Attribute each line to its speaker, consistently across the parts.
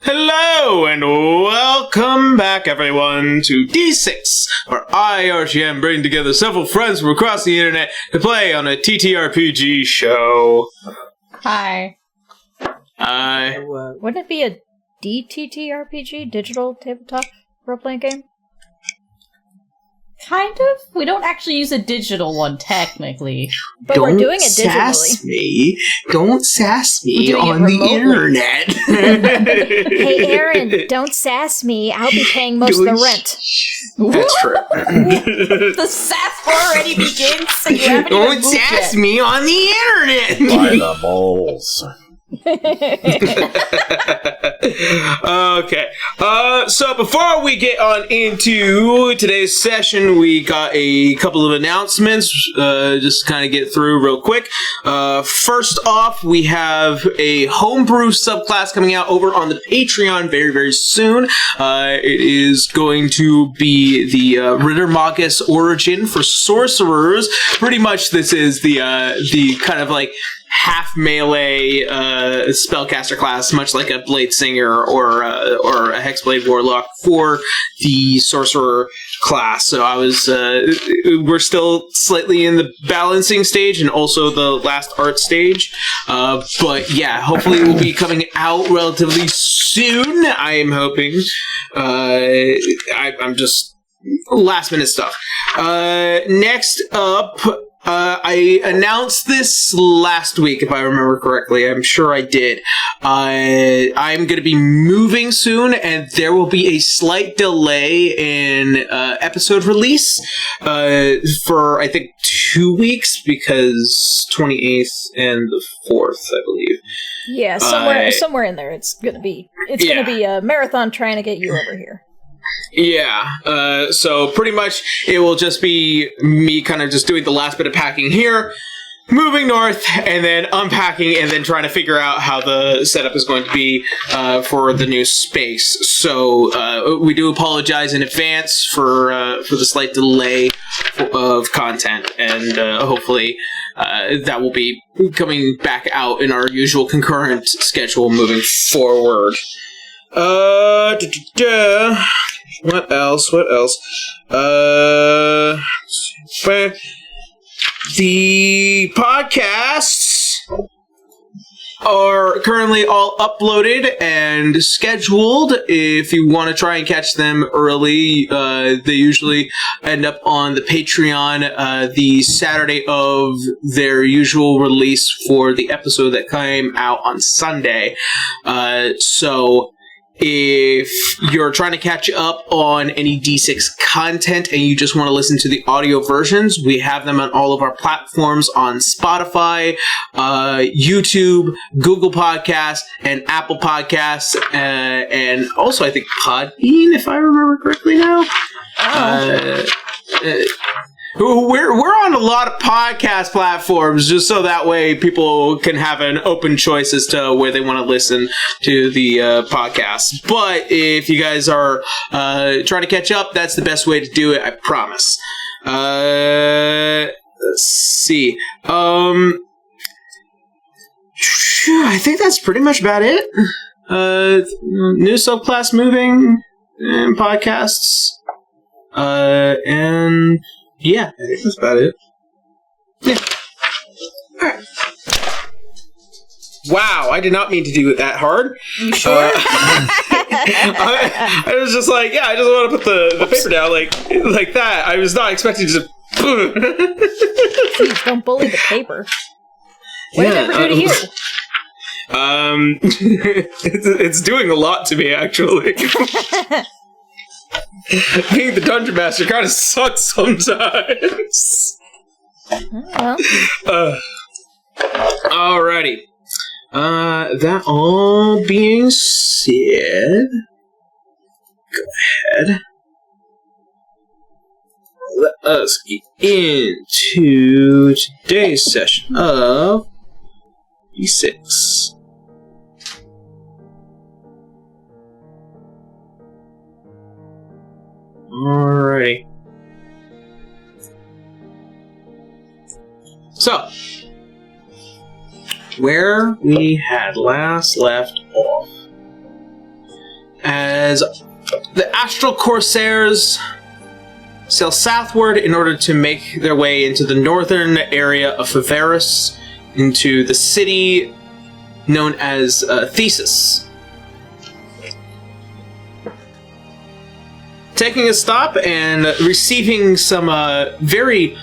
Speaker 1: Hello and welcome back, everyone, to D6, where I, RGM, bring together several friends from across the internet to play on a TTRPG show.
Speaker 2: Hi.
Speaker 1: Hi.
Speaker 2: Wouldn't it be a DTTRPG, digital tabletop role-playing game?
Speaker 3: Kind of. We don't actually use a digital one, technically.
Speaker 2: But we're doing it
Speaker 1: digitally. Don't sass me
Speaker 2: We're doing
Speaker 1: on
Speaker 2: it
Speaker 1: the internet.
Speaker 2: Hey, Aaron, don't sass me. I'll be paying most of the rent.
Speaker 1: That's true.
Speaker 3: The sass already begins, so you haven't
Speaker 1: Don't
Speaker 3: even moved
Speaker 1: sass
Speaker 3: yet.
Speaker 1: me on the internet.
Speaker 4: By the balls.
Speaker 1: Okay. So before we get on into today's session, we got a couple of announcements. Just kind of get through real quick. First off, we have a homebrew subclass coming out over on the Patreon very, very soon. It is going to be the Ritter Magus Origin for sorcerers. Pretty much, this is the kind of like half melee spellcaster class, much like a Blade Singer or a Hexblade Warlock for the sorcerer class. So we're still slightly in the balancing stage and also the last art stage. But yeah, hopefully it will be coming out relatively soon. I am hoping. I'm just last minute stuff. Next up, I announced this last week, if I remember correctly. I'm sure I did. I'm going to be moving soon, and there will be a slight delay in episode release for, I think, 2 weeks, because 28th and the 4th, I believe.
Speaker 2: Yeah, somewhere in there. It's gonna be a marathon trying to get you over here.
Speaker 1: Yeah, so pretty much it will just be me kind of just doing the last bit of packing here, moving north, and then unpacking, and then trying to figure out how the setup is going to be for the new space. So we do apologize in advance for the slight delay of content, and hopefully that will be coming back out in our usual concurrent schedule moving forward. What else? The podcasts are currently all uploaded and scheduled. If you want to try and catch them early, they usually end up on the Patreon the Saturday of their usual release for the episode that came out on Sunday. So if you're trying to catch up on any D6 content and you just want to listen to the audio versions, we have them on all of our platforms on Spotify, YouTube, Google Podcasts, and Apple Podcasts, and also I think Podbean, if I remember correctly now. We're on a lot of podcast platforms, just so that way people can have an open choice as to where they want to listen to the podcast. But if you guys are trying to catch up, that's the best way to do it, I promise. Let's see. I think that's pretty much about it. New subclass moving and podcasts. And yeah, I think that's about it. Yeah. Alright. Wow, I did not mean to do it that hard.
Speaker 2: You sure?
Speaker 1: I was just like, yeah, I just want to put the paper down like that. I was not expecting to.
Speaker 2: Please don't bully the paper. What did it ever do to you?
Speaker 1: It's doing a lot to me, actually. Being the dungeon master kind of sucks sometimes.
Speaker 2: Well.
Speaker 1: Alrighty. That all being said, go ahead. Let us get into today's session of D6. Alrighty. So, where we had last left off, as the Astral Corsairs sail southward in order to make their way into the northern area of Faveris, into the city known as Thesis. Taking a stop and receiving some very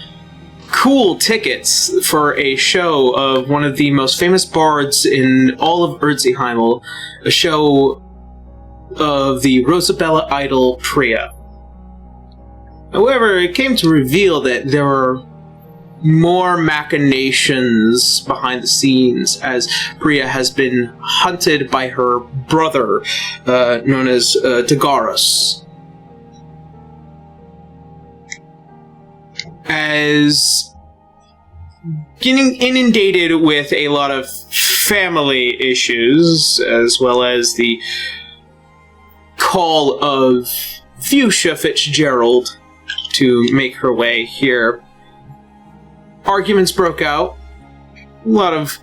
Speaker 1: cool tickets for a show of one of the most famous bards in all of Erzheimel, a show of the Rosabella idol Priya. However, it came to reveal that there were more machinations behind the scenes, as Priya has been hunted by her brother, known as Tagaros. As getting inundated with a lot of family issues, as well as the call of Fuchsia Fitzgerald to make her way here, arguments broke out, a lot of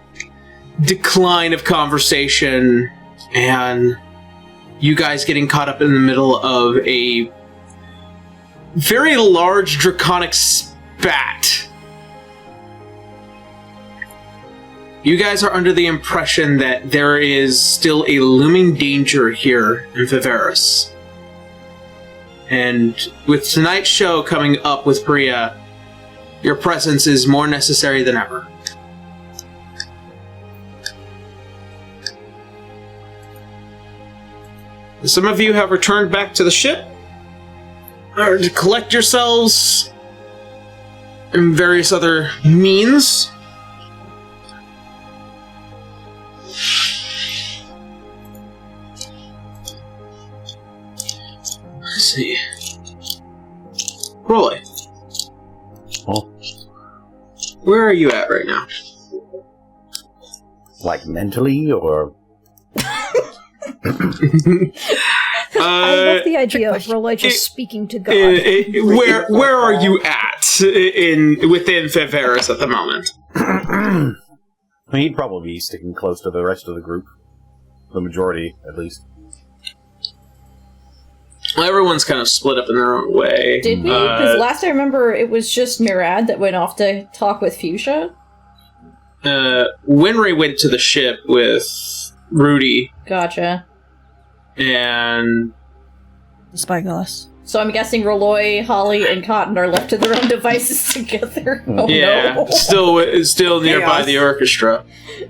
Speaker 1: decline of conversation, and you guys getting caught up in the middle of a very large draconic spat. You guys are under the impression that there is still a looming danger here in Faveris. And with tonight's show coming up with Priya, your presence is more necessary than ever. Some of you have returned back to the ship, or to collect yourselves and various other means. Let's see. Roy.
Speaker 4: Oh.
Speaker 1: Where are you at right now?
Speaker 4: Like mentally, or?
Speaker 2: I love the idea of Roy just speaking to God.
Speaker 1: Where are you at within Faveris at the moment?
Speaker 4: I mean, he'd probably be sticking close to the rest of the group. The majority, at least.
Speaker 1: Well, everyone's kind of split up in their own way.
Speaker 3: Did we? Because last I remember, it was just Murad that went off to talk with Fuchsia.
Speaker 1: Winry went to the ship with Rudy.
Speaker 3: Gotcha.
Speaker 1: And
Speaker 2: The spyglass.
Speaker 3: So I'm guessing Roloi, Holly, and Cotton are left to their own devices together. Oh,
Speaker 1: yeah,
Speaker 3: no.
Speaker 1: still nearby
Speaker 3: Chaos.
Speaker 1: the orchestra.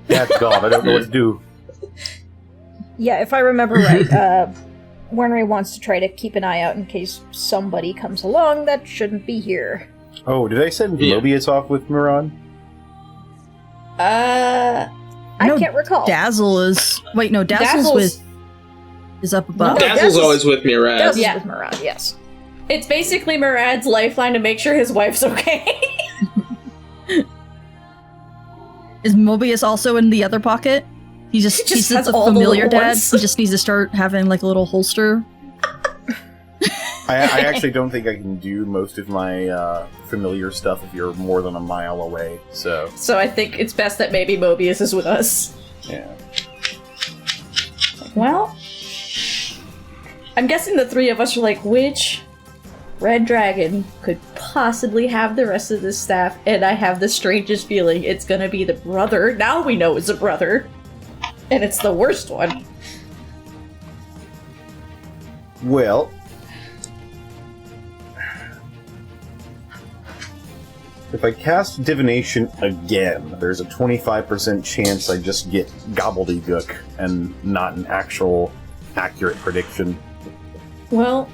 Speaker 4: That's gone. I don't know what to do.
Speaker 2: Yeah, if I remember right, Winry wants to try to keep an eye out in case somebody comes along that shouldn't be here.
Speaker 4: Oh, did I send Mobius off with Muran?
Speaker 2: I can't recall.
Speaker 5: Dazzle is... Wait, no, Dazzle's is up above.
Speaker 1: No, Dazzle's always with Murad.
Speaker 2: Dazzle's
Speaker 3: Yeah.
Speaker 2: with Murad, yes.
Speaker 3: It's basically Murad's lifeline to make sure his wife's okay.
Speaker 5: Is Mobius also in the other pocket? He's
Speaker 3: has
Speaker 5: a
Speaker 3: all the
Speaker 5: familiar
Speaker 3: little
Speaker 5: dad.
Speaker 3: ones.
Speaker 5: He just needs to start having like a little holster.
Speaker 4: I actually don't think I can do most of my familiar stuff if you're more than a mile away, so...
Speaker 3: So I think it's best that maybe Mobius is with us.
Speaker 4: Yeah.
Speaker 3: Well, I'm guessing the three of us are like, which red dragon could possibly have the rest of this staff? And I have the strangest feeling it's gonna be the brother. Now we know it's a brother. And it's the worst one.
Speaker 4: Well... If I cast Divination again, there's a 25% chance I just get gobbledygook and not an actual accurate prediction.
Speaker 3: Well,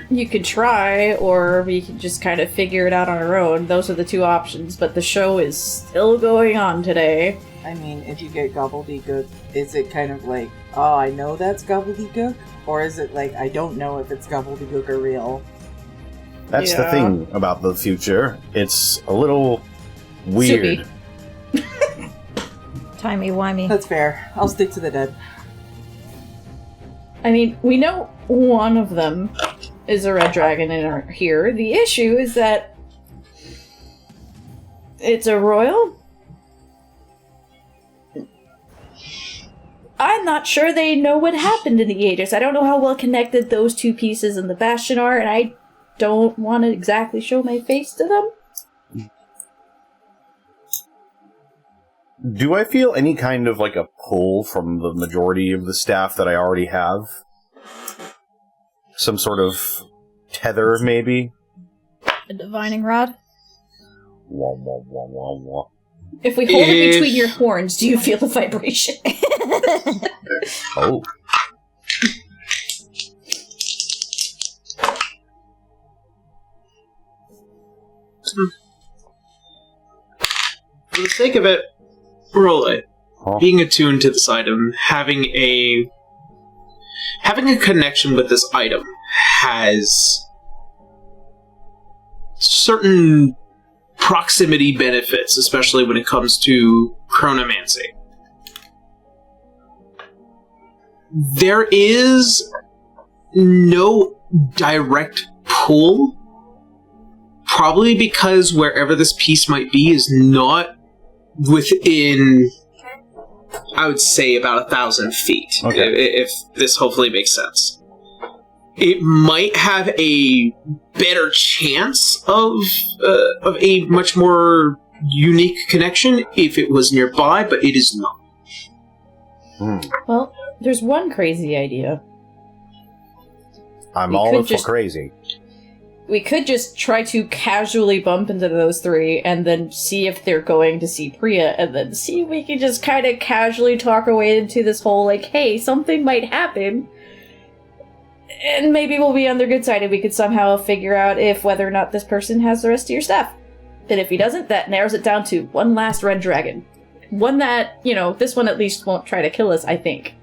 Speaker 3: you could try, or we could just kind of figure it out on our own. Those are the two options, but the show is still going on today.
Speaker 6: I mean, if you get gobbledygook, is it kind of like, oh, I know that's gobbledygook? Or is it like, I don't know if it's gobbledygook or real?
Speaker 4: That's the thing about the future. It's a little weird.
Speaker 2: Timey-wimey.
Speaker 6: That's fair. I'll stick to the dead.
Speaker 3: I mean, we know one of them is a red dragon in here. The issue is that it's a royal. I'm not sure they know what happened in the Aegis. I don't know how well connected those two pieces in the Bastion are, and I don't want to exactly show my face to them.
Speaker 4: Do I feel any kind of, like, a pull from the majority of the staff that I already have? Some sort of tether, maybe?
Speaker 2: A divining rod?
Speaker 4: Wah, wah, wah, wah, wah.
Speaker 3: If we hold it between your horns, do you feel the vibration?
Speaker 4: Oh.
Speaker 1: For the sake of it, roll it.
Speaker 4: Huh?
Speaker 1: Being attuned to this item, having a connection with this item has certain proximity benefits, especially when it comes to chronomancy. There is no direct pull, probably because wherever this piece might be is not within, I would say, about 1,000 feet.
Speaker 4: Okay.
Speaker 1: If this hopefully makes sense. It might have a better chance of a much more unique connection if it was nearby, but it is not.
Speaker 3: Well, there's one crazy idea.
Speaker 4: I'm
Speaker 3: We
Speaker 4: all
Speaker 3: could
Speaker 4: for
Speaker 3: just-
Speaker 4: crazy.
Speaker 3: We could just try to casually bump into those three and then see if they're going to see Priya, and then see if we can just kind of casually talk our way into this whole, like, hey, something might happen. And maybe we'll be on their good side and we could somehow figure out if whether or not this person has the rest of your stuff. And if he doesn't, that narrows it down to one last red dragon. One that, this one at least won't try to kill us, I think.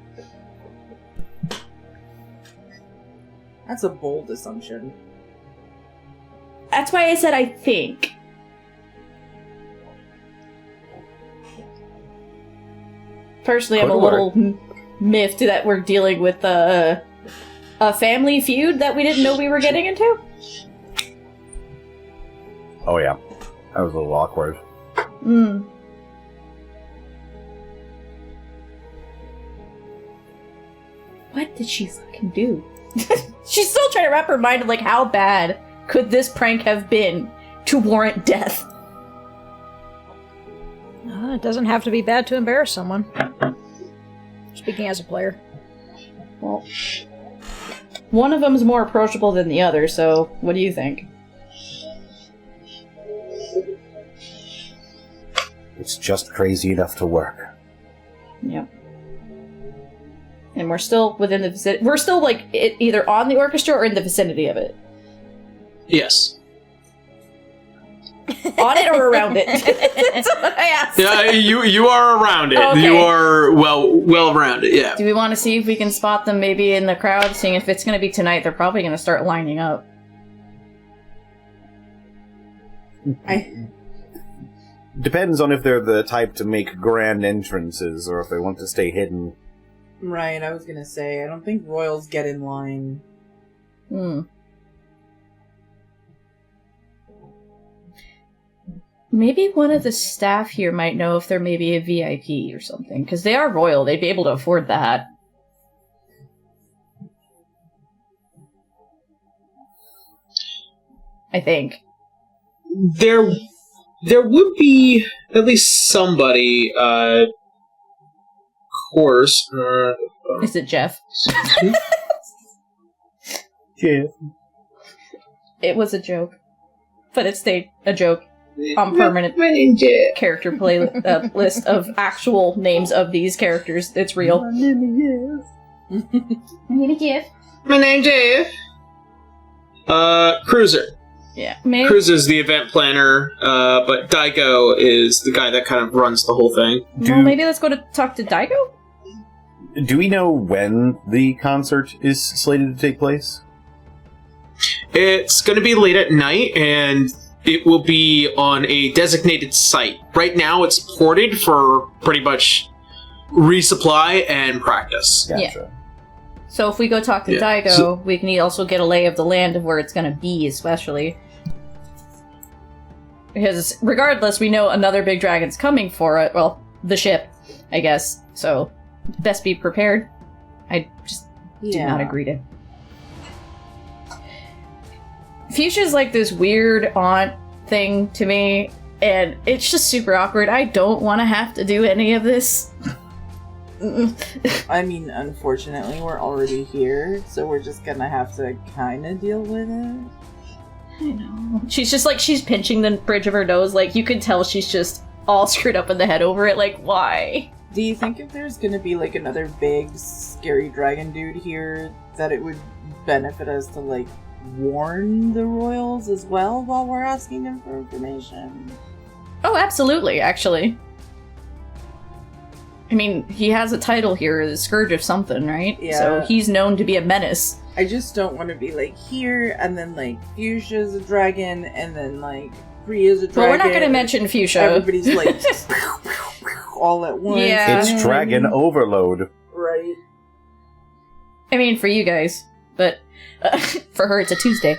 Speaker 6: That's a bold assumption.
Speaker 3: That's why I said I think. Personally, I'm a
Speaker 4: Could
Speaker 3: little miffed that we're dealing with a family feud that we didn't know we were getting into.
Speaker 4: Oh, yeah. That was a little awkward.
Speaker 3: What did she fucking do? She's still trying to wrap her mind of, like, how bad could this prank have been to warrant death?
Speaker 2: It doesn't have to be bad to embarrass someone. Speaking as a player.
Speaker 3: Well, one of them's more approachable than the other, so what do you think?
Speaker 4: It's just crazy enough to work.
Speaker 3: Yep. And we're still within the vicinity. We're still, like, either on the orchestra or in the vicinity of it.
Speaker 1: Yes.
Speaker 3: On it or around it? That's what I asked.
Speaker 1: Yeah, you are around it.
Speaker 3: Okay.
Speaker 1: You are well around it, yeah.
Speaker 3: Do we want to see if we can spot them maybe in the crowd? Seeing if it's going to be tonight, they're probably going to start lining up.
Speaker 4: Depends on if they're the type to make grand entrances or if they want to stay hidden.
Speaker 6: Right, I was gonna say, I don't think royals get in line.
Speaker 3: Maybe one of the staff here might know if they're maybe a VIP or something, because they are royal. They'd be able to afford that. I think.
Speaker 1: There would be at least somebody, course.
Speaker 3: Is it Jeff?
Speaker 4: Yeah.
Speaker 3: It was a joke. But it stayed a joke on permanent character play list of actual names of these characters. It's real.
Speaker 4: My name is
Speaker 3: My name is Jeff.
Speaker 1: My name's Jeff. Cruiser.
Speaker 3: Yeah. Maybe.
Speaker 1: Cruiser's the event planner, but Daigo is the guy that kind of runs the whole thing.
Speaker 3: Well, maybe let's go to talk to Daigo?
Speaker 4: Do we know when the concert is slated to take place?
Speaker 1: It's going to be late at night, and it will be on a designated site. Right now, it's ported for pretty much resupply and practice.
Speaker 4: Gotcha.
Speaker 3: Yeah. So if we go talk to
Speaker 1: Yeah.
Speaker 3: Daigo, we can also get a lay of the land of where it's going to be, especially. Because regardless, we know another big dragon's coming for it. Well, the ship, I guess. So best be prepared. I just do not agree to. Fuchsia's like this weird aunt thing to me, and it's just super awkward. I don't want to have to do any of this.
Speaker 6: I mean, unfortunately, we're already here, so we're just gonna have to kind of deal with it.
Speaker 3: I know. She's just like, she's pinching the bridge of her nose, like, you could tell she's just all screwed up in the head over it, like, why?
Speaker 6: Do you think if there's gonna be, like, another big, scary dragon dude here, that it would benefit us to, like, warn the royals as well while we're asking them for information?
Speaker 3: Oh, absolutely, actually. I mean, he has a title here, the Scourge of something, right?
Speaker 6: Yeah.
Speaker 3: So he's known to be a menace.
Speaker 6: I just don't want to be, like, here, and then, like, Fuchsia's a dragon, and then, like, Priya's a dragon.
Speaker 3: Well, we're not going to mention Fuchsia.
Speaker 6: Everybody's, like, all at once.
Speaker 3: Yeah.
Speaker 4: It's dragon overload.
Speaker 6: Right.
Speaker 3: I mean, for you guys, but for her, it's a Tuesday.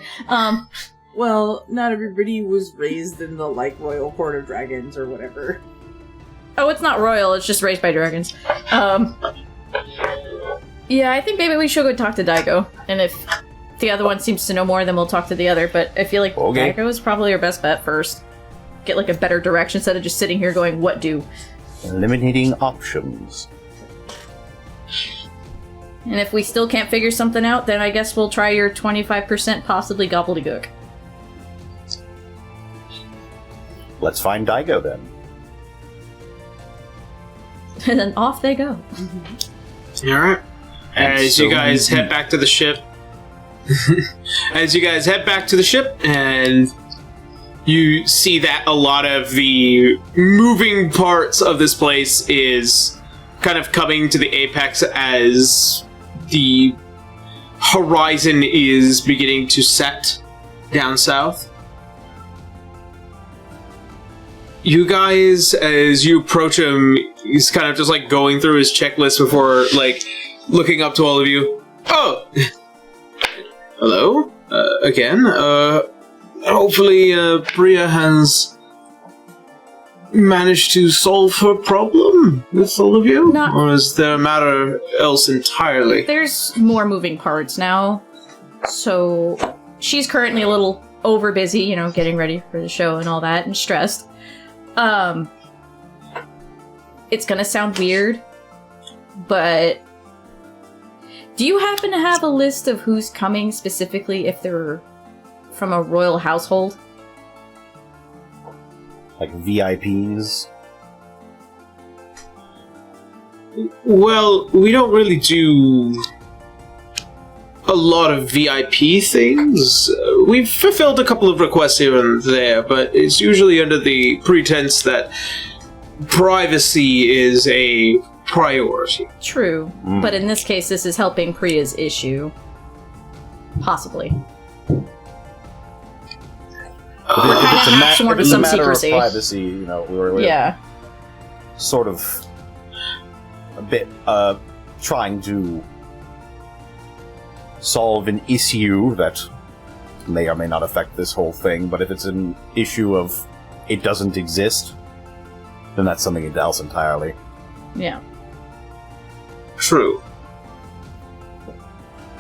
Speaker 6: Well, not everybody was raised in the, like, royal court of dragons or whatever.
Speaker 3: Oh, it's not royal, it's just raised by dragons. Yeah, I think maybe we should go talk to Daigo. And if the other one seems to know more, then we'll talk to the other. But I feel like Daigo is probably our best bet first. Get, like, a better direction instead of just sitting here going, what do?
Speaker 4: Eliminating options.
Speaker 3: And if we still can't figure something out, then I guess we'll try your 25% possibly gobbledygook.
Speaker 4: Let's find Daigo then.
Speaker 3: And then off they go.
Speaker 1: Alright. As
Speaker 4: so
Speaker 1: you guys head back to the ship. And you see that a lot of the moving parts of this place is kind of coming to the apex as the horizon is beginning to set down south. You guys, as you approach him, he's kind of just like going through his checklist before like looking up to all of you. Oh! Hello? Again? Hopefully, Priya has managed to solve her problem with all of you? Or is there a matter else entirely?
Speaker 3: There's more moving parts now. So, she's currently a little over busy, you know, getting ready for the show and all that, and stressed. It's gonna sound weird, but do you happen to have a list of who's coming specifically if they're from a royal household?
Speaker 4: Like VIPs?
Speaker 1: Well, we don't really do a lot of VIP things. We've fulfilled a couple of requests here and there, but it's usually under the pretense that privacy is a priority.
Speaker 3: True, but in this case, this is helping Priya's issue. Possibly.
Speaker 4: If it's a matter
Speaker 3: secrecy.
Speaker 4: of privacy, you know, we're sort of a bit trying to solve an issue that may or may not affect this whole thing, but if it's an issue of it doesn't exist, then that's something else entirely.
Speaker 3: Yeah.
Speaker 1: True.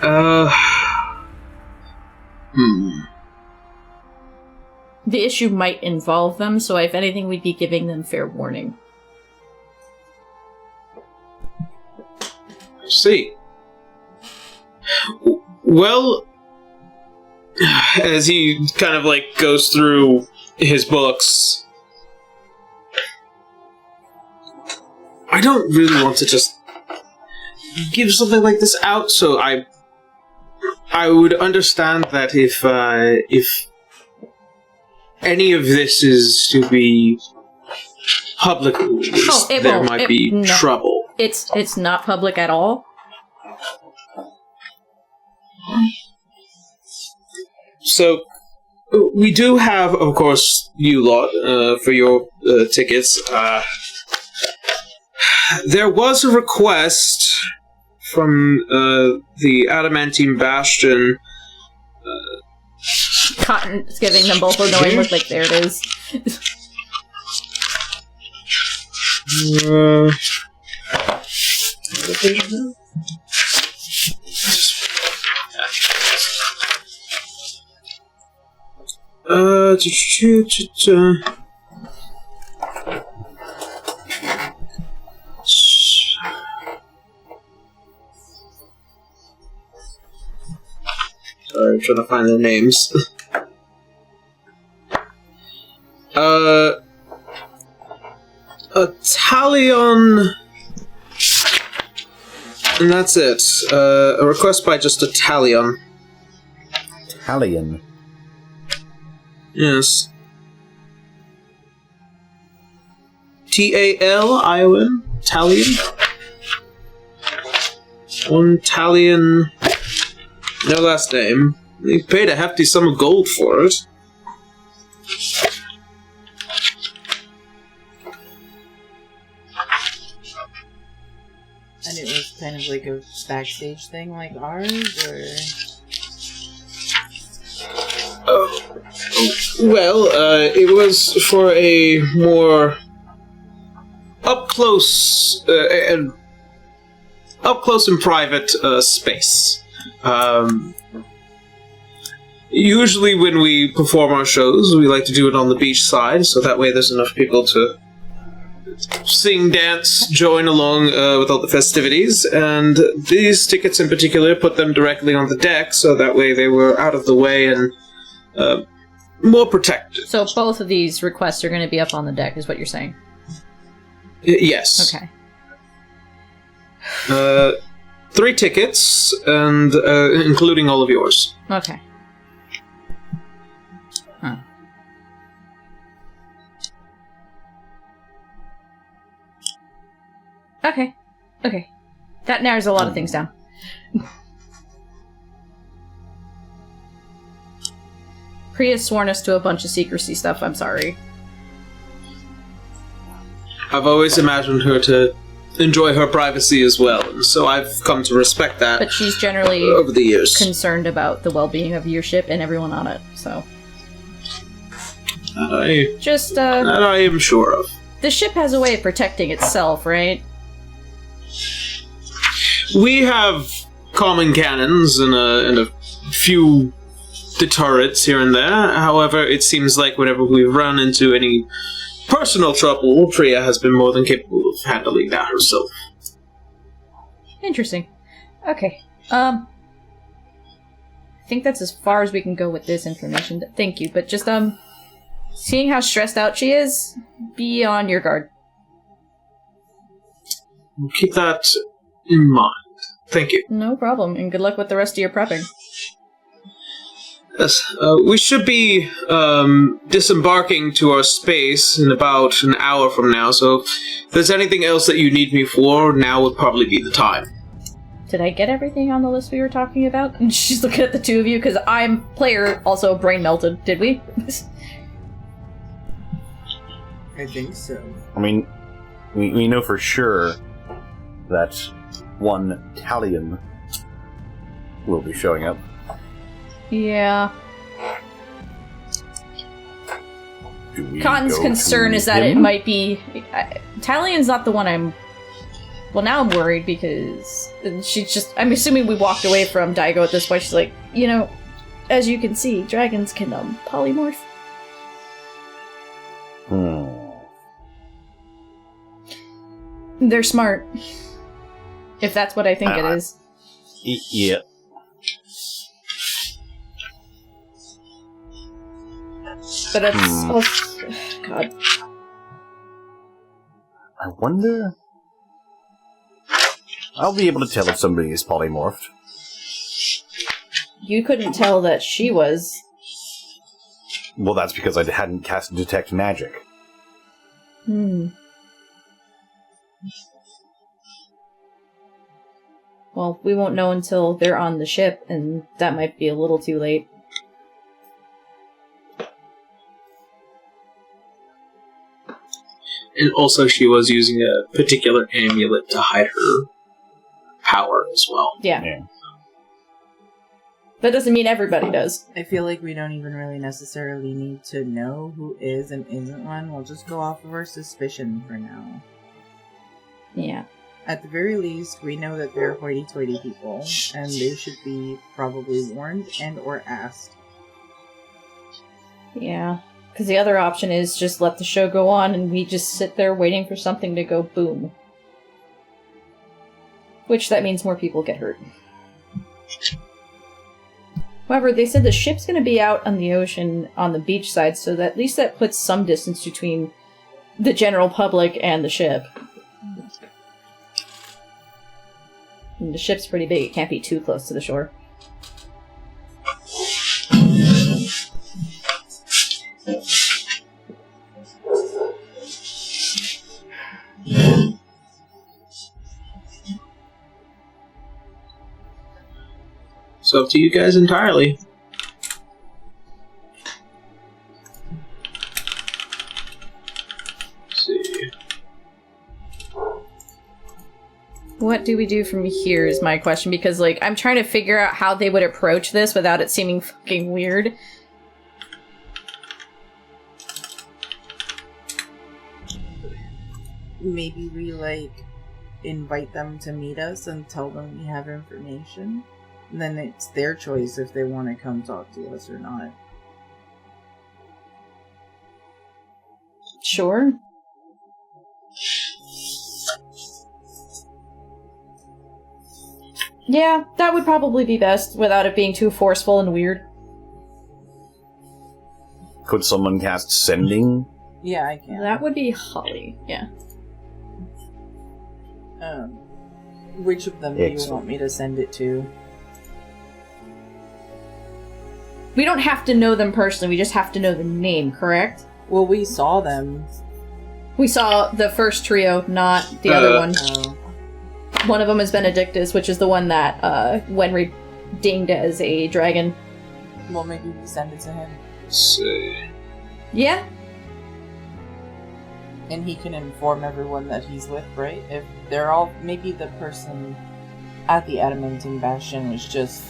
Speaker 3: The issue might involve them, so if anything, we'd be giving them fair warning.
Speaker 1: I see. Well, as he kind of like goes through his books, I don't really want to just give something like this out, so I would understand that if any of this is to be publicly released, there might be trouble.
Speaker 3: It's not public at all.
Speaker 1: So, we do have, of course, you lot, for your tickets. There was a request from the Adamantine Bastion.
Speaker 3: Cotton's giving them both a knowing look like, there it is.
Speaker 1: Sorry, I'm trying to find the names. Talion, and that's it. A request by just a Talion.
Speaker 4: Talion.
Speaker 1: Yes. T-A-L-I-O-N? Talion? One Talion... No last name. He paid a hefty sum of gold for it.
Speaker 6: And it was kind of like a backstage thing like ours, or...
Speaker 1: Well, it was for a more up-close and private space. Usually when we perform our shows, we like to do it on the beach side, so that way there's enough people to sing, dance, join along with all the festivities, and these tickets in particular put them directly on the deck, so that way they were out of the way and more protected.
Speaker 3: So both of these requests are going to be up on the deck, is what you're saying?
Speaker 1: Yes.
Speaker 3: Okay.
Speaker 1: 3 tickets, and including all of yours.
Speaker 3: Okay. Huh. Okay. Okay. That narrows a lot of things down. Priya's sworn us to a bunch of secrecy stuff, I'm sorry.
Speaker 1: I've always imagined her to enjoy her privacy as well, and so I've come to respect that.
Speaker 3: But she's generally
Speaker 1: over the years
Speaker 3: concerned about the well-being of your ship and everyone on it, so...
Speaker 1: That I am sure of.
Speaker 3: The ship has a way of protecting itself, right?
Speaker 1: We have common cannons and a few deterrents here and there. However, it seems like whenever we run into any personal trouble, Priya has been more than capable of handling that herself.
Speaker 3: Interesting. Okay. I think that's as far as we can go with this information. Thank you, but just, seeing how stressed out she is, be on your guard.
Speaker 1: Keep that in mind. Thank you.
Speaker 3: No problem, and good luck with the rest of your prepping.
Speaker 1: Yes, we should be disembarking to our space in about an hour from now, so if there's anything else that you need me for, now would probably be the time.
Speaker 3: Did I get everything on the list we were talking about? And she's looking at the two of you, because I'm player, also brain melted. Did we?
Speaker 6: I think so.
Speaker 4: I mean, we know for sure that one Talion will be showing up.
Speaker 3: Yeah. Cotton's concern is that it might be... Talion's not the one I'm... Well, now I'm worried because she's just... I'm assuming we walked away from Daigo at this point. She's like, you know, as you can see, dragons can polymorph. They're smart. If that's what I think it is.
Speaker 4: Yeah.
Speaker 3: But it's... Oh, God.
Speaker 4: I wonder... I'll be able to tell if somebody is polymorphed.
Speaker 3: You couldn't tell that she was.
Speaker 4: Well, that's because I hadn't cast Detect Magic.
Speaker 3: Well, we won't know until they're on the ship, and that might be a little too late.
Speaker 1: And also she was using a particular amulet to hide her power as well.
Speaker 3: Yeah. That doesn't mean everybody does.
Speaker 6: I feel like we don't even really necessarily need to know who is and isn't one. We'll just go off of our suspicion for now.
Speaker 3: Yeah.
Speaker 6: At the very least, we know that they're hoity-toity people, and they should be probably warned and or asked.
Speaker 3: Yeah. Because the other option is just let the show go on and we just sit there waiting for something to go boom. Which that means more people get hurt. However, they said the ship's going to be out on the ocean on the beach side, so that at least that puts some distance between the general public and the ship. And the ship's pretty big, it can't be too close to the shore.
Speaker 1: So up to you guys entirely. Let's see.
Speaker 3: What do we do from here is my question, because, like, I'm trying to figure out how they would approach this without it seeming fucking weird.
Speaker 6: Maybe we, invite them to meet us and tell them we have information. And then it's their choice if they want to come talk to us or not.
Speaker 3: Sure. Yeah, that would probably be best without it being too forceful and weird.
Speaker 4: Could someone cast sending?
Speaker 6: Yeah, I can.
Speaker 3: That would be Holly, yeah.
Speaker 6: Which of them do you want me to send it to?
Speaker 3: We don't have to know them personally, we just have to know the name, correct?
Speaker 6: Well, we saw them.
Speaker 3: We saw the first trio, not the other one.
Speaker 6: Oh.
Speaker 3: One of them is Benedictus, which is the one that Wenry dinged as a dragon.
Speaker 6: Well, maybe we send it to him.
Speaker 1: Let's see.
Speaker 3: Yeah?
Speaker 6: And he can inform everyone that he's with, right? If they're all... Maybe the person at the Adamantine Bastion was just,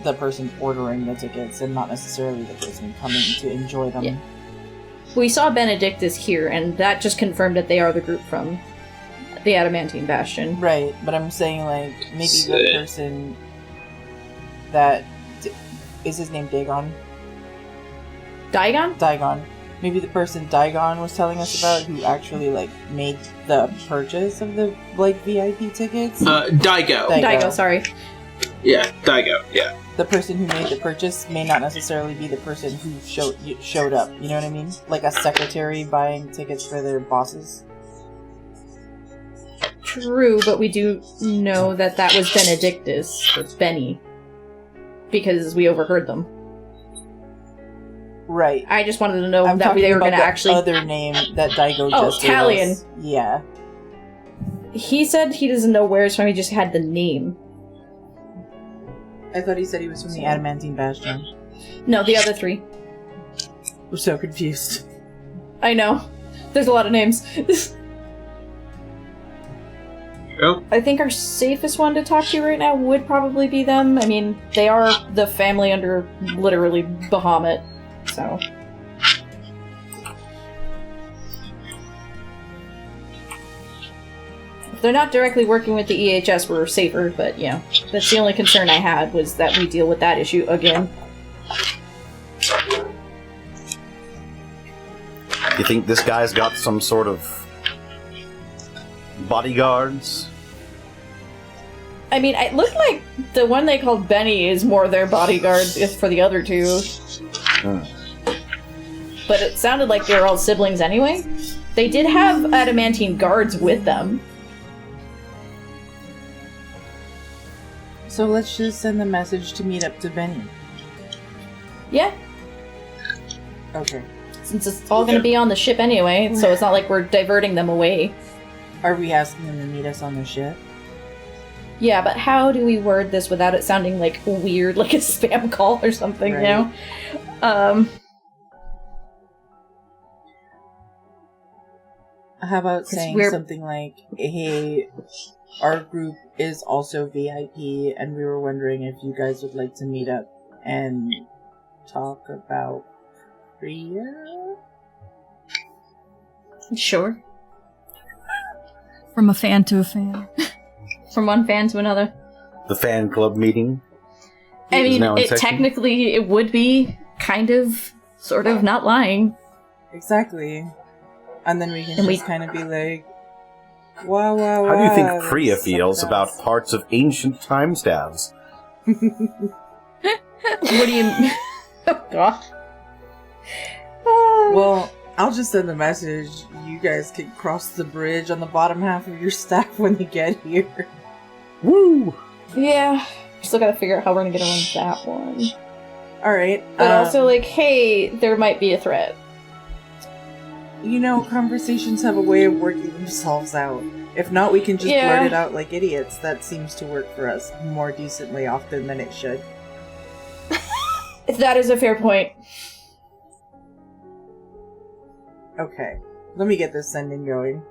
Speaker 6: the person ordering the tickets and not necessarily the person coming to enjoy them.
Speaker 3: Yeah. We saw Benedictus here, and that just confirmed that they are the group from the Adamantine Bastion.
Speaker 6: Right, but I'm saying, maybe the person that... Is his name Dagon?
Speaker 3: Digon?
Speaker 6: Digon. Maybe the person Digon was telling us about who actually, made the purchase of the, VIP tickets?
Speaker 1: Daigo.
Speaker 3: Daigo, sorry.
Speaker 1: Yeah, Daigo, yeah.
Speaker 6: The person who made the purchase may not necessarily be the person who showed up, you know what I mean? Like a secretary buying tickets for their bosses.
Speaker 3: True, but we do know that that was Benedictus, or Benny, because we overheard them.
Speaker 6: Right.
Speaker 3: I just wanted to know
Speaker 6: I'm
Speaker 3: that they were going to actually...
Speaker 6: other name that Daigo just gave
Speaker 3: Talion.
Speaker 6: us. Yeah.
Speaker 3: He said he doesn't know where it's from, he just had the name.
Speaker 6: I thought he said he was from the Adamantine Bastion.
Speaker 3: No, the other three.
Speaker 6: We're so confused.
Speaker 3: I know. There's a lot of names.
Speaker 1: Yep.
Speaker 3: I think our safest one to talk to right now would probably be them. I mean, they are the family under literally Bahamut, so... If they're not directly working with the EHS, we're safer, but yeah. That's the only concern I had, was that we deal with that issue again.
Speaker 4: You think this guy's got some sort of bodyguards?
Speaker 3: I mean, it looked like the one they called Benny is more their bodyguard for the other two. But it sounded like they were all siblings anyway. They did have adamantine guards with them.
Speaker 6: So let's just send the message to meet up to Benny.
Speaker 3: Yeah,
Speaker 6: Okay.
Speaker 3: since it's all going to be on the ship anyway, so it's not like we're diverting them away.
Speaker 6: Are we asking them to meet us on the ship?
Speaker 3: Yeah, but how do we word this without it sounding like weird, like a spam call or something,
Speaker 6: Right.
Speaker 3: you know?
Speaker 6: How about saying
Speaker 3: we're-
Speaker 6: something like, hey, our group is also VIP, and we were wondering if you guys would like to meet up and talk about Priya?
Speaker 3: Sure.
Speaker 5: From a fan to a fan.
Speaker 3: From one fan to another.
Speaker 4: The fan club meeting.
Speaker 3: I mean,
Speaker 4: now in
Speaker 3: it
Speaker 4: session?
Speaker 3: technically it would be kind of, sort of, not lying.
Speaker 6: Exactly. And then we can
Speaker 3: And
Speaker 6: just kind of be like, wow.
Speaker 4: How do you think
Speaker 6: this
Speaker 4: Priya
Speaker 6: sucks
Speaker 4: feels
Speaker 6: ass.
Speaker 4: about parts of ancient time staves?
Speaker 3: What do you... Oh, God.
Speaker 6: Well, I'll just send a message. You guys can cross the bridge on the bottom half of your staff when you get here.
Speaker 4: Woo!
Speaker 3: Yeah. Still gotta figure out how we're gonna get around that one.
Speaker 6: Alright.
Speaker 3: But also, like, hey, there might be a threat.
Speaker 6: You know, conversations have a way of working themselves out. If not, we can just
Speaker 3: Yeah.
Speaker 6: blurt it out like idiots. That seems to work for us more decently often than it should.
Speaker 3: That is a fair point.
Speaker 6: Okay. Let me get this sending going.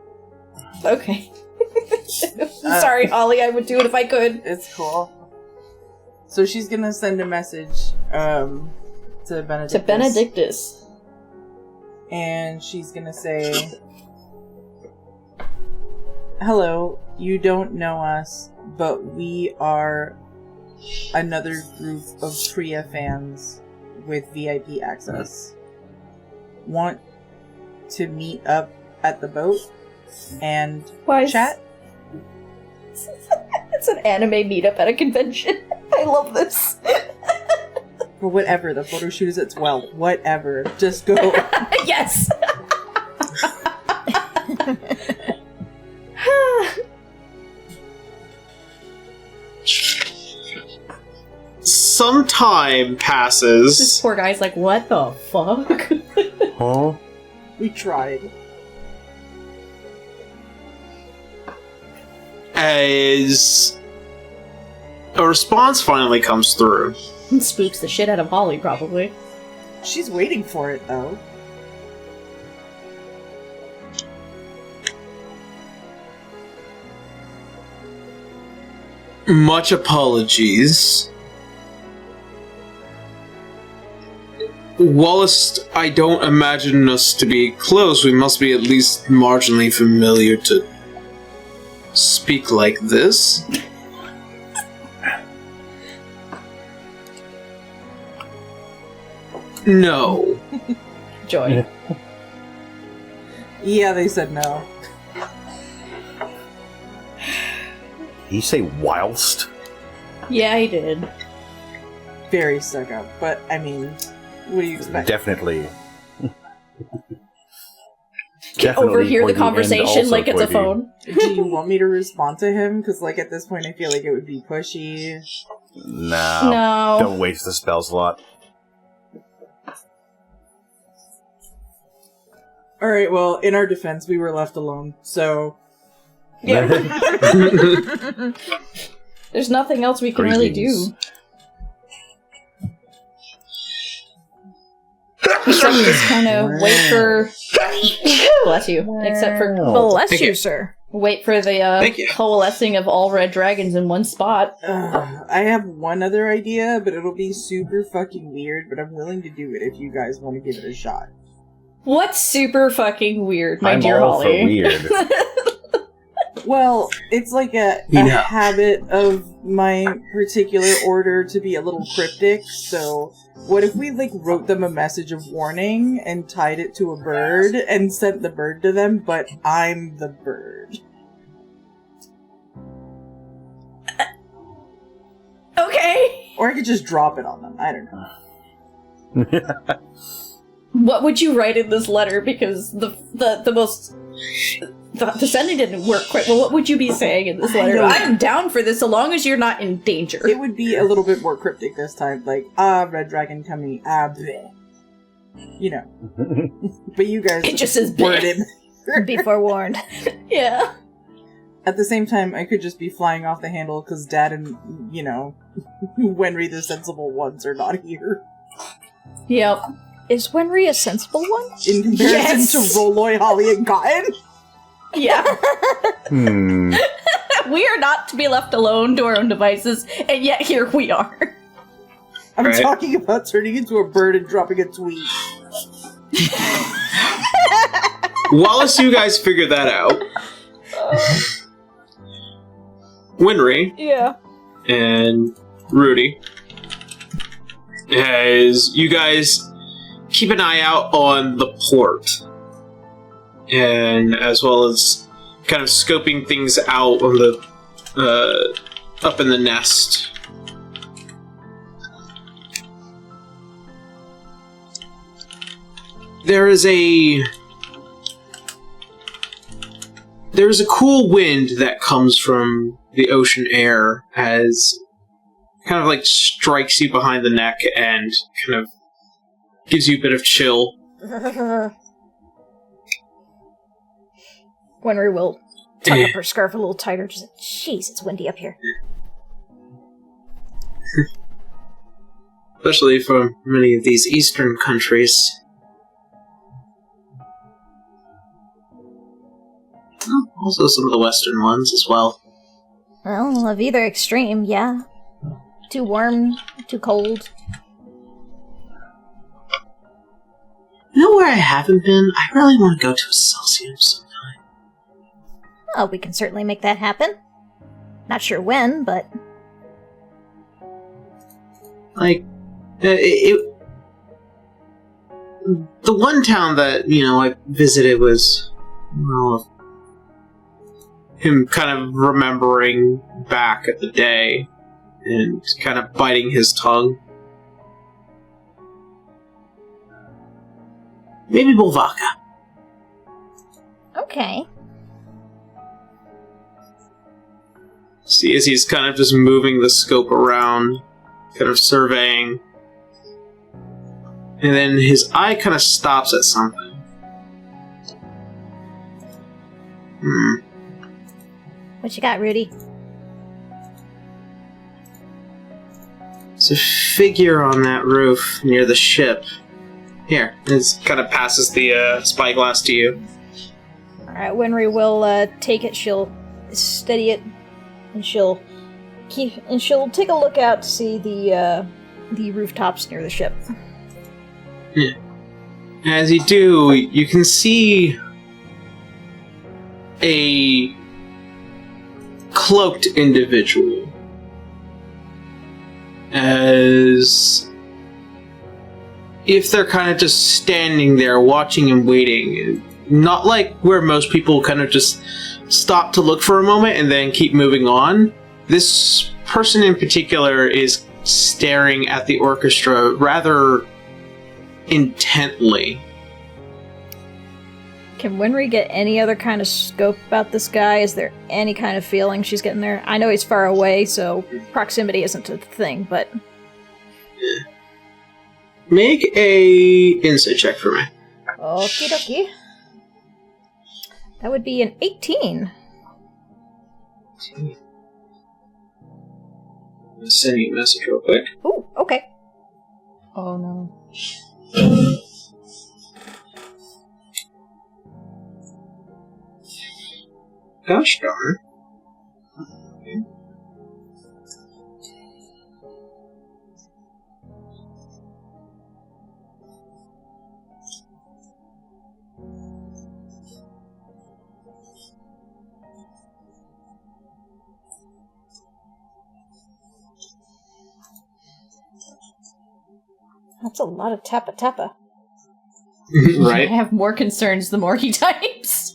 Speaker 3: Okay. Sorry, Holly, I would do it if I could.
Speaker 6: It's cool. So she's gonna send a message to Benedictus.
Speaker 3: To Benedictus.
Speaker 6: And she's gonna say, hello, you don't know us, but we are another group of Priya fans with VIP access. Want to meet up at the boat and chat?
Speaker 3: It's an anime meetup at a convention. I love this.
Speaker 6: Or whatever, the photo shoot is at 12. Whatever. Just go.
Speaker 3: Yes!
Speaker 1: Some time
Speaker 3: This
Speaker 1: passes.
Speaker 3: poor guy's like, what the fuck?
Speaker 4: Huh?
Speaker 6: We tried.
Speaker 1: As a response finally comes through.
Speaker 3: Spooks the shit out of Holly, probably.
Speaker 6: She's waiting for it, though.
Speaker 1: Much apologies. Whilst I don't imagine us to be close, we must be at least marginally familiar to speak like this. No.
Speaker 3: Joy.
Speaker 6: Yeah, they said no.
Speaker 4: Did he say whilst?
Speaker 3: Yeah, he did.
Speaker 6: Very stuck up. But, I mean, what do you expect?
Speaker 4: Definitely.
Speaker 3: Can overhear the
Speaker 4: pointy and
Speaker 3: conversation
Speaker 4: also
Speaker 3: like it's a
Speaker 4: pointy.
Speaker 3: phone.
Speaker 6: Do you want me to respond to him? Because, like, at this point, I feel like it would be pushy.
Speaker 4: No.
Speaker 3: No.
Speaker 4: Don't waste the spell slot.
Speaker 6: Alright, well, in our defense, we were left alone, so...
Speaker 3: Yeah. There's nothing else we can really do. Except just kind of wait for... Bless you. Except for...
Speaker 2: Bless
Speaker 1: Thank
Speaker 2: you,
Speaker 1: you.
Speaker 2: sir.
Speaker 3: Wait for the
Speaker 1: Thank you.
Speaker 3: coalescing of all red dragons in one spot.
Speaker 6: I have one other idea, but it'll be super fucking weird, but I'm willing to do it if you guys want to give it a shot.
Speaker 3: What's super fucking weird, my
Speaker 4: I'm
Speaker 3: dear
Speaker 4: all
Speaker 3: Holly?
Speaker 4: for weird.
Speaker 6: Well, it's like a
Speaker 1: Yeah.
Speaker 6: habit of my particular order to be a little cryptic, so what if we, like, wrote them a message of warning and tied it to a bird and sent the bird to them, but I'm the bird?
Speaker 3: Okay.
Speaker 6: Or I could just drop it on them, I don't know.
Speaker 3: What would you write in this letter? Because the most... The sending didn't work quite well. What would you be saying in this letter?
Speaker 6: don't-
Speaker 3: I'm down for this so long as you're not in danger.
Speaker 6: It would be a little bit more cryptic this time, like, red dragon coming, bleh. You know. But you guys
Speaker 3: It just says
Speaker 6: word
Speaker 3: bleh.
Speaker 6: it.
Speaker 2: Be forewarned.
Speaker 3: Yeah.
Speaker 6: At the same time, I could just be flying off the handle because Dad and, you know, Wenry the sensible ones are not here.
Speaker 3: Yep.
Speaker 2: Is Wenry a sensible one?
Speaker 6: In comparison
Speaker 3: Yes!
Speaker 6: to Roloy, Holly, and Cotton.
Speaker 3: Yeah.
Speaker 4: Hmm.
Speaker 3: We are not to be left alone to our own devices, and yet here we are.
Speaker 6: I'm
Speaker 1: Right.
Speaker 6: talking about turning into a bird and dropping a tweet.
Speaker 1: Whilst you guys figure that out, Winry
Speaker 2: Yeah.
Speaker 1: and Rudy, as you guys keep an eye out on the port, and as well as kind of scoping things out on the up in the nest. There's a cool wind that comes from the ocean air as kind of like strikes you behind the neck and kind of gives you a bit of chill.
Speaker 2: Winry will tuck up her scarf a little tighter. Just like, jeez, it's windy up here.
Speaker 1: Especially for many of these eastern countries. Also some of the western ones as well.
Speaker 2: Well, of either extreme, yeah. Too warm, too cold.
Speaker 1: You know where I haven't been? I really want to go to a Celsius sometime.
Speaker 2: Oh, we can certainly make that happen. Not sure when, but...
Speaker 1: Like, the one town that, I visited was, well, him kind of remembering back at the day and kind of biting his tongue. Maybe Bolvaka.
Speaker 2: Okay.
Speaker 1: See, as he's kind of just moving the scope around, kind of surveying. And then his eye kind of stops at something.
Speaker 2: What you got, Rudy?
Speaker 1: There's a figure on that roof near the ship. Here, it kind of passes the spyglass to you.
Speaker 2: Alright, Winry will take it, she'll steady it, and she'll take a look out to see the rooftops near the ship.
Speaker 1: Yeah. As you do, you can see a cloaked individual. As if they're kind of just standing there watching and waiting. Not like where most people kind of just stop to look for a moment and then keep moving on. This person in particular is staring at the orchestra rather intently.
Speaker 2: Can Winry get any other kind of scope about this guy? Is there any kind of feeling she's getting there? I know he's far away, so proximity isn't a thing, but...
Speaker 1: Make a insight check for me.
Speaker 2: Okie dokie. That would be an 18.
Speaker 1: I'll send you a message real quick.
Speaker 2: Ooh, okay.
Speaker 3: Oh no.
Speaker 1: Gosh darn. Okay.
Speaker 2: That's a lot of tappa.
Speaker 1: Right?
Speaker 3: I have more concerns the more he types.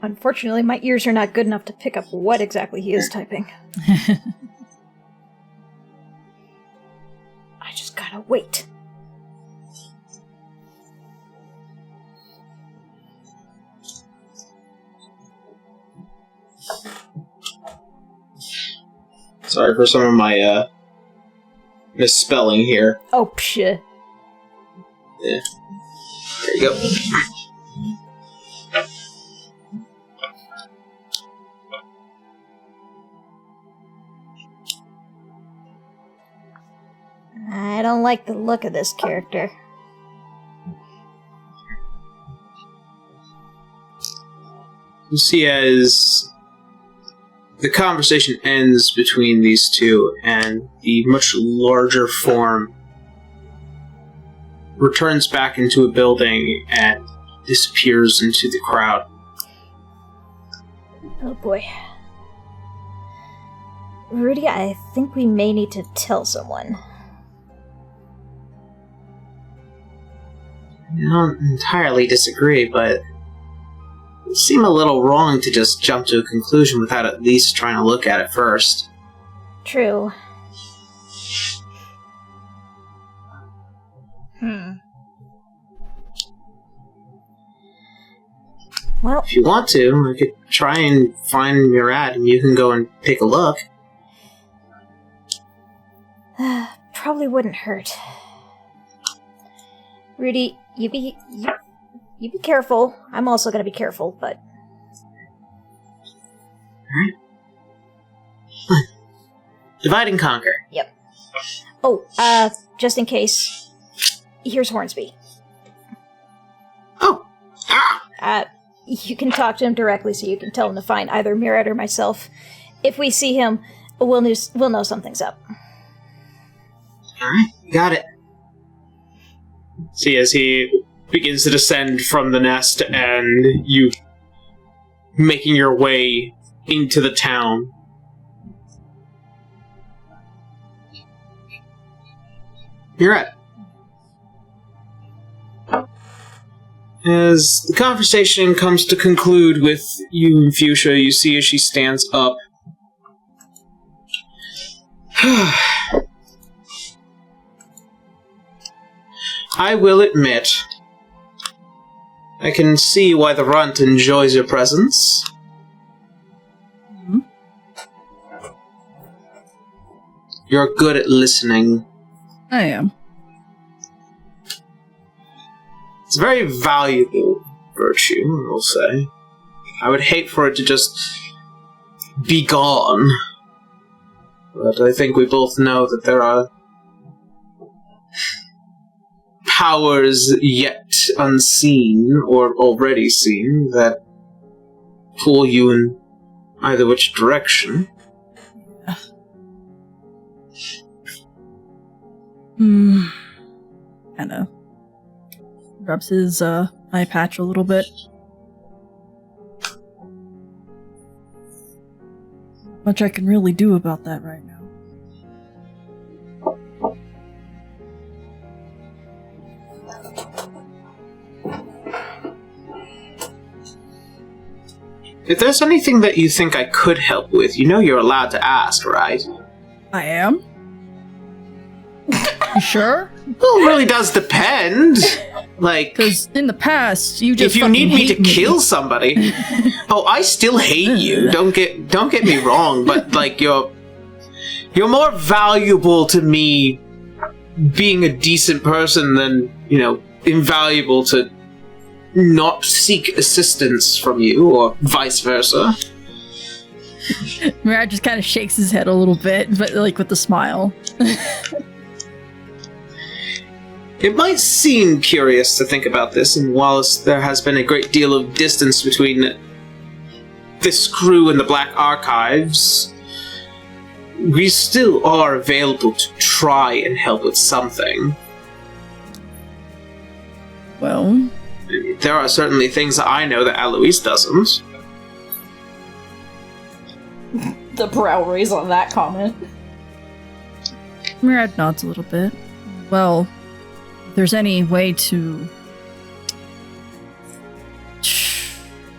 Speaker 2: Unfortunately, my ears are not good enough to pick up what exactly he is typing. I just gotta wait.
Speaker 1: Sorry for some of my misspelling here.
Speaker 2: Oh, pshit.
Speaker 1: Yeah. There you go.
Speaker 2: I don't like the look of this character.
Speaker 1: You see as the conversation ends between these two, and the much larger form returns back into a building and disappears into the crowd.
Speaker 2: Oh boy. Rudy, I think we may need to tell someone.
Speaker 1: I don't entirely disagree, but it would seem a little wrong to just jump to a conclusion without at least trying to look at it first.
Speaker 2: True. Well,
Speaker 1: If you want to, I could try and find Murad, and you can go and take a look.
Speaker 2: probably wouldn't hurt. Rudy, you be careful. I'm also gonna be careful, but...
Speaker 1: Alright. Divide and conquer.
Speaker 2: Yep. Oh, just in case, here's Hornsby.
Speaker 1: Oh! Ah!
Speaker 2: You can talk to him directly, so you can tell him to find either Murad or myself. If we see him, we'll know something's up.
Speaker 1: Alright, got it. See, as he begins to descend from the nest, and you making your way into the town. Murad. As the conversation comes to conclude with you and Fuchsia, you see as she stands up. I will admit, I can see why the runt enjoys your presence.
Speaker 5: Mm-hmm.
Speaker 1: You're good at listening.
Speaker 5: I am.
Speaker 1: It's a very valuable virtue, I will say. I would hate for it to just be gone. But I think we both know that there are powers yet unseen, or already seen, that pull you in either which direction.
Speaker 5: Kinda rubs his eye patch a little bit. Much I can really do about that right now.
Speaker 1: If there's anything that you think I could help with, you know you're allowed to ask, right?
Speaker 5: I am? You sure?
Speaker 1: Well, it really does depend. Like,
Speaker 5: Because in the past, you just
Speaker 1: if you need me to
Speaker 5: hate
Speaker 1: kill somebody, oh, I still hate you. Don't get me wrong, but like you're more valuable to me being a decent person than, you know, invaluable to not seek assistance from you, or vice versa.
Speaker 5: Murad just kind of shakes his head a little bit, but like with a smile.
Speaker 1: It might seem curious to think about this, and whilst there has been a great deal of distance between this crew and the Black Archives, we still are available to try and help with something.
Speaker 5: Well,
Speaker 1: There are certainly things that I know that Alois doesn't.
Speaker 3: The brow raise on that comment.
Speaker 5: Murad nods a little bit. Well, if there's any way to...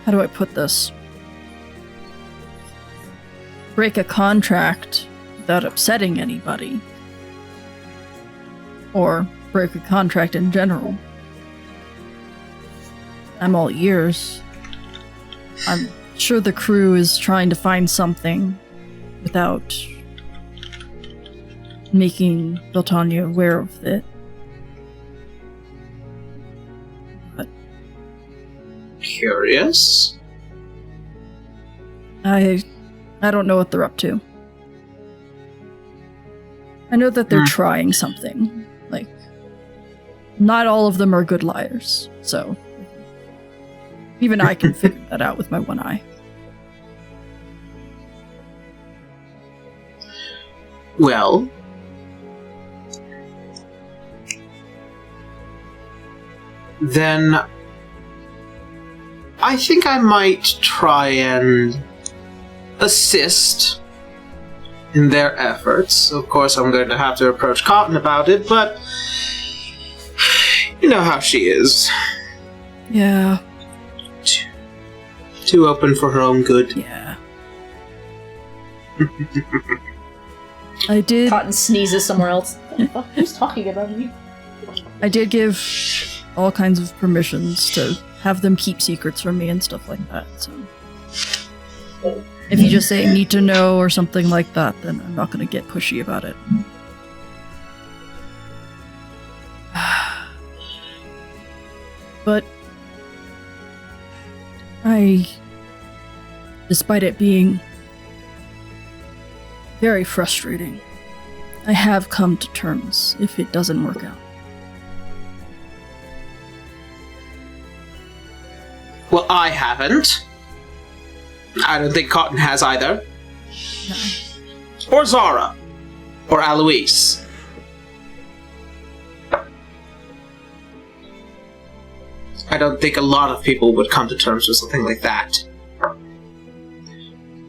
Speaker 5: How do I put this? Break a contract without upsetting anybody. Or break a contract in general. I'm all ears. I'm sure the crew is trying to find something without making Beltania aware of it. But
Speaker 1: Curious?
Speaker 5: I don't know what they're up to. I know that they're trying something. Like, not all of them are good liars, so even I can figure that out with my one eye.
Speaker 1: Well, then I think I might try and assist in their efforts. Of course, I'm going to have to approach Cotton about it, but you know how she is.
Speaker 5: Yeah.
Speaker 1: Too open for her own good.
Speaker 5: Yeah. I did.
Speaker 3: Cotton sneezes somewhere else. Who's talking about you?
Speaker 5: I did give all kinds of permissions to have them keep secrets from me and stuff like that, so... If you just say need to know or something like that, then I'm not gonna get pushy about it. But... despite it being very frustrating, I have come to terms if it doesn't work out.
Speaker 1: Well, I haven't. I don't think Cotton has either.
Speaker 5: No.
Speaker 1: Or Zara. Or Aloise. I don't think a lot of people would come to terms with something like that.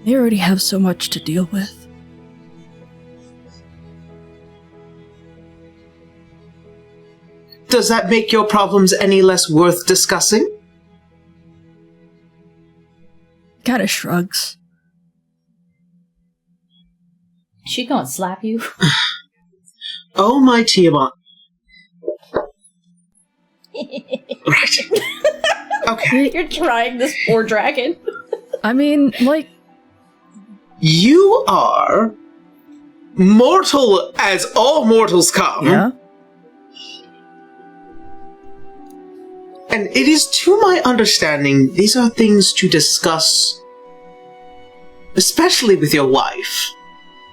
Speaker 5: They already have so much to deal with.
Speaker 1: Does that make your problems any less worth discussing?
Speaker 5: Kinda shrugs.
Speaker 3: She gonna slap you?
Speaker 1: Oh, my Tiamat. Right. Okay.
Speaker 3: You're trying this poor dragon.
Speaker 5: I mean, like...
Speaker 1: You are mortal as all mortals come.
Speaker 5: Yeah?
Speaker 1: And it is to my understanding, these are things to discuss, especially with your wife.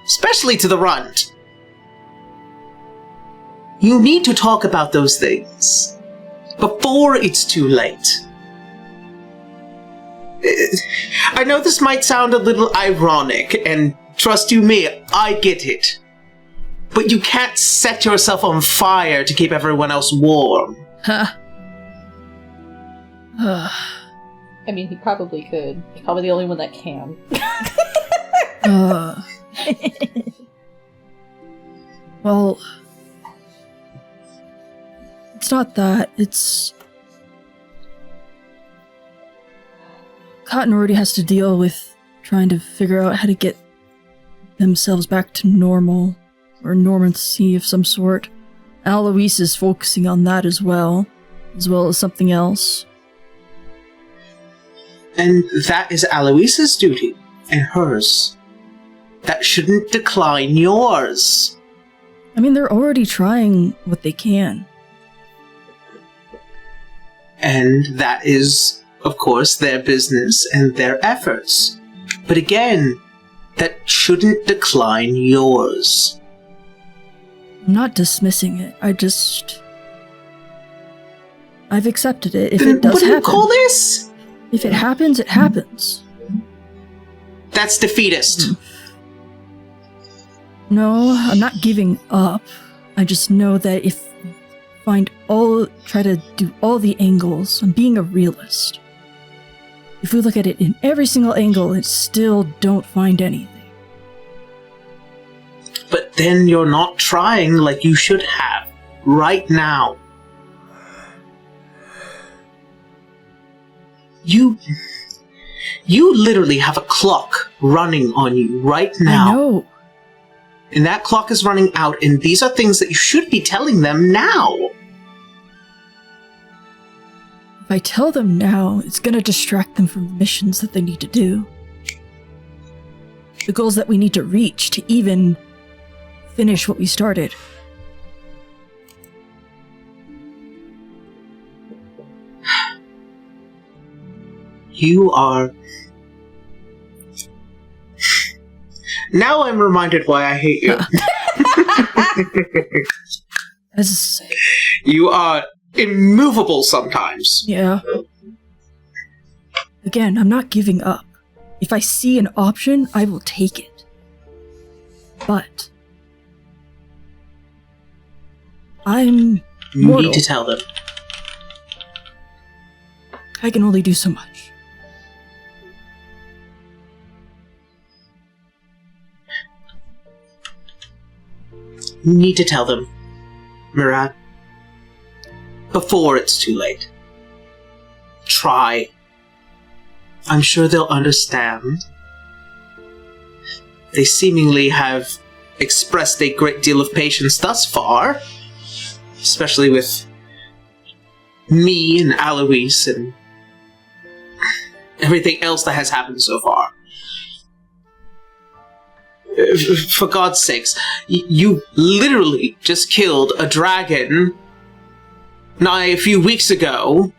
Speaker 1: Especially to the runt. You need to talk about those things before it's too late. I know this might sound a little ironic, and trust you me, I get it. But you can't set yourself on fire to keep everyone else warm.
Speaker 5: Huh.
Speaker 3: I mean, he probably could. He's probably the only one that can.
Speaker 5: Well... It's not that, it's... Cotton already has to deal with trying to figure out how to get themselves back to normal, or normalcy of some sort. Alois is focusing on that as well as something else.
Speaker 1: And that is Aloise's duty, and hers. That shouldn't decline yours.
Speaker 5: I mean, they're already trying what they can.
Speaker 1: And that is, of course, their business and their efforts. But again, that shouldn't decline yours.
Speaker 5: I'm not dismissing it, I've accepted it. If
Speaker 1: Then
Speaker 5: it does
Speaker 1: what do you
Speaker 5: happen...
Speaker 1: call this?
Speaker 5: If it happens, it happens.
Speaker 1: That's defeatist.
Speaker 5: No, I'm not giving up. I just know that if try to do all the angles, I'm being a realist. If we look at it in every single angle and still don't find anything.
Speaker 1: But then you're not trying like you should have, right now. You literally have a clock running on you right now.
Speaker 5: I know.
Speaker 1: And that clock is running out, and these are things that you should be telling them now.
Speaker 5: If I tell them now, it's gonna distract them from the missions that they need to do. The goals that we need to reach to even finish what we started.
Speaker 1: You are... Now I'm reminded why I hate you. You are immovable sometimes.
Speaker 5: Yeah. Again, I'm not giving up. If I see an option, I will take it. But I'm
Speaker 1: You
Speaker 5: mortal.
Speaker 1: need to tell them.
Speaker 5: I can only do so much.
Speaker 1: You need to tell them, Murad. Before it's too late. Try. I'm sure they'll understand. They seemingly have expressed a great deal of patience thus far. Especially with me and Alois and everything else that has happened so far. For God's sakes, you literally just killed a dragon nigh a few weeks ago,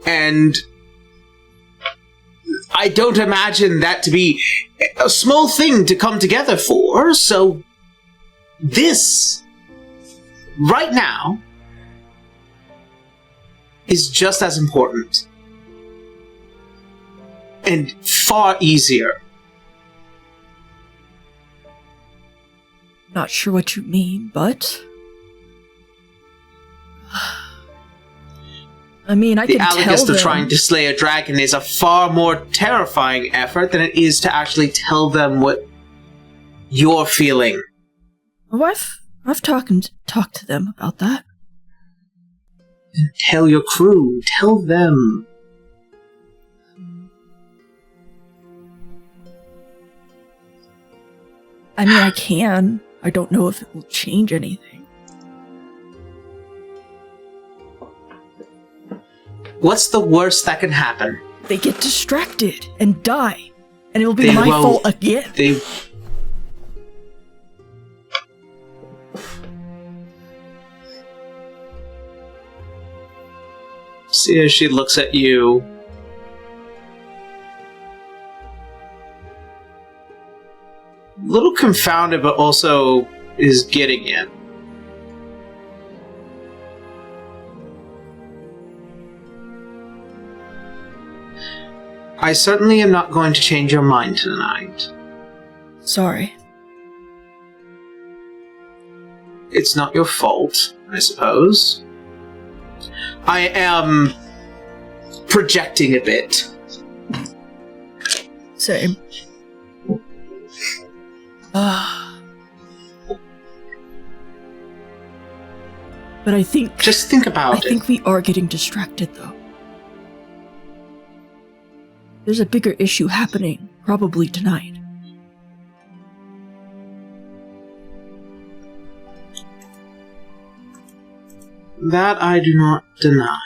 Speaker 1: and I don't imagine that to be a small thing to come together for, so this, right now, is just as important. And far easier.
Speaker 5: Not sure what you mean, but... I mean, I
Speaker 1: the
Speaker 5: can tell
Speaker 1: allegist
Speaker 5: them...
Speaker 1: of trying to slay a dragon is a far more terrifying effort than it is to actually tell them what you're feeling.
Speaker 5: Oh, I've talked to them about that.
Speaker 1: Tell your crew. Tell them.
Speaker 5: I mean, I can. I don't know if it will change anything.
Speaker 1: What's the worst that can happen?
Speaker 5: They get distracted and die. And it will be
Speaker 1: They
Speaker 5: my
Speaker 1: won't.
Speaker 5: fault again.
Speaker 1: They... See as she looks at you. A little confounded, but also is getting it. I certainly am not going to change your mind tonight.
Speaker 5: Sorry.
Speaker 1: It's not your fault, I suppose. I am projecting a bit.
Speaker 5: Same. But I think...
Speaker 1: Just think about
Speaker 5: I think we are getting distracted, though. There's a bigger issue happening, probably tonight.
Speaker 1: That I do not deny.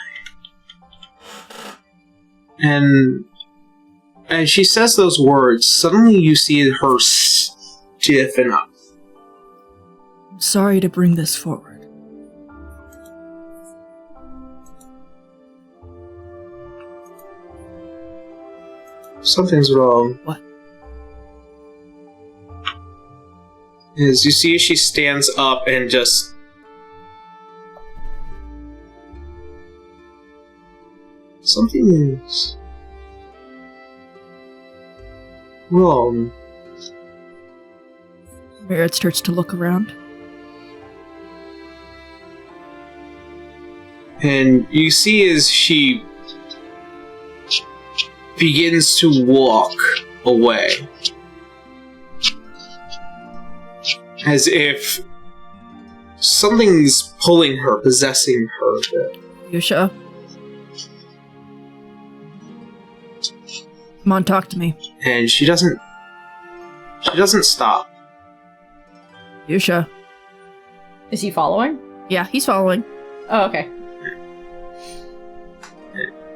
Speaker 1: And as she says those words, suddenly you see her stiffen up.
Speaker 5: I'm sorry to bring this forward.
Speaker 1: Something's wrong.
Speaker 5: What?
Speaker 1: As you see, she stands up and just... Something is... wrong.
Speaker 5: Merritt starts to look around.
Speaker 1: And you see as she begins to walk away. As if something's pulling her, possessing her.
Speaker 5: Yusha? Come on, talk to me.
Speaker 1: And she doesn't stop.
Speaker 5: Yusha?
Speaker 3: Is he following?
Speaker 5: Yeah, he's following.
Speaker 3: Oh, okay.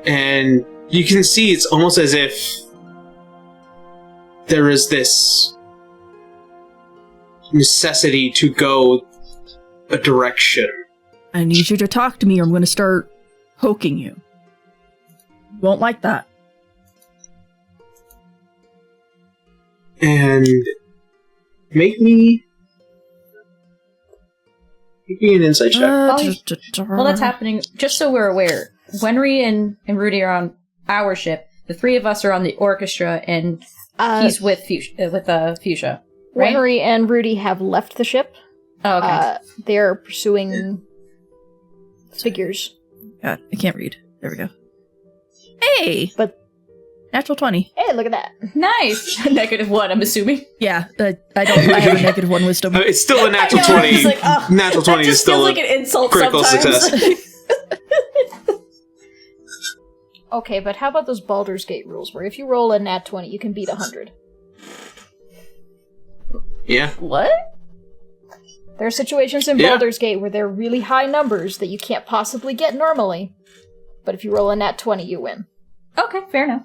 Speaker 1: And you can see it's almost as if there is this necessity to go a direction.
Speaker 5: I need you to talk to me or I'm going to start poking you. You won't like that.
Speaker 1: And make me an insight check.
Speaker 3: While that's happening, just so we're aware, Wenry and Rudy are on our ship. The three of us are on the orchestra, and he's with Fuchsia, right?
Speaker 2: Wenry and Rudy have left the ship.
Speaker 3: Oh, okay.
Speaker 2: They're pursuing figures.
Speaker 5: God, I can't read. There we go. Hey!
Speaker 2: But-
Speaker 5: Natural 20.
Speaker 2: Hey, look at that.
Speaker 3: Nice. -1, I'm assuming.
Speaker 5: Yeah, I have a -1 wisdom.
Speaker 1: It's still a natural
Speaker 3: I know,
Speaker 1: 20.
Speaker 3: it's like, oh,
Speaker 1: Natural 20
Speaker 3: that
Speaker 1: is
Speaker 3: just
Speaker 1: still
Speaker 3: feels
Speaker 1: a
Speaker 3: like an insult
Speaker 1: critical
Speaker 3: sometimes.
Speaker 1: success.
Speaker 2: Okay, but how about those Baldur's Gate rules, where if you roll a nat 20, you can beat 100?
Speaker 1: Yeah.
Speaker 3: What?
Speaker 2: There are situations in
Speaker 1: Yeah.
Speaker 2: Baldur's Gate where there are really high numbers that you can't possibly get normally. But if you roll a nat 20, you win.
Speaker 3: Okay, fair enough.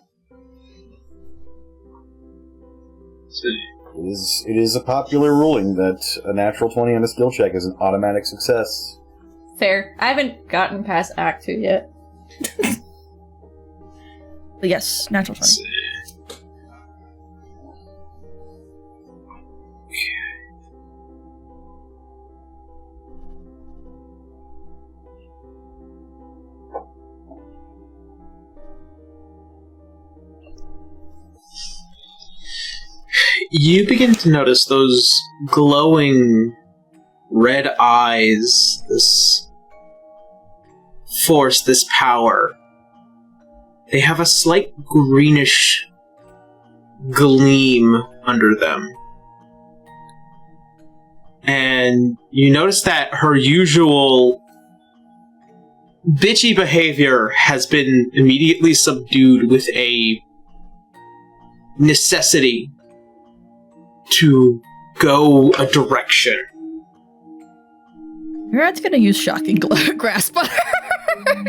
Speaker 4: It is a popular ruling that a natural 20 on a skill check is an automatic success.
Speaker 3: Fair. I haven't gotten past Act 2 yet.
Speaker 5: But yes, natural 20.
Speaker 1: You begin to notice those glowing red eyes, this force, this power. They have a slight greenish gleam under them. And you notice that her usual bitchy behavior has been immediately subdued with a necessity to go a direction.
Speaker 5: Murad's gonna use shocking grasp on her.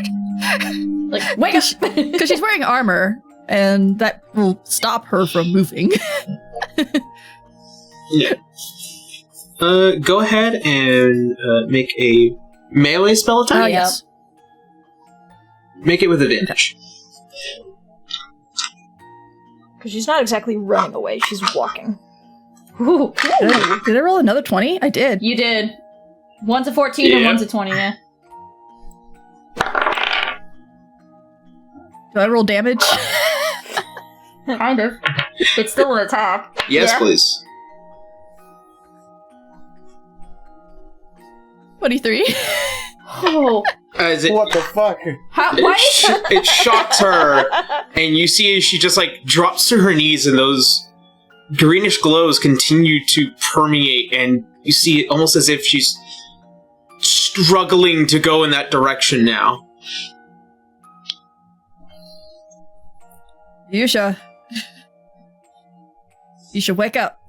Speaker 3: Like, wake up!
Speaker 5: Because she's wearing armor, and that will stop her from moving.
Speaker 1: Yeah. Go ahead and make a melee spell attack.
Speaker 5: Oh, yes.
Speaker 1: Make it with advantage.
Speaker 2: Because she's not exactly running away, she's walking.
Speaker 3: Ooh.
Speaker 5: Did I roll another 20? I did.
Speaker 3: You did. One's a 14 and
Speaker 1: Yeah.
Speaker 3: one's a 20, yeah.
Speaker 5: Do I roll damage?
Speaker 3: Kind of. It's still an attack.
Speaker 1: Yes,
Speaker 3: Yeah.
Speaker 1: please.
Speaker 5: 23.
Speaker 3: Oh.
Speaker 1: As it,
Speaker 4: What the fuck?
Speaker 3: How, why?
Speaker 1: it shocks her, and you see as she just like drops to her knees, and those greenish glows continue to permeate, and you see it almost as if she's struggling to go in that direction now.
Speaker 5: Yusha. You should wake up.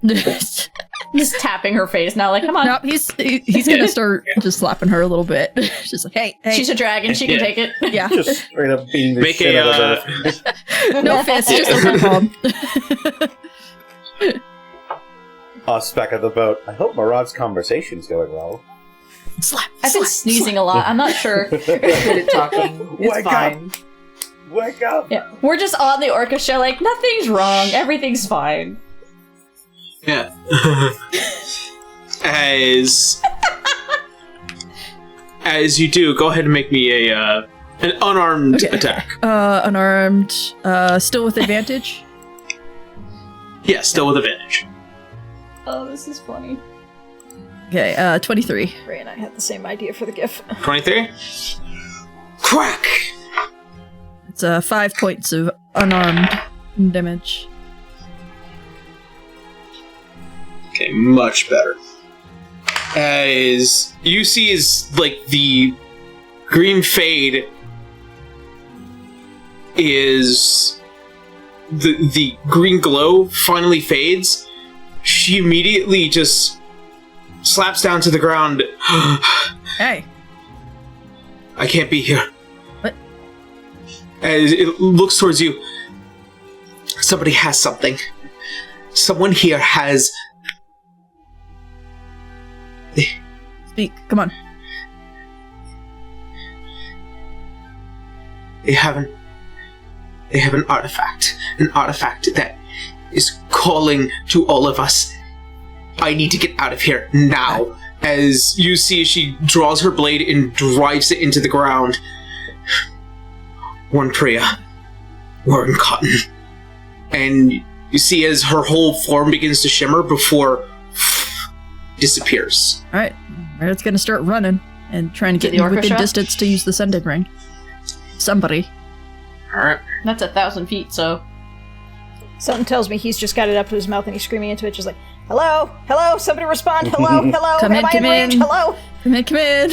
Speaker 3: Just tapping her face now, like, come on.
Speaker 5: Nope, he's gonna start just slapping her a little bit. Just like, hey, hey.
Speaker 3: She's a dragon, she can
Speaker 1: Yeah.
Speaker 3: take it.
Speaker 5: yeah.
Speaker 4: Just straight up beating the
Speaker 1: Make
Speaker 4: shit
Speaker 1: a,
Speaker 4: out of her.
Speaker 5: No fist, just a palm.
Speaker 4: Us back at the boat. I hope Marad's conversation's going well.
Speaker 5: Slap.
Speaker 3: I've been
Speaker 5: slap,
Speaker 3: sneezing a lot, I'm not sure.
Speaker 6: Good at talking. It's
Speaker 4: Wake up.
Speaker 6: fine.
Speaker 4: Wake up!
Speaker 3: Yeah. We're just on the orchestra, like, nothing's wrong, everything's fine.
Speaker 1: Yeah. As you do, go ahead and make me an unarmed
Speaker 5: Okay.
Speaker 1: attack.
Speaker 5: Unarmed. Still with advantage.
Speaker 1: Yeah, still with advantage.
Speaker 3: Oh, this is funny.
Speaker 5: Okay, 23.
Speaker 2: Ray and I had the same idea for the GIF.
Speaker 1: 23. Crack!
Speaker 5: It's 5 points of unarmed damage.
Speaker 1: Okay, much better. As you see is like the green fade is the green glow finally fades. She immediately just slaps down to the ground.
Speaker 5: Hey.
Speaker 1: I can't be here.
Speaker 5: What?
Speaker 1: As it looks towards you. Somebody has something. Someone here has...
Speaker 5: Speak. Come on.
Speaker 1: They have an artifact. An artifact that is calling to all of us. I need to get out of here now. As you see, she draws her blade and drives it into the ground. One Priya. One Cotton. And you see as her whole form begins to shimmer before disappears.
Speaker 5: Alright, Meredith's gonna start running and trying to get
Speaker 3: the
Speaker 5: within
Speaker 3: orchestra?
Speaker 5: distance to use the sending ring. Somebody.
Speaker 1: Alright.
Speaker 3: That's 1,000 feet, so...
Speaker 2: Something tells me he's just got it up to his mouth and he's screaming into it, just like, hello, hello, somebody respond, hello, hello,
Speaker 5: Come in,
Speaker 2: am I
Speaker 5: come
Speaker 2: in range,
Speaker 5: in.
Speaker 2: hello?
Speaker 5: Come in, come in.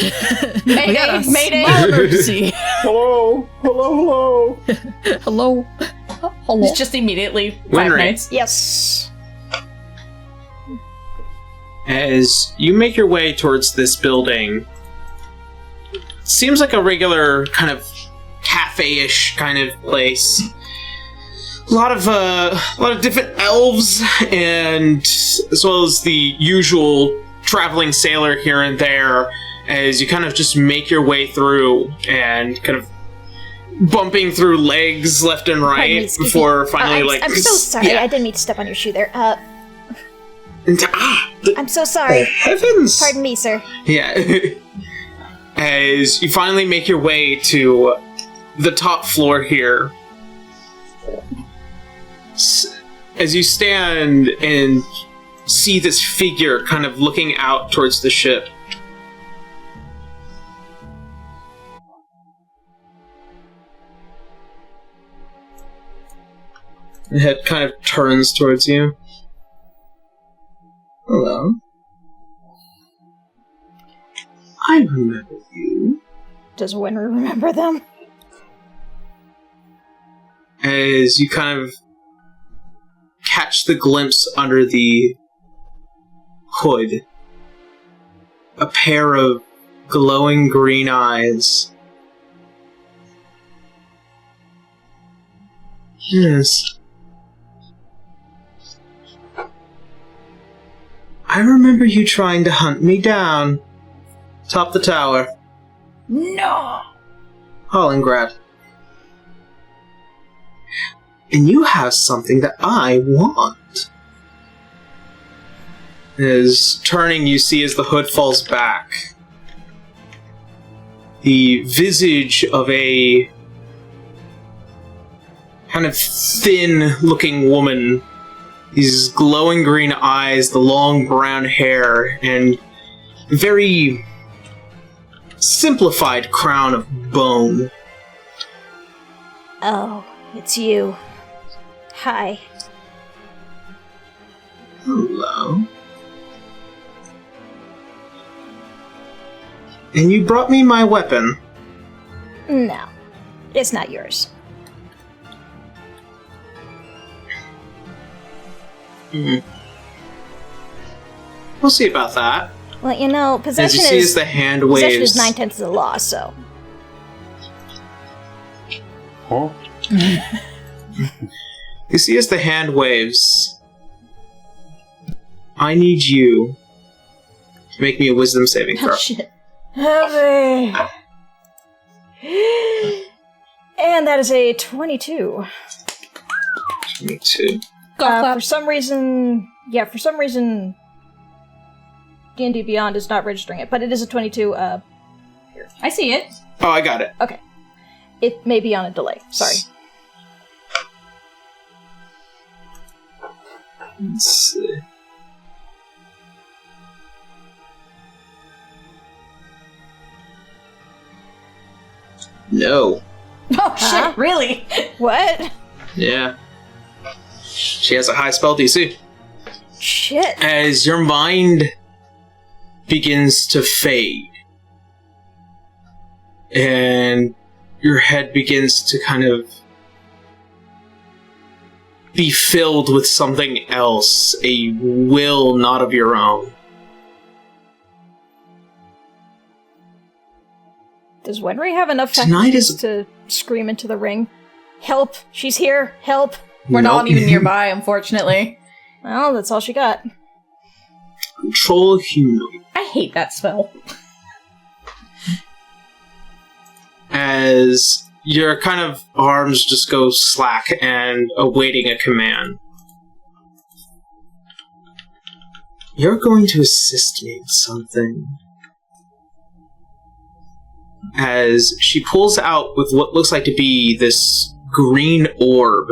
Speaker 5: We got a
Speaker 3: Mayday.
Speaker 5: small emergency.
Speaker 4: Hello, hello, hello.
Speaker 5: Hello.
Speaker 3: It's just immediately 5
Speaker 1: Winry.
Speaker 3: nights.
Speaker 2: Yes.
Speaker 1: As you make your way towards this building, seems like a regular kind of cafe-ish kind of place. A lot of different elves, and as well as the usual traveling sailor here and there. As you kind of just make your way through and kind of bumping through legs left and
Speaker 2: Pardon
Speaker 1: right
Speaker 2: me, excuse
Speaker 1: before
Speaker 2: me.
Speaker 1: finally
Speaker 2: I'm so sorry,
Speaker 1: Yeah.
Speaker 2: I didn't mean to step on your shoe there.
Speaker 1: The
Speaker 2: I'm so sorry.
Speaker 1: heavens!
Speaker 2: Pardon me, sir.
Speaker 1: Yeah. As you finally make your way to the top floor here, as you stand and see this figure kind of looking out towards the ship, the head kind of turns towards you. Hello. I remember you.
Speaker 2: Does Winry remember them?
Speaker 1: As you kind of catch the glimpse under the hood, a pair of glowing green eyes. Yes. I remember you trying to hunt me down. Top the tower.
Speaker 3: No!
Speaker 1: Hollingrad. And you have something that I want. As turning, you see as the hood falls back, the visage of a kind of thin-looking woman. These glowing green eyes, the long brown hair, and very simplified crown of bone.
Speaker 2: Oh, it's you. Hi.
Speaker 1: Hello. And you brought me my weapon.
Speaker 2: No, it's not yours.
Speaker 1: We'll see about that.
Speaker 2: Well, you know,
Speaker 1: As
Speaker 2: possession
Speaker 1: you see as
Speaker 2: is
Speaker 1: the hand
Speaker 2: possession
Speaker 1: waves.
Speaker 2: is 9/10 of the law. So
Speaker 4: Huh?
Speaker 1: You see as the hand waves. I need you to make me a wisdom saving throw.
Speaker 3: Oh, shit.
Speaker 2: Heavy. And that is a 22.
Speaker 1: Me too.
Speaker 2: For some reason, D&D Beyond is not registering it, but it is a 22.
Speaker 3: I see it.
Speaker 1: Oh, I got it.
Speaker 2: Okay. It may be on a delay. Sorry.
Speaker 1: Let's see. No.
Speaker 3: Oh,
Speaker 2: Huh?
Speaker 3: shit, really?
Speaker 2: What?
Speaker 1: Yeah. She has a high spell DC.
Speaker 2: Shit.
Speaker 1: As your mind begins to fade, and your head begins to kind of be filled with something else, a will not of your own.
Speaker 2: Does Winry have enough
Speaker 1: Tonight
Speaker 2: faculties
Speaker 1: is-
Speaker 2: to scream into the ring? Help! She's here! Help!
Speaker 3: We're not
Speaker 1: Nope.
Speaker 3: even nearby, unfortunately.
Speaker 2: Well, that's all she got.
Speaker 1: Control humanoid.
Speaker 3: I hate that spell.
Speaker 1: As your kind of arms just go slack and awaiting a command. You're going to assist me with something. As she pulls out with what looks like to be this green orb.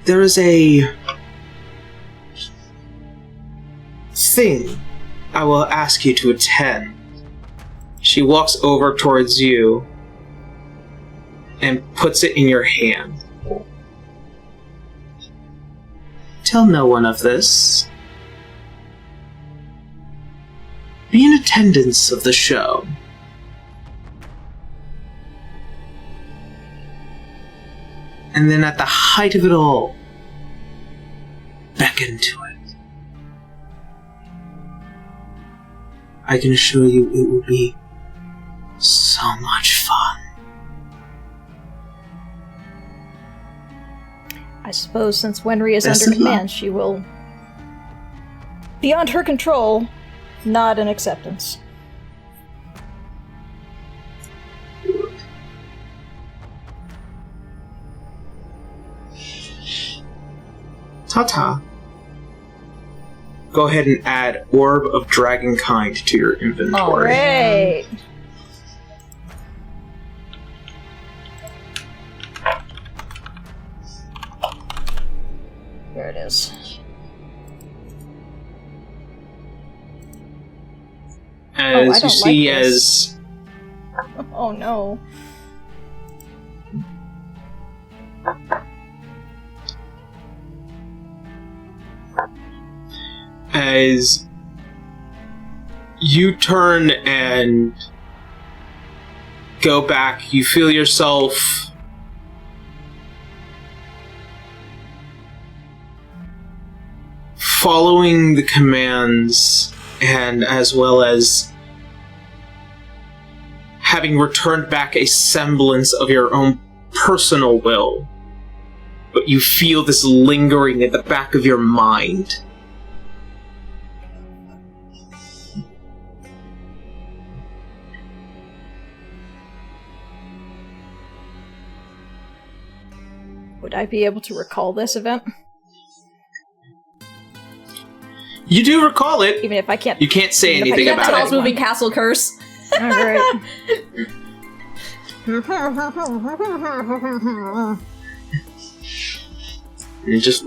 Speaker 1: There is a thing I will ask you to attend. She walks over towards you and puts it in your hand. Tell no one of this. Be in attendance of the show. And then at the height of it all, beckon to it. I can assure you it will be so much fun.
Speaker 2: I suppose since Wenry is
Speaker 1: Best
Speaker 2: under
Speaker 1: of luck.
Speaker 2: command, she will, beyond her control, nod in acceptance.
Speaker 1: Ta-ta. Go ahead and add Orb of Dragonkind to your inventory.
Speaker 2: Great! There it is. I
Speaker 1: As
Speaker 2: don't
Speaker 1: you see,
Speaker 2: like this.
Speaker 1: as
Speaker 2: Oh no.
Speaker 1: as you turn and go back, you feel yourself following the commands, and as well as having returned back a semblance of your own personal will. But you feel this lingering at the back of your mind.
Speaker 2: Would I be able to recall this event?
Speaker 1: You do recall it.
Speaker 2: Even if I can't...
Speaker 1: You can't say
Speaker 2: Even if I
Speaker 1: anything
Speaker 2: can't
Speaker 1: about
Speaker 2: tell
Speaker 1: it.
Speaker 3: Hell's Moving Castle curse.
Speaker 2: Alright.
Speaker 1: You just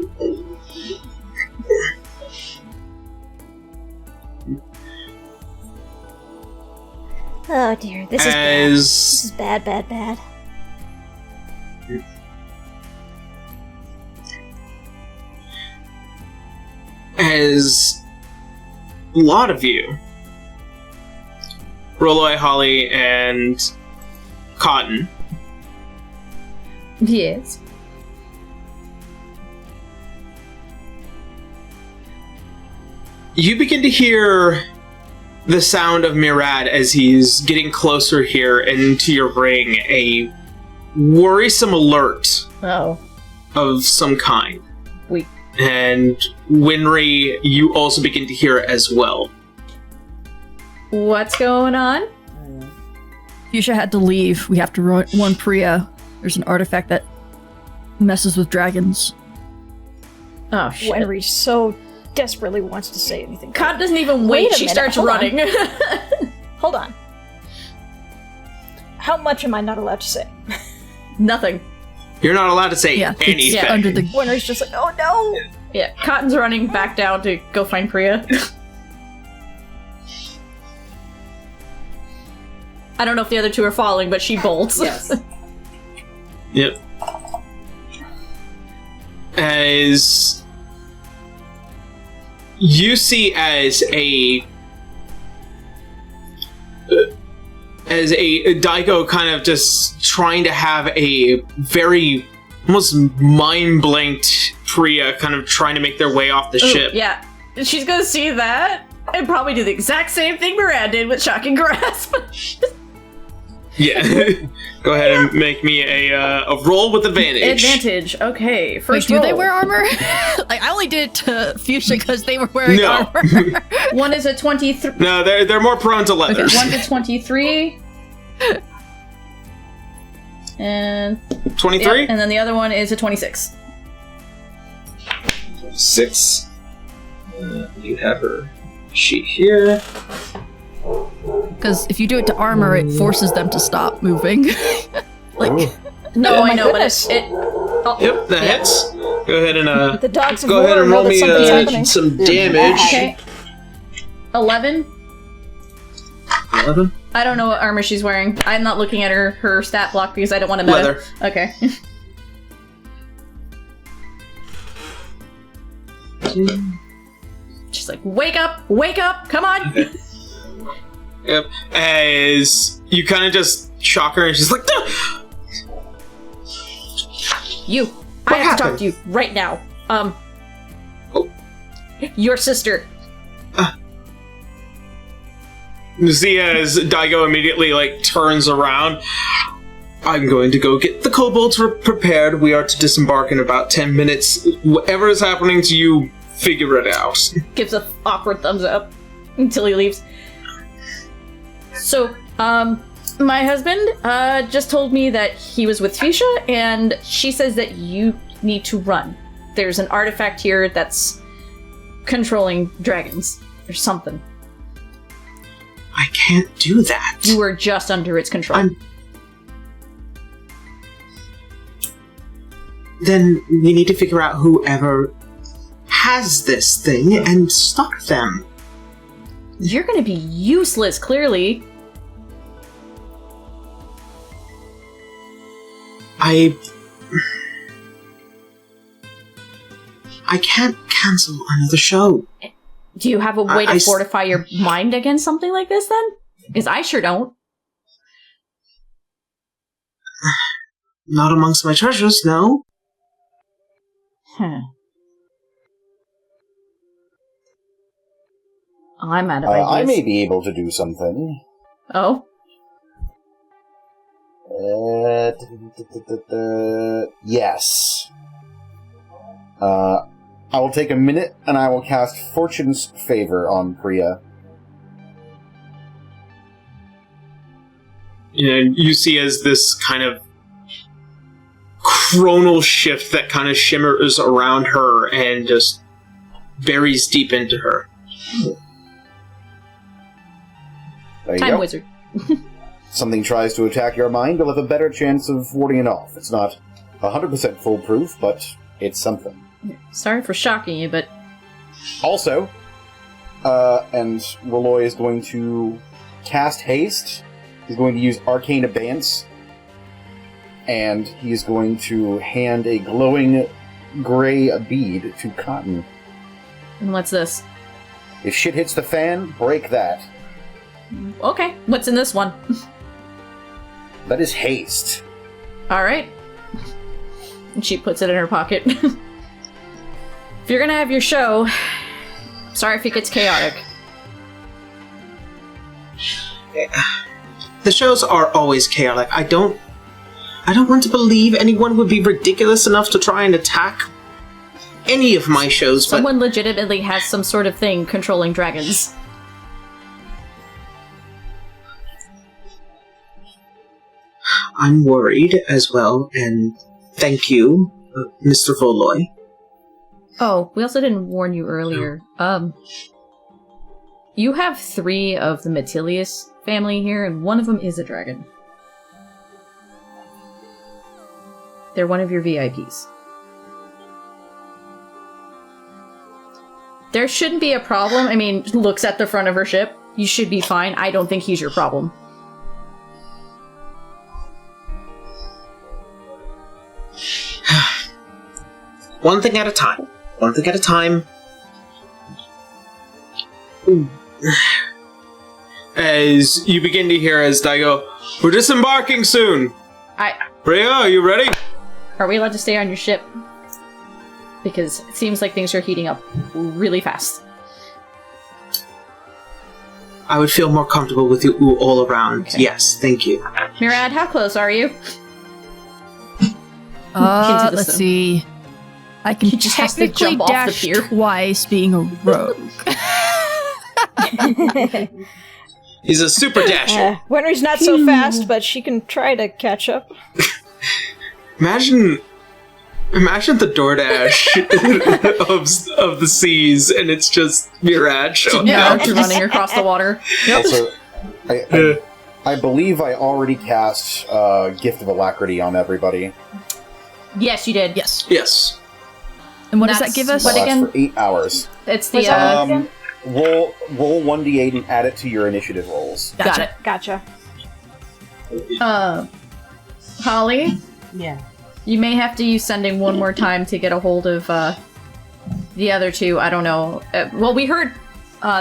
Speaker 2: Oh dear, this is bad. This
Speaker 1: as
Speaker 2: is bad, bad, bad.
Speaker 1: a lot of you, Roloi, Holly, and Cotton,
Speaker 3: Yes.
Speaker 1: you begin to hear the sound of Mirad as he's getting closer here into your ring, a worrisome alert
Speaker 3: Oh.
Speaker 1: of some kind.
Speaker 3: Wait.
Speaker 1: And Winry, you also begin to hear it as well.
Speaker 3: What's going on?
Speaker 5: Fuchsia had to leave. We have to warn Priya. There's an artifact that messes with dragons.
Speaker 3: Oh, shit.
Speaker 2: Wenry so desperately wants to say anything.
Speaker 3: Cod doesn't even
Speaker 2: Wait
Speaker 3: wait.
Speaker 2: a
Speaker 3: She
Speaker 2: minute,
Speaker 3: starts
Speaker 2: hold on.
Speaker 3: running.
Speaker 2: Hold on. How much am I not allowed to say?
Speaker 3: Nothing.
Speaker 1: You're not allowed to say
Speaker 5: Yeah,
Speaker 1: anything.
Speaker 5: it's under the.
Speaker 2: Wenry's just like, oh no!
Speaker 3: Yeah, Cotton's running back down to go find Priya. I don't know if the other two are following, but she bolts.
Speaker 6: Yes.
Speaker 1: Yep. As you see, as a Daigo kind of just trying to have a very almost mind-blanked Priya kind of trying to make their way off the
Speaker 3: Ooh,
Speaker 1: ship.
Speaker 3: Yeah, she's gonna see that and probably do the exact same thing Mirad did with Shocking Grasp.
Speaker 1: Yeah. Go ahead and make me a roll with advantage.
Speaker 3: Advantage. Okay,
Speaker 5: Wait,
Speaker 3: first
Speaker 5: do they
Speaker 3: roll.
Speaker 5: wear armor? Like, I only did it to Fuchsia because they were wearing
Speaker 1: No.
Speaker 5: armor.
Speaker 3: One is a 23.
Speaker 1: No, they're more prone to leathers.
Speaker 3: 1 to 23. And
Speaker 1: 23?
Speaker 3: yep, and then the other one is a 26.
Speaker 1: 6. You have her sheet here.
Speaker 5: Because if you do it to armor, it forces them to stop moving. Like,
Speaker 3: No,
Speaker 2: Oh
Speaker 3: I
Speaker 2: my
Speaker 3: know,
Speaker 2: goodness.
Speaker 3: but it. Oh,
Speaker 1: Yep, that
Speaker 3: yeah.
Speaker 1: hits. Go ahead and
Speaker 2: The dogs of
Speaker 1: go
Speaker 2: war
Speaker 1: ahead and
Speaker 2: know
Speaker 1: roll
Speaker 2: that
Speaker 1: me
Speaker 2: something's happening.
Speaker 1: some damage.
Speaker 3: Okay. 11?
Speaker 1: 11?
Speaker 3: I don't know what armor she's wearing. I'm not looking at her stat block because I don't want to meta.
Speaker 1: Leather.
Speaker 3: Okay. She's like, wake up, come on.
Speaker 1: Yep. As you kind of just shock her, and she's like, "Duh!"
Speaker 3: You. I have to talk to you right now. Your sister.
Speaker 1: You see as Daigo immediately, like, turns around. I'm going to go get the kobolds prepared. We are to disembark in about 10 minutes. Whatever is happening to you, figure it out.
Speaker 3: Gives a awkward thumbs up until he leaves. So, my husband, just told me that he was with Fuchsia, and she says that you need to run. There's an artifact here that's controlling dragons, or something.
Speaker 1: I can't do that.
Speaker 3: You were just under its control.
Speaker 1: Then we need to figure out whoever has this thing and stop them.
Speaker 3: You're gonna be useless, clearly.
Speaker 1: I can't cancel another show.
Speaker 3: Do you have a way to fortify your mind against something like this, then? Because I sure don't.
Speaker 1: Not amongst my treasures, no.
Speaker 3: I'm out of ideas.
Speaker 4: I may be able to do something.
Speaker 3: Oh?
Speaker 4: Yes. I will take a minute and I will cast Fortune's Favor on Priya.
Speaker 1: And you see as this kind of chronal shift that kind of shimmers around her and just buries deep into her.
Speaker 4: There you
Speaker 3: Time
Speaker 4: go.
Speaker 3: wizard.
Speaker 4: Something tries to attack your mind, you'll have a better chance of warding it off. It's not 100% foolproof, but it's something.
Speaker 3: Sorry for shocking you, but...
Speaker 4: Also, and Rolloy is going to cast Haste. He's going to use Arcane Abeyance. And he's going to hand a glowing gray bead to Cotton.
Speaker 3: And what's this?
Speaker 4: If shit hits the fan, break that.
Speaker 3: Okay, what's in this one?
Speaker 4: That is Haste.
Speaker 3: Alright. And she puts it in her pocket. If you're gonna have your show, sorry if it gets chaotic.
Speaker 1: The shows are always chaotic. I don't want to believe anyone would be ridiculous enough to try and attack any of my shows,
Speaker 3: Someone legitimately has some sort of thing controlling dragons.
Speaker 1: I'm worried as well, and thank you, Mr. Voloy.
Speaker 3: Oh, we also didn't warn you earlier. You have 3 of the Metilius family here, and one of them is a dragon. They're one of your VIPs. There shouldn't be a problem. I mean, looks at the front of her ship. You should be fine. I don't think he's your problem.
Speaker 1: One thing at a time. One thing at a time. As you begin to hear as Daigo, we're disembarking soon. Priya, are you ready?
Speaker 3: Are we allowed to stay on your ship? Because it seems like things are heating up really fast.
Speaker 1: I would feel more comfortable with you all around.
Speaker 3: Okay.
Speaker 1: Yes, thank you.
Speaker 3: Mirad, how close are you?
Speaker 5: Let's see. I can
Speaker 3: You just have to
Speaker 5: technically
Speaker 3: jump off the
Speaker 5: dash
Speaker 3: pier.
Speaker 5: twice, being a rogue.
Speaker 1: He's a super dasher.
Speaker 2: Winry's not so fast, but she can try to catch up.
Speaker 1: Imagine the DoorDash of the seas, and it's just Mirad showing
Speaker 3: Yeah,
Speaker 1: up.
Speaker 3: running across the water.
Speaker 4: Also, I believe I already cast Gift of Alacrity on everybody.
Speaker 3: Yes, you did.
Speaker 5: Yes.
Speaker 1: Yes.
Speaker 5: And what does that
Speaker 3: That's
Speaker 5: give us?
Speaker 3: what
Speaker 4: Lasts
Speaker 3: again?
Speaker 4: for 8 hours.
Speaker 3: It's
Speaker 2: What's
Speaker 3: the
Speaker 2: that again?
Speaker 4: roll 1d8 and add it to your initiative rolls.
Speaker 3: Got it.
Speaker 2: Gotcha.
Speaker 3: Holly,
Speaker 6: Yeah.
Speaker 3: you may have to use sending one more time to get a hold of the other two. I don't know. Well, we heard.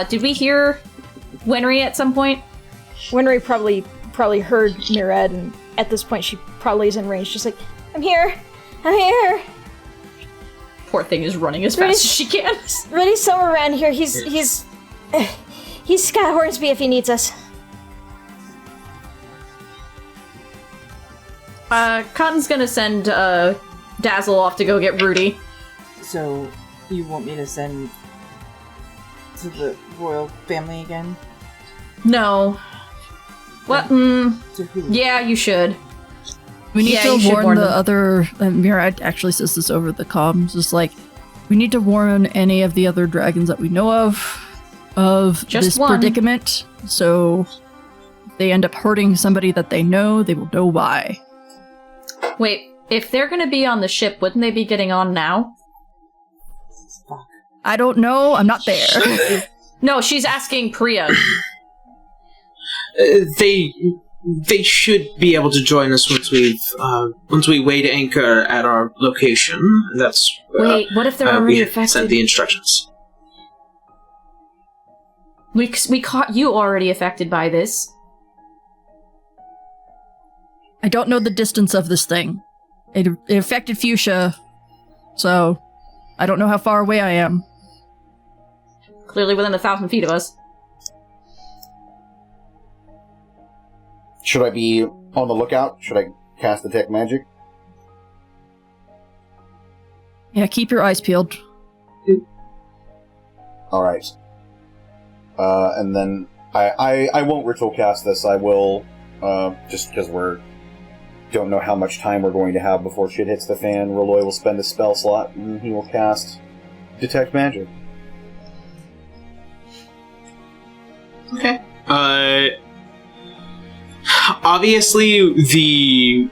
Speaker 3: Did we hear Wenry at some point?
Speaker 2: Winry probably heard Mirad, and at this point she probably is in range, just like, I'm here! I'm here!
Speaker 3: Poor thing is running as fast as she can.
Speaker 2: Reddy's somewhere around here. He's Scott Hornsby if he needs us.
Speaker 3: Cotton's gonna send Dazzle off to go get Rudy.
Speaker 6: So, you want me to send to the royal family again?
Speaker 3: No. What?
Speaker 6: To who?
Speaker 3: Yeah, you should.
Speaker 5: We need
Speaker 3: you
Speaker 5: to
Speaker 3: should
Speaker 5: warn the
Speaker 3: them.
Speaker 5: other. Mira actually says this over the comms. Just like, we need to warn any of the other dragons that we know of
Speaker 3: Just
Speaker 5: this
Speaker 3: one.
Speaker 5: predicament. So, if they end up hurting somebody that they know will know why.
Speaker 3: Wait, if they're gonna be on the ship, wouldn't they be getting on now?
Speaker 6: Fuck.
Speaker 5: I don't know. I'm not there.
Speaker 3: No, she's asking Priya.
Speaker 1: They should be able to join us once we weighed anchor at our location. That's
Speaker 3: Wait, what if they're already
Speaker 1: we
Speaker 3: affected?
Speaker 1: sent the instructions.
Speaker 3: We caught you already affected by this.
Speaker 5: I don't know the distance of this thing. It affected Fuchsia, so I don't know how far away I am.
Speaker 3: Clearly within 1,000 feet of us.
Speaker 4: Should I be on the lookout? Should I cast Detect Magic?
Speaker 5: Yeah, keep your eyes peeled.
Speaker 4: Alright. And then I won't ritual cast this. I will, just because don't know how much time we're going to have before shit hits the fan. Reloy will spend a spell slot, and he will cast Detect Magic.
Speaker 1: Okay. Obviously, the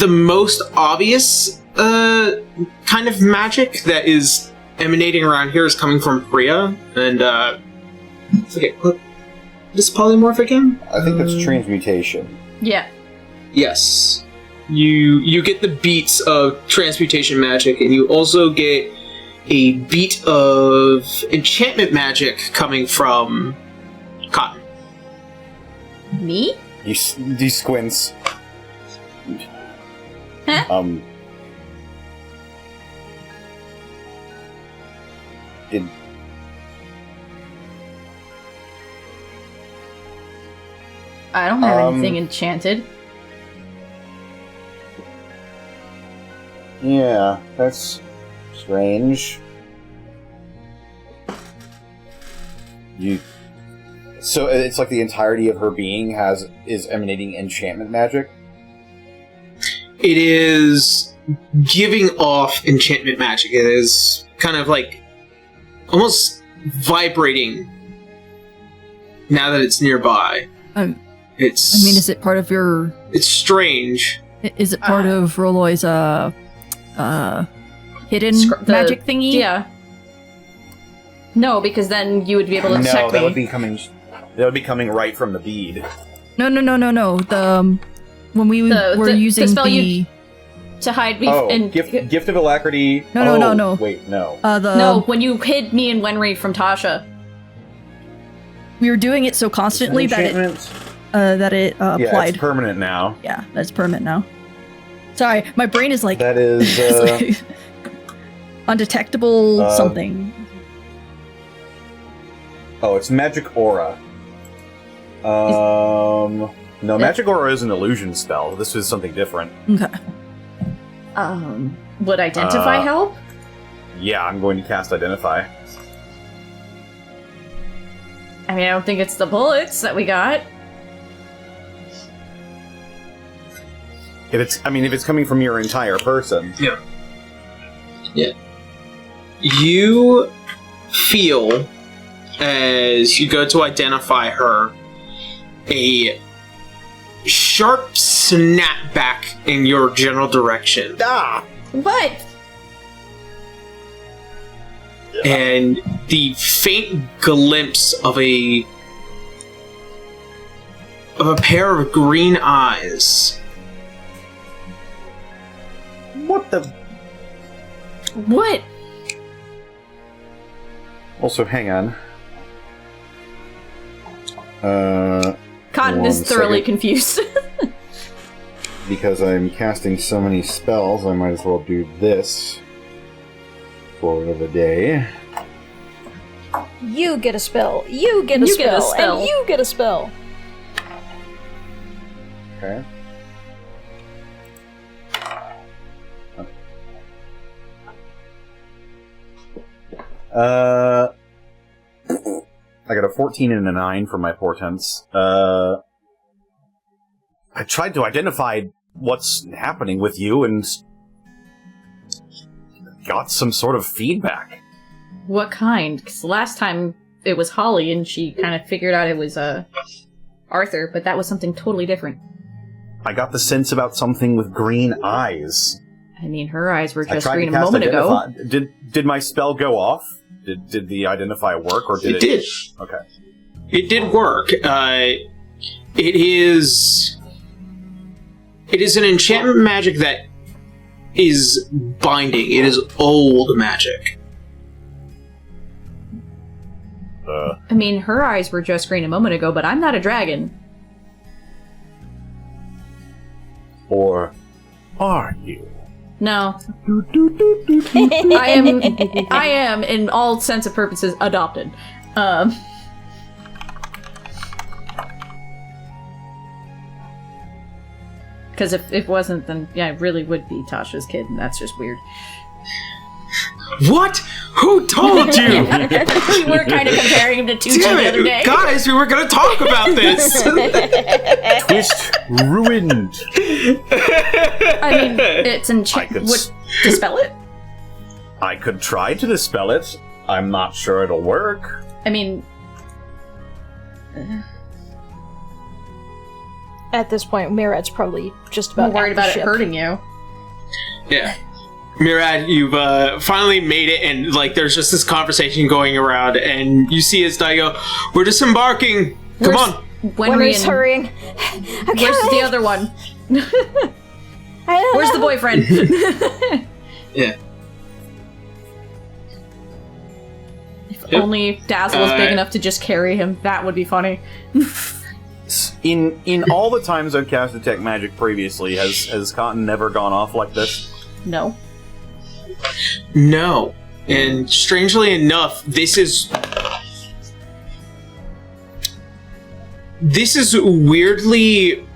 Speaker 1: most obvious kind of magic that is emanating around here is coming from Priya, and okay, what is polymorph again?
Speaker 4: I think that's transmutation.
Speaker 3: Yeah.
Speaker 1: Yes. You get the beats of transmutation magic, and you also get a beat of enchantment magic coming from Cotton.
Speaker 3: Me?
Speaker 4: He squints.
Speaker 3: Huh? I don't have anything enchanted.
Speaker 4: Yeah, that's strange. So it's like the entirety of her being is emanating enchantment magic?
Speaker 1: It is giving off enchantment magic. It is kind of like almost vibrating now that it's nearby.
Speaker 5: Is it part of your...
Speaker 1: It's strange.
Speaker 5: Is it part of Roloy's, hidden magic thingy?
Speaker 3: Yeah. No, because then you would be able to detect
Speaker 4: No,
Speaker 3: me.
Speaker 4: that would be coming right from the bead.
Speaker 5: No. The, when we were using
Speaker 3: the spell
Speaker 5: the...
Speaker 3: to hide me
Speaker 4: Gift of Alacrity.
Speaker 5: No.
Speaker 4: Wait, no.
Speaker 3: No, when you hid me and Wenry from Tasha.
Speaker 5: We were doing it so constantly that it applied.
Speaker 4: Yeah, it's permanent now.
Speaker 5: Yeah, that's permanent now. Sorry, my brain is like...
Speaker 4: That is...
Speaker 5: it's like undetectable something.
Speaker 4: Oh, it's Magic Aura. No, Magic Aura is an illusion spell. This is something different.
Speaker 5: Okay.
Speaker 3: Would Identify help?
Speaker 4: Yeah, I'm going to cast Identify.
Speaker 3: I mean, I don't think it's the bullets that we got.
Speaker 4: If it's coming from your entire person.
Speaker 1: Yeah. You feel, as you go to identify her, a sharp snap back in your general direction.
Speaker 4: Ah!
Speaker 3: What?
Speaker 1: and the faint glimpse of a pair of green eyes.
Speaker 4: What the?
Speaker 3: What?
Speaker 4: Also, hang on.
Speaker 3: Cotton
Speaker 4: one
Speaker 3: is thoroughly
Speaker 4: second.
Speaker 3: confused.
Speaker 4: Because I'm casting so many spells, I might as well do this for the day.
Speaker 2: You get a spell. You get a
Speaker 3: You get a
Speaker 2: spell.
Speaker 3: spell.
Speaker 2: And you get a spell.
Speaker 4: Okay. I got a 14 and a 9 for my portents. I tried to identify what's happening with you and got some sort of feedback.
Speaker 3: What kind? Because last time it was Holly and she kind of figured out it was Arthur, but that was something totally different.
Speaker 4: I got the sense about something with green eyes.
Speaker 3: I mean, her eyes were
Speaker 4: I
Speaker 3: just
Speaker 4: tried
Speaker 3: green
Speaker 4: to
Speaker 3: a
Speaker 4: cast
Speaker 3: moment ago.
Speaker 4: identify. Did my spell go off? Did the identify work, or did
Speaker 1: It did.
Speaker 4: Okay.
Speaker 1: It did work. It is an enchantment magic that is binding. It is old magic.
Speaker 3: I mean, her eyes were just green a moment ago, but I'm not a dragon.
Speaker 4: Or are you?
Speaker 3: No. I am, in all sense of purposes, adopted. Because if it wasn't, then yeah, it really would be Tasha's kid, and that's just weird.
Speaker 1: What? Who told you?
Speaker 3: We were kind of comparing him to Tucci
Speaker 1: Damn
Speaker 3: the other day.
Speaker 1: it, guys! We were going to talk about this.
Speaker 4: Twist ruined.
Speaker 3: I mean, it's would dispel it?
Speaker 4: I could try to dispel it. I'm not sure it'll work.
Speaker 3: I mean...
Speaker 2: At this point, Mirad's probably just
Speaker 3: I'm
Speaker 2: about
Speaker 3: worried
Speaker 2: at the
Speaker 3: about it
Speaker 2: ship.
Speaker 3: hurting you.
Speaker 1: Yeah. Mirad, you've finally made it, and like there's just this conversation going around, and you see as Daigo, we're disembarking. Come on.
Speaker 2: Winry's hurrying.
Speaker 3: Where's the other one? Where's the boyfriend?
Speaker 1: Yeah.
Speaker 3: If only Dazzle was big enough to just carry him, that would be funny.
Speaker 4: In all the times I've cast Detect Magic previously, has Cotton never gone off like this?
Speaker 3: No.
Speaker 1: No. And strangely enough, this is weirdly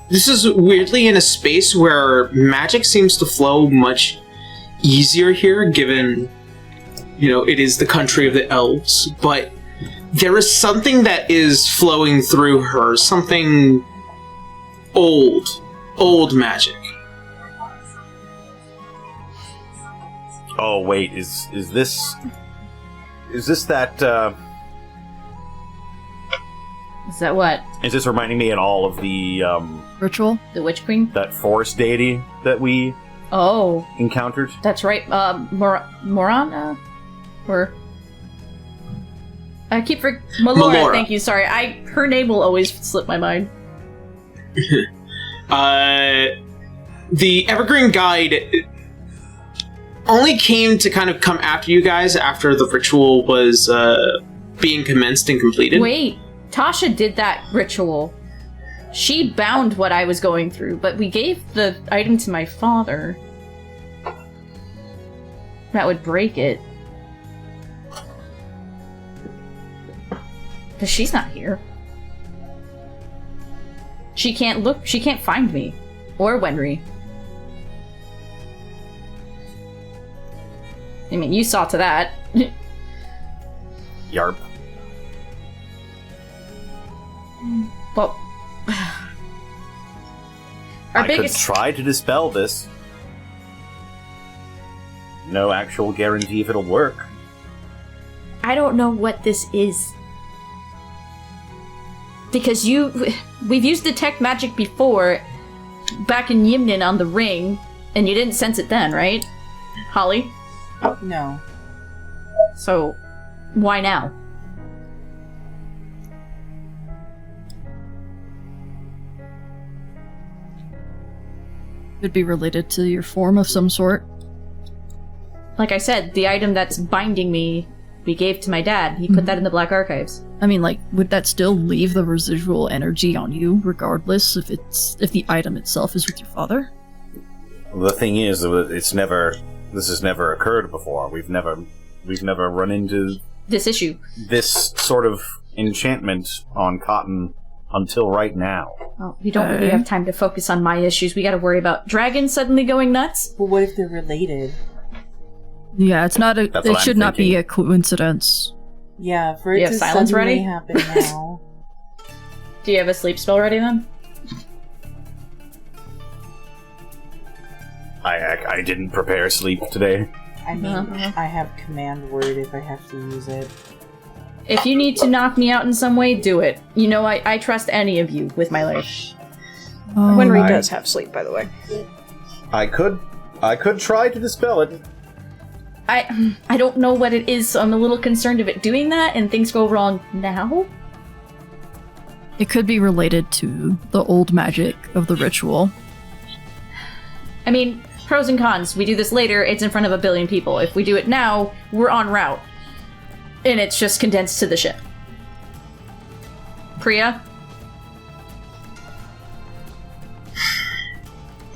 Speaker 1: in a space where magic seems to flow much easier here, given, it is the country of the elves, but there is something that is flowing through her, something old magic.
Speaker 4: Oh wait, is this that?
Speaker 3: Is that what?
Speaker 4: Is this reminding me at all of the
Speaker 5: Ritual?
Speaker 3: The Witch Queen?
Speaker 4: that forest deity that we
Speaker 3: Oh,
Speaker 4: encountered?
Speaker 3: that's right. Morana? Or... I keep Melora,
Speaker 1: Melora.
Speaker 3: thank you, sorry. Her name will always slip my mind.
Speaker 1: The Evergreen Guide only came to kind of come after you guys after the ritual was being commenced and completed.
Speaker 3: Wait, Tasha did that ritual. She bound what I was going through, but we gave the item to my father. That would break it. Because she's not here. She can't find me. Or Wenry. I mean, you saw to that.
Speaker 4: Yarp.
Speaker 3: Well...
Speaker 4: I could try to dispel this. No actual guarantee if it'll work.
Speaker 3: I don't know what this is. Because we've used Detect Magic before, back in Yimnin on the ring, and you didn't sense it then, right? Holly?
Speaker 6: No.
Speaker 3: So, why now?
Speaker 5: Could be related to your form of some sort.
Speaker 3: Like I said, the item that's binding me, we gave to my dad. He put that in the Black Archives.
Speaker 5: I mean, like, would that still leave the residual energy on you, regardless if the item itself is with your father?
Speaker 4: The thing is, this has never occurred before. We've never run into
Speaker 3: This issue.
Speaker 4: this sort of enchantment on Cotton until right now.
Speaker 3: Well, we don't really have time to focus on my issues. We gotta worry about dragons suddenly going nuts.
Speaker 6: But what if they're related?
Speaker 5: Yeah, it's not
Speaker 4: That's
Speaker 5: it
Speaker 4: what I'm
Speaker 5: should not be
Speaker 4: thinking.
Speaker 5: a coincidence.
Speaker 6: Yeah, for
Speaker 3: You
Speaker 6: it
Speaker 3: have
Speaker 6: to
Speaker 3: silence
Speaker 6: suddenly
Speaker 3: ready?
Speaker 6: happen now.
Speaker 3: Do you have a sleep spell ready then?
Speaker 4: I didn't prepare sleep today.
Speaker 6: I mean, I have command word if I have to use it.
Speaker 3: If you need to knock me out in some way, do it. You know, I trust any of you with my life.
Speaker 2: Winry does have sleep, by the way.
Speaker 4: I could try to dispel it.
Speaker 3: I don't know what it is, so I'm a little concerned of it doing that and things go wrong now.
Speaker 5: It could be related to the old magic of the ritual.
Speaker 3: I mean, pros and cons. We do this later, it's in front of 1 billion people. If we do it now, we're en route. And it's just condensed to the ship. Priya?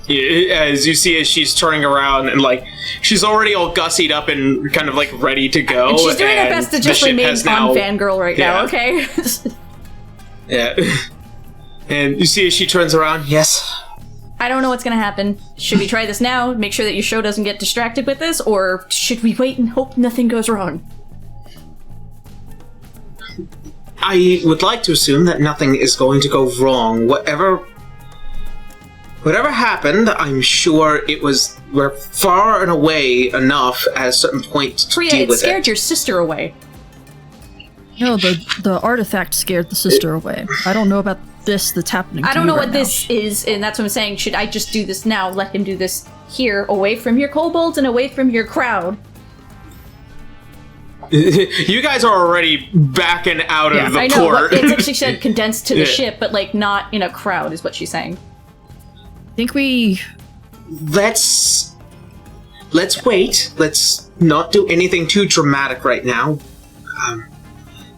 Speaker 1: As you see, as she's turning around and like she's already all gussied up and kind of like ready to go.
Speaker 3: And she's doing her best to
Speaker 1: the
Speaker 3: just
Speaker 1: ship
Speaker 3: remain
Speaker 1: has now-
Speaker 3: on fangirl right now, okay?
Speaker 1: Yeah. And you see as she turns around, yes.
Speaker 3: I don't know what's gonna happen. Should we try this now? Make sure that your show doesn't get distracted with this? Or should we wait and hope nothing goes wrong?
Speaker 1: I would like to assume that nothing is going to go wrong. Whatever happened, I'm sure we're far and away enough at a certain point to
Speaker 3: Priya,
Speaker 1: deal
Speaker 3: it
Speaker 1: with
Speaker 3: scared
Speaker 1: it.
Speaker 3: your sister away.
Speaker 5: No, the artifact scared the sister away. I don't know about this that's happening to
Speaker 3: I don't
Speaker 5: you
Speaker 3: know
Speaker 5: right
Speaker 3: what
Speaker 5: now.
Speaker 3: this is, and that's what I'm saying. Should I just do this now? Let him do this here, away from your kobolds and away from your crowd.
Speaker 1: You guys are already backing out of the
Speaker 3: I know,
Speaker 1: port.
Speaker 3: but it's actually said condensed to the
Speaker 1: Yeah.
Speaker 3: ship, but like not in a crowd, is what she's saying.
Speaker 5: I think we...
Speaker 1: Let's wait. Let's not do anything too dramatic right now.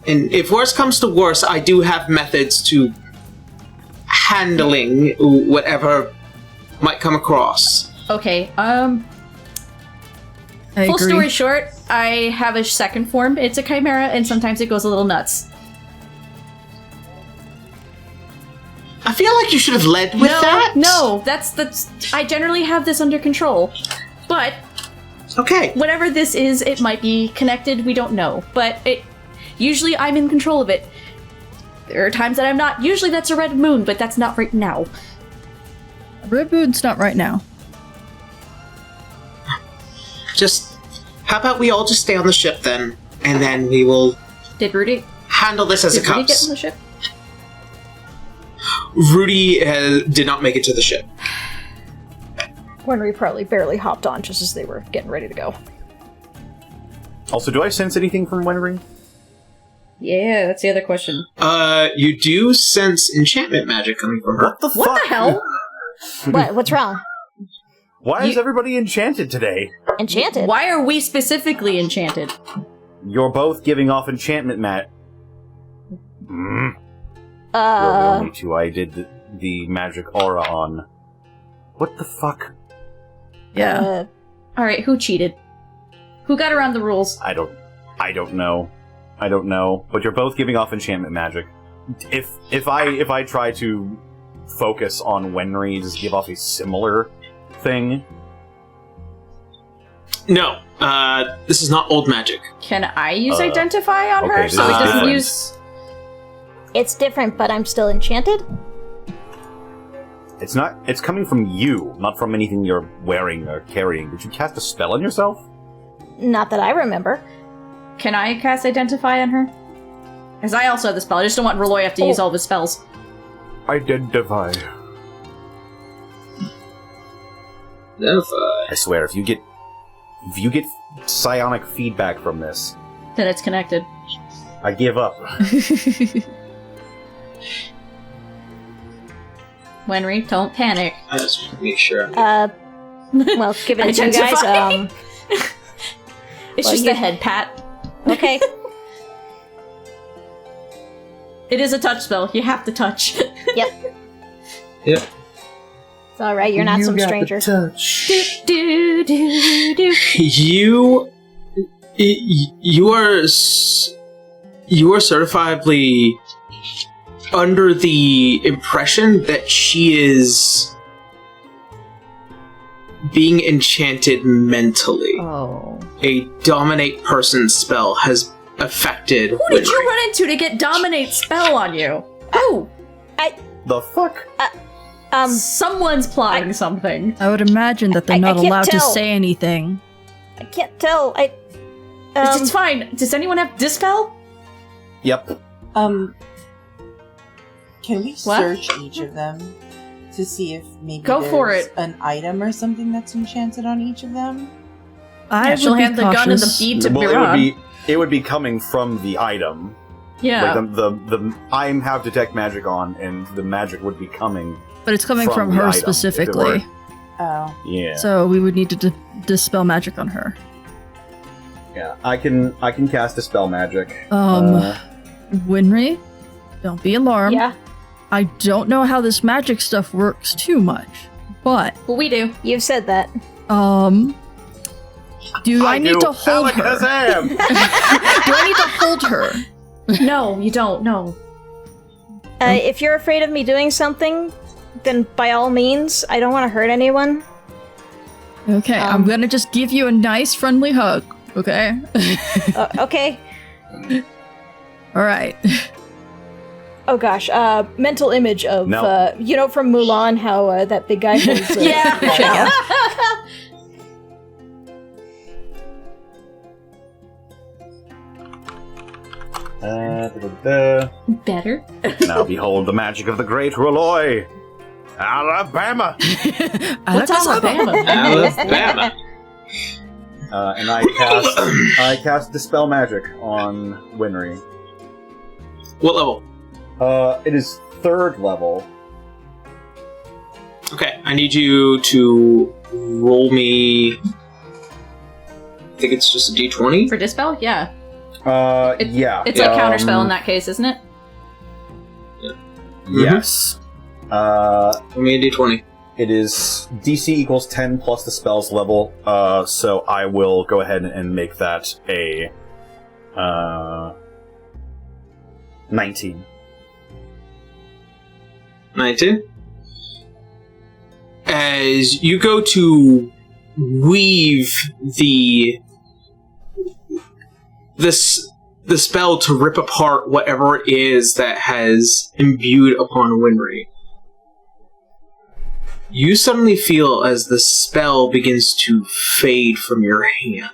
Speaker 1: And if worse comes to worse, I do have methods to handling whatever might come across.
Speaker 3: Okay,
Speaker 5: I
Speaker 3: full
Speaker 5: agree.
Speaker 3: story short, I have a second form. It's a chimera, and sometimes it goes a little nuts.
Speaker 1: I feel like you should have led with that.
Speaker 3: No, that's. I generally have this under control, but
Speaker 1: Okay.
Speaker 3: whatever this is, it might be connected. We don't know, but usually I'm in control of it. There are times that I'm not. Usually that's a red moon, but that's not right now.
Speaker 5: Red Moon's not right now.
Speaker 1: Just, how about we all just stay on the ship then, and then we will
Speaker 3: Did Rudy?
Speaker 1: handle this as
Speaker 3: Did
Speaker 1: it
Speaker 3: Rudy get
Speaker 1: comes.
Speaker 3: on the ship?
Speaker 1: Rudy did not make it to the ship.
Speaker 2: Winry probably barely hopped on just as they were getting ready to go.
Speaker 4: Also, do I sense anything from Winry?
Speaker 3: Yeah, that's the other question.
Speaker 1: You do sense enchantment magic coming from her.
Speaker 4: What the
Speaker 3: What
Speaker 4: fuck?
Speaker 3: the hell?
Speaker 2: What? What's wrong?
Speaker 4: Why is everybody enchanted today?
Speaker 2: Enchanted?
Speaker 3: Why are we specifically enchanted?
Speaker 4: You're both giving off enchantment, Matt. You're the
Speaker 2: Uh,
Speaker 4: only two I did the magic aura on. What the fuck?
Speaker 5: Yeah.
Speaker 3: All right, who cheated? Who got around the rules?
Speaker 4: I don't know. I don't know. But you're both giving off enchantment magic. If I try to focus on Wenry, does it give off a similar thing?
Speaker 1: No, this is not old magic.
Speaker 3: Can I use identify on her
Speaker 4: okay,
Speaker 3: so
Speaker 1: this
Speaker 3: it
Speaker 1: is
Speaker 3: doesn't
Speaker 1: different.
Speaker 3: use?
Speaker 2: it's different, but I'm still enchanted?
Speaker 4: It's not. It's coming from you, not from anything you're wearing or carrying. Did you cast a spell on yourself?
Speaker 2: Not that I remember.
Speaker 3: Can I cast identify on her? Because I also have the spell. I just don't want Reloy to have to use all of his spells.
Speaker 4: Identify.
Speaker 1: If,
Speaker 4: I swear, if you get If you get psionic feedback from this,
Speaker 3: Then it's connected.
Speaker 4: I give up.
Speaker 3: Wenry, don't panic.
Speaker 1: I just want to make sure.
Speaker 2: Well, give it to you guys.
Speaker 3: Identify. It's
Speaker 2: well,
Speaker 3: just
Speaker 2: you-
Speaker 3: a head pat.
Speaker 2: Okay.
Speaker 3: It is a touch spell. You have to touch.
Speaker 2: Yep.
Speaker 1: Yep.
Speaker 2: It's all right. You're not some stranger.
Speaker 4: Touch.
Speaker 3: do, do, do.
Speaker 1: You are certifiably under the impression that she is being enchanted mentally.
Speaker 3: Oh.
Speaker 1: A dominate person spell has affected.
Speaker 3: Who did you
Speaker 1: Winry.
Speaker 3: run into to get dominate spell on you? Who?
Speaker 4: The fuck?
Speaker 3: Someone's plotting something.
Speaker 5: I would imagine that they're
Speaker 2: I
Speaker 5: not
Speaker 2: can't
Speaker 5: allowed to
Speaker 2: tell.
Speaker 5: say anything.
Speaker 2: I can't tell.
Speaker 3: It's fine. Does anyone have dispel?
Speaker 4: Yep.
Speaker 6: Can we
Speaker 3: What?
Speaker 6: search each of them to see if maybe
Speaker 3: Go for
Speaker 6: there's
Speaker 3: it.
Speaker 6: an item or something that's enchanted on each of them?
Speaker 5: I
Speaker 3: She'll
Speaker 5: would be
Speaker 3: hand the gun and the
Speaker 5: cautious.
Speaker 3: bead to
Speaker 4: Well,
Speaker 3: Miran.
Speaker 4: it would be coming from the item.
Speaker 3: Yeah.
Speaker 4: Like the I have detect magic on, and the magic would be coming.
Speaker 5: But it's coming
Speaker 4: from
Speaker 5: from
Speaker 4: the
Speaker 5: her
Speaker 4: item, if it
Speaker 5: specifically.
Speaker 4: were-
Speaker 6: Oh.
Speaker 4: Yeah.
Speaker 5: So we would need to dispel magic on her.
Speaker 4: Yeah. I can cast a spell magic.
Speaker 5: Winry, don't be alarmed.
Speaker 2: Yeah,
Speaker 5: I don't know how this magic stuff works too much, but
Speaker 3: Well, we do.
Speaker 2: you've said that.
Speaker 5: do I need to hold her?
Speaker 4: Alakazam!
Speaker 5: Do I need to hold her?
Speaker 3: No, you don't. No.
Speaker 2: If you're afraid of me doing something, then by all means, I don't want to hurt anyone.
Speaker 5: Okay, I'm gonna just give you a nice friendly hug, okay?
Speaker 2: Okay.
Speaker 5: Alright.
Speaker 2: Oh gosh, mental image of,
Speaker 4: No.
Speaker 2: you know from Mulan, how that big guy holds
Speaker 3: Yeah. Better.
Speaker 4: Now behold the magic of the great Roloi! Alabama!
Speaker 3: What's Alabama?
Speaker 1: Alabama.
Speaker 4: And I cast Dispel Magic on Winry.
Speaker 1: What level?
Speaker 4: It is 3rd level.
Speaker 1: Okay, I need you to roll me. I think it's just a d20.
Speaker 3: For dispel? Yeah.
Speaker 4: Yeah.
Speaker 3: It's like counterspell in that case, isn't it?
Speaker 4: Yes.
Speaker 1: Roll me a d20.
Speaker 4: It is DC equals 10 plus the spell's level, so I will go ahead and make that a 19.
Speaker 1: 19. As you go to weave the spell to rip apart whatever it is that has imbued upon Winry, you suddenly feel as the spell begins to fade from your hand.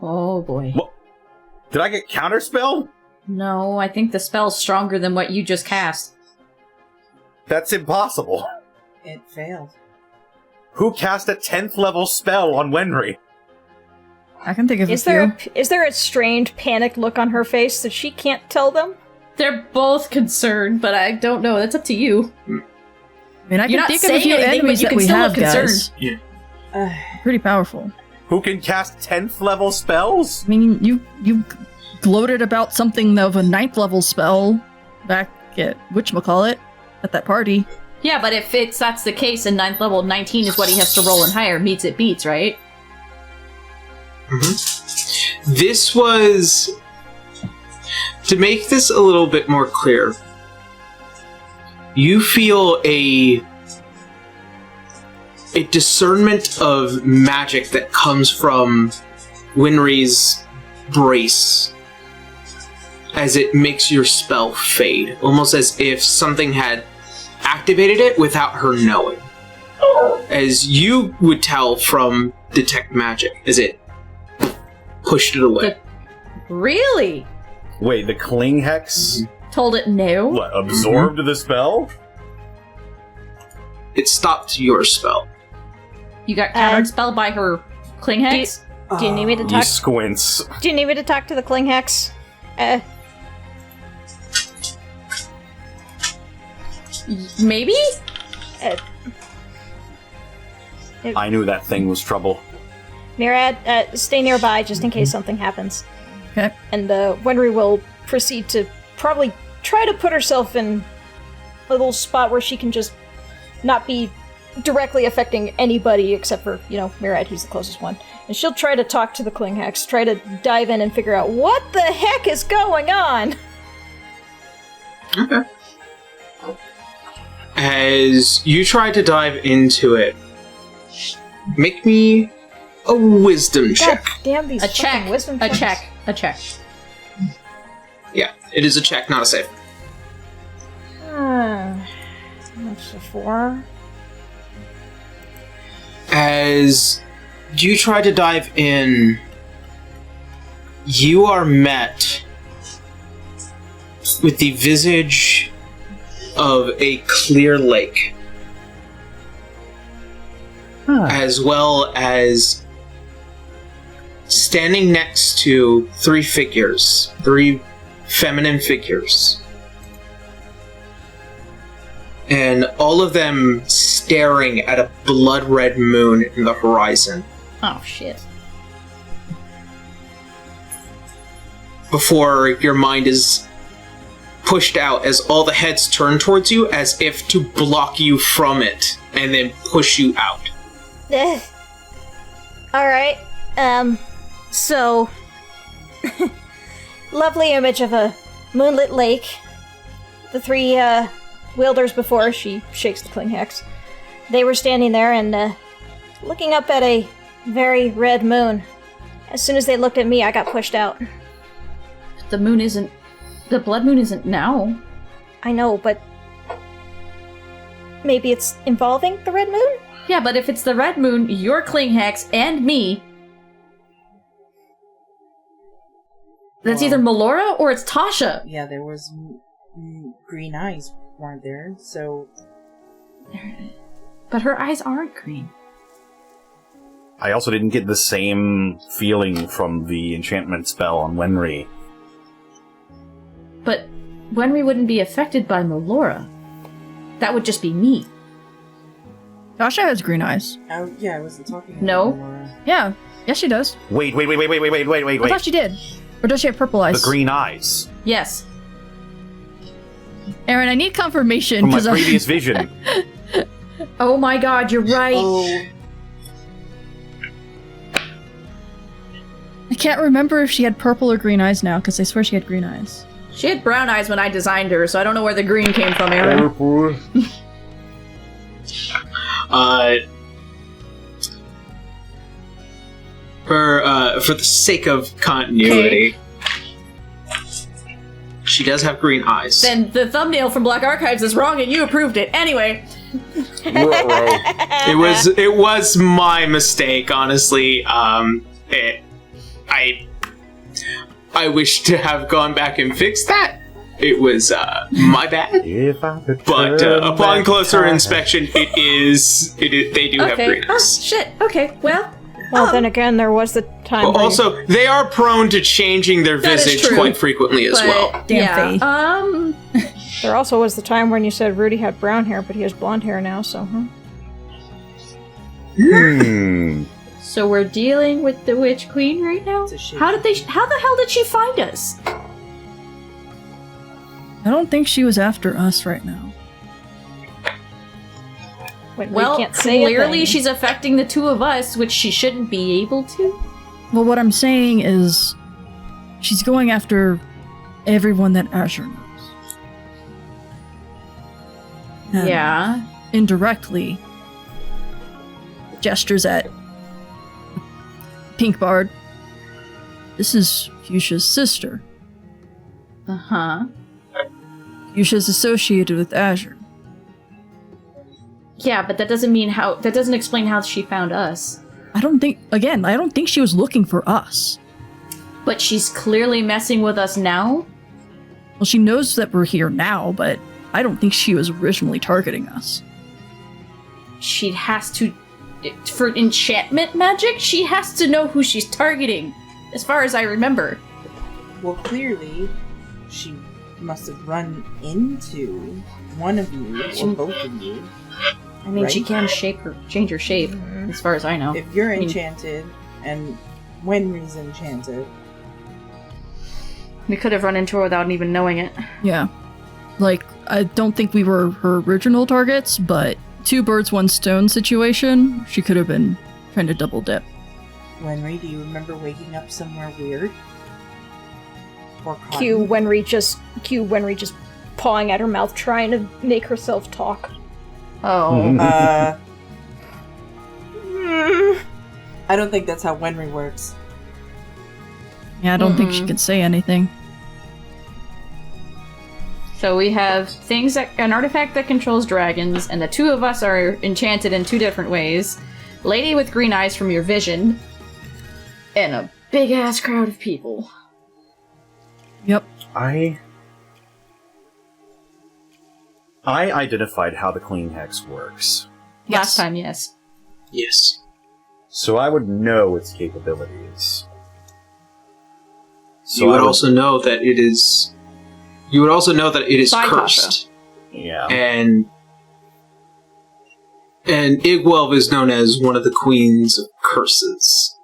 Speaker 3: Oh boy.
Speaker 4: What? Did I get counterspelled?
Speaker 3: No, I think the spell's stronger than what you just cast.
Speaker 4: That's impossible.
Speaker 6: It failed.
Speaker 4: Who cast a 10th level spell on Winry?
Speaker 5: I can think of
Speaker 2: Is
Speaker 5: a few.
Speaker 2: there a strained, panicked look on her face that she can't tell them?
Speaker 3: They're both concerned, but I don't know. That's up to you.
Speaker 5: I mean, I
Speaker 3: You're
Speaker 5: can
Speaker 3: not
Speaker 5: think of a
Speaker 3: saying
Speaker 5: few
Speaker 3: anything,
Speaker 5: enemies
Speaker 3: but you
Speaker 5: that
Speaker 3: can
Speaker 5: we
Speaker 3: still
Speaker 5: have,
Speaker 3: look
Speaker 5: guys.
Speaker 3: concerned.
Speaker 5: Pretty powerful.
Speaker 4: Who can cast 10th level spells?
Speaker 5: I mean, you gloated about something of a 9th level spell back at whatchamacallit, at that party.
Speaker 3: Yeah, but if that's the case, and 9th level 19 is what he has to roll and higher, meets it beats, right?
Speaker 1: Mm-hmm. This was... To make this a little bit more clear, you feel a discernment of magic that comes from Winry's brace as it makes your spell fade, almost as if something had activated it without her knowing. As you would tell from detect magic, as it pushed it away.
Speaker 3: Really?
Speaker 4: Wait, the Cling Hex
Speaker 3: Told it no?
Speaker 4: what, absorbed the spell?
Speaker 1: It stopped your spell.
Speaker 3: You got countered spell by her Cling hex?
Speaker 2: Do you need me to
Speaker 4: He
Speaker 2: talk?
Speaker 4: squints.
Speaker 2: Do you need me to talk to the Cling Hex?
Speaker 3: Maybe?
Speaker 4: I knew that thing was trouble.
Speaker 2: Murad, stay nearby just in case something happens.
Speaker 5: Okay.
Speaker 2: And Wenry will proceed to probably try to put herself in a little spot where she can just not be directly affecting anybody except for, Murad, he's the closest one. And she'll try to talk to the Cling Hex, try to dive in and figure out what the heck is going on!
Speaker 1: Okay. As you try to dive into it, make me a wisdom check.
Speaker 2: God damn these
Speaker 3: A
Speaker 2: fucking
Speaker 3: check.
Speaker 2: wisdom
Speaker 3: A
Speaker 2: checks.
Speaker 3: check. A check.
Speaker 1: Yeah, it is a check, not a save.
Speaker 2: That's a 4.
Speaker 1: As you try to dive in, you are met with the visage of a clear lake, as well as standing next to 3 figures, 3 feminine figures, and all of them staring at a blood-red moon in the horizon.
Speaker 3: Oh, shit.
Speaker 1: Before your mind is pushed out as all the heads turn towards you as if to block you from it and then push you out.
Speaker 2: Alright, so... lovely image of a moonlit lake. The 3, wielders before, she shakes the Cling Hex. They were standing there and, looking up at a very red moon. As soon as they looked at me, I got pushed out.
Speaker 3: The moon isn't... The blood moon isn't now.
Speaker 2: I know, but... maybe it's involving the red moon?
Speaker 3: Yeah, but if it's the red moon, your Cling Hex, and me... That's either Melora or it's Tasha.
Speaker 6: Yeah, there was green eyes, weren't there? So...
Speaker 3: But her eyes aren't green.
Speaker 4: I also didn't get the same feeling from the enchantment spell on Wenry.
Speaker 3: But Wenry wouldn't be affected by Melora. That would just be me.
Speaker 5: Tasha has green eyes.
Speaker 6: Oh, yeah, I wasn't talking about
Speaker 3: No.
Speaker 6: Laura.
Speaker 5: Yeah. Yes, she does.
Speaker 4: Wait.
Speaker 5: I thought she did. Or does she have purple eyes?
Speaker 4: The green eyes.
Speaker 3: Yes.
Speaker 5: Aaron, I need confirmation.
Speaker 4: From my
Speaker 5: 'cause
Speaker 4: previous vision.
Speaker 3: Oh my god, you're right.
Speaker 6: Oh,
Speaker 5: I can't remember if she had purple or green eyes now, because I swear she had green eyes.
Speaker 3: She had brown eyes when I designed her, so I don't know where the green came from, Aaron.
Speaker 1: For the sake of continuity, she does have green eyes.
Speaker 3: Then the thumbnail from Black Archives is wrong and you approved it. Anyway.
Speaker 1: It was my mistake, honestly. I wish to have gone back and fixed that. It was my bad.
Speaker 4: If I could
Speaker 1: But
Speaker 4: turn
Speaker 1: upon
Speaker 4: back
Speaker 1: closer
Speaker 4: time.
Speaker 1: inspection, they do have green
Speaker 3: Oh,
Speaker 1: eyes.
Speaker 3: shit. Okay, well.
Speaker 2: Well, then again, there was the time
Speaker 1: But
Speaker 2: where
Speaker 1: also, they are prone to changing their
Speaker 3: That is
Speaker 1: visage
Speaker 3: true.
Speaker 1: quite frequently as
Speaker 3: But,
Speaker 1: well.
Speaker 5: Damn
Speaker 3: yeah,
Speaker 5: Faye.
Speaker 2: there also was the time when you said Rudy had brown hair, but he has blonde hair now, so,
Speaker 3: So we're dealing with the Witch Queen right now?
Speaker 6: It's a shame.
Speaker 3: How the hell did she find us?
Speaker 5: I don't think she was after us right now.
Speaker 2: we
Speaker 3: Well,
Speaker 2: can't say a
Speaker 3: clearly
Speaker 2: thing.
Speaker 3: she's affecting the two of us, which she shouldn't be able to.
Speaker 5: Well, what I'm saying is, she's going after everyone that Azure knows. And
Speaker 3: Yeah.
Speaker 5: indirectly, gestures at Pink Bard. This is Fuchsia's sister.
Speaker 3: Uh-huh.
Speaker 5: Fuchsia's associated with Azure.
Speaker 3: Yeah, but that doesn't explain how she found us.
Speaker 5: I don't think she was looking for us.
Speaker 3: But she's clearly messing with us now?
Speaker 5: Well, she knows that we're here now, but I don't think she was originally targeting us.
Speaker 3: She has to for enchantment magic, she has to know who she's targeting, as far as I remember.
Speaker 6: Well, clearly, she must have run into one of you or both of you.
Speaker 3: I mean, she
Speaker 6: Right?
Speaker 3: can change her shape, as far as I know.
Speaker 6: If you're
Speaker 3: I mean-
Speaker 6: enchanted and Wenry's enchanted,
Speaker 3: We could have run into her without even knowing it.
Speaker 5: Yeah. Like, I don't think we were her original targets, but 2 birds, 1 stone situation, she could have been trying to double dip.
Speaker 6: Wenry, do you remember waking up somewhere weird? Or cotton?
Speaker 2: Cue Wenry just pawing at her mouth, trying to make herself talk.
Speaker 3: Oh.
Speaker 6: I don't think that's how Wenry works.
Speaker 5: Yeah, I don't think she could say anything.
Speaker 3: So we have an artifact that controls dragons, and the 2 of us are enchanted in 2 different ways. Lady with green eyes from your vision, and a big-ass crowd of people.
Speaker 5: Yep.
Speaker 4: I identified how the clean hex works,
Speaker 3: Last time, yes.
Speaker 1: Yes.
Speaker 4: so I would know its capabilities. So
Speaker 1: You would
Speaker 4: I
Speaker 1: also know that it is. You would also know that it is
Speaker 3: Side
Speaker 1: cursed,
Speaker 4: yeah.
Speaker 1: and Igwelv is known as one of the queens of curses.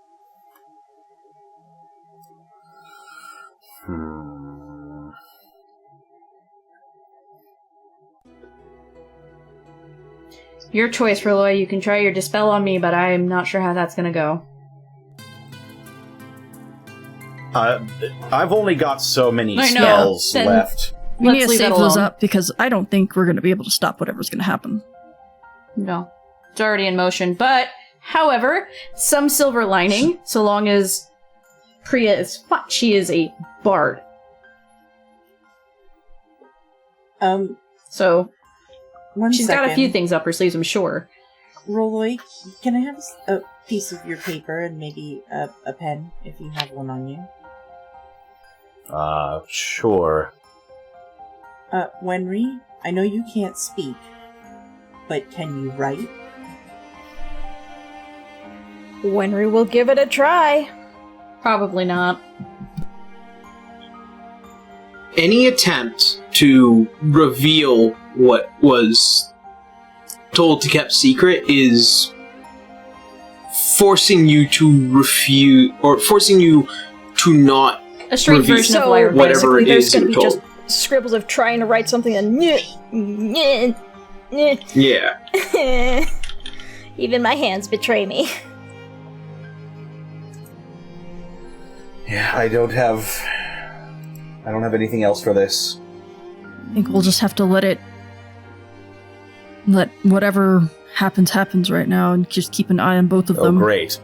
Speaker 3: Your choice, Reloy. You can try your dispel on me, but I'm not sure how that's gonna go.
Speaker 4: I've only got so many
Speaker 3: I know.
Speaker 4: spells
Speaker 3: Then-
Speaker 4: left.
Speaker 5: We need
Speaker 3: Let's
Speaker 5: to
Speaker 3: leave
Speaker 5: save
Speaker 3: that
Speaker 5: those
Speaker 3: alone.
Speaker 5: up because I don't think we're going to be able to stop whatever's going to happen.
Speaker 3: No. It's already in motion. But, however, some silver lining, so long as Priya is fine. She is a bard.
Speaker 6: She's
Speaker 3: So, she's got a few things up her sleeves, I'm sure.
Speaker 6: Roloy, can I have a piece of your paper and maybe a pen if you have one on you?
Speaker 4: Sure.
Speaker 6: Wenry, I know you can't speak, but can you write?
Speaker 2: Wenry will give it a try.
Speaker 3: Probably not.
Speaker 1: Any attempt to reveal what was told to kept secret is forcing you to refuse, or forcing you to not
Speaker 3: A straight
Speaker 1: Reveal.
Speaker 3: version of
Speaker 2: So
Speaker 3: Lyra.
Speaker 1: whatever
Speaker 2: basically,
Speaker 1: it
Speaker 2: there's
Speaker 1: is
Speaker 2: going to
Speaker 1: you're
Speaker 2: be
Speaker 1: told.
Speaker 2: just scribbles of trying to write something and
Speaker 1: Yeah.
Speaker 2: even my hands betray me.
Speaker 4: Yeah, I don't have anything else for this.
Speaker 5: I think we'll just have to let whatever happens right now and just keep an eye on both of
Speaker 4: Oh,
Speaker 5: them.
Speaker 4: great.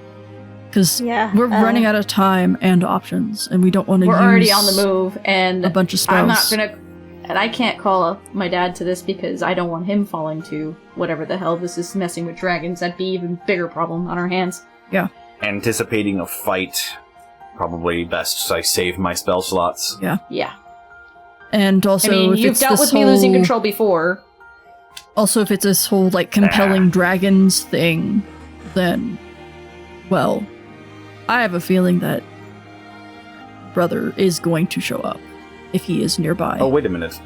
Speaker 5: Because
Speaker 2: Yeah,
Speaker 5: we're running out of time and options, and we don't want to
Speaker 3: We're
Speaker 5: use
Speaker 3: already on the move, and
Speaker 5: a bunch of spells.
Speaker 3: I'm not gonna... And I can't call my dad to this because I don't want him falling to whatever the hell this is messing with dragons. That'd be even bigger problem on our hands.
Speaker 5: Yeah.
Speaker 4: Anticipating a fight, probably best I save my spell slots.
Speaker 3: Yeah.
Speaker 5: And also,
Speaker 3: I mean,
Speaker 5: if
Speaker 3: you've
Speaker 5: it's
Speaker 3: dealt
Speaker 5: this
Speaker 3: with me losing
Speaker 5: whole-
Speaker 3: control before.
Speaker 5: Also, if it's this whole, like, compelling dragons thing, then, well, I have a feeling that brother is going to show up if he is nearby.
Speaker 4: Oh, wait a minute.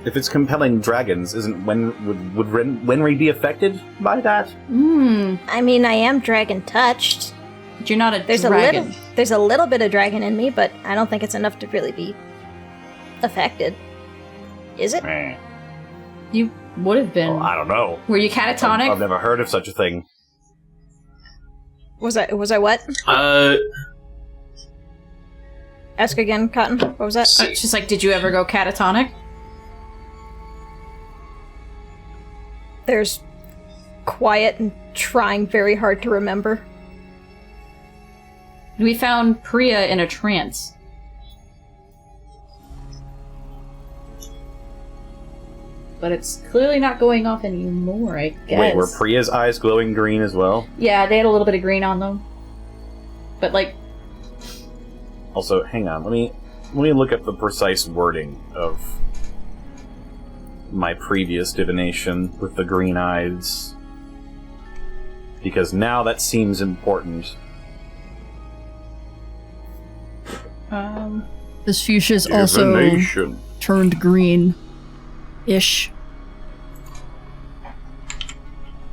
Speaker 4: If it's compelling dragons, would Wenry be affected by that?
Speaker 2: I mean, I am dragon touched.
Speaker 3: But you're not a
Speaker 2: There's
Speaker 3: dragon.
Speaker 2: there's a little bit of dragon in me, but I don't think it's enough to really be affected. Is it?
Speaker 4: Eh.
Speaker 3: You would have been.
Speaker 4: Oh, I don't know.
Speaker 3: Were you catatonic?
Speaker 4: I've never heard of such a thing.
Speaker 2: Was I what? Ask again, Cotton. What was that?
Speaker 3: It's just like, did you ever go catatonic?
Speaker 2: There's quiet and trying very hard to remember.
Speaker 3: We found Priya in a trance. But it's clearly not going off anymore, I guess.
Speaker 4: Wait, were Priya's eyes glowing green as well?
Speaker 3: Yeah, they had a little bit of green on them. But like,
Speaker 4: Also, hang on, let me look at the precise wording of my previous divination with the green eyes. because now that seems important.
Speaker 5: This fuchsia's also
Speaker 4: Divination.
Speaker 5: turned green-ish.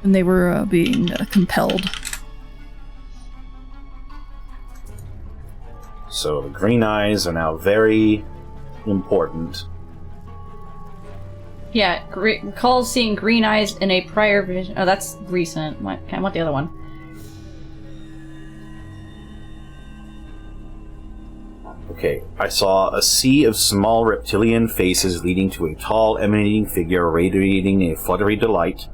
Speaker 5: And they were being compelled.
Speaker 4: So the green eyes are now very important.
Speaker 3: Yeah, recall seeing green eyes in a prior vision. Oh, that's recent. I want the other one.
Speaker 4: Okay, I saw a sea of small reptilian faces leading to a tall, emanating figure radiating a fluttery delight.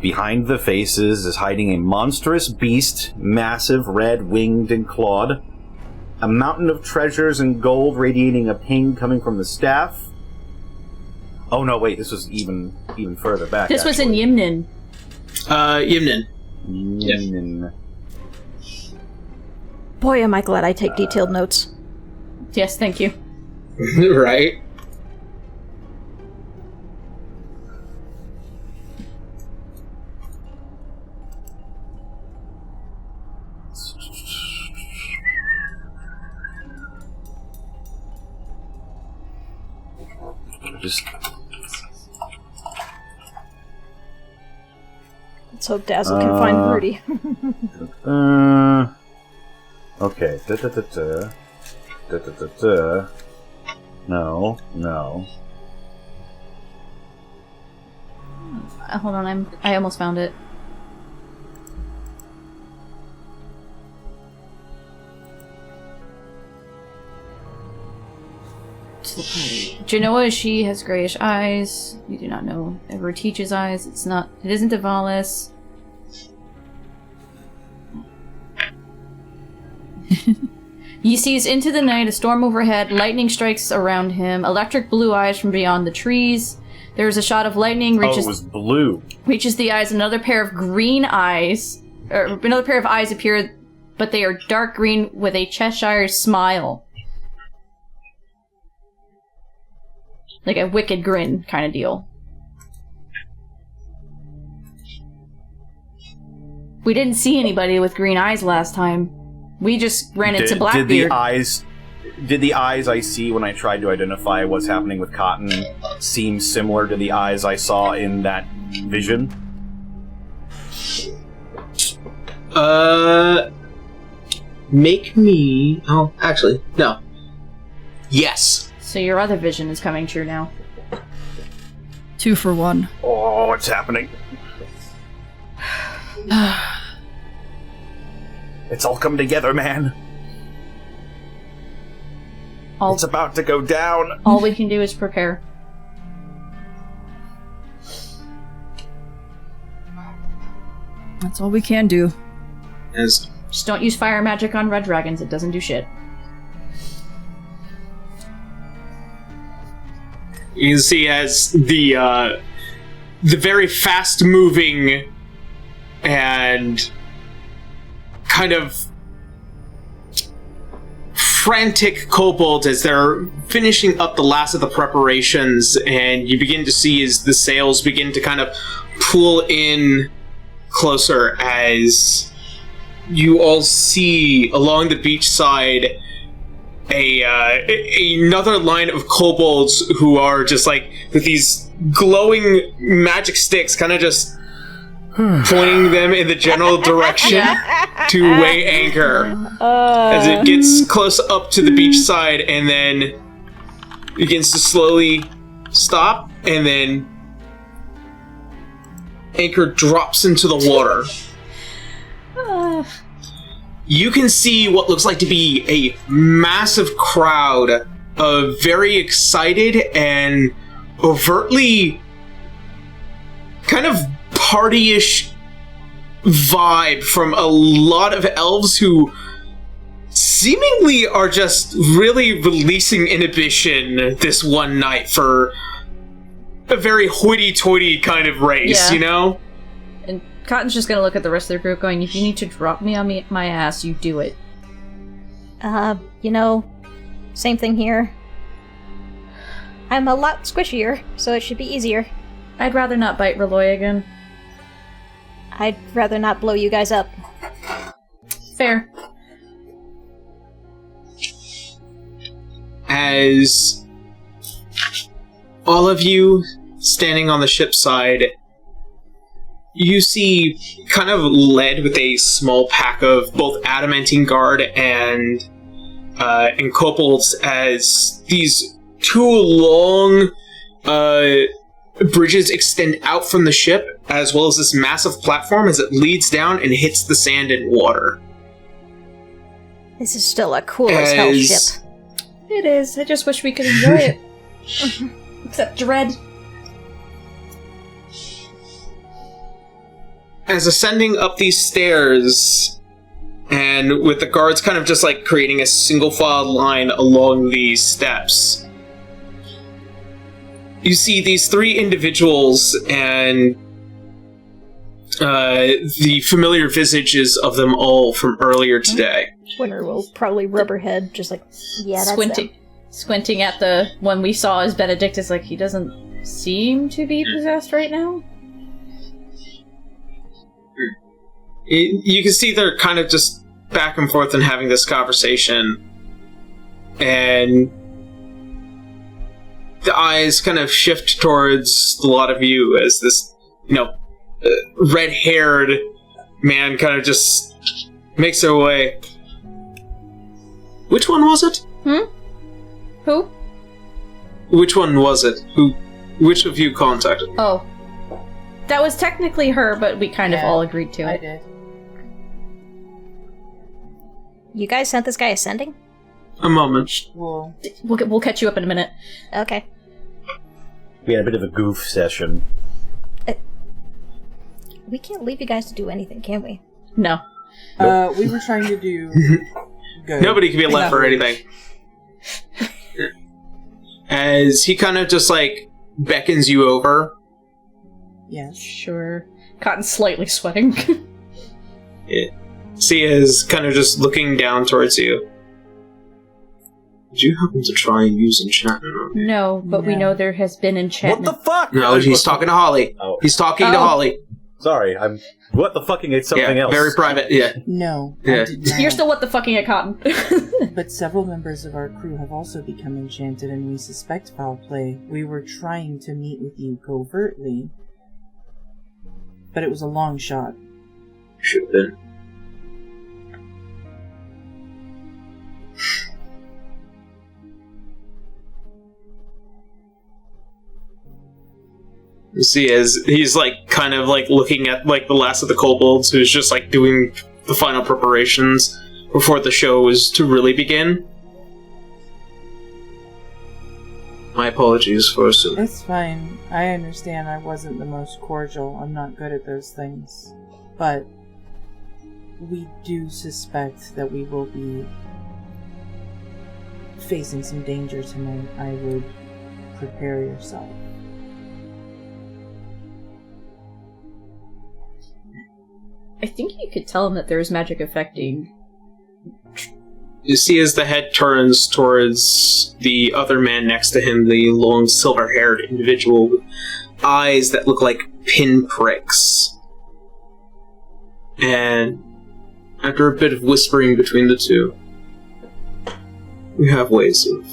Speaker 4: Behind the faces is hiding a monstrous beast, massive, red, winged, and clawed. A mountain of treasures and gold radiating a ping coming from the staff. Oh no, wait, this was even further back.
Speaker 3: This was in Yimnin.
Speaker 1: Yimnin.
Speaker 4: Yimnin.
Speaker 2: Boy, am I glad I take detailed notes.
Speaker 3: Yes, thank you.
Speaker 1: Right?
Speaker 4: Just
Speaker 2: Let's hope Dazzle can find Rudy.
Speaker 4: okay. No.
Speaker 3: Hold on, I almost found it. Genoa, she has grayish eyes. You do not know ever teaches eyes. It isn't Divalis. He sees into the night, a storm overhead, lightning strikes around him, electric blue eyes from beyond the trees. There is a shot of lightning
Speaker 4: it was blue.
Speaker 3: reaches the eyes, another pair of green eyes, or another pair of eyes appear, but they are dark green with a Cheshire smile. Like a wicked grin kind of deal. We didn't see anybody with green eyes last time. We just ran into Blackbeard.
Speaker 4: Did the eyes I see when I tried to identify what's happening with Cotton seem similar to the eyes I saw in that vision?
Speaker 1: Make me... Oh, actually, no. Yes.
Speaker 3: So your other vision is coming true now.
Speaker 5: 2 for 1.
Speaker 4: Oh, what's happening? It's all come together, man. It's about to go down.
Speaker 3: All we can do is prepare.
Speaker 5: That's all we can do.
Speaker 3: Just don't use fire magic on red dragons. It doesn't do shit.
Speaker 1: You can see as the very fast-moving and kind of frantic kobolds, as they're finishing up the last of the preparations, and you begin to see as the sails begin to kind of pull in closer, as you all see along the beach side another line of kobolds who are just like with these glowing magic sticks, kind of just pointing them in the general direction to weigh anchor as it gets close up to the beach side, and then begins to slowly stop, and then anchor drops into the water. You can see what looks like to be a massive crowd of very excited and overtly kind of party-ish vibe from a lot of elves who seemingly are just really releasing inhibition this one night for a very hoity-toity kind of race, you know?
Speaker 3: And Cotton's just gonna look at the rest of the group going, if you need to drop me on my ass, you do it.
Speaker 2: Same thing here. I'm a lot squishier, so it should be easier.
Speaker 3: I'd rather not bite Reloy again.
Speaker 2: I'd rather not blow you guys up.
Speaker 3: Fair.
Speaker 1: As all of you standing on the ship's side, you see kind of led with a small pack of both adamantine guard and kobolds as these two long bridges extend out from the ship, as well as this massive platform as it leads down and hits the sand and water.
Speaker 2: This is still a cool as hell ship.
Speaker 3: It is. I just wish we could enjoy it. Except dread.
Speaker 1: As ascending up these stairs, and with the guards kind of just like creating a single file line along these steps, you see these three individuals and the familiar visages of them all from earlier today.
Speaker 2: Winter will probably rub her head, just like, yeah, that's
Speaker 3: Squinting at the one we saw as Benedictus, like, he doesn't seem to be possessed right now.
Speaker 1: You can see they're kind of just back and forth and having this conversation, and the eyes kind of shift towards a lot of you as this, red-haired man kind of just makes their way. Which one was it?
Speaker 3: Who?
Speaker 1: Which one was it? Which of you contacted?
Speaker 3: Oh. That was technically her, but we kind of all agreed to it.
Speaker 6: I did.
Speaker 2: You guys sent this guy ascending?
Speaker 1: A moment.
Speaker 3: We'll catch you up in a minute.
Speaker 2: Okay.
Speaker 4: We had a bit of a goof session.
Speaker 2: We can't leave you guys to do anything, can we?
Speaker 3: No.
Speaker 6: We were trying to do good.
Speaker 1: Nobody can be left for anything. As he kind of just like beckons you over.
Speaker 6: Yes.
Speaker 3: Sure. Cotton's slightly sweating.
Speaker 1: Sia is kind of just looking down towards you. Did you happen to try and use enchantment on me?
Speaker 3: No, but we know there has been enchantment.
Speaker 4: What the fuck?
Speaker 1: No, he's talking to Holly.
Speaker 4: Oh.
Speaker 1: He's talking to Holly.
Speaker 4: Sorry, I'm... What the fucking? It's something else.
Speaker 1: Very private, yeah.
Speaker 6: No,
Speaker 1: Yeah.
Speaker 6: I did not.
Speaker 3: You're still what the fucking at Cotton.
Speaker 6: But several members of our crew have also become enchanted, and we suspect foul play. We were trying to meet with you covertly, but it was a long shot.
Speaker 1: Should have been. You see, as he's like kind of like looking at like the last of the kobolds, who's just like doing the final preparations before the show was to really begin. My apologies for assuming.
Speaker 6: It's fine. I understand I wasn't the most cordial. I'm not good at those things. But we do suspect that we will be facing some danger tonight. I would prepare yourself.
Speaker 3: I think you could tell him that there is magic affecting.
Speaker 1: You see as the head turns towards the other man next to him, the long silver-haired individual with eyes that look like pinpricks. And after a bit of whispering between the two, we have ways of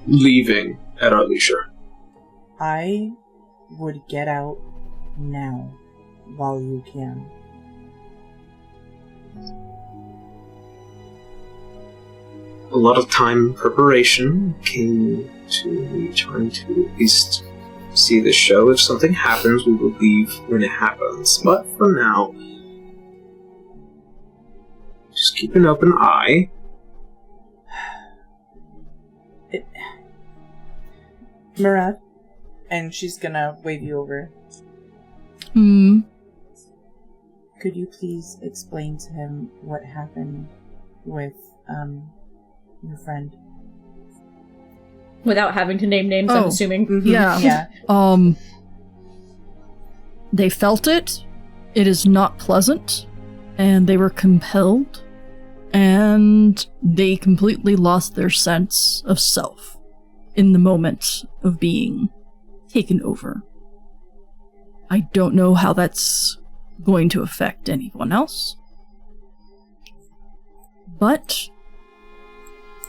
Speaker 1: leaving at our leisure.
Speaker 6: I would get out now while you can.
Speaker 1: A lot of time and preparation came to me trying to at least see the show. If something happens, we will leave when it happens. But for now, just keep an open eye.
Speaker 6: Murad, and she's gonna wave you over. Could you please explain to him what happened with, your friend?
Speaker 3: Without having to name names, I'm assuming.
Speaker 6: Mm-hmm.
Speaker 5: Yeah.
Speaker 6: Yeah.
Speaker 5: They felt it. It is not pleasant. And they were compelled. And they completely lost their sense of self in the moment of being taken over. I don't know how that's going to affect anyone else. But,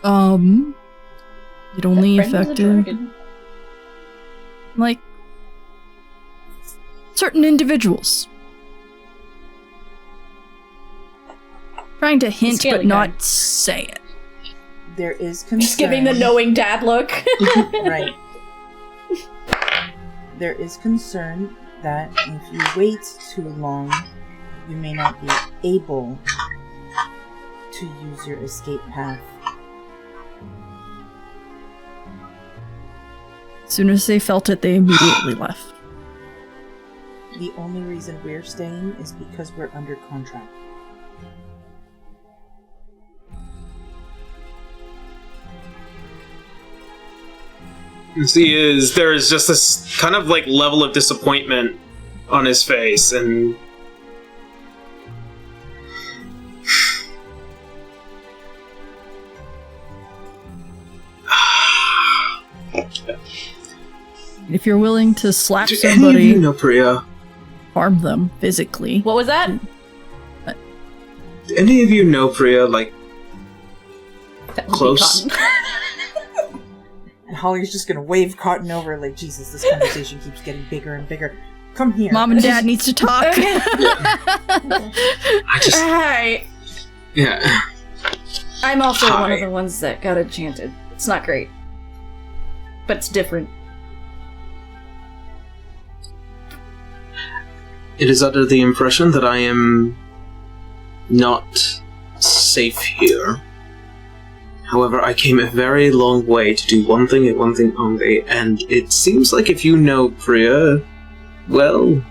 Speaker 5: it only affected, like, certain individuals. Trying to hint but not say it.
Speaker 6: There is concern.
Speaker 3: Just giving the knowing dad look.
Speaker 6: Right. There is concern that if you wait too long, you may not be able to use your escape path.
Speaker 5: As soon as they felt it, they immediately left.
Speaker 6: The only reason we're staying is because we're under contract.
Speaker 1: There is just this kind of like level of disappointment on his face, and
Speaker 5: if you're willing to slap
Speaker 1: do
Speaker 5: somebody,
Speaker 1: any of you know Priya?
Speaker 5: harm them physically.
Speaker 3: What was that?
Speaker 1: Do any of you know Priya? Like close?
Speaker 6: And Holly's just gonna wave Cotton over like, Jesus, this conversation keeps getting bigger and bigger. Come here.
Speaker 5: Mom and Dad needs to talk.
Speaker 1: I just
Speaker 3: Hi.
Speaker 1: yeah.
Speaker 3: I'm also
Speaker 1: Hi.
Speaker 3: one of the ones that got enchanted. It's not great. But it's different.
Speaker 1: It is under the impression that I am not safe here. However, I came a very long way to do one thing and one thing only, and it seems like if you know Priya, well...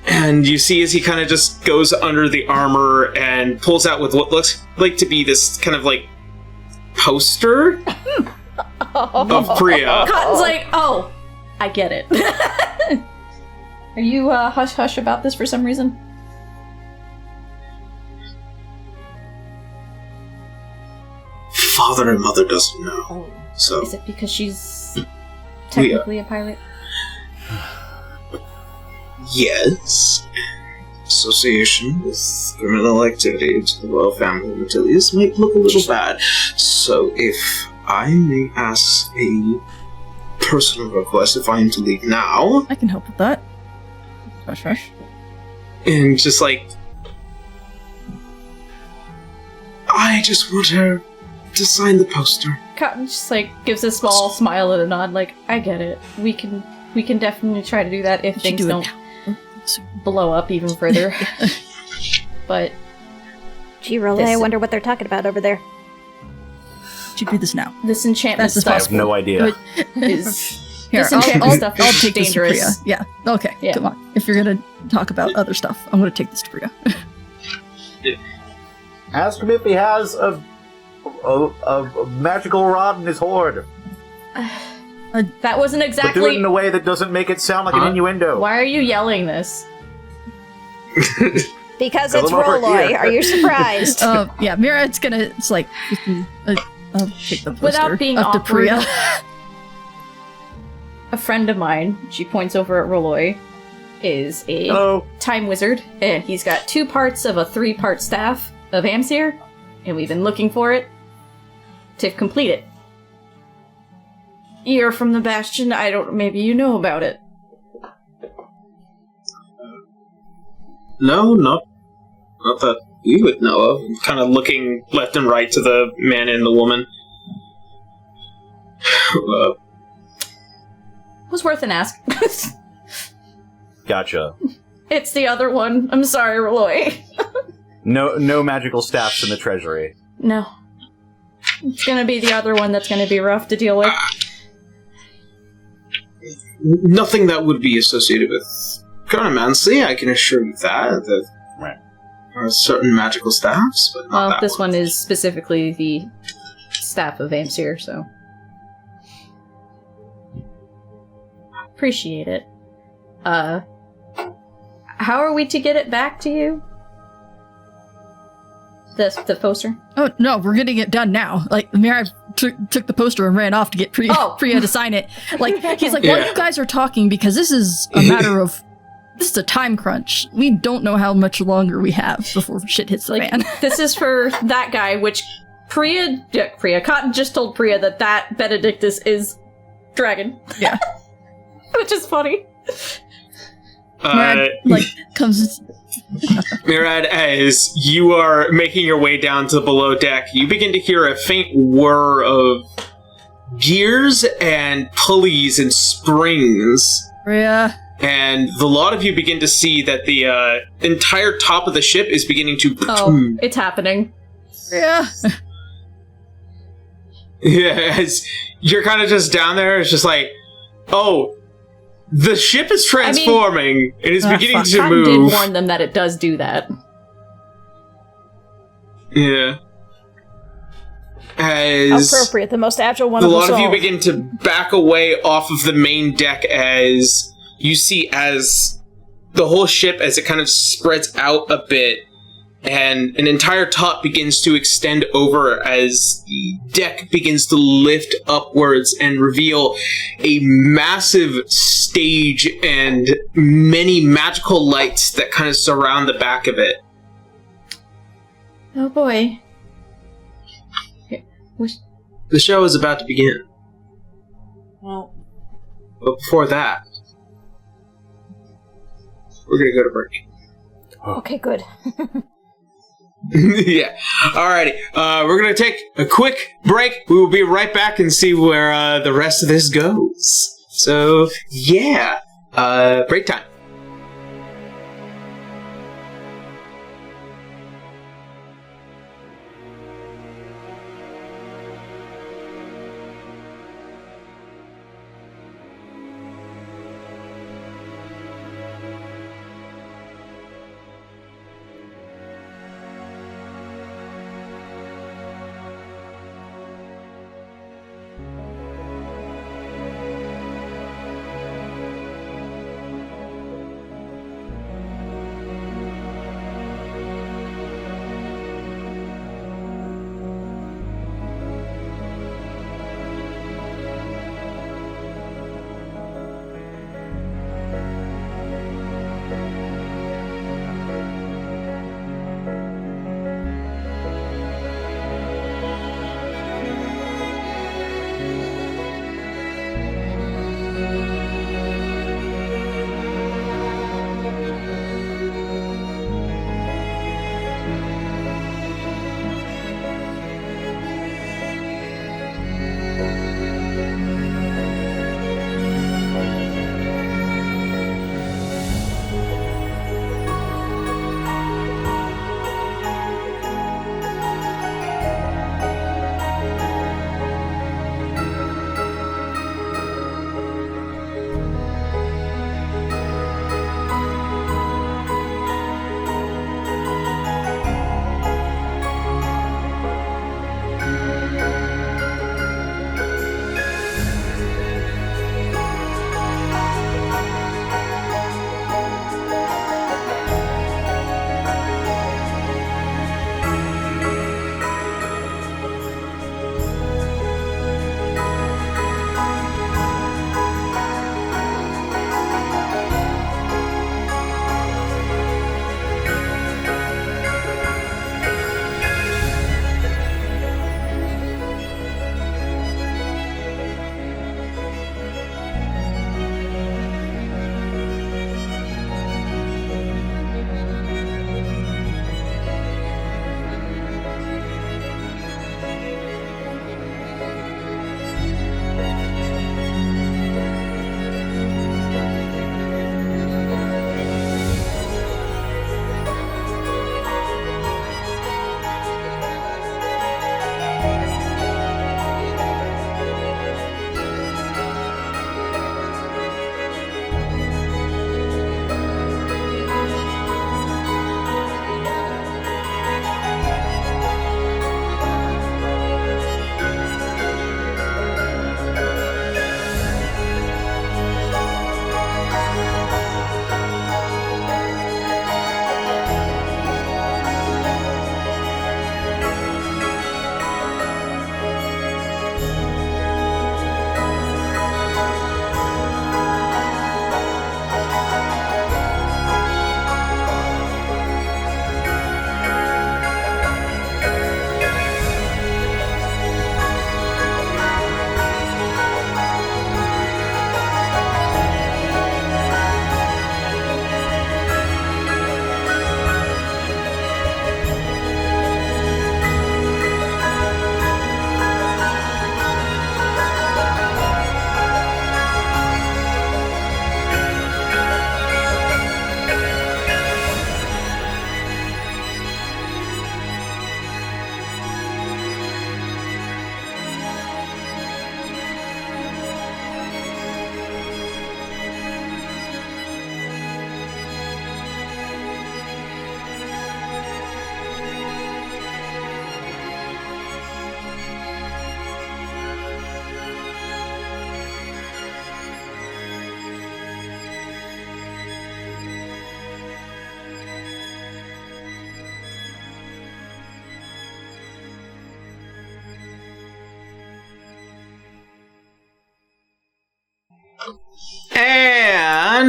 Speaker 1: And you see as he kind of just goes under the armor and pulls out with what looks like to be this kind of like poster of Priya.
Speaker 3: Cotton's like, oh, I get it. Are you hush-hush about this for some reason?
Speaker 1: Father and mother doesn't know,
Speaker 3: Oh.
Speaker 1: so
Speaker 3: Is it because she's technically a pirate?
Speaker 1: yes. Association with criminal activity to the royal family of Matilius might look a little bad. So if I may ask a personal request, if I am to leave now,
Speaker 5: I can help with that. Hush, hush.
Speaker 1: and just like, I just want her to sign the poster.
Speaker 3: Cotton just like gives a small smile and a nod, like, I get it. We can definitely try to do that if
Speaker 5: You should
Speaker 3: things
Speaker 5: do it
Speaker 3: don't
Speaker 5: now.
Speaker 3: blow up even further. But
Speaker 2: Gee, really,
Speaker 3: This-
Speaker 2: I wonder what they're talking about over there.
Speaker 5: Should do this now.
Speaker 3: this enchantment
Speaker 5: That's as
Speaker 3: stuff
Speaker 4: I have no idea.
Speaker 3: is
Speaker 5: Here,
Speaker 3: this enchantment stuff
Speaker 5: I'll
Speaker 3: is
Speaker 5: take this to Priya.
Speaker 3: dangerous.
Speaker 5: Yeah. Okay.
Speaker 3: Yeah.
Speaker 5: Come on. If you're gonna talk about other stuff, I'm gonna take this to Priya.
Speaker 4: Ask him if he has a magical rod in his hoard.
Speaker 3: That wasn't
Speaker 4: But do it
Speaker 3: exactly.
Speaker 4: in a way that doesn't make it sound like an innuendo.
Speaker 3: Why are you yelling this?
Speaker 2: Because
Speaker 4: Come
Speaker 2: it's
Speaker 4: over
Speaker 2: Rolloy.
Speaker 4: here.
Speaker 2: Are you surprised?
Speaker 5: Yeah, Mira, it's like, I'll take the poster
Speaker 3: Without being
Speaker 5: up to
Speaker 3: awkward,
Speaker 5: Priya.
Speaker 3: a friend of mine, she points over at Rolloy, is a
Speaker 4: Hello.
Speaker 3: time wizard, and he's got 2 parts of a 3-part staff of Amsir, and we've been looking for it to complete it. You're from the Bastion, maybe you know about it.
Speaker 1: No, not that we would know of. Kind of looking left and right to the man and the woman.
Speaker 3: Was worth an ask.
Speaker 4: Gotcha.
Speaker 3: It's the other one. I'm sorry, Rolloy.
Speaker 4: No magical staffs in the treasury.
Speaker 3: No. It's gonna be the other one that's gonna be rough to deal with.
Speaker 1: Nothing that would be associated with chronomancy, I can assure you that.
Speaker 4: Right.
Speaker 1: There are certain magical staffs, but not
Speaker 3: Well,
Speaker 1: that
Speaker 3: this one is specifically the staff of Amsir, so. Appreciate it. How are we to get it back to you? The poster?
Speaker 5: Oh no, we're getting it done now. Like Mira took the poster and ran off to get Priya to sign it. Like, he's like, while you guys are talking, because this is a matter of, this is a time crunch. We don't know how much longer we have before shit hits the fan.
Speaker 3: This is for that guy, which Priya, Cotton just told Priya that Benedictus is dragon.
Speaker 5: Yeah.
Speaker 3: Which is funny.
Speaker 5: Murad, comes...
Speaker 1: Murad, as you are making your way down to the below deck, you begin to hear a faint whir of gears and pulleys and springs.
Speaker 5: Priya.
Speaker 1: And the lot of you begin to see that the entire top of the ship is beginning to...
Speaker 3: Oh, it's happening.
Speaker 5: Priya.
Speaker 1: Yeah, as you're kind of just down there, it's just like, oh, the ship is transforming. It is beginning to
Speaker 3: Cotton
Speaker 1: move.
Speaker 3: did warn them that it does do that.
Speaker 1: Yeah.
Speaker 2: How
Speaker 1: As
Speaker 2: appropriate, the most agile one
Speaker 1: a
Speaker 2: of us
Speaker 1: lot of you
Speaker 2: all.
Speaker 1: begin to back away off of the main deck as you see as the whole ship, as it kind of spreads out a bit, and an entire top begins to extend over as the deck begins to lift upwards and reveal a massive stage and many magical lights that kind of surround the back of it.
Speaker 3: Oh boy.
Speaker 1: The show is about to begin.
Speaker 6: Well,
Speaker 1: But before that, we're gonna go to break.
Speaker 2: Okay, good.
Speaker 1: Yeah. Alrighty. We're gonna take a quick break. We will be right back and see where the rest of this goes. So, yeah. Break time.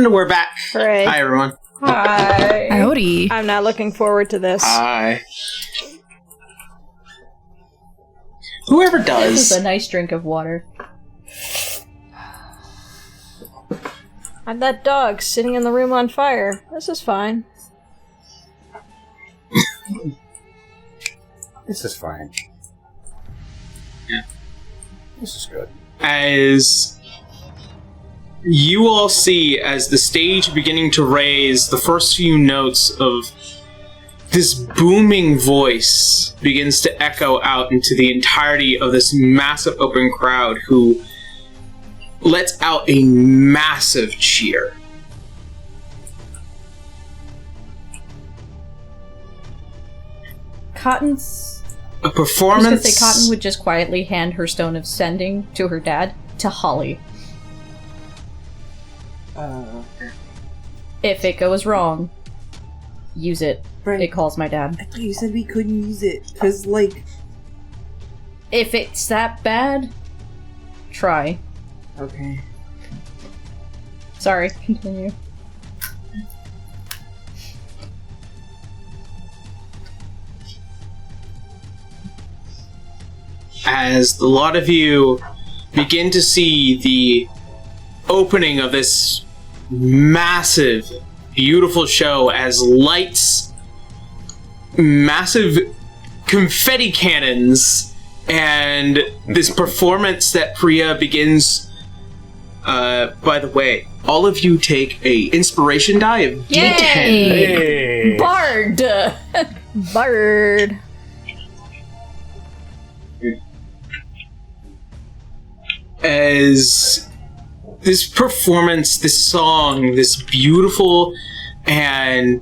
Speaker 1: And we're back.
Speaker 2: Hooray.
Speaker 1: Hi, everyone.
Speaker 3: Hi.
Speaker 5: Howdy.
Speaker 2: I'm not looking forward to this.
Speaker 1: Hi. Whoever
Speaker 3: This is
Speaker 1: does.
Speaker 3: a nice drink of water.
Speaker 2: I'm that dog sitting in the room on fire. This is fine.
Speaker 4: This is fine.
Speaker 1: Yeah.
Speaker 4: This is good.
Speaker 1: As you all see, as the stage beginning to raise, the first few notes of this booming voice begins to echo out into the entirety of this massive open crowd, who lets out a massive cheer.
Speaker 3: Cotton's...
Speaker 1: A
Speaker 3: I was
Speaker 1: performance.
Speaker 3: gonna say Cotton would just quietly hand her stone of sending to her dad, to Holly. If it goes wrong, use it.
Speaker 6: Right.
Speaker 3: It calls my dad.
Speaker 6: I thought you said we couldn't use it, because, like...
Speaker 3: If it's that bad, try.
Speaker 6: Okay.
Speaker 3: Sorry, continue.
Speaker 1: As a lot of you begin to see the opening of this massive, beautiful show, as lights, massive confetti cannons, and this performance that Priya begins. By the way, all of you take a inspiration die of D10.
Speaker 4: Hey!
Speaker 3: Bard!
Speaker 2: Bird.
Speaker 1: As this performance, this song, this beautiful and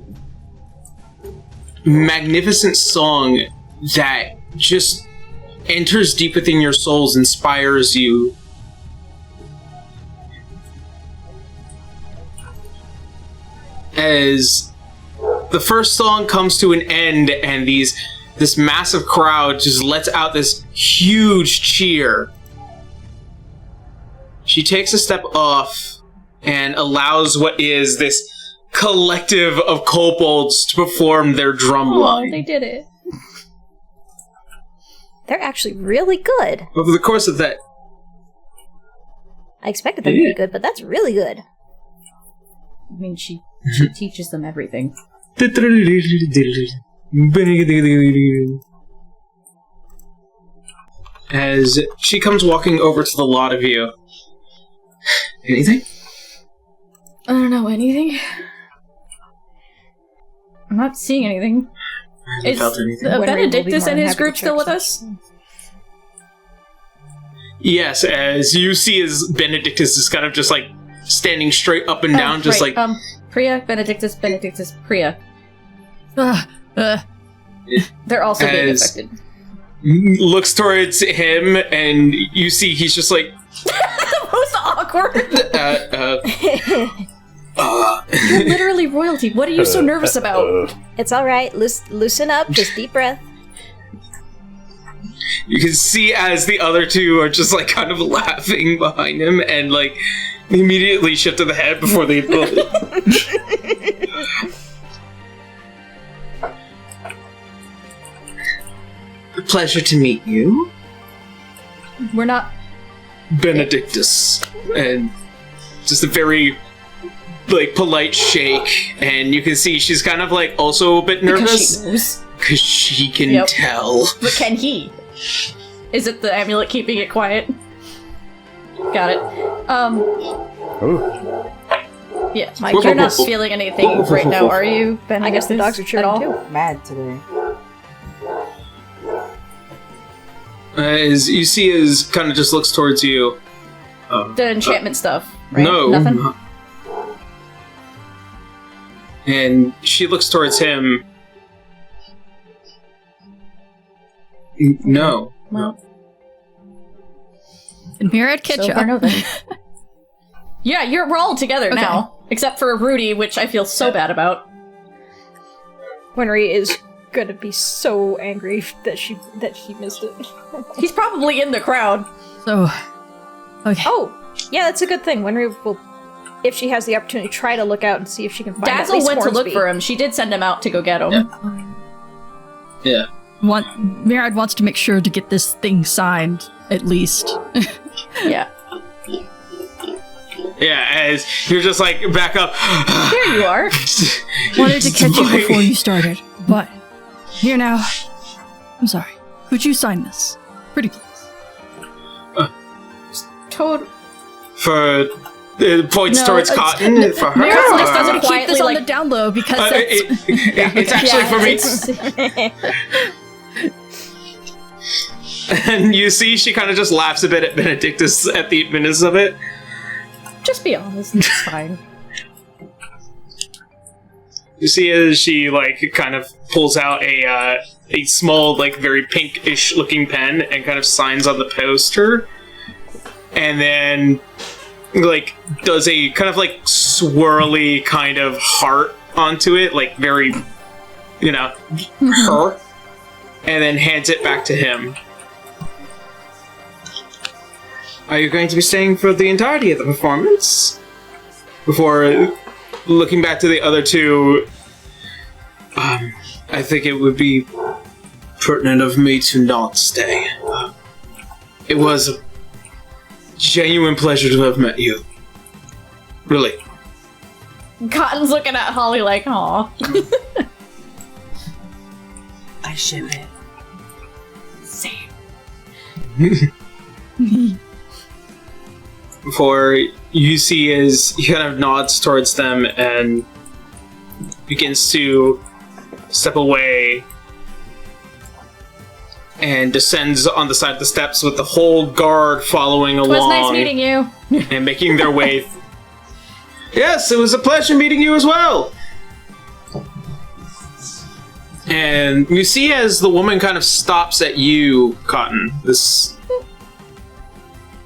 Speaker 1: magnificent song that just enters deep within your souls, inspires you. As the first song comes to an end and this massive crowd just lets out this huge cheer, she takes a step off and allows what is this collective of kobolds to perform their drum
Speaker 3: Oh,
Speaker 1: line.
Speaker 3: they did it.
Speaker 2: They're actually really good.
Speaker 1: Over the course of that,
Speaker 2: I expected them to be good, but that's really good.
Speaker 3: I mean, she teaches them everything.
Speaker 1: as she comes walking over to the lot of you. Anything?
Speaker 3: I don't know anything. I'm not seeing anything.
Speaker 1: I haven't felt anything.
Speaker 3: Benedictus and his group still with us?
Speaker 1: Yes, as you see, as Benedictus is kind of just like standing straight up and down, just
Speaker 3: right.
Speaker 1: like
Speaker 3: Priya, Benedictus, Priya.
Speaker 5: Uh,
Speaker 3: They're also being
Speaker 1: As-
Speaker 3: affected.
Speaker 1: looks towards him, and you see he's just like,
Speaker 3: The most awkward. You're literally royalty. What are you so nervous about?
Speaker 2: It's alright. Loosen up. Just deep breath.
Speaker 1: You can see as the other two are just like kind of laughing behind him, and like immediately shift to the head before they. Pleasure to meet you,
Speaker 3: We're not.
Speaker 1: Benedictus, and just a very like polite shake, and you can see she's kind of like also a bit
Speaker 3: Because
Speaker 1: nervous
Speaker 3: she knows.
Speaker 1: because she can
Speaker 3: Yep.
Speaker 1: tell.
Speaker 3: But can he? Is it the amulet keeping it quiet? Got it.
Speaker 4: Ooh.
Speaker 3: Yeah,
Speaker 2: My
Speaker 3: you're not
Speaker 2: goodness.
Speaker 3: feeling anything right now, are you, Ben?
Speaker 2: I guess the dogs are
Speaker 3: at
Speaker 2: cheering
Speaker 3: all?
Speaker 2: too.
Speaker 6: Mad today.
Speaker 1: As you see, as kind of just looks towards you.
Speaker 3: The enchantment stuff, right?
Speaker 1: No.
Speaker 3: Nothing?
Speaker 1: And she looks towards him. No.
Speaker 3: Well,
Speaker 5: and here at
Speaker 3: so
Speaker 5: Kitcha.
Speaker 3: far nothing. Yeah, we're all together now. Except for Rudy, which I feel so bad about.
Speaker 2: Winry is gonna be so angry that she missed it.
Speaker 3: He's probably in the crowd.
Speaker 5: So, okay.
Speaker 2: Oh, yeah, that's a good thing. Winry will if she has the opportunity, try to look out and see if she can find at
Speaker 3: Dazzle
Speaker 2: least
Speaker 3: went to look
Speaker 2: Hornsby.
Speaker 3: for him. She did send him out to go get him.
Speaker 1: Yeah.
Speaker 5: Mirad wants to make sure to get this thing signed, at least.
Speaker 3: Yeah.
Speaker 1: Yeah, as you're just like, back up.
Speaker 3: There you are.
Speaker 5: Wanted to catch you before you started, but here now. I'm sorry. Could you sign this? Pretty please.
Speaker 3: Toad.
Speaker 1: For points
Speaker 3: No,
Speaker 1: towards
Speaker 3: it's-
Speaker 1: Cotton for her.
Speaker 3: Mirad
Speaker 1: or-
Speaker 3: just doesn't
Speaker 5: Keep this
Speaker 3: quietly,
Speaker 5: on
Speaker 3: like-
Speaker 5: the down low because that's...
Speaker 1: it's actually for me. And you see, she kind of just laughs a bit at Benedictus at the admittance of it.
Speaker 3: Just be honest, it's fine.
Speaker 1: You see as she, like, kind of pulls out a small, like, very pinkish looking pen and kind of signs on the poster. And then, like, does a kind of, like, swirly kind of heart onto it, like, very, you know, her. And then hands it back to him. Are you going to be staying for the entirety of the performance? Before looking back to the other two, I think it would be pertinent of me to not stay. It was a genuine pleasure to have met you. Really.
Speaker 3: Cotton's looking at Holly like, aw.
Speaker 6: I ship it.
Speaker 3: Same.
Speaker 1: Before you see as he kind of nods towards them and begins to step away and descends on the side of the steps with the whole guard following
Speaker 3: It was
Speaker 1: along
Speaker 3: nice meeting you.
Speaker 1: and making their way. Yes, it was a pleasure meeting you as well. And you see as the woman kind of stops at you, Cotton, this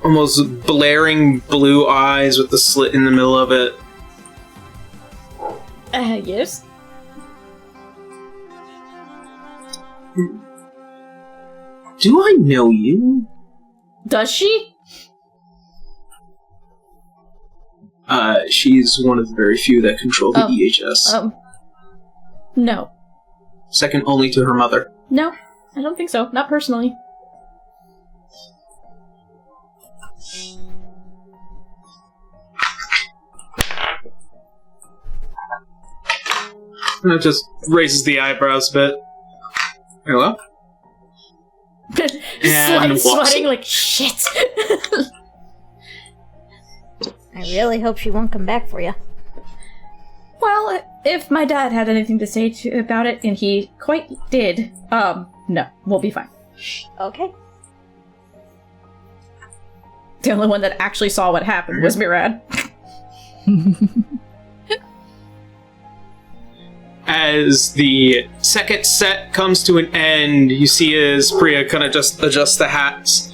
Speaker 1: almost blaring blue eyes with the slit in the middle of it.
Speaker 3: Yes?
Speaker 1: Do I know you?
Speaker 3: Does she?
Speaker 1: She's one of the very few that control the EHS.
Speaker 3: No.
Speaker 1: Second only to her mother.
Speaker 3: No, I don't think so. Not personally.
Speaker 1: And it just raises the eyebrows a bit. Hello? And walks-
Speaker 3: Sweating like shit.
Speaker 2: I really hope she won't come back for you.
Speaker 3: Well, if my dad had anything to say about it, and he quite did, no, we'll be fine.
Speaker 2: Okay.
Speaker 3: The only one that actually saw what happened was Mirad.
Speaker 1: As the second set comes to an end, you see as Priya kind of just adjusts the hats.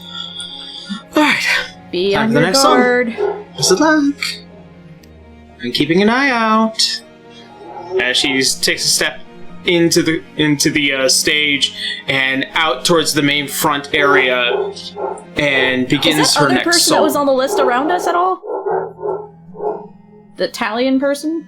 Speaker 1: Alright,
Speaker 3: Be
Speaker 1: Time
Speaker 3: on
Speaker 1: for the
Speaker 3: your
Speaker 1: next song.
Speaker 3: guard.
Speaker 1: best of luck. I'm keeping an eye out. As she takes a step into the stage and out towards the main front area and begins
Speaker 3: Is that
Speaker 1: her
Speaker 3: other
Speaker 1: next
Speaker 3: person
Speaker 1: song.
Speaker 3: that was on the list around us at all? The Italian person?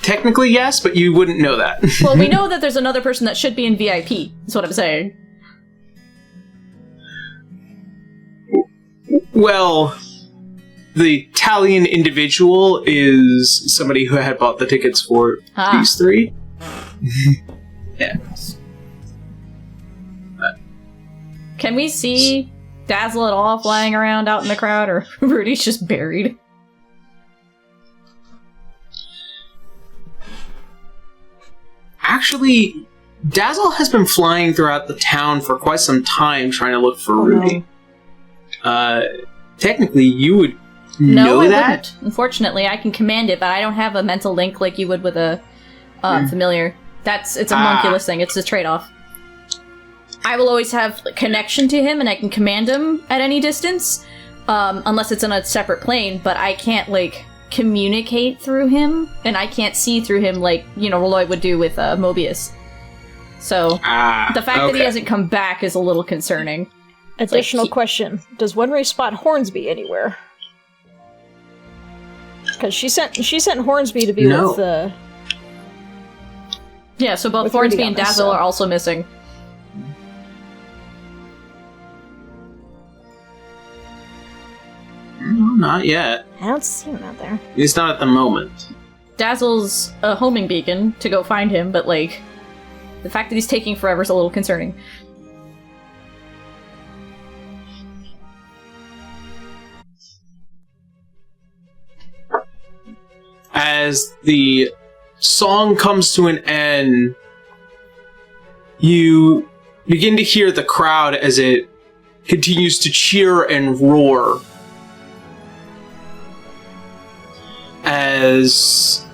Speaker 1: Technically, yes, but you wouldn't know that.
Speaker 3: Well, we know that there's another person that should be in VIP. That's what I'm saying.
Speaker 1: Well, the Italian individual is somebody who had bought the tickets for these three. Yeah.
Speaker 3: Can we see Dazzle at all flying around out in the crowd, or Rudy's just buried?
Speaker 1: Actually, Dazzle has been flying throughout the town for quite some time trying to look for Rudy. Technically, you would know
Speaker 3: I
Speaker 1: that.
Speaker 3: wouldn't. Unfortunately, I can command it, but I don't have a mental link like you would with a familiar. It's a homunculus thing. It's a trade-off. I will always have connection to him, and I can command him at any distance, unless it's on a separate plane. But I can't communicate through him, and I can't see through him like Roy would do with Mobius. So the fact that he hasn't come back is a little concerning.
Speaker 2: Additional question: does Wenry spot Hornsby anywhere? Because she sent Hornsby to be with the.
Speaker 3: Yeah, so both
Speaker 2: with
Speaker 3: Hornsby
Speaker 2: Rudy
Speaker 3: and
Speaker 2: on this,
Speaker 3: Dazzle
Speaker 2: so-
Speaker 3: are also missing.
Speaker 1: Not yet.
Speaker 2: I don't see him out there.
Speaker 1: At least not at the moment.
Speaker 3: Dazzle's a homing beacon to go find him, but like, the fact that he's taking forever is a little concerning.
Speaker 1: As the song comes to an end, you begin to hear the crowd as it continues to cheer and roar. As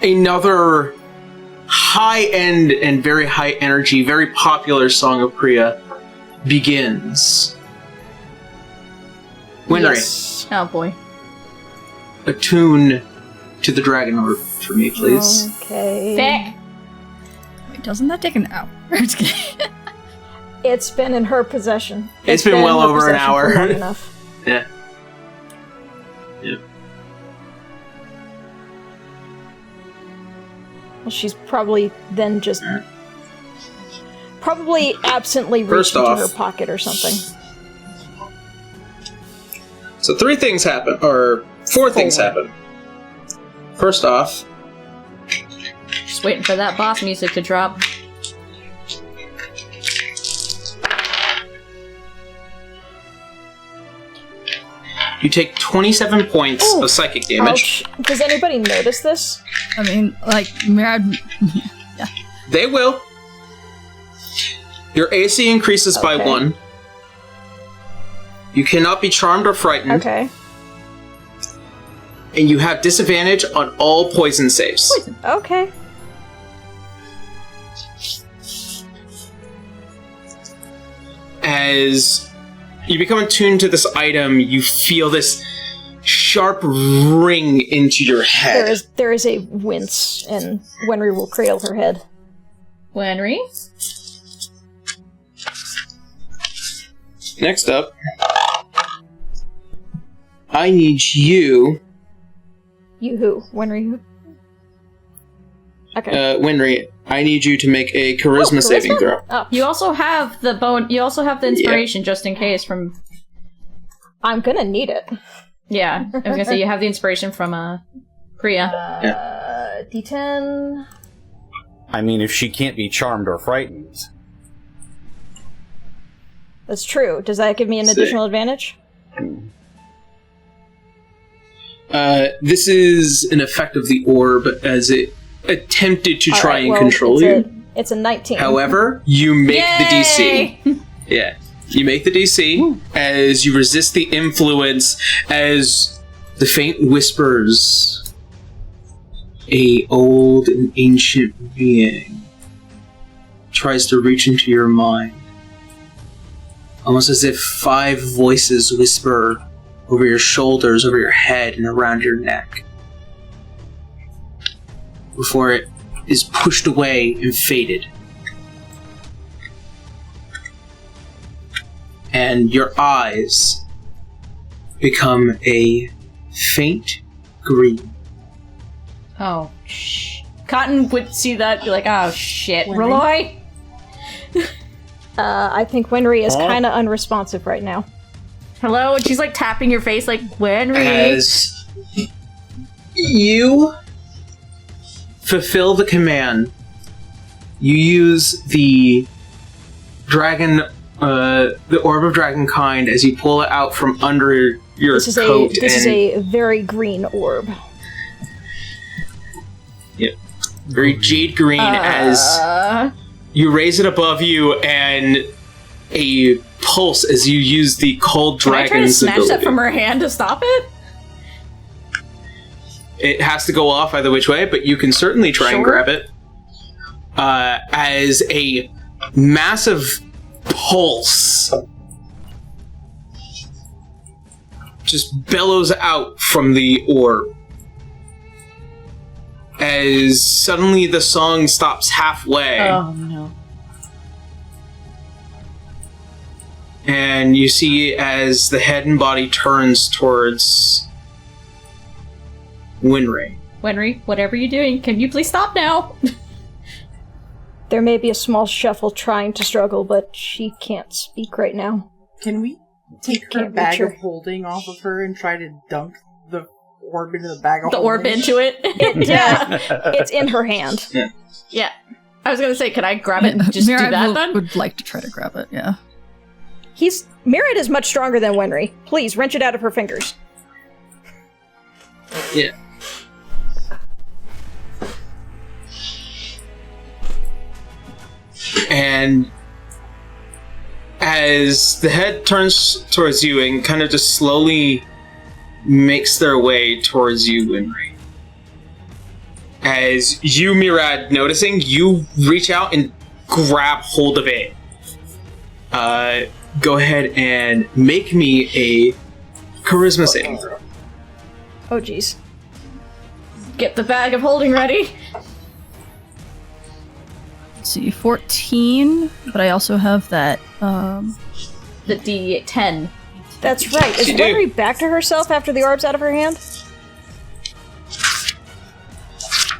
Speaker 1: another high-end and very high-energy, very popular song of Priya begins. Winry,
Speaker 2: Yes.
Speaker 3: Oh boy.
Speaker 1: attune to the dragon orb for me, please.
Speaker 2: Okay.
Speaker 3: Thick!
Speaker 5: Wait, doesn't that take an hour? Just kidding.
Speaker 2: It's been in her possession.
Speaker 1: It's been well
Speaker 2: in her
Speaker 1: over an
Speaker 2: possession
Speaker 1: hour.
Speaker 2: for long enough.
Speaker 1: Yeah. Yep.
Speaker 2: Well, she's probably then just probably absently
Speaker 1: First
Speaker 2: reached into
Speaker 1: off-
Speaker 2: her pocket or something.
Speaker 1: So 3 things happen, or 4 things happen. First off,
Speaker 3: Just waiting for that boss music to drop.
Speaker 1: you take 27 points
Speaker 2: Ooh.
Speaker 1: of psychic damage.
Speaker 2: Ouch. Does anybody notice this?
Speaker 5: I mean, like, Mirad.
Speaker 1: They will. Your AC increases by
Speaker 2: Okay.
Speaker 1: 1. You cannot be charmed or frightened.
Speaker 2: Okay.
Speaker 1: And you have disadvantage on all poison saves.
Speaker 2: Okay.
Speaker 1: As you become attuned to this item, you feel this sharp ring into your head.
Speaker 2: There is a wince, and Wenry will cradle her head.
Speaker 3: Wenry?
Speaker 1: Next up, I need you,
Speaker 2: You who? Wenry who? Okay.
Speaker 1: Winry, I need you to make a charisma saving throw.
Speaker 2: Oh,
Speaker 3: You also have the You also have the inspiration just in case from.
Speaker 2: I'm gonna need it.
Speaker 3: Yeah, I was gonna say you have the inspiration from Priya.
Speaker 2: D10.
Speaker 4: I mean, if she can't be charmed or frightened.
Speaker 2: That's true. Does that give me an
Speaker 1: Sick.
Speaker 2: additional advantage?
Speaker 1: This is an effect of the orb as it attempted to try
Speaker 2: Alright,
Speaker 1: and
Speaker 2: well,
Speaker 1: control you.
Speaker 2: It's a 19.
Speaker 1: However, you make the DC.
Speaker 3: Yay!
Speaker 1: Yeah. You make the DC as you resist the influence as the faint whispers. A old and ancient being tries to reach into your mind. Almost as if 5 voices whisper over your shoulders, over your head, and around your neck. Before it is pushed away and faded. And your eyes become a faint green.
Speaker 3: Oh, shh. Cotton would see that, be like, oh shit,
Speaker 6: Wenry?
Speaker 3: Reloy?
Speaker 2: I think Wenry is
Speaker 4: Huh?
Speaker 2: kind of unresponsive right now.
Speaker 3: Hello? And she's like tapping your face, like, Wenry.
Speaker 1: As you fulfill the command, you use the dragon, the orb of dragonkind, as you pull it out from under your
Speaker 2: This is
Speaker 1: coat.
Speaker 2: is a very green orb.
Speaker 1: very jade green as you raise it above you, and a pulse as you use the cold
Speaker 3: Can I try to
Speaker 1: dragon's
Speaker 3: snatch
Speaker 1: ability.
Speaker 3: that from her hand to stop it?
Speaker 1: It has to go off either which way, but you can certainly try and
Speaker 3: Sure.
Speaker 1: grab it. As a massive pulse just bellows out from the orb. As suddenly the song stops halfway.
Speaker 3: Oh no.
Speaker 1: and you see as the head and body turns towards Winry.
Speaker 3: Winry, whatever you're doing, can you please stop now?
Speaker 2: There may be a small shuffle trying to struggle, but she can't speak right now.
Speaker 6: Can we take her
Speaker 2: Can't
Speaker 6: bag
Speaker 2: reach her.
Speaker 6: of holding off of her and try to dunk the orb into the bag of
Speaker 3: The
Speaker 6: holding?
Speaker 3: orb into it?
Speaker 2: Yeah, it's in her hand.
Speaker 3: Yeah. I was gonna say, can I grab it and just do
Speaker 5: Mirad
Speaker 3: that then?
Speaker 5: would like to try to grab it, yeah.
Speaker 2: Mirad is much stronger than Winry. Please, wrench it out of her fingers.
Speaker 1: Yeah. And as the head turns towards you and kind of just slowly makes their way towards you, Winry. As you, Mirad, noticing, you reach out and grab hold of it. Go ahead and make me a charisma saving throw.
Speaker 2: Oh, jeez.
Speaker 3: Get the bag of holding ready.
Speaker 5: Let's see, 14, but I also have that,
Speaker 3: The D10.
Speaker 2: That's right. Is
Speaker 1: You do.
Speaker 2: Winry back to herself after the orb's out of her hand?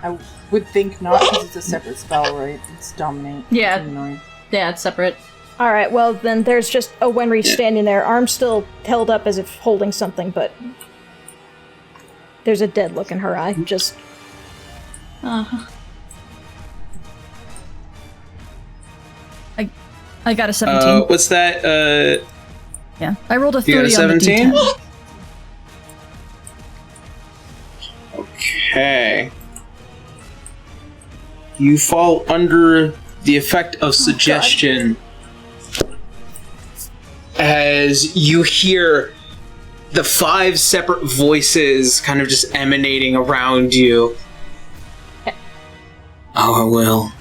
Speaker 6: I would think not, because it's a separate spell, right? It's dominate.
Speaker 3: Yeah.
Speaker 6: Humanoid.
Speaker 3: Yeah, it's separate.
Speaker 2: Alright, well, then there's just a Winry standing there, arm still held up as if holding something, but there's a dead look in her eye. Just
Speaker 3: Uh-huh.
Speaker 5: I got a 17.
Speaker 1: What's that?
Speaker 5: Yeah, I rolled a
Speaker 1: You got a
Speaker 5: 3 on the
Speaker 1: 17?
Speaker 5: D10.
Speaker 1: Okay. You fall under the effect of suggestion as you hear the 5 separate voices kind of just emanating around you. Our will.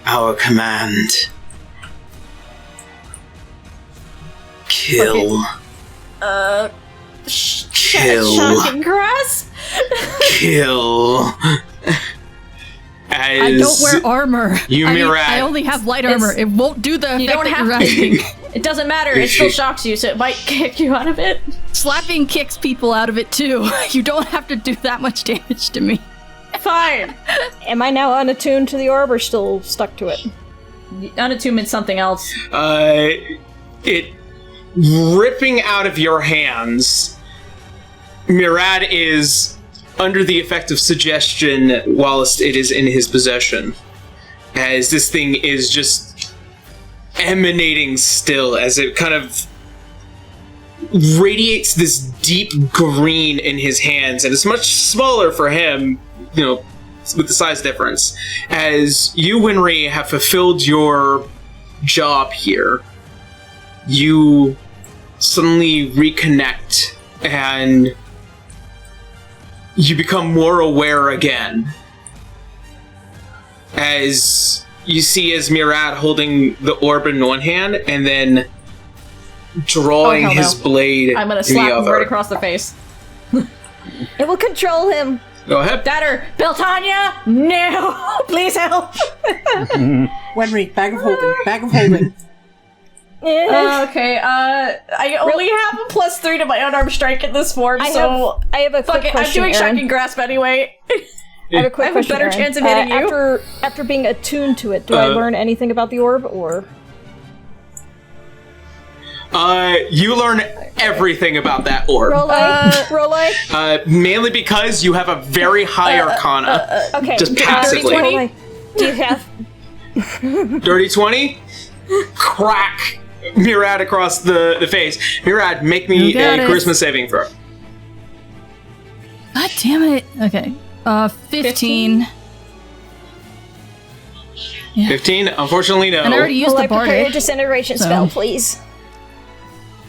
Speaker 1: Our command. Kill. Kill.
Speaker 3: Shocking grass?
Speaker 1: Kill. As
Speaker 5: I don't wear armor.
Speaker 1: You
Speaker 5: I mean,
Speaker 1: Mirad.
Speaker 5: I only have light armor. It won't do the
Speaker 3: You
Speaker 5: effect
Speaker 3: don't
Speaker 5: that
Speaker 3: have
Speaker 5: you're
Speaker 3: to.
Speaker 5: asking.
Speaker 3: It doesn't matter, it still shocks you, so it might kick you out of it.
Speaker 5: Slapping kicks people out of it too. You don't have to do that much damage to me.
Speaker 3: Fine.
Speaker 2: am I now unattuned to the orb or still stuck to it?
Speaker 3: Unattunement something else.
Speaker 1: It ripping out of your hands. Mirad is under the effect of suggestion whilst it is in his possession. As this thing is just emanating still, as it kind of radiates this deep green in his hands, and it's much smaller for him, you know, with the size difference. As you, Winry, have fulfilled your job here, you suddenly reconnect and you become more aware again. As you see as Mirad holding the orb in one hand and then drawing
Speaker 3: Oh, hell
Speaker 1: his
Speaker 3: no.
Speaker 1: blade
Speaker 3: I'm gonna
Speaker 1: in
Speaker 3: slap
Speaker 1: the
Speaker 3: him
Speaker 1: other.
Speaker 3: right across the face.
Speaker 2: It will control him.
Speaker 1: Go ahead.
Speaker 3: Datter! Beltania! No! Please help!
Speaker 6: Wenry, bag of holding. Bag of holding.
Speaker 3: Okay, I only have a +3 to my unarmed strike in this form,
Speaker 2: I
Speaker 3: so...
Speaker 2: have a
Speaker 3: Fuck
Speaker 2: quick
Speaker 3: it, I'm
Speaker 2: question,
Speaker 3: doing
Speaker 2: Aaron.
Speaker 3: shocking grasp anyway.
Speaker 2: I have a quick
Speaker 3: I have a
Speaker 2: question,
Speaker 3: better
Speaker 2: Aaron.
Speaker 3: chance of hitting you.
Speaker 2: After being attuned to it, do I learn anything about the orb, or...?
Speaker 1: You learn everything about that orb.
Speaker 2: Rolay?
Speaker 1: Mainly because you have a very high arcana.
Speaker 2: Okay.
Speaker 1: Just
Speaker 2: dirty
Speaker 1: passively.
Speaker 2: 20? Do you have...
Speaker 1: Dirty 20? Crack Mirad across the face. Mirad, make me
Speaker 5: You
Speaker 1: a
Speaker 5: got it.
Speaker 1: charisma saving throw.
Speaker 5: God damn it. Okay. 15. Yeah.
Speaker 1: 15? Unfortunately, no.
Speaker 5: And I already used
Speaker 2: Rolay,
Speaker 5: the
Speaker 2: prepare your
Speaker 5: bardic.
Speaker 2: disintegration
Speaker 5: so-
Speaker 2: spell, please.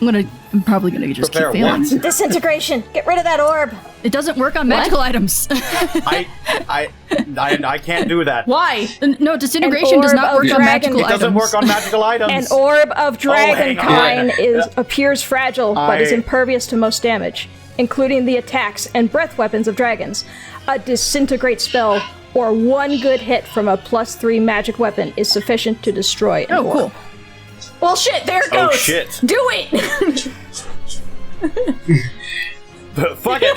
Speaker 5: I'm probably gonna just
Speaker 4: Prepare
Speaker 5: keep failing.
Speaker 4: what?
Speaker 2: Disintegration. Get rid of that orb.
Speaker 5: It doesn't work on magical items.
Speaker 4: I can't do that.
Speaker 3: Why?
Speaker 5: No, disintegration does
Speaker 2: orb
Speaker 5: not
Speaker 2: of
Speaker 5: work on
Speaker 2: dragon-
Speaker 5: magical
Speaker 4: It
Speaker 5: items.
Speaker 4: doesn't work on magical items.
Speaker 2: An orb of dragon
Speaker 4: hang on.
Speaker 2: kind appears fragile, but is
Speaker 4: I-
Speaker 2: impervious to most damage, including the attacks and breath weapons of dragons. A disintegrate spell or one good hit from a +3 magic weapon is sufficient to destroy an
Speaker 5: Oh,
Speaker 2: orb.
Speaker 5: cool.
Speaker 3: Well, shit, there it goes!
Speaker 4: Oh, shit.
Speaker 3: Do it!
Speaker 4: Fuck it!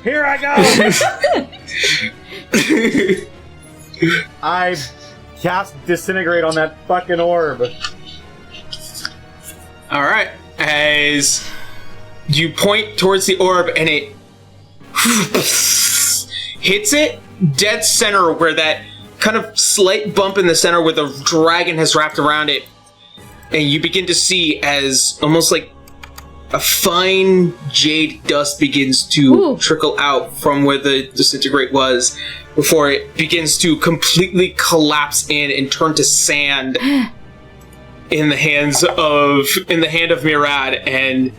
Speaker 4: Here I go! I cast Disintegrate on that fucking orb.
Speaker 1: Alright. As you point towards the orb and it hits it dead center where that kind of slight bump in the center where the dragon has wrapped around it. And you begin to see as almost like a fine jade dust begins to trickle out from where the disintegrate was before it begins to completely collapse in and turn to sand in the hand of Murad. And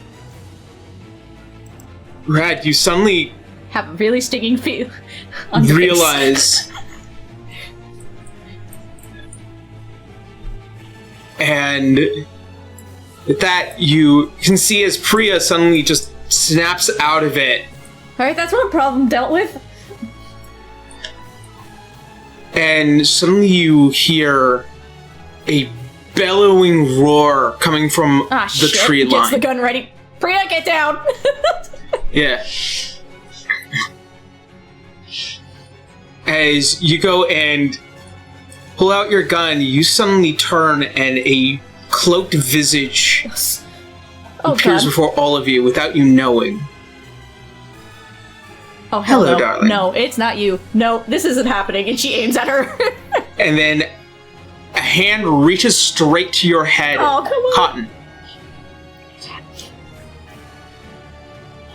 Speaker 1: Murad, you suddenly
Speaker 3: have a really stinging feel on your
Speaker 1: realize and with that, you can see as Priya suddenly just snaps out of it.
Speaker 3: Alright, that's one problem dealt with.
Speaker 1: And suddenly you hear a bellowing roar coming from the tree line.
Speaker 3: Gets the gun ready. Priya, get down!
Speaker 1: Yeah. As you go and pull out your gun, you suddenly turn and a cloaked visage appears before all of you without you knowing.
Speaker 3: Oh, hell
Speaker 1: hello,
Speaker 3: no.
Speaker 1: darling.
Speaker 3: No, it's not you. No, this isn't happening. And she aims at her.
Speaker 1: And then a hand reaches straight to your head.
Speaker 3: Oh, come on.
Speaker 1: Cotton.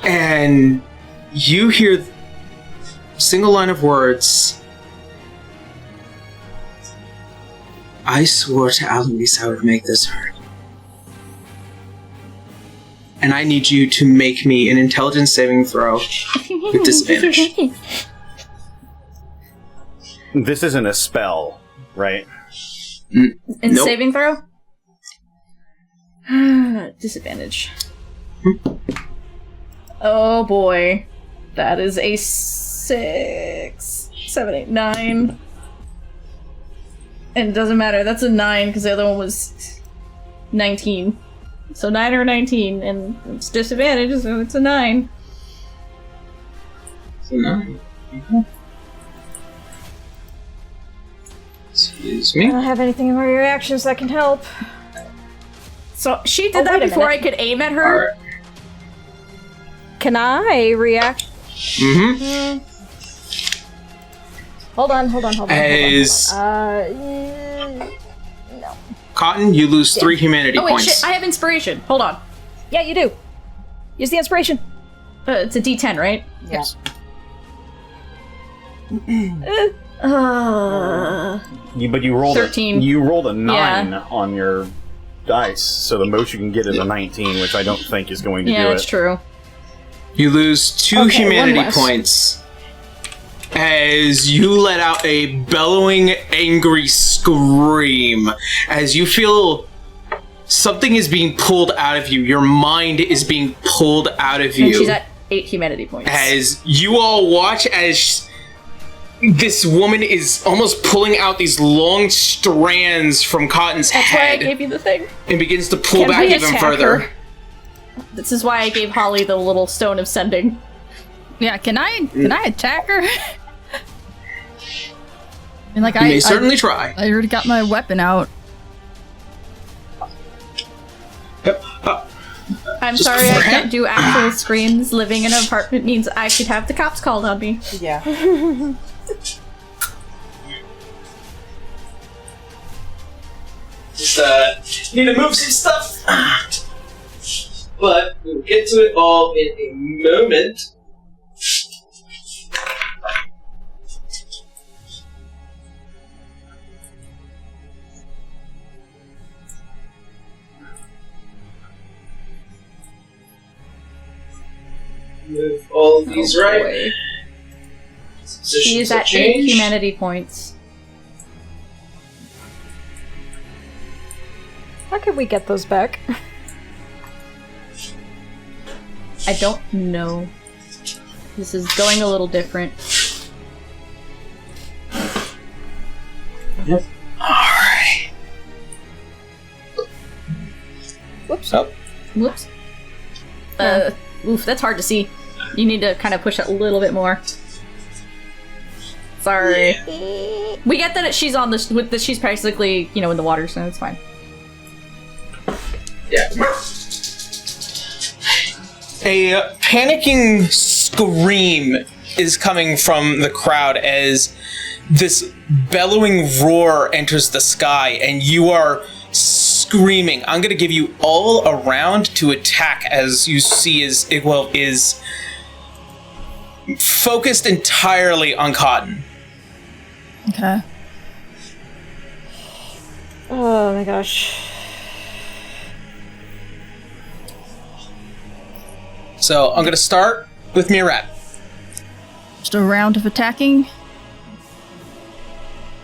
Speaker 1: And you hear a single line of words. I swore to Alois I would make this hurt. And I need you to make me an intelligence saving throw with disadvantage.
Speaker 4: This isn't a spell, right?
Speaker 3: In
Speaker 1: Nope.
Speaker 3: saving throw? Disadvantage. Oh boy. That is a 6, 7, 8, 9. And it doesn't matter, that's a 9 because the other one was 19. So 9 or 19, and it's disadvantage, so it's a 9.
Speaker 1: So 9. Okay. Excuse me.
Speaker 2: I don't have anything in my reactions that can help.
Speaker 3: So she did
Speaker 2: Oh,
Speaker 3: that
Speaker 2: wait a
Speaker 3: before I
Speaker 2: minute.
Speaker 3: could aim at her?
Speaker 1: Alright.
Speaker 2: Can I react?
Speaker 1: Mm-hmm.
Speaker 2: Hold on.
Speaker 1: As
Speaker 2: No.
Speaker 1: Cotton, you lose 3 humanity
Speaker 3: Oh wait,
Speaker 1: points.
Speaker 3: shit, I have inspiration. Hold on.
Speaker 2: Yeah, you do. Use the inspiration.
Speaker 3: It's a D10, right?
Speaker 2: Yes.
Speaker 4: But you rolled
Speaker 3: 13.
Speaker 4: You rolled a 9 on your dice, so the most you can get is a 19, which I don't think is going to do it.
Speaker 3: Yeah, that's true.
Speaker 1: You lose 2
Speaker 2: Okay,
Speaker 1: humanity
Speaker 2: one less.
Speaker 1: points as you let out a bellowing, angry scream as you feel something is being pulled out of you. Your mind is being pulled out of you.
Speaker 3: And she's at 8 humanity points.
Speaker 1: As you all watch as this woman is almost pulling out these long strands from Cotton's
Speaker 3: That's why I
Speaker 1: head
Speaker 3: gave you the thing.
Speaker 1: and begins to pull
Speaker 2: Can
Speaker 1: back
Speaker 2: we
Speaker 1: even
Speaker 2: attack
Speaker 1: further.
Speaker 2: her?
Speaker 3: This is why I gave Holly the little stone of sending.
Speaker 5: Yeah, can I attack her? I mean, like,
Speaker 1: You may certainly try.
Speaker 5: I already got my weapon out.
Speaker 1: Yep.
Speaker 3: I'm
Speaker 1: Just
Speaker 3: sorry I
Speaker 1: grab-
Speaker 3: can't do actual screams. Living in an apartment means I could have the cops called on me.
Speaker 6: Yeah.
Speaker 1: Just need to move some stuff. But we'll get to it all in a moment. Move all of these right.
Speaker 3: Boy. She
Speaker 1: Positions
Speaker 3: is
Speaker 1: have
Speaker 3: at 8
Speaker 1: changed.
Speaker 3: humanity points.
Speaker 2: How could we get those back?
Speaker 3: I don't know. This is going a little different.
Speaker 1: Alright. Oh.
Speaker 3: Whoops. Oof, that's hard to see. You need to kind of push it a little bit more. Sorry. We get that she's on this. She's basically, in the water, so it's fine.
Speaker 1: Yeah. A panicking scream is coming from the crowd as this bellowing roar enters the sky, and you are screaming. I'm gonna give you all a round to attack, as you see as Igwell is focused entirely on Cotton.
Speaker 5: Okay.
Speaker 2: Oh my gosh.
Speaker 1: So I'm gonna start with Mirat.
Speaker 5: Just a round of attacking.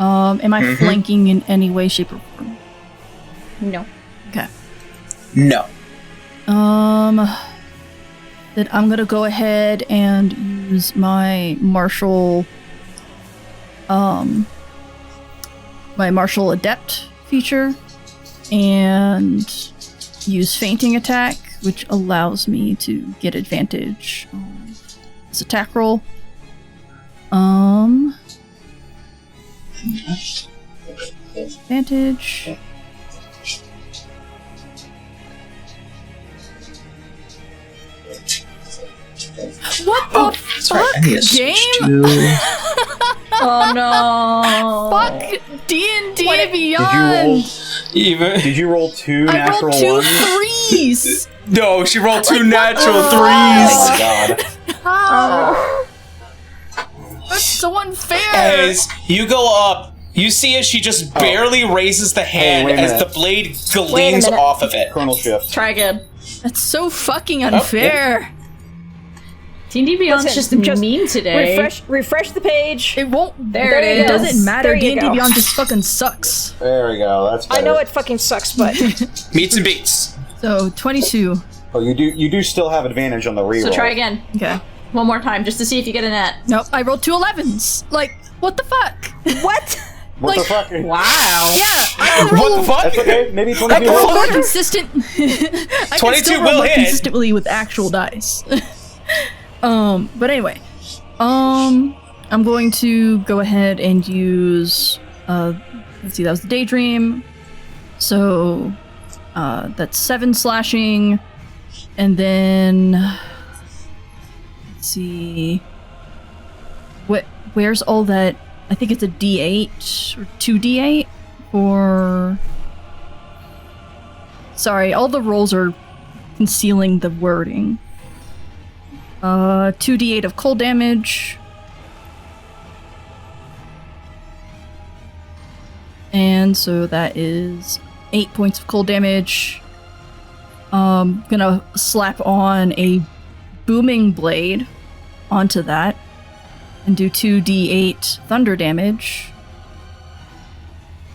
Speaker 5: Am I flanking in any way, shape, or form?
Speaker 3: No.
Speaker 5: Okay.
Speaker 1: No.
Speaker 5: Then I'm gonna go ahead and use my martial adept feature and use fainting attack, which allows me to get advantage on this attack roll. Advantage. What the fuck, game?
Speaker 3: Oh no!
Speaker 5: Fuck D&D Beyond!
Speaker 4: Did you roll two
Speaker 5: I
Speaker 4: natural
Speaker 5: rolled two
Speaker 4: ones?
Speaker 5: threes!
Speaker 1: No, she rolled two natural
Speaker 4: Oh
Speaker 1: threes.
Speaker 4: god.
Speaker 5: How? That's so unfair!
Speaker 1: As you go up, you see as she just barely raises the hand
Speaker 4: wait a
Speaker 1: as
Speaker 4: minute.
Speaker 1: the blade gleams
Speaker 2: minute.
Speaker 1: off of it.
Speaker 4: Chronal shift.
Speaker 3: Try again.
Speaker 5: That's so fucking unfair!
Speaker 3: D&D Beyond's
Speaker 2: Listen,
Speaker 3: just mean today.
Speaker 2: Refresh the page.
Speaker 5: It won't.
Speaker 3: There it
Speaker 5: It
Speaker 3: is.
Speaker 5: doesn't matter.
Speaker 2: There you
Speaker 5: D&D
Speaker 2: go.
Speaker 5: Beyond just fucking sucks.
Speaker 4: There we go. That's better.
Speaker 2: I know it fucking sucks, but
Speaker 1: Meets and beats.
Speaker 5: So 22.
Speaker 4: Oh, you do still have advantage on the reroll.
Speaker 3: So try again.
Speaker 5: Okay.
Speaker 3: One more time, just to see if you get a net.
Speaker 5: Nope. I rolled two 11s. Like, what the fuck?
Speaker 2: what?
Speaker 4: What the
Speaker 5: like-
Speaker 4: fuck?
Speaker 3: Wow.
Speaker 5: Yeah, I can roll.
Speaker 1: What the fuck?
Speaker 4: That's okay. Maybe
Speaker 5: I
Speaker 4: 22
Speaker 5: can roll
Speaker 4: will
Speaker 5: more
Speaker 4: work.
Speaker 5: consistent. I can
Speaker 1: 22
Speaker 5: still roll
Speaker 1: will
Speaker 5: more
Speaker 1: hit.
Speaker 5: consistently with actual dice. But anyway, I'm going to go ahead and use. Let's see, that was the daydream. So, that's 7 slashing, and then let's see. Where's all that? I think it's a D8 or 2D8 for. Sorry, all the rolls are concealing the wording. 2d8 of cold damage. And so that is 8 points of cold damage. Gonna slap on a booming blade onto that and do 2d8 thunder damage.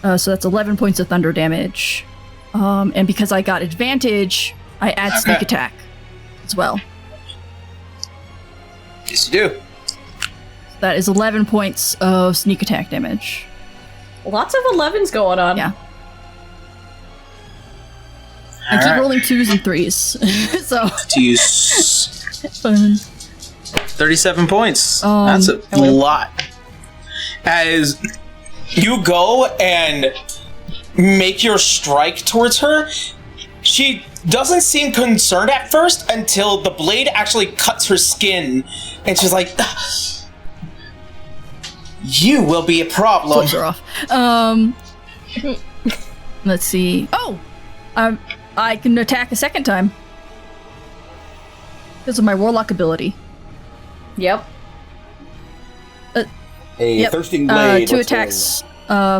Speaker 5: So that's 11 points of thunder damage. And because I got advantage, I add sneak attack as well.
Speaker 1: Yes, you do.
Speaker 5: That is 11 points of sneak attack damage.
Speaker 3: Lots of 11s going on.
Speaker 5: Yeah. I keep rolling 2s and 3s. So.
Speaker 1: To use
Speaker 5: Fun.
Speaker 1: 37 points. That's a lot. As you go and make your strike towards her, she doesn't seem concerned at first until the blade actually cuts her skin, and she's like, "You will be a problem."
Speaker 5: Flips her off. Let's see. Oh! I can attack a second time. Because of my warlock ability.
Speaker 3: Yep.
Speaker 4: A thirsting blade.
Speaker 5: 2
Speaker 4: let's go.
Speaker 5: attacks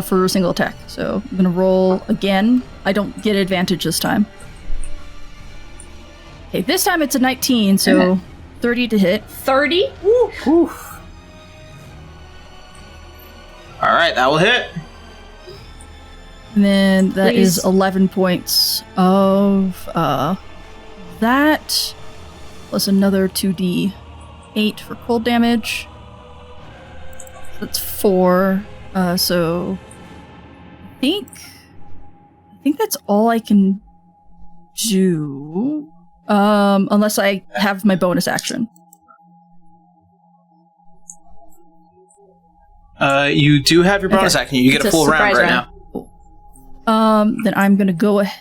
Speaker 5: for a single attack. So I'm gonna roll again. I don't get advantage this time. Okay, this time it's a 19, so 30 to hit.
Speaker 3: 30?
Speaker 4: Whew.
Speaker 1: All right, that will hit.
Speaker 5: And then that
Speaker 3: Please.
Speaker 5: is 11 points of that, plus another 2d8 for cold damage. That's 4. So I think that's all I can do, unless I have my bonus action.
Speaker 1: You do have your bonus action. You get
Speaker 3: It's
Speaker 1: a full
Speaker 3: a
Speaker 1: round
Speaker 3: surprise
Speaker 1: right
Speaker 3: round.
Speaker 1: now.
Speaker 5: Then I'm gonna go ahead.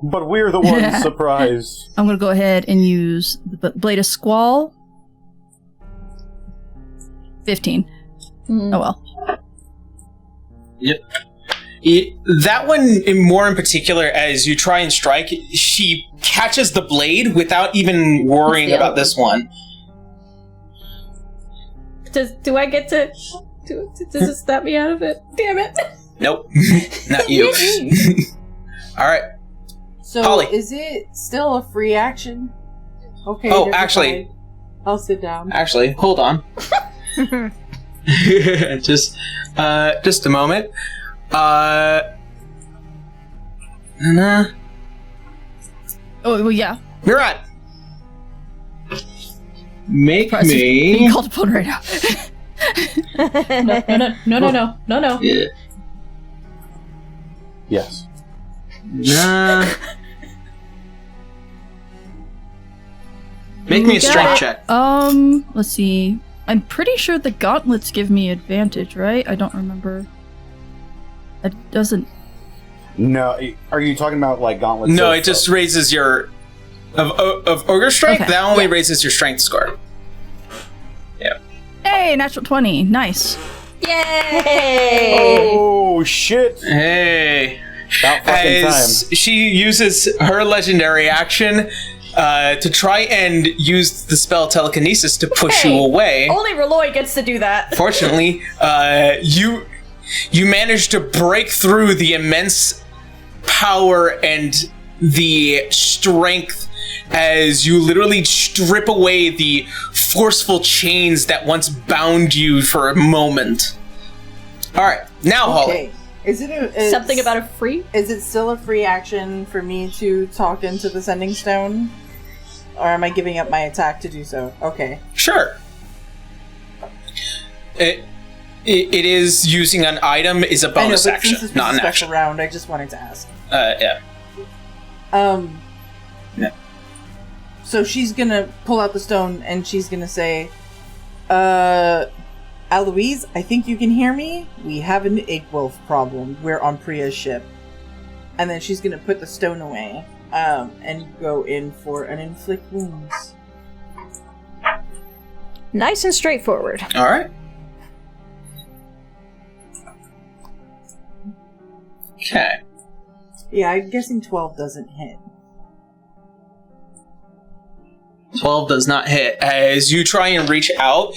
Speaker 4: But we're the ones surprised.
Speaker 5: I'm gonna go ahead and use the Blade of Squall. 15. Oh well.
Speaker 1: Yep. That one, more in particular, as you try and strike, she catches the blade without even worrying about this one.
Speaker 3: Do I get to... Does it snap me out of it? Damn it.
Speaker 1: Nope. Not you. Alright.
Speaker 6: So,
Speaker 1: Holly.
Speaker 6: is it still a free action? Okay.
Speaker 1: Oh,
Speaker 6: never
Speaker 1: actually-
Speaker 6: mind. I'll sit down.
Speaker 1: Actually, hold on. just a moment.
Speaker 5: Oh, well, yeah.
Speaker 1: Murat! Make
Speaker 5: Surprised you're being
Speaker 1: me...
Speaker 5: called upon right now.
Speaker 3: No.
Speaker 1: Yeah.
Speaker 4: Yes.
Speaker 1: Nah. Make me a strength check.
Speaker 5: Let's see. I'm pretty sure the gauntlets give me advantage, right? I don't remember. It doesn't.
Speaker 4: No, are you talking about like gauntlets?
Speaker 1: No,
Speaker 4: of-
Speaker 1: it just raises your... Of ogre strength,
Speaker 5: Okay,
Speaker 1: that only
Speaker 5: yeah.
Speaker 1: raises your strength score. Yeah.
Speaker 5: Hey, natural 20. Nice.
Speaker 2: Yay!
Speaker 4: Oh shit!
Speaker 1: Hey.
Speaker 4: About fucking time.
Speaker 1: As she uses her legendary action to try and use the spell telekinesis to push you away.
Speaker 3: Only Reloy gets to do that.
Speaker 1: Fortunately, you manage to break through the immense power and the strength as you literally strip away the forceful chains that once bound you for a moment. All right, now Holly.
Speaker 6: Okay. Is it
Speaker 3: Something about a free?
Speaker 6: Is it still a free action for me to talk into the sending stone? Or am I giving up my attack to do so? Okay.
Speaker 1: Sure. It is using an item is a bonus
Speaker 6: I know, but
Speaker 1: action,
Speaker 6: since this was
Speaker 1: not
Speaker 6: a
Speaker 1: an
Speaker 6: special
Speaker 1: action.
Speaker 6: round, I just wanted to ask.
Speaker 1: Yeah.
Speaker 6: No. So she's gonna pull out the stone and she's gonna say, Aloise, I think you can hear me? We have an egg wolf problem. We're on Priya's ship. And then she's gonna put the stone away, and go in for an inflict wounds.
Speaker 2: Nice and straightforward.
Speaker 1: All right. Okay.
Speaker 6: Yeah, I'm guessing 12 doesn't hit.
Speaker 1: 12 does not hit as you try and reach out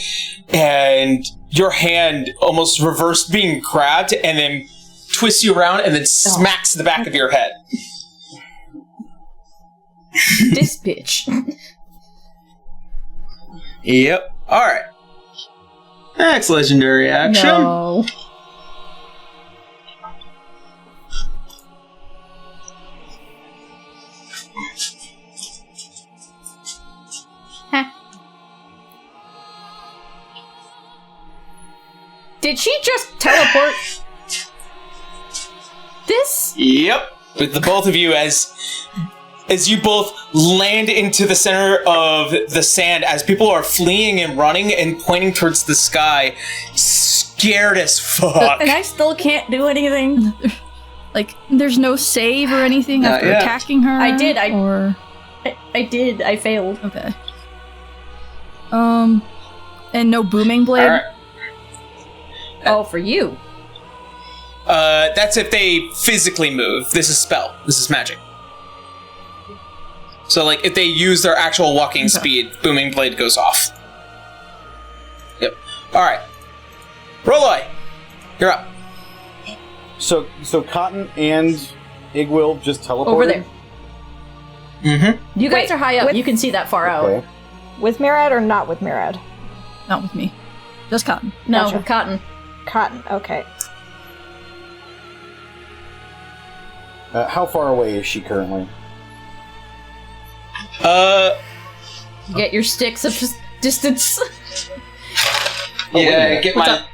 Speaker 1: and your hand almost reversed being grabbed and then twists you around and then smacks the back of your head.
Speaker 3: This bitch.
Speaker 1: Yep. Alright. Next legendary action.
Speaker 3: No. Did she just teleport? This?
Speaker 1: Yep. With the both of you as you both land into the center of the sand as people are fleeing and running and pointing towards the sky, scared as fuck.
Speaker 3: And I still can't do anything.
Speaker 5: Like, there's no save or anything after
Speaker 1: yet.
Speaker 5: attacking her?
Speaker 3: I did,
Speaker 5: Or...
Speaker 3: I did. I failed.
Speaker 5: Okay. And no booming blade?
Speaker 1: Alright.
Speaker 3: Oh, for you.
Speaker 1: That's if they physically move. This is spell. This is magic. So, like, if they use their actual walking speed, Booming Blade goes off. Yep. Alright. Roloi, you're up.
Speaker 4: So Cotton and Igwil just teleported?
Speaker 3: Over there.
Speaker 1: Mm-hmm.
Speaker 3: You guys
Speaker 2: Wait,
Speaker 3: are high up.
Speaker 2: with-
Speaker 3: You can see that far out.
Speaker 4: Okay.
Speaker 2: With Mirad or not with Mirad?
Speaker 5: Not with me. Just Cotton.
Speaker 3: No,
Speaker 2: Gotcha.
Speaker 3: with Cotton.
Speaker 2: Cotton, okay.
Speaker 4: How far away is she currently?
Speaker 3: You get your sticks of distance.
Speaker 4: wait a
Speaker 1: Yeah,
Speaker 4: minute.
Speaker 1: get
Speaker 3: What's
Speaker 1: my
Speaker 3: up?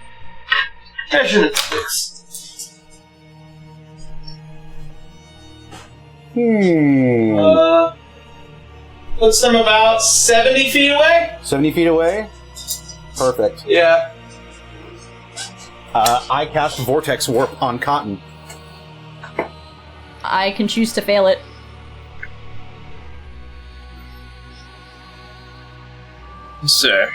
Speaker 1: measurement sticks. Puts them about 70 feet away.
Speaker 4: 70 feet away? Perfect.
Speaker 1: Yeah.
Speaker 4: I cast Vortex Warp on Cotton.
Speaker 3: I can choose to fail it.
Speaker 1: Sir.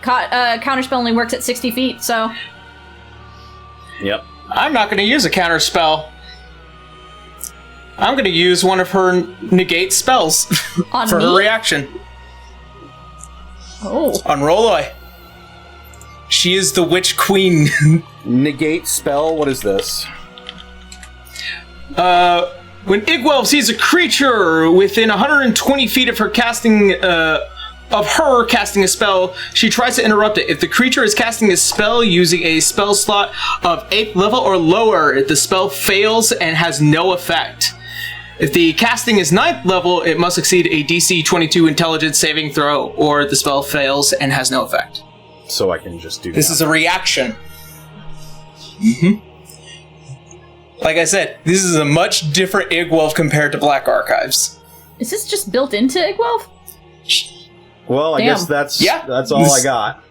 Speaker 3: Counterspell only works at 60 feet, so...
Speaker 4: Yep.
Speaker 1: I'm not going to use a counter spell. I'm going to use one of her negate spells
Speaker 3: On
Speaker 1: for
Speaker 3: me?
Speaker 1: her reaction.
Speaker 3: Oh.
Speaker 1: On Rolloy. She is the Witch Queen.
Speaker 4: Negate spell, what is this?
Speaker 1: When Igwelv sees a creature within 120 feet of her casting a spell, she tries to interrupt it. If the creature is casting a spell using a spell slot of 8th level or lower, the spell fails and has no effect. If the casting is 9th level, it must succeed a DC 22 intelligence saving throw, or the spell fails and has no effect.
Speaker 4: So I can just do
Speaker 1: This is a reaction. Mm-hmm. Like I said, this is a much different Igwelv compared to Black Archives.
Speaker 3: Is this just built into Igwelv?
Speaker 4: Well, I
Speaker 3: Damn.
Speaker 4: guess that's all I got.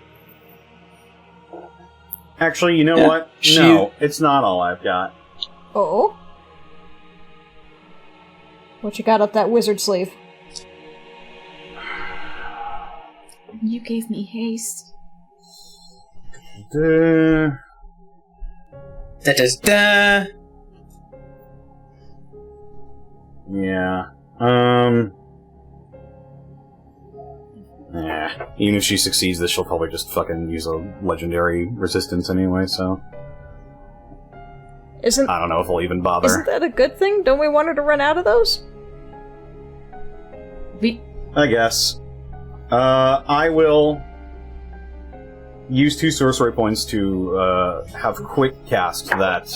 Speaker 4: Actually, you know what? No, it's not all I've got.
Speaker 2: Oh? What you got up that wizard sleeve?
Speaker 3: You gave me haste.
Speaker 1: Da-da-da.
Speaker 4: Yeah. Yeah. Even if she succeeds this, she'll probably just fucking use a legendary resistance anyway, so... I don't know if I'll even bother.
Speaker 2: Isn't that a good thing? Don't we want her to run out of those?
Speaker 4: I guess. I will use 2 sorcery points to have quick cast that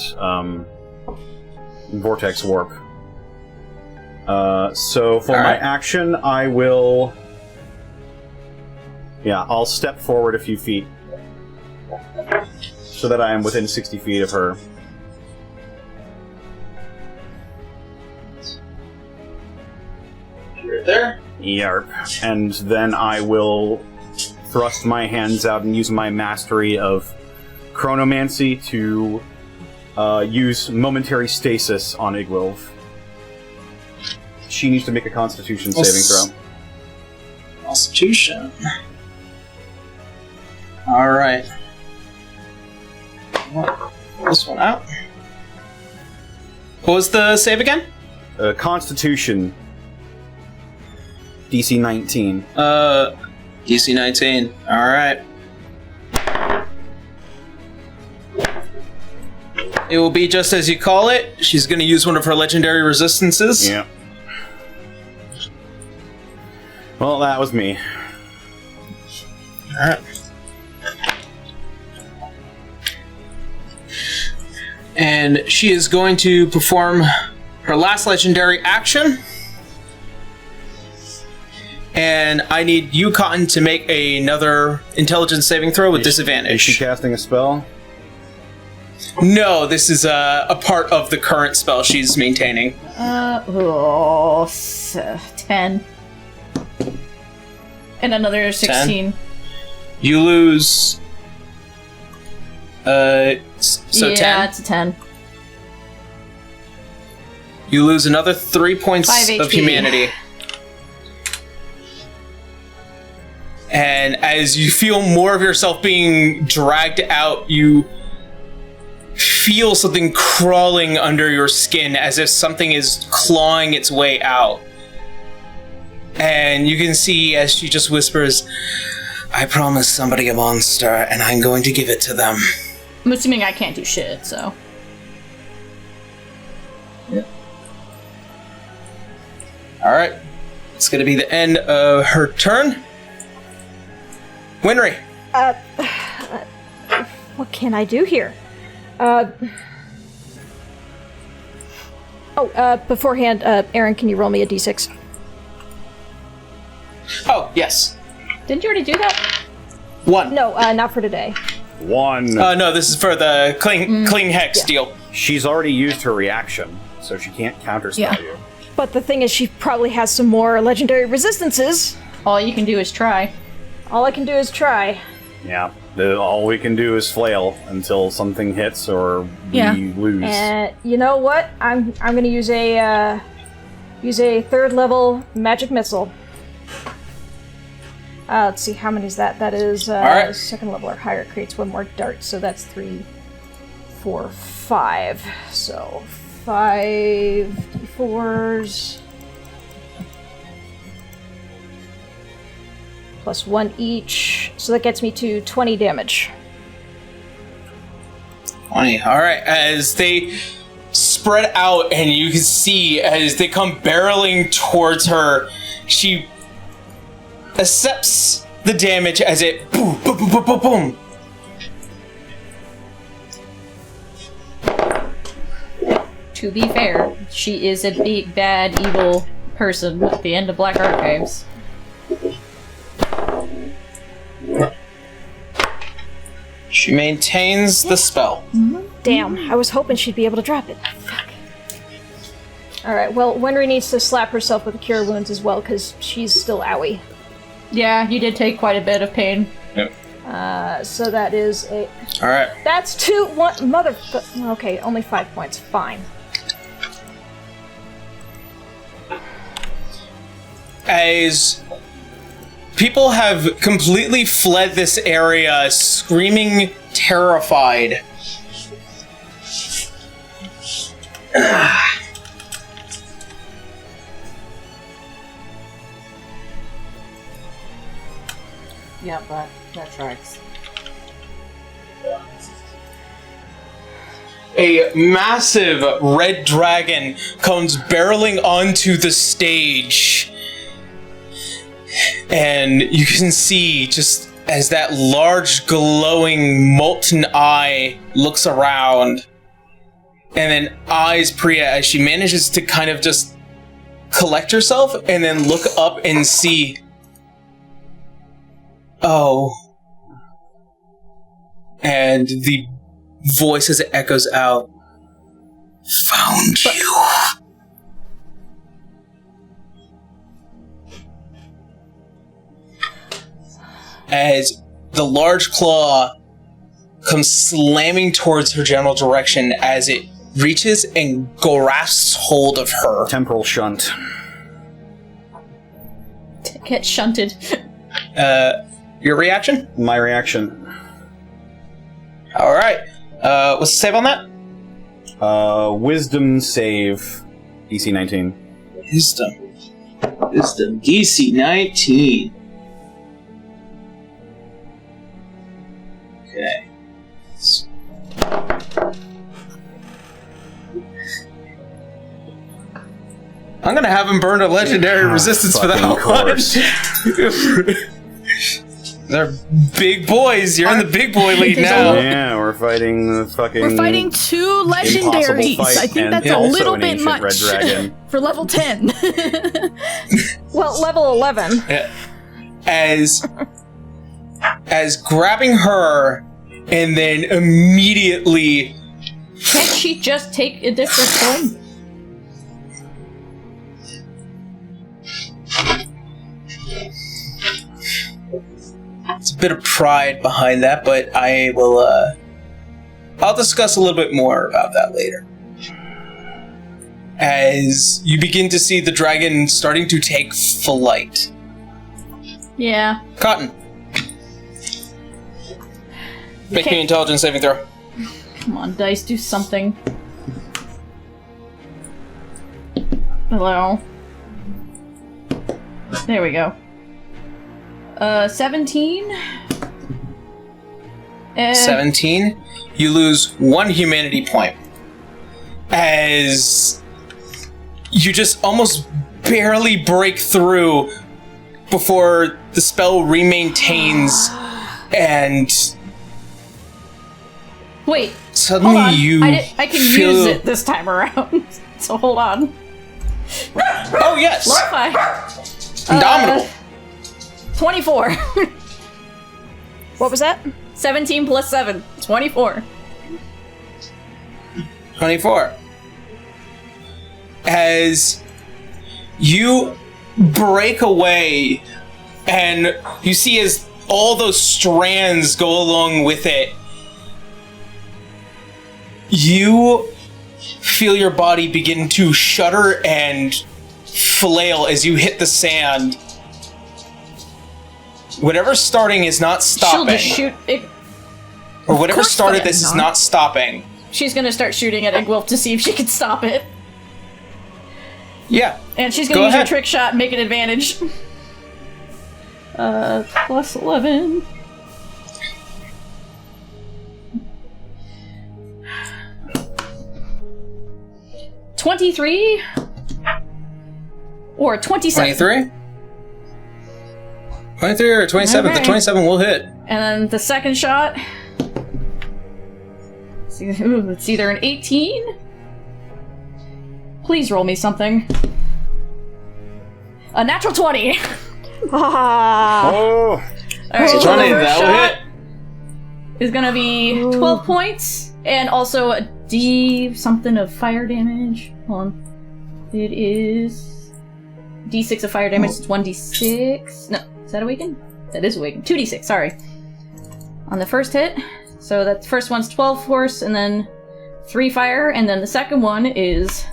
Speaker 4: Vortex Warp. So for my action, I will... Yeah, I'll step forward a few feet so that I am within 60 feet of her.
Speaker 1: Right there?
Speaker 4: Yarp. And then I will thrust my hands out and use my mastery of chronomancy to use momentary stasis on Igwilv. She needs to make a Constitution saving throw.
Speaker 1: Constitution. Alright. Pull this one out. What was the save again?
Speaker 4: Constitution. DC 19.
Speaker 1: DC 19. Alright. It will be just as you call it. She's going to use one of her legendary resistances.
Speaker 4: Yeah. Well, that was me.
Speaker 1: Alright. And she is going to perform her last legendary action. And I need you, Cotton, to make another intelligence saving throw with disadvantage.
Speaker 4: Is she casting a spell?
Speaker 1: No, this is a part of the current spell she's maintaining.
Speaker 3: 10. And another 16.
Speaker 1: 10. You lose... so 10?
Speaker 3: Yeah, it's a 10.
Speaker 1: You lose another 3 points
Speaker 3: 5
Speaker 1: of
Speaker 3: HP.
Speaker 1: humanity. And as you feel more of yourself being dragged out, you feel something crawling under your skin as if something is clawing its way out. And you can see as she just whispers, "I promised somebody a monster, and I'm going to give it to them."
Speaker 3: I'm assuming I can't do shit, so.
Speaker 1: Yep. Alright. It's going to be the end of her turn. Winry.
Speaker 2: What can I do here? Beforehand, Aaron, can you roll me a d6?
Speaker 1: Oh, yes.
Speaker 3: Didn't you already do that?
Speaker 1: 1.
Speaker 2: No, not for today.
Speaker 4: 1.
Speaker 1: No, this is for the clean hex deal.
Speaker 4: She's already used her reaction, so she can't counterspell you.
Speaker 2: But the thing is, she probably has some more legendary resistances.
Speaker 3: All you can do is try.
Speaker 2: All I can do is try.
Speaker 4: Yeah. All we can do is flail until something hits or we lose.
Speaker 2: And you know what? I'm gonna use a 3rd level magic missile. Let's see, how many is that? That is
Speaker 1: right.
Speaker 2: 2nd level or higher. Creates 1 more dart, so that's 3, 4, 5. So 5 d4s. Plus 1 each, so that gets me to 20 damage.
Speaker 1: 20. All right. As they spread out, and you can see as they come barreling towards her, she accepts the damage as it boom, boom, boom, boom, boom, boom.
Speaker 3: To be fair, she is a big, bad, evil person at the end of Black Archives.
Speaker 1: She maintains the spell.
Speaker 2: Damn, I was hoping she'd be able to drop it. Fuck. Alright, well, Wenry needs to slap herself with the Cure Wounds as well, because she's still owie.
Speaker 3: Yeah, you did take quite a bit of pain.
Speaker 1: Yep.
Speaker 2: So that is a...
Speaker 1: Alright.
Speaker 2: That's 2, 1, mother... Okay, only 5 points, fine.
Speaker 1: As people have completely fled this area, screaming, terrified.
Speaker 6: Yeah, but that tracks.
Speaker 1: A massive red dragon comes barreling onto the stage. And you can see just as that large glowing molten eye looks around and then eyes Priya as she manages to kind of just collect herself and then look up and see, oh. And the voice as it echoes out, found you. As the large claw comes slamming towards her general direction as it reaches and grasps hold of her.
Speaker 4: Temporal shunt.
Speaker 3: Get shunted.
Speaker 1: Your reaction?
Speaker 4: My reaction.
Speaker 1: Alright. What's the save on that?
Speaker 4: Wisdom save. DC 19.
Speaker 1: Wisdom. DC 19. Okay. I'm gonna have him burn a legendary resistance for that one. They're big boys. You're in the big boy lead now.
Speaker 4: Yeah, we're fighting the fucking...
Speaker 5: We're fighting 2 legendaries. I think that's a little bit much
Speaker 4: red dragon.
Speaker 5: for level 10.
Speaker 2: Well, level 11.
Speaker 1: Yeah. As grabbing her and then immediately...
Speaker 3: Can't she just take a different form?
Speaker 1: It's a bit of pride behind that, but I will, I'll discuss a little bit more about that later. As you begin to see the dragon starting to take flight.
Speaker 3: Yeah.
Speaker 1: Cotton. Make me an intelligence saving throw.
Speaker 3: Come on, dice, do something. Hello. There we go. 17?
Speaker 1: 17. You lose 1 humanity point. As you just almost barely break through before the spell remaintains and...
Speaker 3: Wait.
Speaker 1: Suddenly
Speaker 3: hold on.
Speaker 1: you
Speaker 3: I can
Speaker 1: feel...
Speaker 3: use it this time around. So hold on.
Speaker 1: Oh, yes!
Speaker 3: Lorify.
Speaker 1: Indomitable.
Speaker 3: 24.
Speaker 2: What was that?
Speaker 3: 17 plus 7. 24.
Speaker 1: 24. As you break away, and you see as all those strands go along with it, you feel your body begin to shudder and flail as you hit the sand. Whatever's starting is not stopping.
Speaker 3: She'll just shoot it.
Speaker 1: Or whatever
Speaker 5: course
Speaker 1: started
Speaker 5: fucking
Speaker 1: this is
Speaker 5: not.
Speaker 1: not stopping.
Speaker 3: She's gonna start shooting at Igwolf to see if she can stop it.
Speaker 1: Yeah.
Speaker 3: And she's gonna
Speaker 1: Go
Speaker 3: use her
Speaker 1: ahead.
Speaker 3: trick shot and make an advantage. Plus 11. $23 or 27.
Speaker 1: 23? 23 or 27?
Speaker 3: Okay.
Speaker 1: The 27 will hit.
Speaker 3: And then the second shot. It's either an 18. Please roll me something. A natural 20.
Speaker 2: Ah.
Speaker 4: Oh,
Speaker 3: Alright, so the
Speaker 1: 20,
Speaker 3: first
Speaker 1: that will
Speaker 3: shot
Speaker 1: hit.
Speaker 3: is gonna be 12 points, and also a D something of fire damage. Hold on. It is D6 of fire damage, it's 1D6. No, is that awakened? That is awakened. 2D6, sorry. On the first hit. So that first one's 12 force, and then 3 fire, and then the second one is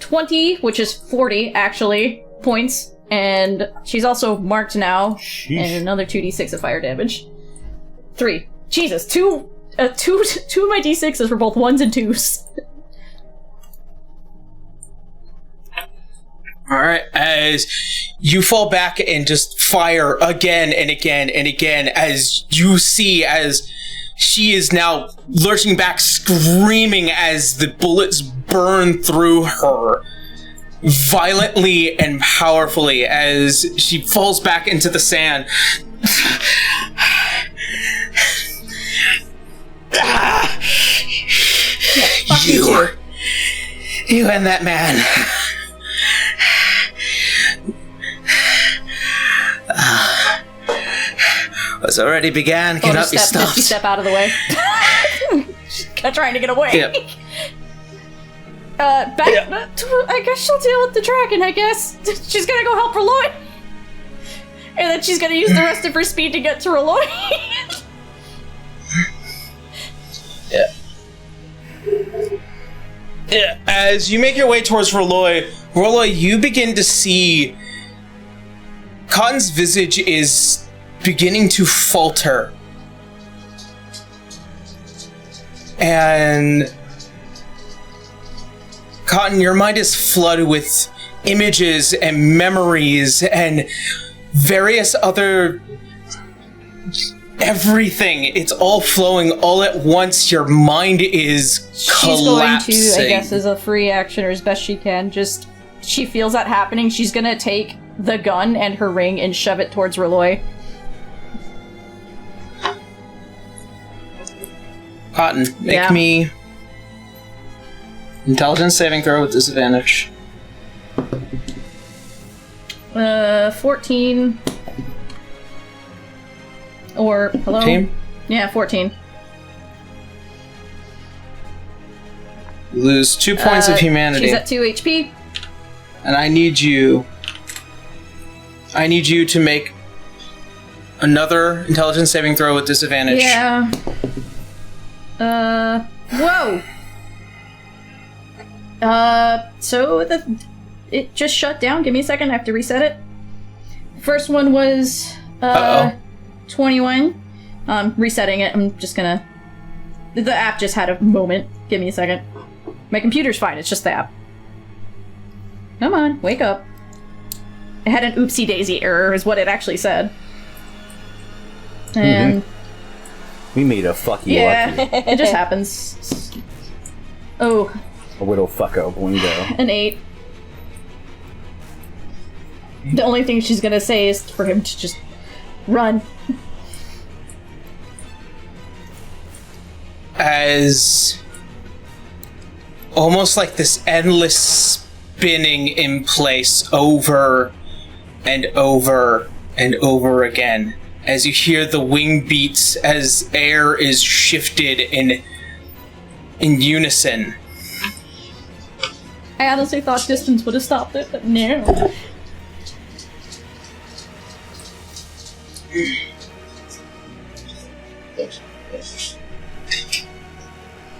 Speaker 3: 20, which is 40, actually, points. And she's also marked now, and another 2d6 of fire damage. 3. Jesus, two of my d6s were both 1s and 2s.
Speaker 1: Alright, as you fall back and just fire again and again and again, as you see as she is now lurching back, screaming as the bullets burn through her violently and powerfully as she falls back into the sand. You and that man. What's already began cannot be stopped.
Speaker 3: Just step out of the way. She's trying to get away.
Speaker 1: Yep.
Speaker 3: I guess she'll deal with the dragon, I guess. She's gonna go help Reloy. And then she's gonna use the rest of her speed to get to Reloy.
Speaker 1: Yeah. As you make your way towards Reloy, you begin to see Cotton's visage is beginning to falter. And Cotton, your mind is flooded with images and memories and various other everything. It's all flowing all at once. Your mind is collapsing.
Speaker 3: She's going to, I guess, as a free action or as best she can, just she feels that happening. She's gonna take the gun and her ring and shove it towards Reloy.
Speaker 1: Cotton, make me intelligence saving throw with disadvantage.
Speaker 3: 14. Or, hello?
Speaker 1: 14?
Speaker 3: Yeah, 14.
Speaker 1: You lose 2 points of humanity.
Speaker 3: She's at 2 HP.
Speaker 1: And I need you to make another intelligence saving throw with disadvantage.
Speaker 3: Yeah. Whoa! So it just shut down. Give me a second, I have to reset it. First one was, 21. Resetting it, I'm just gonna... The app just had a moment. Give me a second. My computer's fine, it's just the app. Come on, wake up. It had an oopsie-daisy error, is what it actually said. And...
Speaker 4: we made a fuck you
Speaker 3: yeah,
Speaker 4: lucky.
Speaker 3: it just happens. Oh,
Speaker 4: A widow fucko boingo.
Speaker 3: an 8. The only thing she's gonna say is for him to just run.
Speaker 1: As almost like this endless spinning in place over and over and over again, as you hear the wing beats as air is shifted and in unison.
Speaker 3: I honestly thought distance would have stopped it, but no.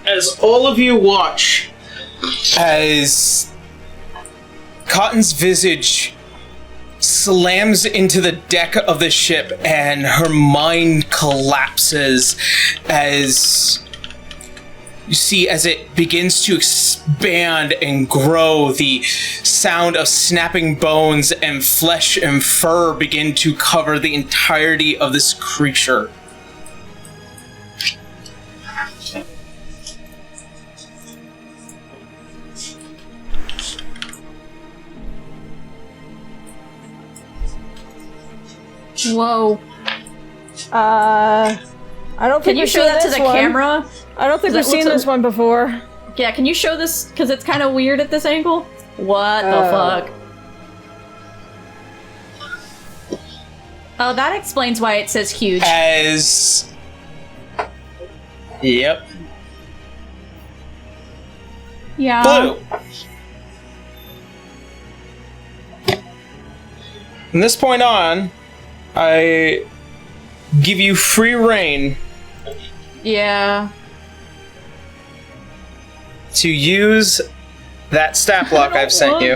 Speaker 1: As all of you watch, as Cotton's visage slams into the deck of the ship and her mind collapses as you see as it begins to expand and grow, the sound of snapping bones and flesh and fur begin to cover the entirety of this creature.
Speaker 3: Whoa.
Speaker 2: I don't think
Speaker 3: Can you
Speaker 2: we've
Speaker 3: show
Speaker 2: seen
Speaker 3: that to
Speaker 2: this
Speaker 3: the
Speaker 2: one.
Speaker 3: camera?
Speaker 2: I don't think
Speaker 3: Does
Speaker 2: we've
Speaker 3: that
Speaker 2: seen
Speaker 3: look
Speaker 2: this one before.
Speaker 3: Yeah, can you show this? Because it's kind of weird at this angle. What the fuck? Oh, that explains why it says huge.
Speaker 1: Yep.
Speaker 3: Yeah.
Speaker 1: Blue. From this point on, I give you free reign
Speaker 3: Yeah.
Speaker 1: to use that stat block I've sent you.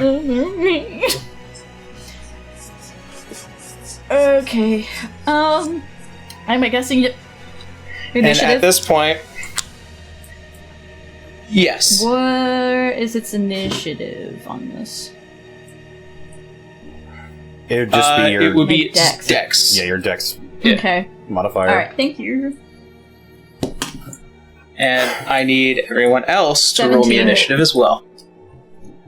Speaker 3: Okay. I'm guessing
Speaker 1: And
Speaker 3: initiative.
Speaker 1: at this point, yes.
Speaker 3: Where is its initiative on this?
Speaker 4: It would just be your.
Speaker 1: It would be
Speaker 3: My dex.
Speaker 1: its dex.
Speaker 4: Yeah, your dex
Speaker 1: Yeah.
Speaker 3: Okay.
Speaker 4: modifier.
Speaker 3: Alright, thank you.
Speaker 1: And I need everyone else to roll me
Speaker 3: 17.
Speaker 1: initiative as well.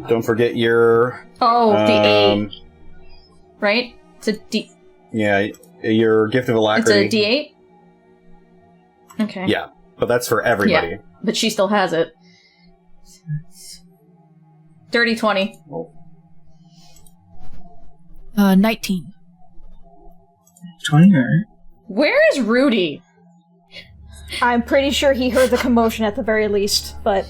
Speaker 4: Don't forget your.
Speaker 3: Oh, the 8,
Speaker 4: um,
Speaker 3: right? It's a D.
Speaker 4: Yeah, your gift of
Speaker 3: It's
Speaker 4: alacrity.
Speaker 3: a D8? Okay.
Speaker 4: Yeah, but that's for everybody.
Speaker 3: Yeah. But she still has it. Dirty 20.
Speaker 5: 19.
Speaker 1: 20, alright.
Speaker 3: Where is Rudy?
Speaker 2: I'm pretty sure he heard the commotion at the very least, but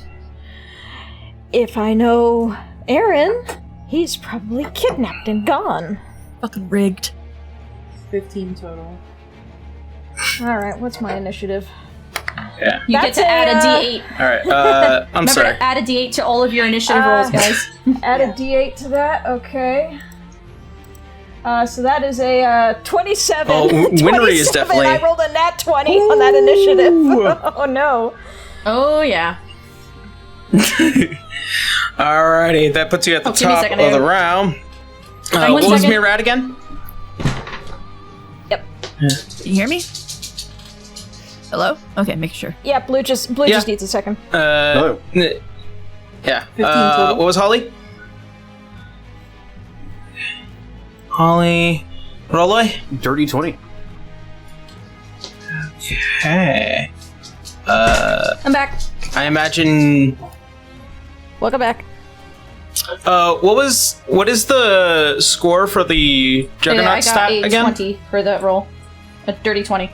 Speaker 2: if I know Aaron, he's probably kidnapped and gone.
Speaker 5: Fucking rigged.
Speaker 6: 15 total.
Speaker 2: Alright, what's my initiative?
Speaker 1: Yeah.
Speaker 3: You
Speaker 2: That's
Speaker 3: get to add a
Speaker 2: a,
Speaker 3: D8.
Speaker 1: Alright, I'm
Speaker 3: Remember
Speaker 1: sorry.
Speaker 3: to add a D8 to all of your initiative rolls, guys.
Speaker 2: Add a d8 to that, okay. So that is a 27.
Speaker 1: Oh, Winry is
Speaker 2: 27.
Speaker 1: definitely-
Speaker 2: I rolled a nat 20 on that initiative. Oh no.
Speaker 3: Oh, yeah.
Speaker 1: Alrighty, that puts you at the
Speaker 3: Oh, give me a
Speaker 1: top
Speaker 3: second
Speaker 1: of the
Speaker 3: here.
Speaker 1: round.
Speaker 3: One
Speaker 1: What was
Speaker 3: second.
Speaker 1: Mirad again?
Speaker 2: Yep.
Speaker 5: Can you hear me? Hello? Okay, make sure.
Speaker 2: Yeah, Blue just needs a second.
Speaker 4: Hello.
Speaker 1: Yeah.
Speaker 6: 15 total.
Speaker 1: What was Holly? Holly. Rolloy?
Speaker 4: Dirty 20.
Speaker 1: Okay.
Speaker 3: I'm back.
Speaker 1: I imagine.
Speaker 2: Welcome back.
Speaker 1: What is the score for the Juggernaut
Speaker 3: Yeah, I got
Speaker 1: stat
Speaker 3: a
Speaker 1: again?
Speaker 3: 20 for that roll. A dirty 20.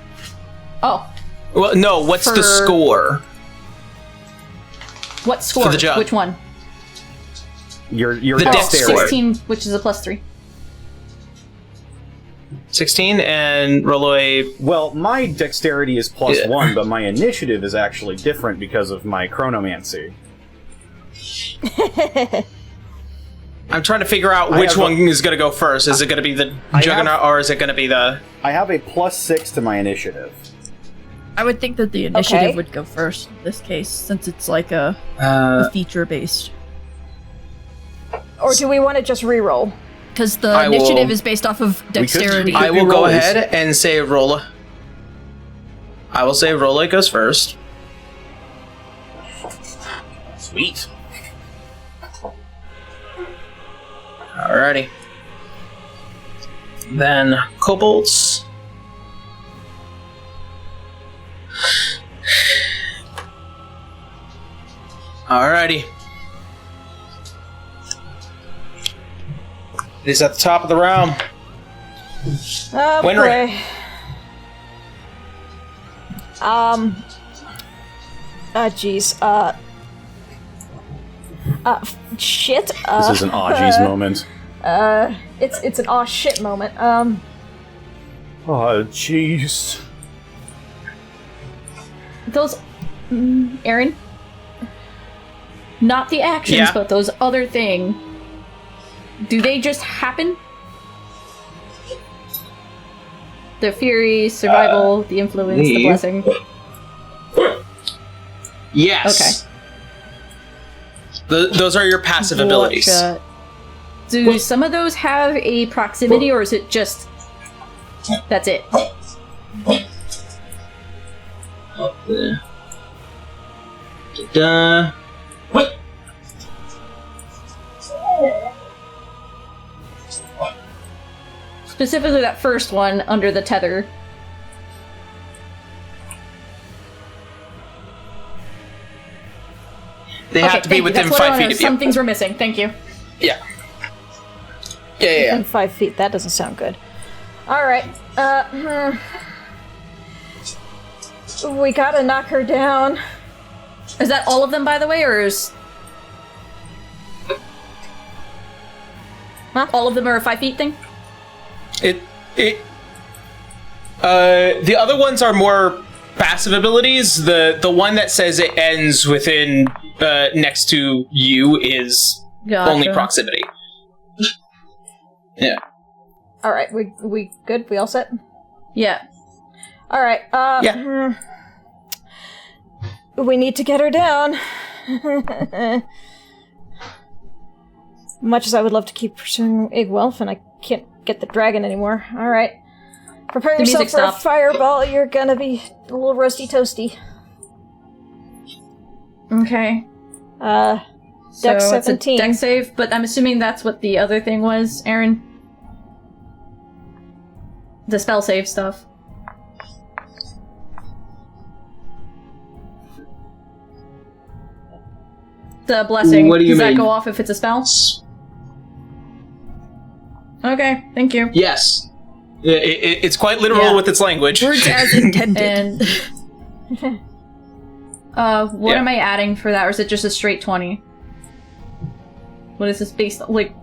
Speaker 3: Oh,
Speaker 1: Well, no. What's the
Speaker 3: For-
Speaker 1: score?
Speaker 3: what score?
Speaker 1: the jug.
Speaker 3: Which one?
Speaker 4: Your
Speaker 1: The dex
Speaker 4: dexterity.
Speaker 1: score.
Speaker 3: 16, which is a +3.
Speaker 1: 16 and Rolloy.
Speaker 4: Well, my dexterity is plus
Speaker 1: Yeah.
Speaker 4: 1, but my initiative is actually different because of my chronomancy.
Speaker 1: I'm trying to figure out
Speaker 4: I
Speaker 1: which
Speaker 4: have a-
Speaker 1: one is going to go first. Is it going to be the Juggernaut or is it going to be the?
Speaker 4: I have a plus 6 to my initiative.
Speaker 5: I would think that the initiative
Speaker 2: Okay.
Speaker 5: would go first in this case, since it's like a feature based.
Speaker 2: Or do we want to just re-roll?
Speaker 5: Because the
Speaker 1: I will-
Speaker 5: initiative is based off of dexterity.
Speaker 4: we could-
Speaker 1: I will go
Speaker 4: rolls.
Speaker 1: ahead and say Rolla. I will say Rolla goes first.
Speaker 4: Sweet.
Speaker 1: Alrighty. Then Kobolds. Alrighty. It is at the top of the round.
Speaker 2: Oh
Speaker 1: Winry.
Speaker 2: boy. Jeez. Shit.
Speaker 4: This is an Aji's moment.
Speaker 2: It's an aw shit moment.
Speaker 4: Oh, jeez.
Speaker 3: Those, Aaron? Not the actions,
Speaker 1: Yeah.
Speaker 3: but those other thing. Do they just happen? The fury, survival, the influence, the blessing.
Speaker 1: Yes. Those are your passive abilities.
Speaker 3: Gotcha. Do some of those have a proximity, or is it just... That's it?
Speaker 1: What?
Speaker 3: Specifically that first one, under the tether.
Speaker 1: They have to be within 5 feet of you.
Speaker 3: Some things were missing. Thank you.
Speaker 1: Yeah. Yeah.
Speaker 2: Within 5 feet. That doesn't sound good. Alright. We gotta knock her down.
Speaker 3: Is that all of them, by the way, or is...
Speaker 2: Huh?
Speaker 3: All of them are a 5 feet thing?
Speaker 1: The other ones are more passive abilities. The one that says it ends within next to you is
Speaker 3: Gotcha.
Speaker 1: only proximity. Yeah.
Speaker 2: Alright, we good? We all set?
Speaker 3: Yeah.
Speaker 2: Alright,
Speaker 1: Yeah.
Speaker 2: We need to get her down. Much as I would love to keep pursuing Igwelf, and I can't get the dragon anymore. Alright. Prepare
Speaker 3: The
Speaker 2: yourself
Speaker 3: music
Speaker 2: for a
Speaker 3: stopped.
Speaker 2: fireball, you're gonna be a little roasty toasty.
Speaker 3: Okay.
Speaker 2: Dex
Speaker 3: So it's a
Speaker 2: 17.
Speaker 3: dex save, but I'm assuming that's what the other thing was, Aaron? The spell save stuff. The blessing.
Speaker 1: What do you
Speaker 3: Does that
Speaker 1: mean?
Speaker 3: go off if it's a spell? Okay, thank you.
Speaker 1: Yes. It's quite literal
Speaker 3: Yeah.
Speaker 1: with its language.
Speaker 5: Words as intended.
Speaker 3: And what
Speaker 1: Yeah.
Speaker 3: am I adding for that, or is it just a straight 20? What is this based on? Like,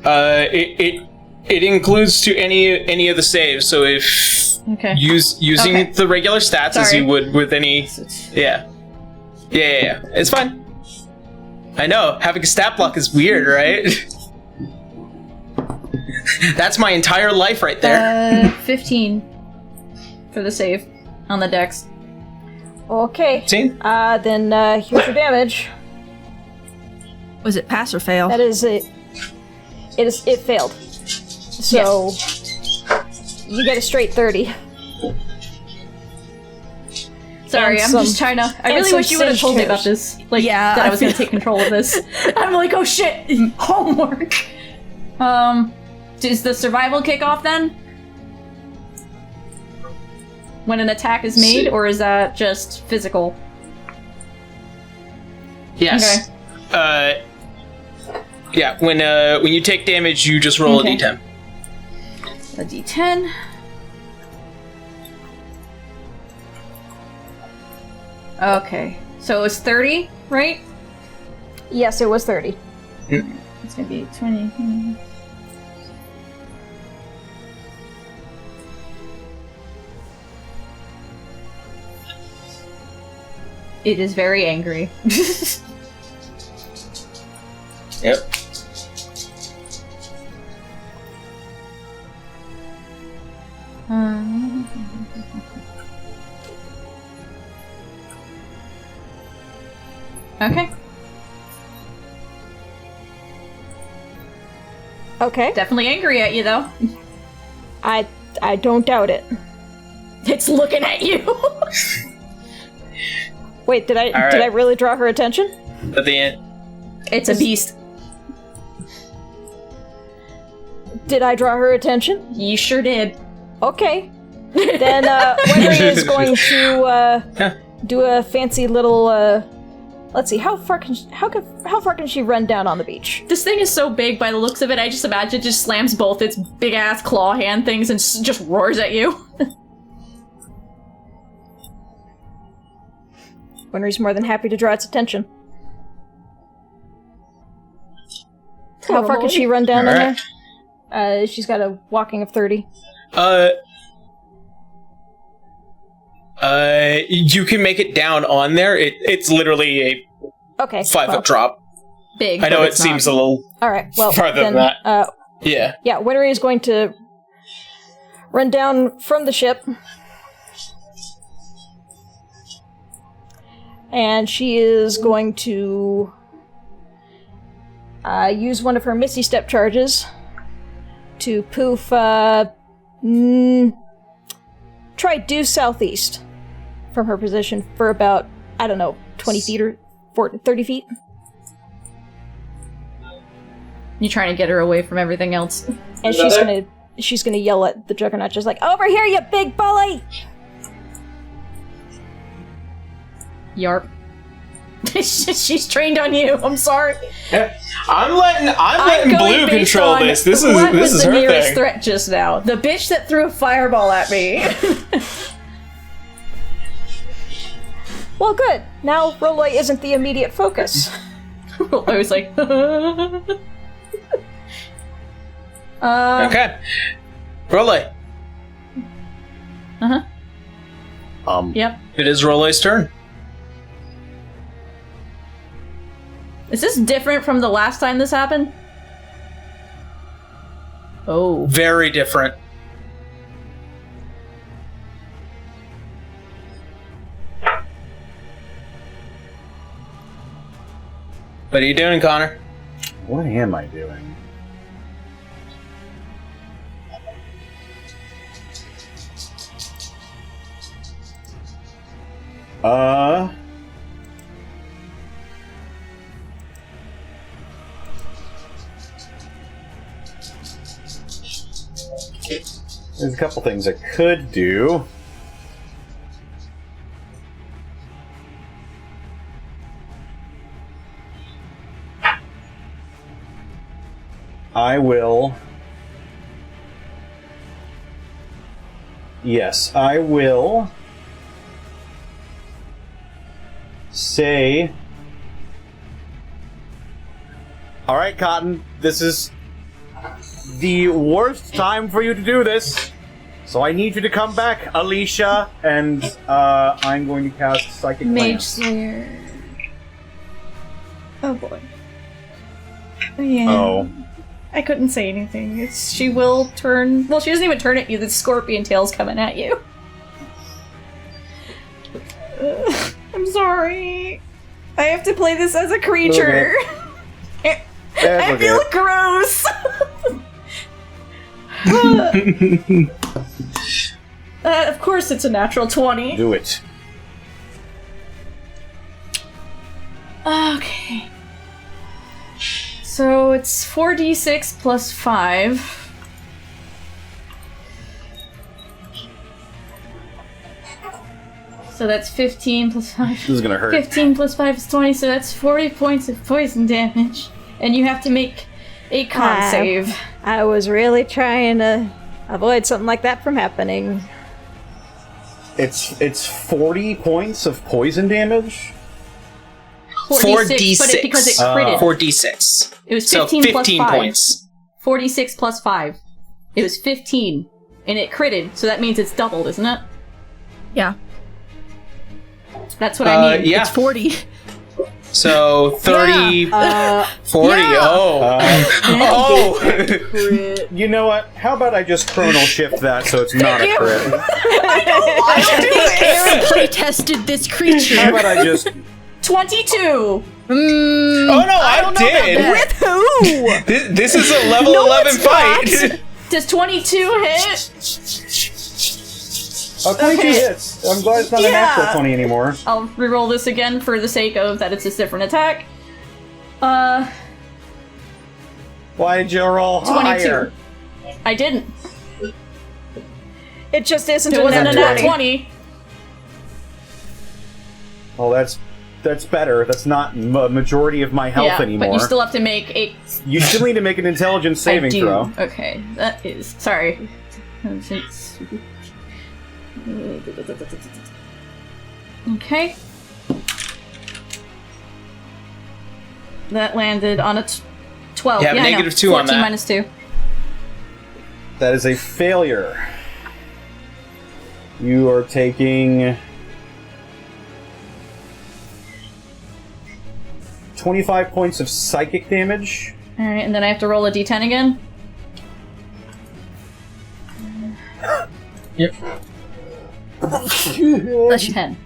Speaker 1: It includes to any of the saves. So if
Speaker 3: okay.
Speaker 1: using
Speaker 3: Okay.
Speaker 1: the regular stats as
Speaker 3: Sorry.
Speaker 1: you would with any, yeah, it's fine. I know having a stat block is weird, right? That's my entire life right there.
Speaker 3: 15 for the save on the dex.
Speaker 2: Okay.
Speaker 1: 15?
Speaker 2: Then here's your damage.
Speaker 5: Was it pass or fail?
Speaker 2: That is it. It failed. So you get a straight 30.
Speaker 3: Sorry,
Speaker 2: And
Speaker 3: I'm
Speaker 2: some-
Speaker 3: just trying to. I
Speaker 2: and
Speaker 3: really
Speaker 2: some
Speaker 3: wish you would have told me about
Speaker 2: sinkers.
Speaker 3: this. Like,
Speaker 5: Yeah,
Speaker 3: that I
Speaker 5: I
Speaker 3: was gonna
Speaker 5: feel-
Speaker 3: take control of this. I'm like, oh shit, homework. Does the survival kick off then? When an attack is made, or is that just physical?
Speaker 1: Yes. Yeah. When you take damage, you just roll
Speaker 3: Okay.
Speaker 1: a d10.
Speaker 3: A d10. Okay, so it's 30, right?
Speaker 2: Yes, it was 30.
Speaker 3: It's gonna be 20. It is very angry.
Speaker 1: Yep.
Speaker 3: Okay.
Speaker 2: Okay.
Speaker 3: Definitely angry at you, though.
Speaker 2: I don't doubt it.
Speaker 3: It's looking at you.
Speaker 2: Wait, did I
Speaker 1: All
Speaker 2: did I
Speaker 1: right.
Speaker 2: really draw her attention?
Speaker 1: At the end.
Speaker 3: It's a beast.
Speaker 2: Did I draw her attention?
Speaker 3: You sure did.
Speaker 2: Okay. Then Wenry is going to do a fancy little. Let's see, how far can she run down on the beach?
Speaker 3: This thing is so big by the looks of it, I just imagine it just slams both its big-ass claw hand things and just roars at you.
Speaker 2: Wenry's more than happy to draw its attention. How far could she run down
Speaker 1: All
Speaker 2: in there? She's got a walking of 30.
Speaker 1: You can make it down on there. It's literally a
Speaker 2: Okay.
Speaker 1: 5-foot drop.
Speaker 3: Big.
Speaker 1: I know
Speaker 3: but
Speaker 1: it
Speaker 3: it's
Speaker 1: seems
Speaker 3: not.
Speaker 1: a little
Speaker 2: All right. Well,
Speaker 1: farther
Speaker 2: then,
Speaker 1: than that. Yeah.
Speaker 2: Yeah, Winry is going to run down from the ship. And she is going to use one of her Misty Step charges to poof, try due southeast from her position for about, 20 feet or 30 feet.
Speaker 3: You trying to get her away from everything else?
Speaker 2: And she's gonna yell at the Juggernaut, just like, "Over here, you big bully!"
Speaker 3: Yarp. She's trained on you. I'm sorry.
Speaker 1: I'm letting
Speaker 3: going
Speaker 1: Blue
Speaker 3: based
Speaker 1: control
Speaker 3: on
Speaker 1: this. This
Speaker 3: what
Speaker 1: is
Speaker 3: was the
Speaker 1: her
Speaker 3: nearest
Speaker 1: thing.
Speaker 3: threat just now. The bitch that threw a fireball at me.
Speaker 2: Well, good. Now Roloi isn't the immediate focus.
Speaker 3: I was like,
Speaker 1: Okay. Rolei.
Speaker 3: Yep.
Speaker 1: It is Rolei's turn.
Speaker 3: Is this different from the last time this happened? Oh.
Speaker 1: Very different. What are you doing, Connor?
Speaker 4: What am I doing? There's a couple things I could do. I will... Yes, I will say... Alright, Cotton, this is the worst time for you to do this. So I need you to come back, Alicia, and I'm going to cast Psychic
Speaker 3: Mage
Speaker 4: Glance.
Speaker 3: Slayer. Oh boy. Yeah.
Speaker 4: Oh.
Speaker 3: I couldn't say anything. She will turn. Well, she doesn't even turn at you. The scorpion tail's coming at you. I'm sorry. I have to play this as a creature. I feel gross. Of course, it's a natural 20.
Speaker 4: Do it.
Speaker 3: Okay. So it's 4d6 plus 5. So that's 15 plus 5.
Speaker 4: This is gonna hurt.
Speaker 3: 15 plus 5 is 20, so that's 40 points of poison damage. And you have to make a con save.
Speaker 2: I was really trying to avoid something like that from happening.
Speaker 4: It's 40 points of poison damage?
Speaker 1: 4d6.
Speaker 3: But because it critted.
Speaker 1: 4d6.
Speaker 3: It was
Speaker 1: So
Speaker 3: 15 plus
Speaker 1: 15
Speaker 3: 5.
Speaker 1: points.
Speaker 3: 46 plus 5. It was 15. And it critted, so that means it's doubled, isn't it?
Speaker 5: Yeah,
Speaker 3: That's what I mean.
Speaker 1: Yeah.
Speaker 5: it's 40.
Speaker 1: So 30, 40. Oh. Oh.
Speaker 4: You know what? How about I just chronal shift that so it's not a crit?
Speaker 5: Aaron play-tested this creature.
Speaker 4: How about I just...
Speaker 3: 22!
Speaker 1: Oh no, I did.
Speaker 2: With who?
Speaker 1: This is a level 11 fight.
Speaker 3: Does 22 hit?
Speaker 4: Oh, 22
Speaker 3: Okay.
Speaker 4: hits. I'm glad it's not a
Speaker 3: Yeah.
Speaker 4: natural 20 anymore.
Speaker 3: I'll reroll this again for the sake of that it's a different attack.
Speaker 4: Why did you roll
Speaker 3: 22.
Speaker 4: higher?
Speaker 3: I didn't.
Speaker 2: It just isn't
Speaker 3: It
Speaker 2: a
Speaker 3: wasn't a
Speaker 2: nat
Speaker 3: nat 20.
Speaker 4: Well, that's better. That's not a majority of my health
Speaker 3: Yeah,
Speaker 4: anymore.
Speaker 3: but you still have to make a...
Speaker 4: You still need to make an intelligence saving
Speaker 3: I do.
Speaker 4: throw.
Speaker 3: Okay, that is... Sorry. Okay. That landed on a 12.
Speaker 1: You have
Speaker 3: yeah, I know.
Speaker 1: negative 2 on
Speaker 3: 14
Speaker 1: that.
Speaker 3: minus 2.
Speaker 4: That is a failure. You are taking 25 points of psychic damage.
Speaker 3: Alright, and then I have to roll a d10 again?
Speaker 1: Yep.
Speaker 5: Bless you.
Speaker 3: 10.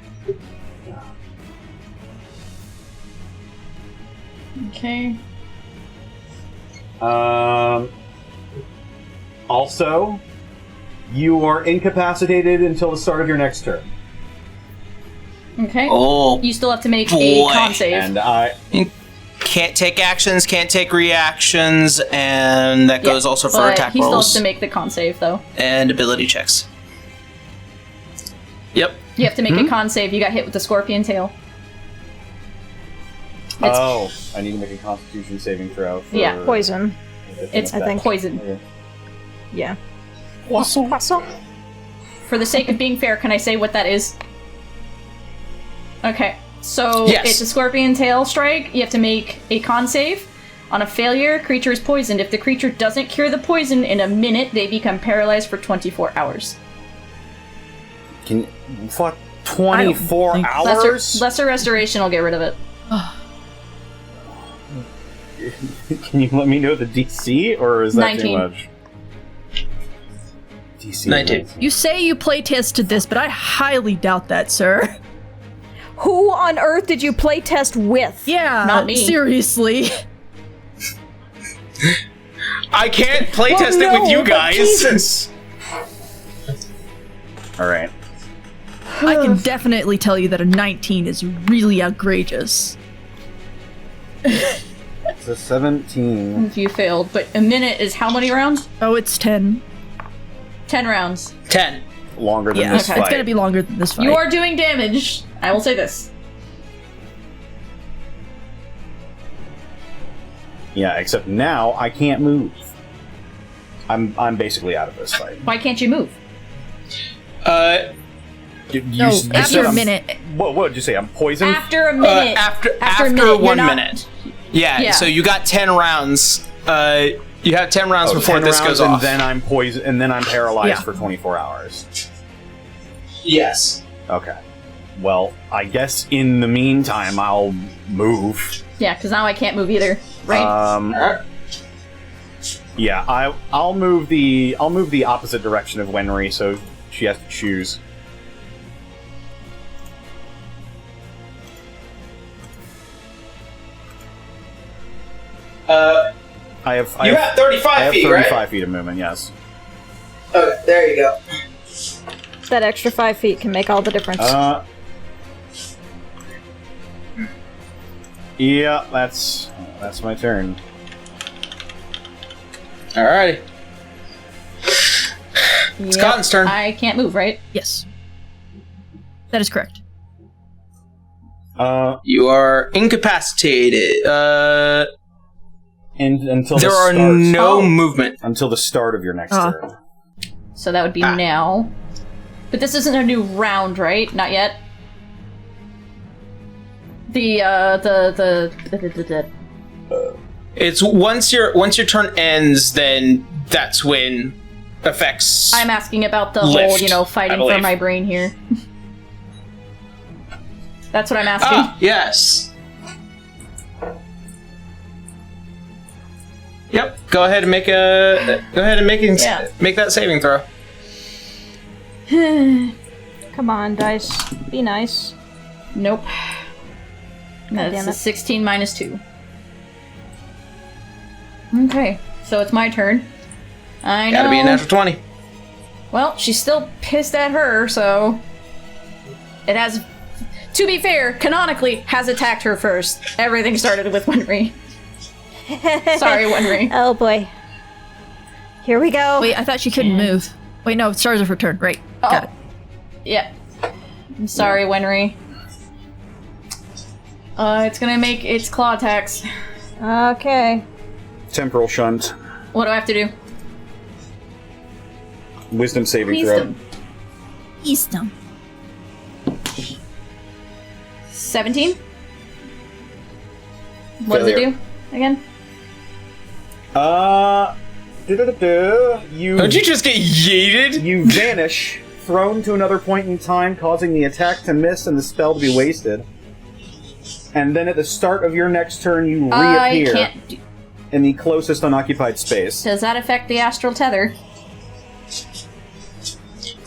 Speaker 3: Okay.
Speaker 4: Also, you are incapacitated until the start of your next turn.
Speaker 3: Okay.
Speaker 1: Oh,
Speaker 3: You still have to make
Speaker 1: boy.
Speaker 3: a con save.
Speaker 4: And I...
Speaker 1: can't take actions, can't take reactions, and that goes also for
Speaker 3: but
Speaker 1: attack
Speaker 3: he still
Speaker 1: rolls
Speaker 3: has to make the con save, though.
Speaker 1: and ability checks. Yep.
Speaker 3: You have to make a con save. You got hit with the scorpion tail.
Speaker 4: I need to make a Constitution saving throw. For
Speaker 3: Yeah,
Speaker 2: Poison.
Speaker 3: It's
Speaker 2: I think.
Speaker 3: poison.
Speaker 4: Okay.
Speaker 2: Yeah.
Speaker 4: Poisson.
Speaker 3: For the sake of being fair, can I say what that is? Okay. So
Speaker 1: Yes.
Speaker 3: it's a scorpion tail strike. You have to make a con save. On a failure, creature is poisoned. If the creature doesn't cure the poison in a minute, they become paralyzed for 24 hours.
Speaker 4: Can what? 24
Speaker 5: think-
Speaker 4: hours?
Speaker 3: Lesser restoration will get rid of it.
Speaker 4: Can you let me know the DC, or is that
Speaker 3: 19.
Speaker 4: too much? DC
Speaker 1: 19.
Speaker 5: You say you playtested this, but I highly doubt that, sir.
Speaker 2: Who on earth did you playtest with?
Speaker 5: Yeah,
Speaker 3: Not me.
Speaker 5: Seriously.
Speaker 1: I can't playtest
Speaker 2: Well,
Speaker 1: it with
Speaker 2: no,
Speaker 1: you
Speaker 2: but
Speaker 1: guys.
Speaker 2: Jesus.
Speaker 4: All right.
Speaker 5: I can definitely tell you that a 19 is really outrageous.
Speaker 4: It's a 17.
Speaker 3: If you failed. But a minute is how many rounds?
Speaker 5: Oh, it's 10.
Speaker 3: 10 rounds.
Speaker 1: 10.
Speaker 4: Longer than
Speaker 5: Yeah,
Speaker 4: this
Speaker 5: it's
Speaker 4: fight.
Speaker 5: gonna be longer than this fight.
Speaker 3: You are doing damage. I will say this.
Speaker 4: Yeah, except now I can't move. I'm basically out of this fight.
Speaker 3: Why can't you move?
Speaker 5: No, after a minute.
Speaker 4: What did you say? I'm poisoned?
Speaker 3: After a minute.
Speaker 1: After
Speaker 3: a minute, you're
Speaker 1: 1
Speaker 3: not-
Speaker 1: minute. Yeah,
Speaker 3: Yeah.
Speaker 1: so you got 10 rounds. You have 10 rounds before
Speaker 4: 10
Speaker 1: this
Speaker 4: rounds,
Speaker 1: goes
Speaker 4: and
Speaker 1: off.
Speaker 4: then I'm poisoned, and then I'm paralyzed
Speaker 5: Yeah.
Speaker 4: for 24 hours.
Speaker 1: Yes.
Speaker 4: Okay. Well, I guess in the meantime I'll move.
Speaker 3: Yeah, because now I can't move either. Right?
Speaker 4: Yeah, I'll move the opposite direction of Wenry, so she has to choose. I have
Speaker 1: 35 feet,
Speaker 4: 35 feet of movement, yes.
Speaker 1: Okay, there you go.
Speaker 2: That extra 5 feet can make all the difference.
Speaker 4: Yeah, that's my turn.
Speaker 1: Alrighty. It's
Speaker 3: Yep.
Speaker 1: Cotton's turn.
Speaker 3: I can't move, right?
Speaker 5: Yes. That is correct.
Speaker 1: You are incapacitated.
Speaker 4: And until
Speaker 1: There
Speaker 4: the
Speaker 1: are
Speaker 4: start,
Speaker 1: no movement.
Speaker 4: until the start of your next turn.
Speaker 3: So that would be now. But this isn't a new round, right? Not yet.
Speaker 1: It's once your turn ends, then that's when effects.
Speaker 3: I'm asking about the
Speaker 1: Lift,
Speaker 3: whole,
Speaker 1: I
Speaker 3: fighting
Speaker 1: believe.
Speaker 3: for my brain here. That's what I'm asking.
Speaker 1: Ah, yes. Yep. Go ahead and make
Speaker 3: Yeah.
Speaker 1: make that saving throw.
Speaker 2: Come on, dice. Be nice.
Speaker 3: Nope. That's
Speaker 2: damn
Speaker 3: a
Speaker 2: it.
Speaker 3: 16 minus 2. Okay, so it's my turn. I know.
Speaker 1: Gotta be a natural 20.
Speaker 3: Well, she's still pissed at her, so it has. To be fair, canonically, has attacked her first. Everything started with Wenry. Sorry, Wenry.
Speaker 2: Oh boy. Here we go.
Speaker 5: Wait, I thought she couldn't move. Wait, no, it starts with her turn. Right. Got it.
Speaker 3: Yep. I'm sorry, Wenry. It's gonna make its claw attacks.
Speaker 2: Okay.
Speaker 4: Temporal shunt.
Speaker 3: What do I have to do?
Speaker 4: Wisdom saving
Speaker 3: Wisdom.
Speaker 5: Wisdom.
Speaker 3: 17? What does it
Speaker 1: Failure.
Speaker 3: do? Again?
Speaker 4: You
Speaker 1: Don't you just get yeeted?
Speaker 4: you vanish, thrown to another point in time, causing the attack to miss and the spell to be wasted. And then at the start of your next turn, you
Speaker 3: I
Speaker 4: reappear
Speaker 3: can't do...
Speaker 4: in the closest unoccupied space.
Speaker 3: Does that affect the astral tether?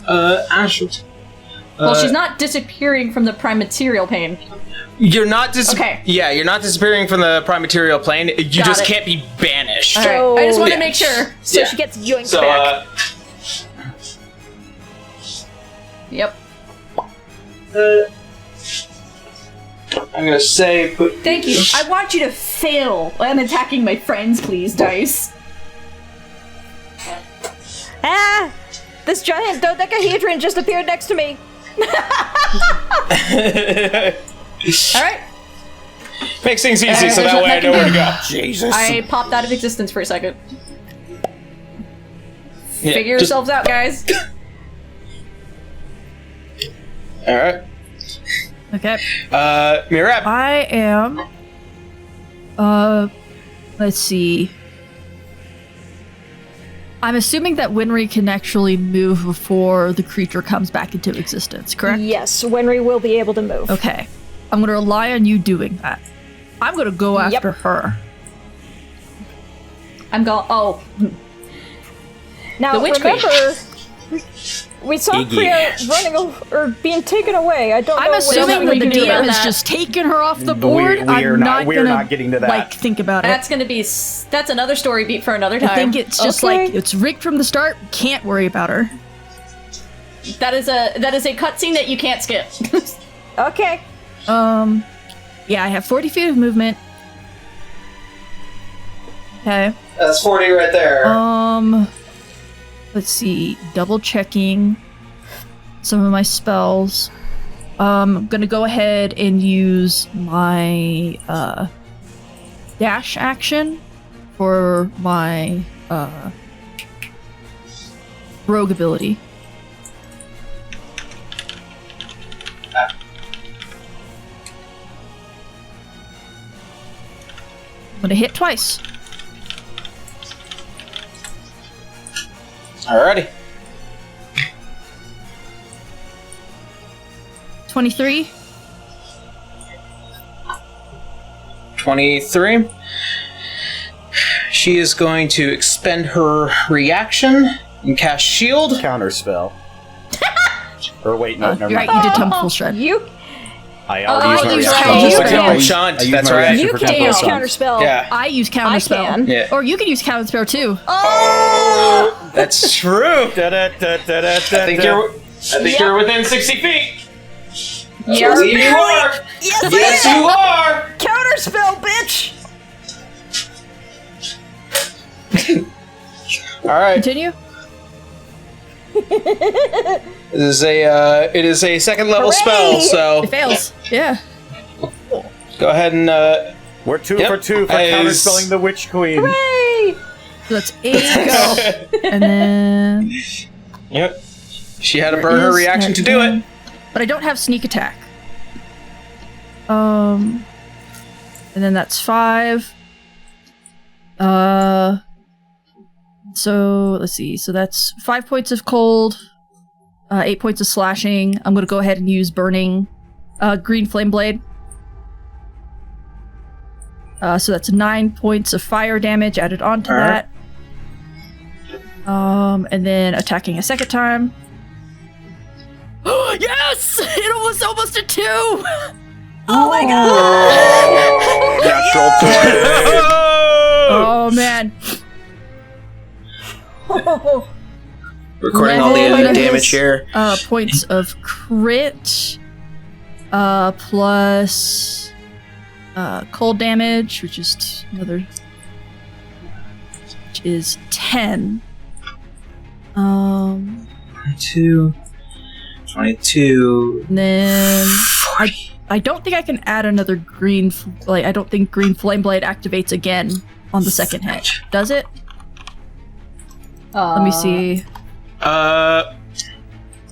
Speaker 1: Astral.
Speaker 3: Well, she's not disappearing from the prime material plane.
Speaker 1: You're not
Speaker 3: Okay.
Speaker 1: Yeah, you're not disappearing from the prime material plane. You
Speaker 3: Got
Speaker 1: just
Speaker 3: it.
Speaker 1: can't be banished.
Speaker 3: Alright,
Speaker 2: So-
Speaker 3: I just want to
Speaker 1: Yeah.
Speaker 3: make sure.
Speaker 2: So
Speaker 1: Yeah.
Speaker 2: she gets yoinked
Speaker 1: So,
Speaker 2: back.
Speaker 3: Yep.
Speaker 1: I'm gonna say put.
Speaker 3: Thank you. I want you to fail on attacking my friends, please, Dice.
Speaker 2: Ah! This giant dodecahedron just appeared next to me.
Speaker 3: Alright.
Speaker 1: Makes things easy, so that way I know where to go.
Speaker 4: Jesus.
Speaker 3: I popped out of existence for a second.
Speaker 1: Yeah,
Speaker 3: Figure
Speaker 1: just-
Speaker 3: yourselves out, guys.
Speaker 1: All right.
Speaker 5: Okay.
Speaker 1: Mirab.
Speaker 5: I am. Let's see. I'm assuming that Winry can actually move before the creature comes back into existence, correct?
Speaker 2: Yes, Winry will be able to move.
Speaker 5: Okay. I'm gonna rely on you doing that. I'm gonna go after her.
Speaker 3: I'm going. Oh,
Speaker 2: Now,
Speaker 3: The Witch Queen.
Speaker 2: remember, we saw Priya running or being taken away. I don't know
Speaker 5: I'm
Speaker 2: what
Speaker 5: assuming
Speaker 3: we
Speaker 5: that the
Speaker 3: can do
Speaker 5: DM
Speaker 3: about
Speaker 5: has
Speaker 3: that.
Speaker 5: just taken her off the
Speaker 4: But
Speaker 5: board.
Speaker 4: we're
Speaker 5: I'm
Speaker 4: not- we're
Speaker 5: gonna,
Speaker 4: not getting to that.
Speaker 5: Like, think about it.
Speaker 3: that's gonna be. That's another story beat for another time.
Speaker 5: I think it's just
Speaker 2: Okay.
Speaker 5: like it's rigged from the start. Can't worry about her.
Speaker 3: that is a cutscene that you can't skip.
Speaker 2: Okay.
Speaker 5: Yeah, I have 40 feet of movement. Okay.
Speaker 1: That's 40 right there.
Speaker 5: Let's see. Double checking some of my spells. I'm gonna go ahead and use my dash action for my rogue ability. I'm gonna hit twice.
Speaker 1: Alrighty.
Speaker 5: 23.
Speaker 1: 23. She is going to expend her reaction and cast shield.
Speaker 4: Counter spell. Or wait, no, never
Speaker 5: You're right,
Speaker 4: mind.
Speaker 5: you did temple shred.
Speaker 2: You
Speaker 4: I
Speaker 3: Oh,
Speaker 4: already
Speaker 3: you
Speaker 4: used my
Speaker 3: used
Speaker 4: reaction.
Speaker 3: counter
Speaker 4: for
Speaker 3: spell.
Speaker 4: tempo.
Speaker 1: Oh, Shunt,
Speaker 4: I used
Speaker 1: that's
Speaker 4: my
Speaker 1: right.
Speaker 4: reaction
Speaker 2: you
Speaker 4: for
Speaker 2: can
Speaker 4: tempo
Speaker 2: use
Speaker 4: shunt.
Speaker 2: counterspell.
Speaker 1: Yeah.
Speaker 5: I use counterspell.
Speaker 2: can.
Speaker 1: Yeah.
Speaker 5: Or you can use counterspell too.
Speaker 1: That's true. I think you're you're within 60 feet.
Speaker 2: Yes,
Speaker 1: You are.
Speaker 2: Yes,
Speaker 1: Yes, you are.
Speaker 2: Counterspell, bitch!
Speaker 1: All right.
Speaker 5: Continue.
Speaker 1: It is a second level
Speaker 2: Hooray!
Speaker 1: spell. So
Speaker 5: It fails. Yeah.
Speaker 1: go ahead and
Speaker 4: We're 2
Speaker 1: Yep.
Speaker 4: for 2 for
Speaker 1: Is-
Speaker 4: counterspelling the Witch Queen.
Speaker 2: Hey!
Speaker 5: So that's 8. And then
Speaker 1: Yep. She had to burn her reaction to do it.
Speaker 5: But I don't have sneak attack. And then that's 5. So let's see. So that's 5 points of cold, 8 points of slashing. I'm gonna go ahead and use burning, green flame blade. So that's 9 points of fire damage added onto
Speaker 1: Alright.
Speaker 5: that. And then attacking a second time. Yes! It was almost a 2! Oh my god!
Speaker 4: Natural 20.
Speaker 5: Oh man.
Speaker 1: Recording all the
Speaker 5: Eleven
Speaker 1: damage here.
Speaker 5: Points of crit. Plus cold damage, which is another, which is 10.
Speaker 1: 22.
Speaker 5: And then I don't think I can add another green. I don't think green flame blade activates again on the second hit. Does it? Let me see.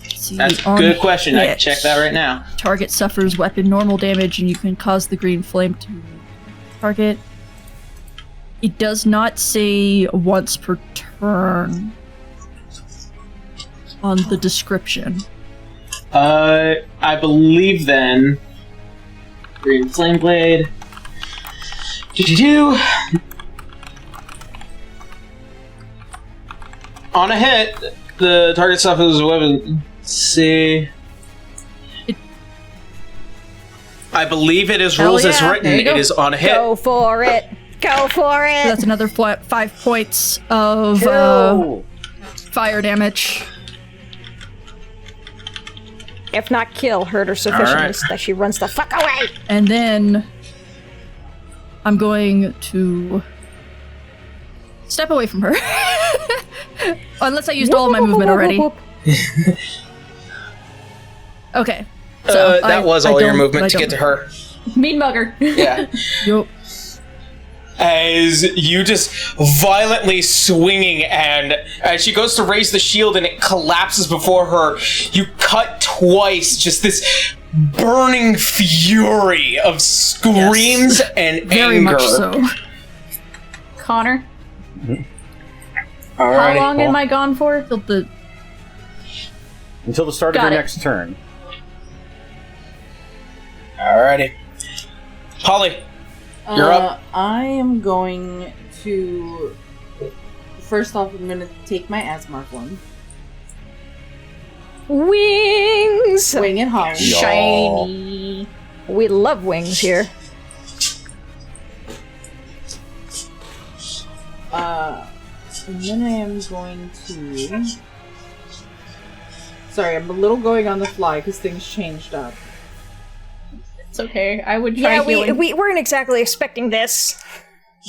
Speaker 5: See,
Speaker 1: That's a
Speaker 5: on
Speaker 1: good question. I can
Speaker 5: hit,
Speaker 1: check that right now.
Speaker 5: Target suffers weapon normal damage, and you can cause the green flame to target. It does not say once per turn on the description.
Speaker 1: I believe then. Green Flame Blade. Do. On a hit, the target suffers a weapon. Let's see. I believe it is rules as written. It is on a hit.
Speaker 2: Go for it. Go for it.
Speaker 5: So that's another 5 points of fire damage.
Speaker 2: If not kill, hurt her sufficiently so that she runs the fuck away.
Speaker 5: And then I'm going to step away from her. Unless I used all of my movement already. Okay. So
Speaker 1: that was all your movement to get to her.
Speaker 3: Mean mugger.
Speaker 1: Yeah.
Speaker 5: Yup.
Speaker 1: As you just violently swinging, and as she goes to raise the shield and it collapses before her, you cut twice, just this burning fury of screams and
Speaker 5: Very
Speaker 1: anger.
Speaker 5: much so.
Speaker 3: Connor,
Speaker 1: Alrighty.
Speaker 3: how long am I gone for?
Speaker 4: Until the start of
Speaker 3: Got
Speaker 4: your
Speaker 3: it.
Speaker 4: next turn.
Speaker 1: Alrighty. Holly, you're up.
Speaker 6: I am going to... First off, I'm going to take my Asmark one.
Speaker 2: Wings!
Speaker 6: Swing it home.
Speaker 3: Shiny.
Speaker 2: We love wings here.
Speaker 6: And then I am going to... Sorry, I'm a little going on the fly because things changed up.
Speaker 3: It's okay. I would try
Speaker 2: Yeah,
Speaker 3: healing.
Speaker 2: we weren't exactly expecting this.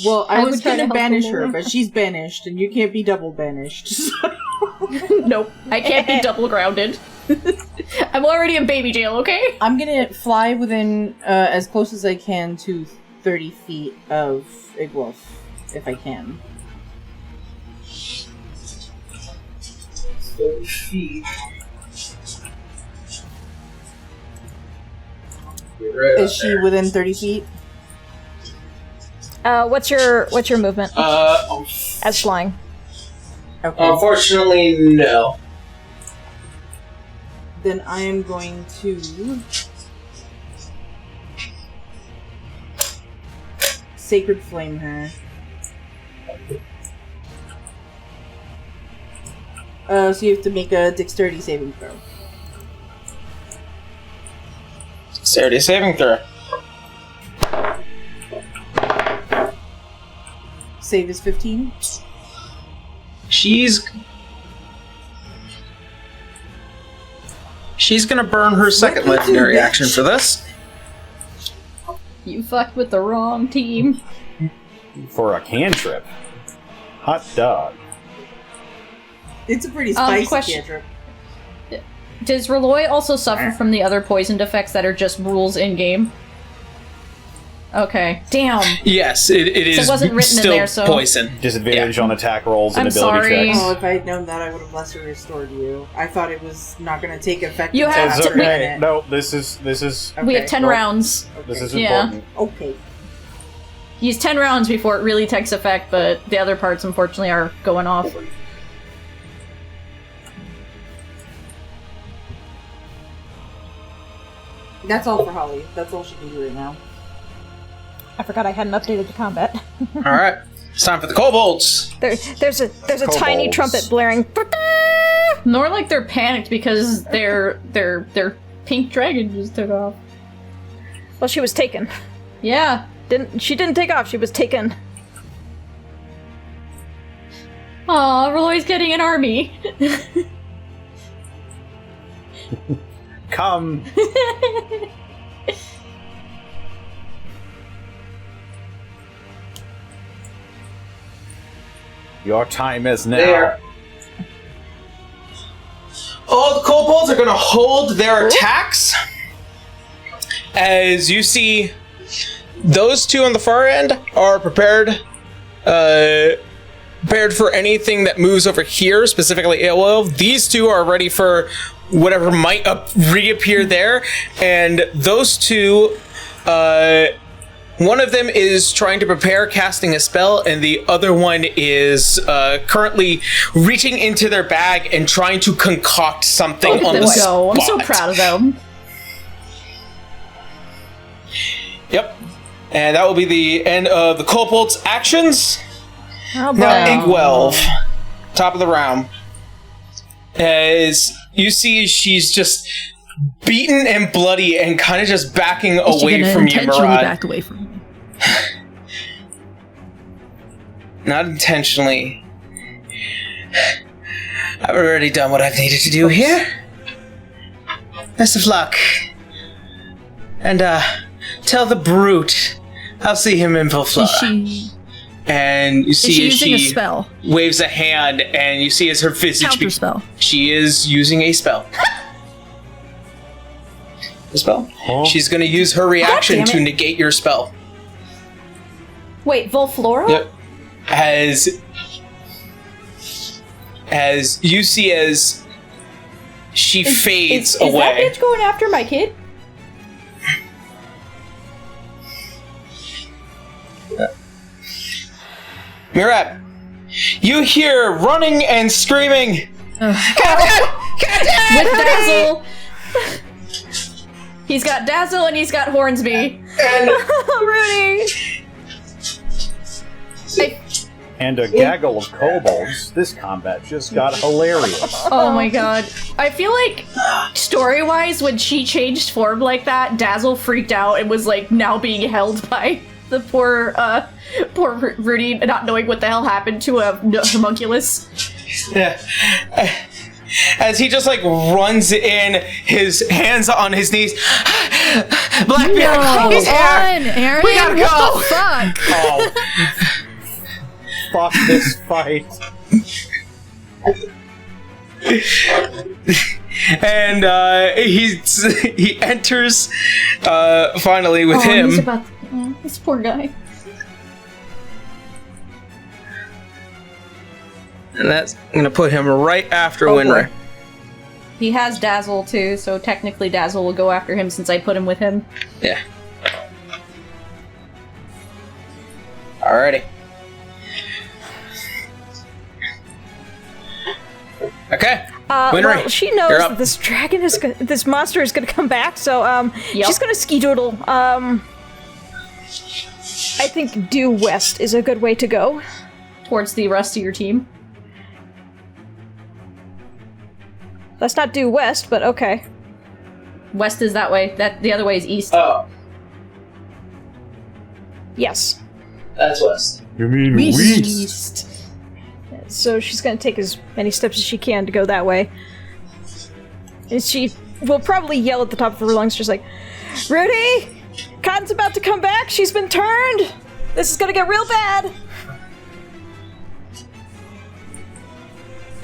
Speaker 6: Well, I
Speaker 3: I
Speaker 6: was
Speaker 3: was trying
Speaker 6: going
Speaker 3: to
Speaker 6: to
Speaker 3: help
Speaker 6: banish
Speaker 3: them
Speaker 6: her,
Speaker 3: along.
Speaker 6: but she's banished, and you can't be double banished.
Speaker 3: Nope. I can't be double grounded. I'm already in baby jail, okay?
Speaker 6: I'm going to fly within as close as I can to 30 feet of Igwolf, if I can.
Speaker 1: 30 feet.
Speaker 6: Is she within 30 feet?
Speaker 2: What's your movement as flying?
Speaker 6: Okay.
Speaker 1: Unfortunately, no.
Speaker 6: Then I am going to Sacred Flame her. So you have to make a dexterity saving throw.
Speaker 1: Dexterity saving throw.
Speaker 6: Save is 15.
Speaker 1: She's gonna burn her second legendary action for this.
Speaker 3: You fucked with the wrong team.
Speaker 4: For a cantrip. Hot dog.
Speaker 6: It's a pretty spicy
Speaker 3: question.
Speaker 6: cantrip.
Speaker 3: Does Reloy also suffer from the other poisoned effects that are just rules in game? Okay. Damn.
Speaker 1: Yes, it is
Speaker 3: it wasn't written in
Speaker 1: still
Speaker 3: there, so-
Speaker 1: poison.
Speaker 4: Disadvantage on attack rolls and
Speaker 3: I'm
Speaker 4: ability
Speaker 3: sorry.
Speaker 4: checks.
Speaker 6: Oh, if I had known that, I would have lesser restored you. I thought it was not going to take effect.
Speaker 3: You
Speaker 6: until
Speaker 3: have
Speaker 4: It's
Speaker 3: to-
Speaker 6: after a
Speaker 4: okay.
Speaker 6: minute.
Speaker 4: No, this is
Speaker 3: We have
Speaker 6: Okay.
Speaker 3: 10 rounds.
Speaker 4: this is
Speaker 3: Yeah.
Speaker 4: important.
Speaker 6: Okay.
Speaker 3: Use 10 rounds before it really takes effect, but the other parts, unfortunately, are going off.
Speaker 6: That's all for Holly. That's all she can do right now.
Speaker 2: I forgot I hadn't updated the combat.
Speaker 1: All right, it's time for the kobolds.
Speaker 2: There's a tiny
Speaker 4: Kobolds.
Speaker 2: trumpet blaring.
Speaker 3: Nor like they're panicked because their pink dragon just took off.
Speaker 2: Well, she was taken.
Speaker 3: Yeah.
Speaker 2: She didn't take off. She was taken.
Speaker 3: Aw, Reloy's getting an army.
Speaker 4: Come. Your time is now.
Speaker 1: There. All the kobolds are going to hold their attacks. As you see, those two on the far end are prepared for anything that moves over here, specifically Aelwolf. These two are ready for whatever might reappear there, and those two One of them is trying to prepare casting a spell, and the other one is currently reaching into their bag and trying to concoct something on the spot.
Speaker 3: I'm so proud of them.
Speaker 1: Yep. And that will be the end of the kobold's actions.
Speaker 2: Oh, boy.
Speaker 1: Now, Inkwell, top of the round. As you see, she's just beaten and bloody and kind of just backing away from you,
Speaker 5: intentionally
Speaker 1: Murad.
Speaker 5: back away from you.
Speaker 1: Not intentionally. I've already done what I've needed to do here. Best of luck. And, tell the brute I'll see him in full flood. And you see
Speaker 5: she
Speaker 1: as
Speaker 5: using a
Speaker 1: she
Speaker 5: spell?
Speaker 1: waves a hand, and you see as her visage...
Speaker 5: Counter spell.
Speaker 1: She is using a spell. A spell?
Speaker 4: Huh?
Speaker 1: She's going to use her reaction
Speaker 3: damn
Speaker 1: to
Speaker 3: it.
Speaker 1: negate your spell.
Speaker 3: Wait, Volflora?
Speaker 1: Yep. As you see as she fades
Speaker 3: Is
Speaker 1: away.
Speaker 3: that bitch going after my kid?
Speaker 1: Mirab, you hear running and screaming.
Speaker 3: With Dazzle! He's got Dazzle and he's got Hornsby.
Speaker 1: And
Speaker 2: Rudy!
Speaker 4: And a gaggle of kobolds. This combat just got hilarious.
Speaker 3: Oh my god. I feel like, story-wise, when she changed form like that, Dazzle freaked out and was, like, now being held by the poor Rudy, not knowing what the hell happened to a homunculus.
Speaker 1: yeah. As he just like runs in, his hands on his knees. Blackbeard,
Speaker 5: Come
Speaker 1: he's here.
Speaker 5: on, Aaron!
Speaker 1: We gotta
Speaker 5: what
Speaker 1: go.
Speaker 5: the fuck?
Speaker 4: Oh. Fuck this fight.
Speaker 1: And he enters finally with him.
Speaker 3: He's about this poor guy.
Speaker 1: And that's gonna put him right after
Speaker 3: Oh,
Speaker 1: Winry.
Speaker 3: boy. He has Dazzle too, so technically Dazzle will go after him since I put him with him.
Speaker 1: Yeah. Alrighty. Okay. Winry,
Speaker 2: Well, she knows
Speaker 1: you're up.
Speaker 2: that this dragon is this monster is gonna come back, so
Speaker 3: Yep.
Speaker 2: she's gonna ski-doodle. I think due west is a good way to go.
Speaker 3: Towards the rest of your team.
Speaker 2: That's not due west, but okay.
Speaker 3: West is that way. That the other way is east.
Speaker 1: Oh,
Speaker 2: Yes.
Speaker 1: that's west.
Speaker 4: You mean
Speaker 3: East.
Speaker 2: So she's gonna take as many steps as she can to go that way. And she will probably yell at the top of her lungs, just like, Rudy! Cotton's about to come back! She's been turned! This is gonna get real bad!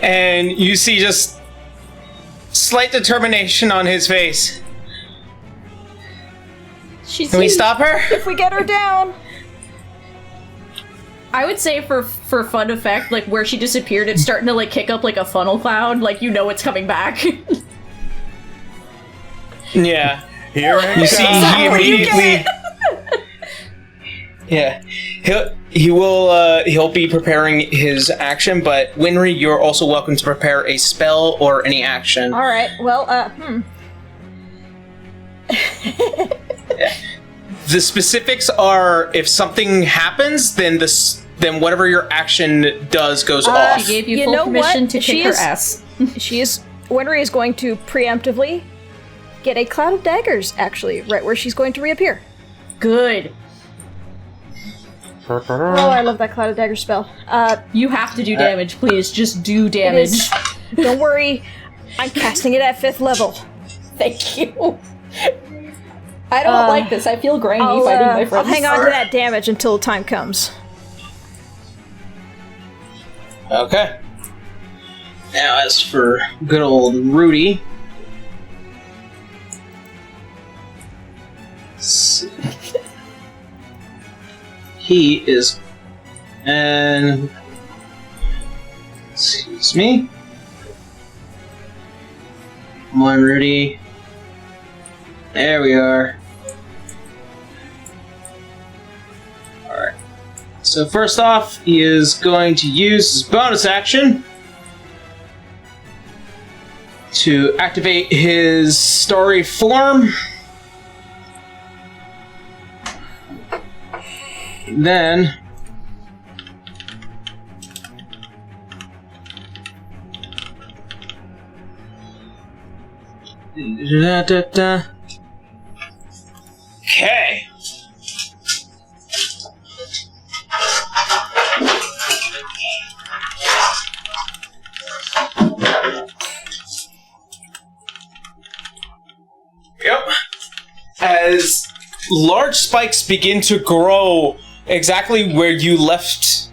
Speaker 1: And you see just slight determination on his face. Can we stop her?
Speaker 2: If we get her down!
Speaker 3: I would say for fun effect, like where she disappeared, it's starting to like kick up like a funnel cloud, like you know it's coming back.
Speaker 1: Yeah.
Speaker 4: Here it
Speaker 1: You see, he immediately. Yeah, he'll be preparing his action, but Winry, you're also welcome to prepare a spell or any action.
Speaker 2: Alright, well,
Speaker 1: The specifics are if something happens, then whatever your action does goes off.
Speaker 3: She gave you
Speaker 2: You
Speaker 3: full
Speaker 2: know
Speaker 3: permission
Speaker 2: what?
Speaker 3: to
Speaker 2: She
Speaker 3: kick her
Speaker 2: is-
Speaker 3: ass.
Speaker 2: Winry is going to preemptively get a cloud of daggers, actually, right where she's going to reappear.
Speaker 3: Good.
Speaker 2: Oh, I love that cloud of dagger spell.
Speaker 3: You have to do damage, please. Just do
Speaker 2: It
Speaker 3: damage.
Speaker 2: is. Don't worry, I'm casting it at 5th level.
Speaker 3: Thank you. I don't like this. I feel grainy
Speaker 2: I'll
Speaker 3: fighting my friends.
Speaker 2: hang on to that damage until the time comes.
Speaker 1: Okay. Now, as for good old Rudy. He is. And. Excuse me. Come on, Rudy. There we are. So first off, he is going to use his bonus action to activate his starry form. Then Okay. Yep. As large spikes begin to grow exactly where you left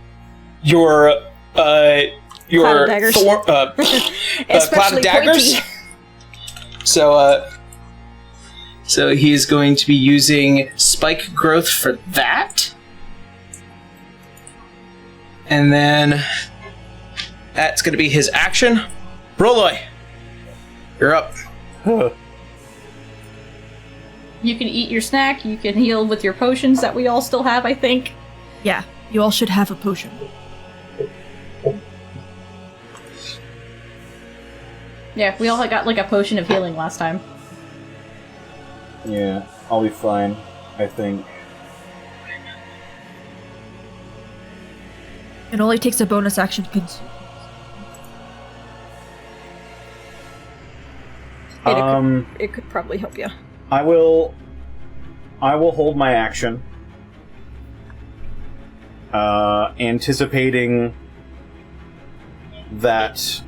Speaker 1: your
Speaker 2: Cloud of daggers.
Speaker 1: cloud of
Speaker 2: Especially
Speaker 1: daggers.
Speaker 2: pointy.
Speaker 1: So he is going to be using spike growth for that. And then that's going to be his action. Roloy, you're up.
Speaker 3: You can eat your snack, you can heal with your potions that we all still have, I think.
Speaker 5: Yeah, you all should have a potion.
Speaker 3: Yeah, we all got like a potion of healing last time.
Speaker 4: Yeah, I'll be fine, I think.
Speaker 5: It only takes a bonus action to consume.
Speaker 2: It could probably help you.
Speaker 4: I will hold my action. Anticipating that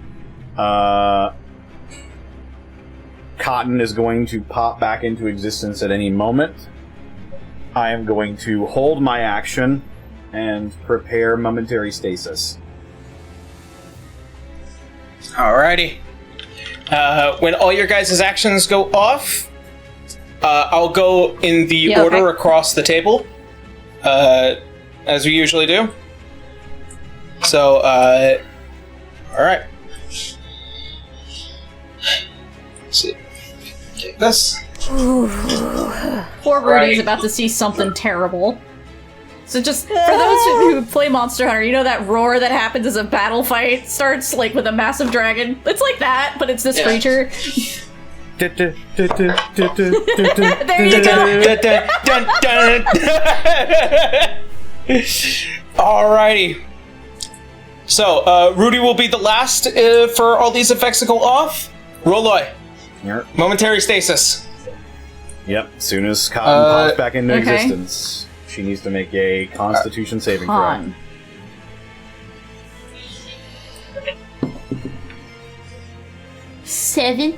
Speaker 4: Cotton is going to pop back into existence at any moment. I am going to hold my action and prepare momentary stasis.
Speaker 1: Alrighty. When all your guys' actions go off, I'll go in the order across the table, as we usually do. So, alright. Let's see. Take this.
Speaker 3: Poor Rudy's about to see something terrible. So just, for those who play Monster Hunter, you know that roar that happens as a battle fight starts, like, with a massive dragon? It's like that, but it's this creature.
Speaker 4: There
Speaker 3: you go!
Speaker 1: Alrighty. So, Rudy will be the last for all these effects to go off. Roloy.
Speaker 4: Yep.
Speaker 1: Momentary stasis.
Speaker 4: Yep. As soon as Cotton pops back into existence, she needs to make a Constitution saving throw.
Speaker 3: 7.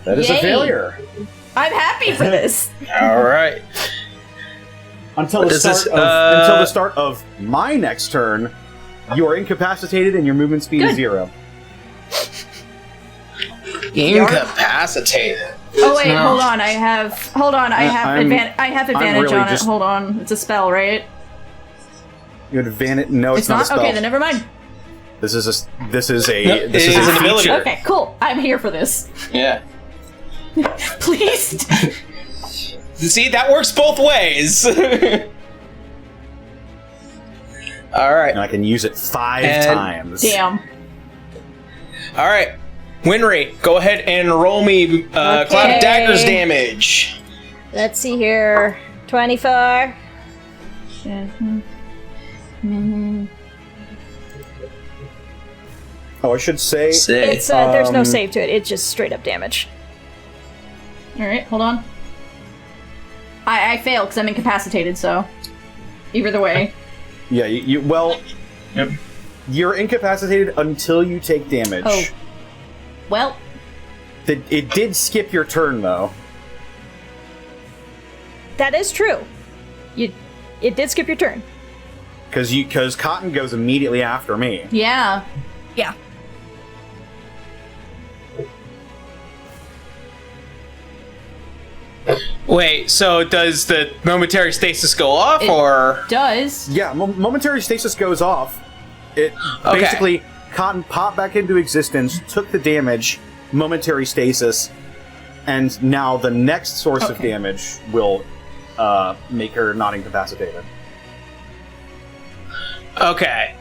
Speaker 4: That is a failure.
Speaker 3: I'm happy for this.
Speaker 1: Alright.
Speaker 4: Until the start of my next turn, you are incapacitated and your movement speed is 0.
Speaker 1: Incapacitated.
Speaker 3: Oh wait, hold on. I have advantage
Speaker 4: really
Speaker 3: on it.
Speaker 4: just-
Speaker 3: Hold on. It's a spell, right?
Speaker 4: You had advantage. No, it's not a spell.
Speaker 3: Okay, then never mind.
Speaker 1: It
Speaker 4: This is
Speaker 1: is
Speaker 4: an
Speaker 1: an ability.
Speaker 4: feature.
Speaker 3: Okay, cool. I'm here for this.
Speaker 1: Yeah.
Speaker 3: Please.
Speaker 1: See, that works both ways. Alright.
Speaker 4: And I can use it 5 times.
Speaker 3: Damn.
Speaker 1: Alright. Winry, go ahead and roll me Cloud of Daggers damage.
Speaker 2: Let's see here. 24.
Speaker 4: Oh, I should say.
Speaker 2: It's there's no save to it. It's just straight up damage.
Speaker 3: Alright, hold on. I fail because I'm incapacitated, so either way.
Speaker 4: Yeah,
Speaker 1: Yep.
Speaker 4: You're incapacitated until you take damage.
Speaker 3: Oh. Well.
Speaker 4: It did skip your turn, though.
Speaker 2: That is true. It did skip your turn.
Speaker 4: Because Cotton goes immediately after me.
Speaker 3: Yeah.
Speaker 5: Yeah.
Speaker 1: Wait, so does the momentary stasis go off, or?
Speaker 3: Does.
Speaker 4: Yeah, momentary stasis goes off. It basically, Cotton popped back into existence, took the damage, momentary stasis, and now the next source of damage will make her not incapacitated.
Speaker 1: Okay.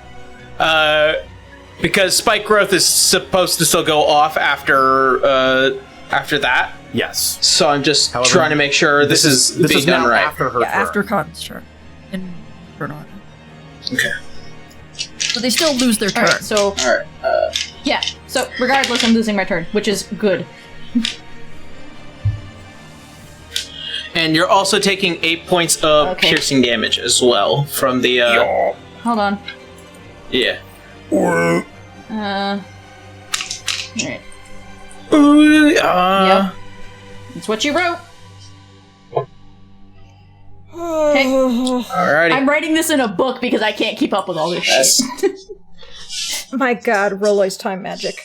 Speaker 1: Because spike growth is supposed to still go off after that.
Speaker 4: Yes.
Speaker 1: So I'm just
Speaker 4: However,
Speaker 1: trying to make sure this is being done
Speaker 4: now
Speaker 1: right.
Speaker 4: after her
Speaker 5: Yeah,
Speaker 4: turn.
Speaker 5: after Cotton's turn. And Bernard.
Speaker 1: Okay.
Speaker 5: But they still lose their turn.
Speaker 3: Alright, so
Speaker 1: All right.
Speaker 3: yeah. So regardless, I'm losing my turn, which is good.
Speaker 1: And you're also taking 8 points of
Speaker 3: Okay.
Speaker 1: piercing damage as well from the.
Speaker 3: Hold on.
Speaker 1: Yeah.
Speaker 3: Alright.
Speaker 1: Yeah.
Speaker 3: It's what you wrote. Okay.
Speaker 1: Alrighty.
Speaker 3: I'm writing this in a book because I can't keep up with all this shit.
Speaker 2: My god, Rollo's time magic.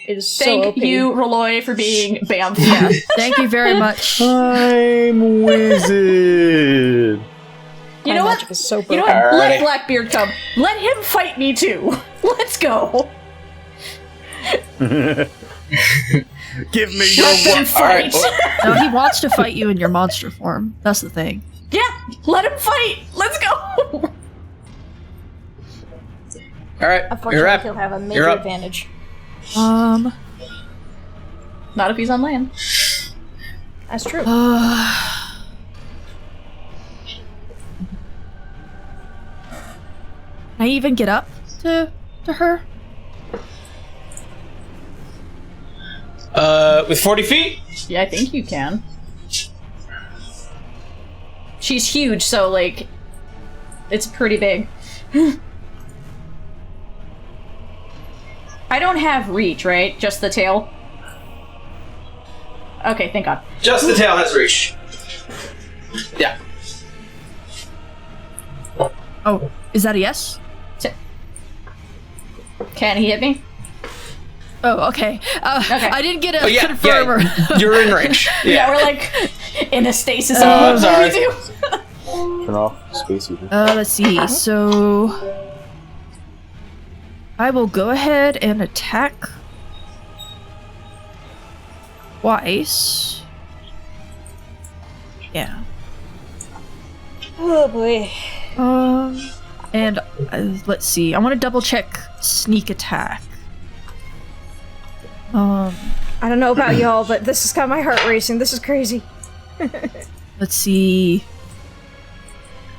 Speaker 2: It is so
Speaker 3: Thank
Speaker 2: OP.
Speaker 3: you, Rolloy, for being Bamf.
Speaker 5: Yeah, thank you very much.
Speaker 4: I'm wizard.
Speaker 3: You know what?
Speaker 2: Magic is so
Speaker 3: You know
Speaker 2: broken.
Speaker 3: what? Let
Speaker 1: Alrighty.
Speaker 3: Blackbeard come. Let him fight me too. Let's go.
Speaker 4: Give me your
Speaker 3: Let them fight.
Speaker 5: No, he wants to fight you in your monster form. That's the thing.
Speaker 3: Yeah, let him fight. Let's go.
Speaker 1: All right. You're
Speaker 2: Unfortunately,
Speaker 1: up.
Speaker 2: he'll have a
Speaker 1: You're
Speaker 2: major
Speaker 1: up.
Speaker 2: advantage.
Speaker 3: Not if he's on land.
Speaker 2: That's true.
Speaker 5: Can I even get up to her?
Speaker 1: With 40 feet.
Speaker 3: Yeah, I think you can. She's huge, so like, it's pretty big. I don't have reach, right? Just the tail? Okay, thank God.
Speaker 1: Just the tail has reach. Yeah.
Speaker 5: Oh, is that a yes?
Speaker 3: Can he hit me?
Speaker 5: Oh, okay.
Speaker 3: Okay.
Speaker 5: I didn't get a
Speaker 1: Oh yeah.
Speaker 5: confirmer.
Speaker 1: Yeah. You're in range.
Speaker 3: Yeah, we're like in a stasis.
Speaker 1: I'm
Speaker 3: What
Speaker 1: sorry.
Speaker 3: do we do?
Speaker 4: Turn off Space Eater.
Speaker 5: Let's see. So I will go ahead and attack twice. Yeah.
Speaker 2: Oh boy.
Speaker 5: And let's see. I want to double check sneak attack.
Speaker 2: I don't know about y'all, but this has got my heart racing. This is crazy.
Speaker 5: Let's see.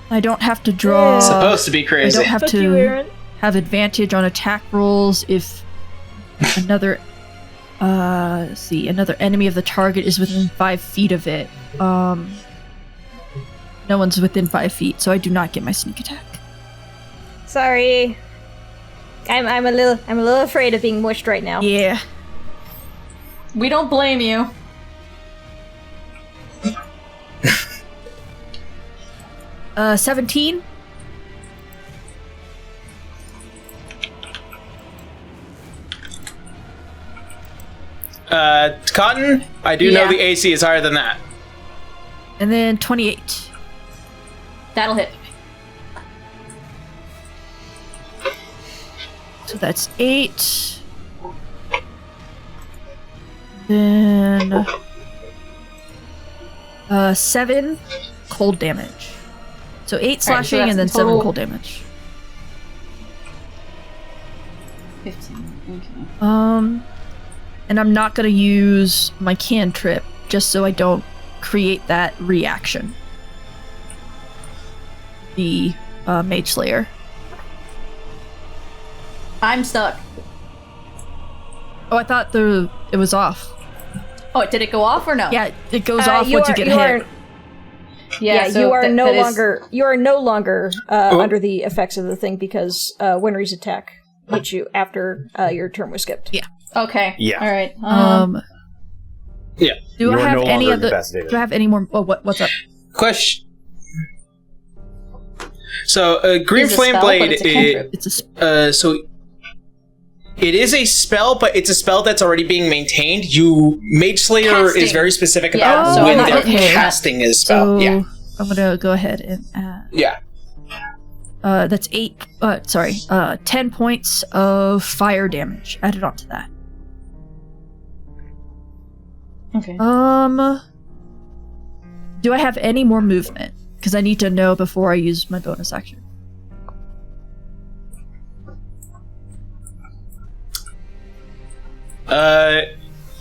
Speaker 5: I don't have to draw.
Speaker 1: Supposed to be
Speaker 5: I
Speaker 1: crazy.
Speaker 5: don't have
Speaker 2: Fuck
Speaker 5: to
Speaker 2: you, Aaron.
Speaker 5: have advantage on attack rolls if another let's see, another enemy of the target is within 5 feet of it. No one's within 5 feet, so I do not get my sneak attack.
Speaker 2: Sorry. I'm a little afraid of being mushed right now.
Speaker 5: Yeah.
Speaker 3: We don't blame you.
Speaker 5: 17.
Speaker 1: Cotton. I do know
Speaker 3: Yeah.
Speaker 1: the AC is higher than that.
Speaker 5: And then 28.
Speaker 3: That'll hit.
Speaker 5: So that's 8. Then 7 cold damage. So 8 slashing
Speaker 3: that's
Speaker 5: and then
Speaker 3: the total-
Speaker 5: 7 cold damage.
Speaker 3: 15. Okay.
Speaker 5: And I'm not gonna use my cantrip just so I don't create that reaction. The Mage Slayer.
Speaker 3: I'm stuck.
Speaker 5: Oh, I thought it was off.
Speaker 3: Oh, did it go off or no?
Speaker 5: Yeah, it goes off once you get hit.
Speaker 2: Yeah,
Speaker 3: so
Speaker 2: you are
Speaker 3: that
Speaker 2: no
Speaker 3: is-
Speaker 2: longer under the effects of the thing because Winry's attack hit you after your turn was skipped.
Speaker 5: Yeah.
Speaker 3: Okay.
Speaker 4: Yeah.
Speaker 3: All right.
Speaker 1: Yeah.
Speaker 5: Do
Speaker 4: You
Speaker 5: I
Speaker 4: are
Speaker 5: have
Speaker 4: no
Speaker 5: any
Speaker 4: longer
Speaker 5: other?
Speaker 4: incapacitated.
Speaker 5: Do I have any more? Oh, what's up?
Speaker 1: Question. So, Green
Speaker 3: It's a
Speaker 1: Flame
Speaker 3: spell, but
Speaker 1: Blade
Speaker 3: it's a cantrip.
Speaker 5: It's a
Speaker 1: so it is a spell, but it's a spell that's already being maintained. Mage Slayer
Speaker 3: Casting.
Speaker 1: is very specific
Speaker 3: Yeah,
Speaker 1: about
Speaker 3: so
Speaker 1: when
Speaker 3: I'm
Speaker 1: they're
Speaker 3: not okay.
Speaker 1: casting a spell.
Speaker 5: so.
Speaker 1: Yeah,
Speaker 5: I'm gonna go ahead and add.
Speaker 1: yeah.
Speaker 5: That's 8. 10 points of fire damage added onto that.
Speaker 3: Okay.
Speaker 5: Do I have any more movement? because I need to know before I use my bonus action.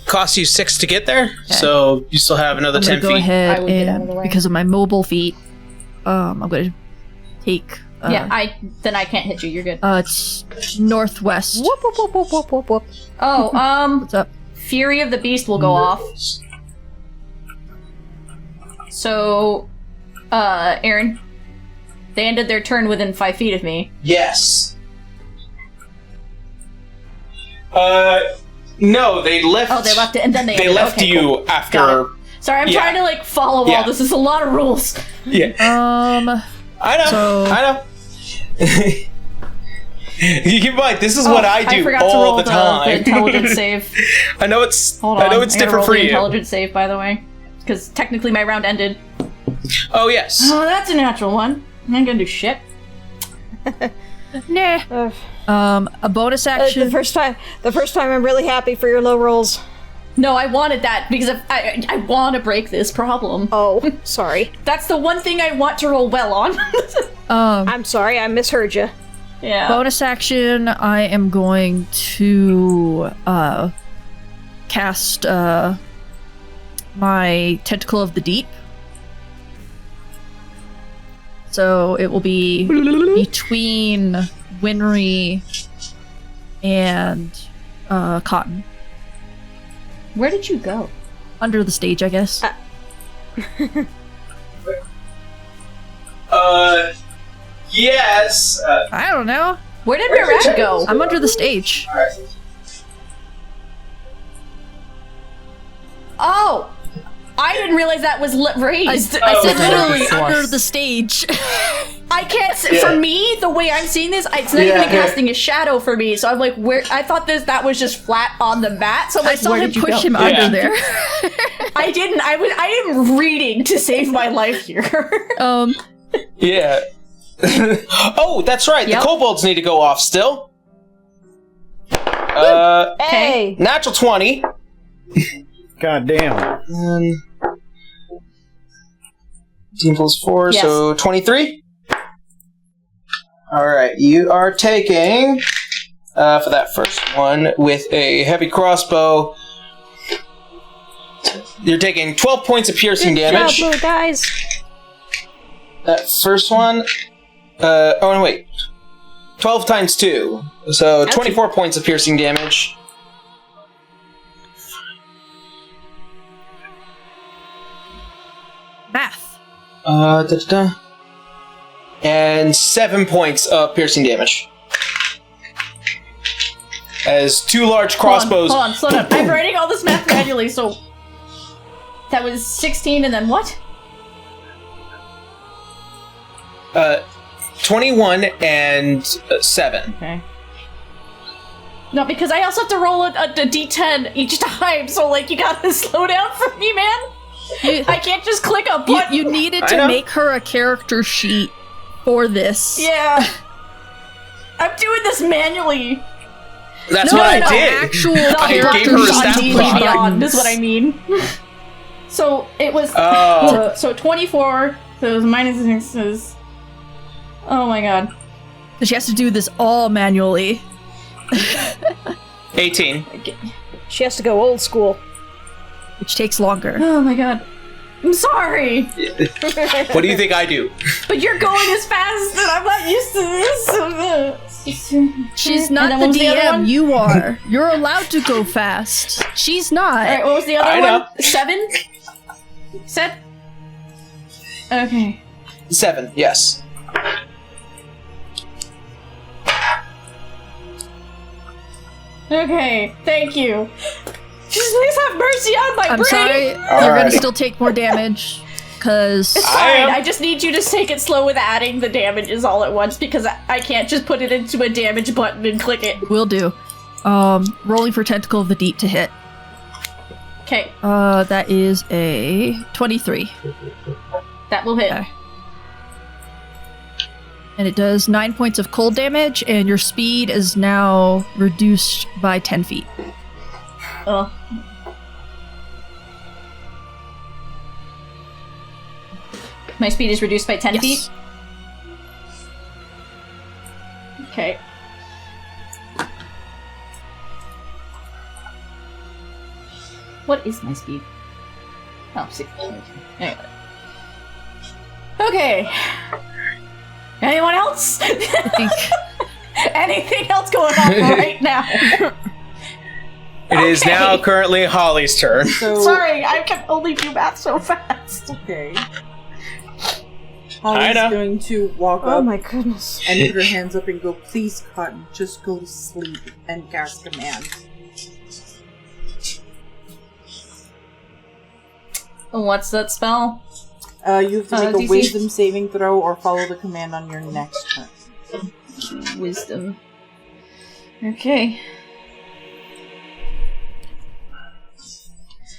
Speaker 1: Costs you 6 to get there, so you still have another
Speaker 5: I'm
Speaker 1: 10
Speaker 5: gonna go
Speaker 1: feet.
Speaker 5: ahead
Speaker 3: I would get out of the
Speaker 5: and
Speaker 3: way.
Speaker 5: because of my mobile feet, I'm gonna take.
Speaker 3: Then I can't hit you. You're good.
Speaker 5: It's northwest.
Speaker 2: Whoop whoop whoop whoop whoop whoop whoop.
Speaker 3: Oh,
Speaker 5: What's up?
Speaker 3: Fury of the Beast will go off. So, Aaron, they ended their turn within 5 feet of me.
Speaker 1: Yes. No, they left.
Speaker 3: Oh, they left it, and then they
Speaker 1: They
Speaker 3: ended.
Speaker 1: left
Speaker 3: Okay,
Speaker 1: you
Speaker 3: cool. Got
Speaker 1: after.
Speaker 3: it. Sorry, I'm
Speaker 1: Yeah.
Speaker 3: trying to like follow
Speaker 1: Yeah.
Speaker 3: all this. Is a lot of rules.
Speaker 1: Yeah, I know.
Speaker 5: So-
Speaker 1: I know. You keep in mind, this is what I
Speaker 3: I
Speaker 1: do
Speaker 3: forgot to
Speaker 1: all
Speaker 3: roll
Speaker 1: the time.
Speaker 3: the intelligence save.
Speaker 1: I know it's.
Speaker 3: Hold on,
Speaker 1: I know it's
Speaker 3: I gotta
Speaker 1: different
Speaker 3: roll
Speaker 1: for
Speaker 3: the
Speaker 1: you.
Speaker 3: intelligence save, by the way, because technically my round ended.
Speaker 1: Oh yes.
Speaker 3: Oh, that's a natural one. I ain't gonna do shit.
Speaker 5: Nah. A bonus
Speaker 2: The
Speaker 5: action.
Speaker 2: first time I'm really happy for your low rolls.
Speaker 3: No, I wanted that because I want to break this problem.
Speaker 2: Oh, sorry.
Speaker 3: That's the one thing I want to roll well on.
Speaker 2: I'm sorry, I misheard you.
Speaker 3: Yeah.
Speaker 5: Bonus action. I am going to cast my Tentacle of the Deep. So it will be between Winry and Cotton.
Speaker 3: Where did you go?
Speaker 5: Under the stage, I guess.
Speaker 1: Yes.
Speaker 5: I don't know.
Speaker 3: Where did Mirage go?
Speaker 5: I'm under the stage.
Speaker 3: Oh! I didn't realize that was raised.
Speaker 5: I said
Speaker 1: okay.
Speaker 5: literally
Speaker 1: Plus.
Speaker 5: under the stage.
Speaker 3: I can't.
Speaker 1: Yeah.
Speaker 3: For me, the way I'm seeing this, it's not
Speaker 1: Yeah.
Speaker 3: even casting a shadow for me. So I'm like, where? I thought that was just flat on the mat. So I'm
Speaker 5: I
Speaker 3: like,
Speaker 5: saw
Speaker 3: where
Speaker 5: him
Speaker 3: did you
Speaker 5: push
Speaker 3: go?
Speaker 5: him
Speaker 1: Yeah.
Speaker 5: under there.
Speaker 3: I didn't. I am reading to save my life here.
Speaker 1: Yeah. Oh, that's right.
Speaker 3: Yep.
Speaker 1: The kobolds need to go off still.
Speaker 2: Hey!
Speaker 1: Natural 20.
Speaker 4: God damn.
Speaker 1: 18 plus 4,
Speaker 3: Yes.
Speaker 1: so 23. Alright, you are taking, for that first one, with a heavy crossbow, you're taking 12 points of piercing damage.
Speaker 2: Good job, little guys.
Speaker 1: That first one, oh no, wait. 12 times 2, so 24 points of piercing damage.
Speaker 5: Math.
Speaker 1: And 7 points of piercing damage. As 2 large crossbows.
Speaker 3: Hold on, slow down. I'm writing all this math manually, so that was 16, and then what?
Speaker 1: 21 and 7.
Speaker 3: Okay. No, because I also have to roll a d10 each time, so like you gotta slow down for me, man. I can't just click a button.
Speaker 5: You needed
Speaker 1: I
Speaker 5: to
Speaker 1: know.
Speaker 5: make her a character sheet for this.
Speaker 3: Yeah. I'm doing this manually.
Speaker 1: That's
Speaker 5: No,
Speaker 1: what I
Speaker 5: no,
Speaker 1: did.
Speaker 5: actual
Speaker 1: I gave
Speaker 5: character
Speaker 1: her a
Speaker 5: sheet
Speaker 1: stat
Speaker 3: D&D
Speaker 1: block.
Speaker 3: Beyond is what I mean. So it was
Speaker 1: Oh.
Speaker 3: so 24. So it was minus 6 is. Oh my god.
Speaker 5: Because she has to do this all manually.
Speaker 1: 18.
Speaker 2: She has to go old school.
Speaker 5: Which takes longer.
Speaker 3: Oh my god. I'm sorry,
Speaker 1: What do you think I do?
Speaker 3: but you're going as fast, and I'm not used to this.
Speaker 5: She's
Speaker 3: And
Speaker 5: not
Speaker 3: then
Speaker 5: the
Speaker 3: what was the other
Speaker 5: DM,
Speaker 3: one?
Speaker 5: you are. You're allowed to go fast. She's not.
Speaker 3: All right, what was the other
Speaker 1: I
Speaker 3: one?
Speaker 1: know.
Speaker 3: 7. Said. Okay.
Speaker 1: 7, yes.
Speaker 3: Okay. Thank you. Just please have mercy on my
Speaker 5: I'm
Speaker 3: brain.
Speaker 5: sorry, you're
Speaker 1: Alright.
Speaker 5: gonna still take more damage. Because
Speaker 3: It's
Speaker 1: I
Speaker 3: fine.
Speaker 1: am-
Speaker 3: I just need you to take it slow with adding the damages all at once because I can't just put it into a damage button and click it.
Speaker 5: will do. Rolling for Tentacle of the Deep to hit.
Speaker 3: Okay,
Speaker 5: That is a 23.
Speaker 3: that will hit.
Speaker 5: Okay. And it does 9 points of cold damage, and your speed is now reduced by 10 feet.
Speaker 3: Ugh. My speed is reduced by 10
Speaker 5: Yes.
Speaker 3: feet? Okay. What is my speed? Oh, 6. Anyway. Okay. Anyone else?
Speaker 5: I think
Speaker 3: Anything else going on right now?
Speaker 1: It is now currently Holly's turn.
Speaker 6: So
Speaker 3: Sorry, I can only do math so fast.
Speaker 6: okay.
Speaker 1: I
Speaker 6: Holly's
Speaker 1: know.
Speaker 6: going to walk
Speaker 2: Oh
Speaker 6: up
Speaker 2: my goodness.
Speaker 6: and put her hands up and go, "Please, Cotton, just go to sleep," and cast command.
Speaker 3: What's that spell?
Speaker 6: You have to make a
Speaker 3: DC?
Speaker 6: wisdom saving throw or follow the command on your next turn.
Speaker 3: Wisdom. Okay.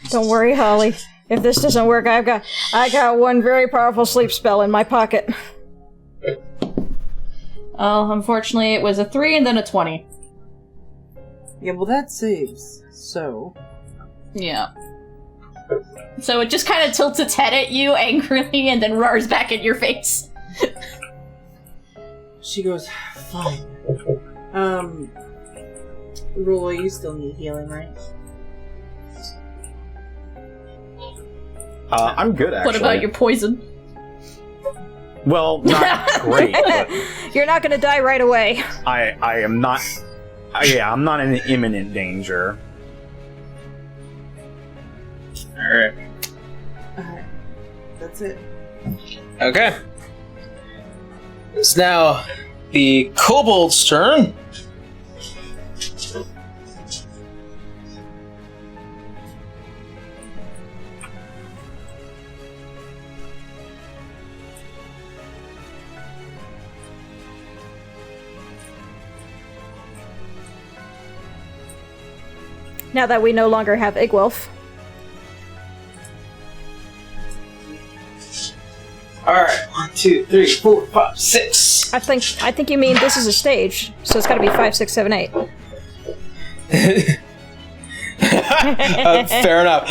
Speaker 2: Don't worry, Holly. If this doesn't work, I got one very powerful sleep spell in my pocket.
Speaker 3: Oh, unfortunately, it was a 3 and then a 20.
Speaker 6: Yeah, well, that saves. So,
Speaker 3: Yeah. So it just kind of tilts its head at you angrily and then roars back in your face.
Speaker 6: she goes, "Fine." Roy, you still need healing, right?
Speaker 4: I'm good, actually.
Speaker 3: What about your poison?
Speaker 4: Well, not great, but
Speaker 2: You're not gonna die right away.
Speaker 4: I am not... I'm not in imminent danger.
Speaker 1: Alright.
Speaker 6: Alright. That's it.
Speaker 1: Okay. It's now the kobold's turn.
Speaker 2: Now that we no longer have Igwolf.
Speaker 1: Alright, 1, 2, 3, 4, 5, 6.
Speaker 2: I think you mean this is a stage, so it's gotta be 5, 6, 7, 8.
Speaker 1: Fair enough.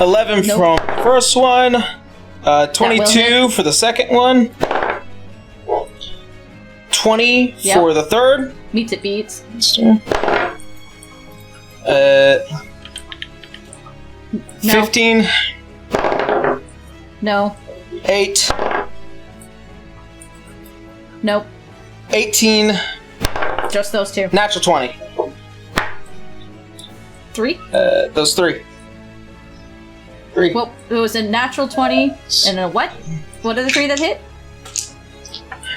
Speaker 1: 11
Speaker 3: Nope.
Speaker 1: from first one. 22 for the second one. 20
Speaker 3: Yep.
Speaker 1: for the third.
Speaker 3: Meets it beats.
Speaker 1: Uh,
Speaker 3: No.
Speaker 1: 15,
Speaker 3: No.
Speaker 1: 8,
Speaker 3: Nope.
Speaker 1: 18,
Speaker 3: Just those two.
Speaker 1: natural 20.
Speaker 3: 3?
Speaker 1: Those three. 3.
Speaker 3: Well, it was a natural 20 and a what? What are the 3 that hit?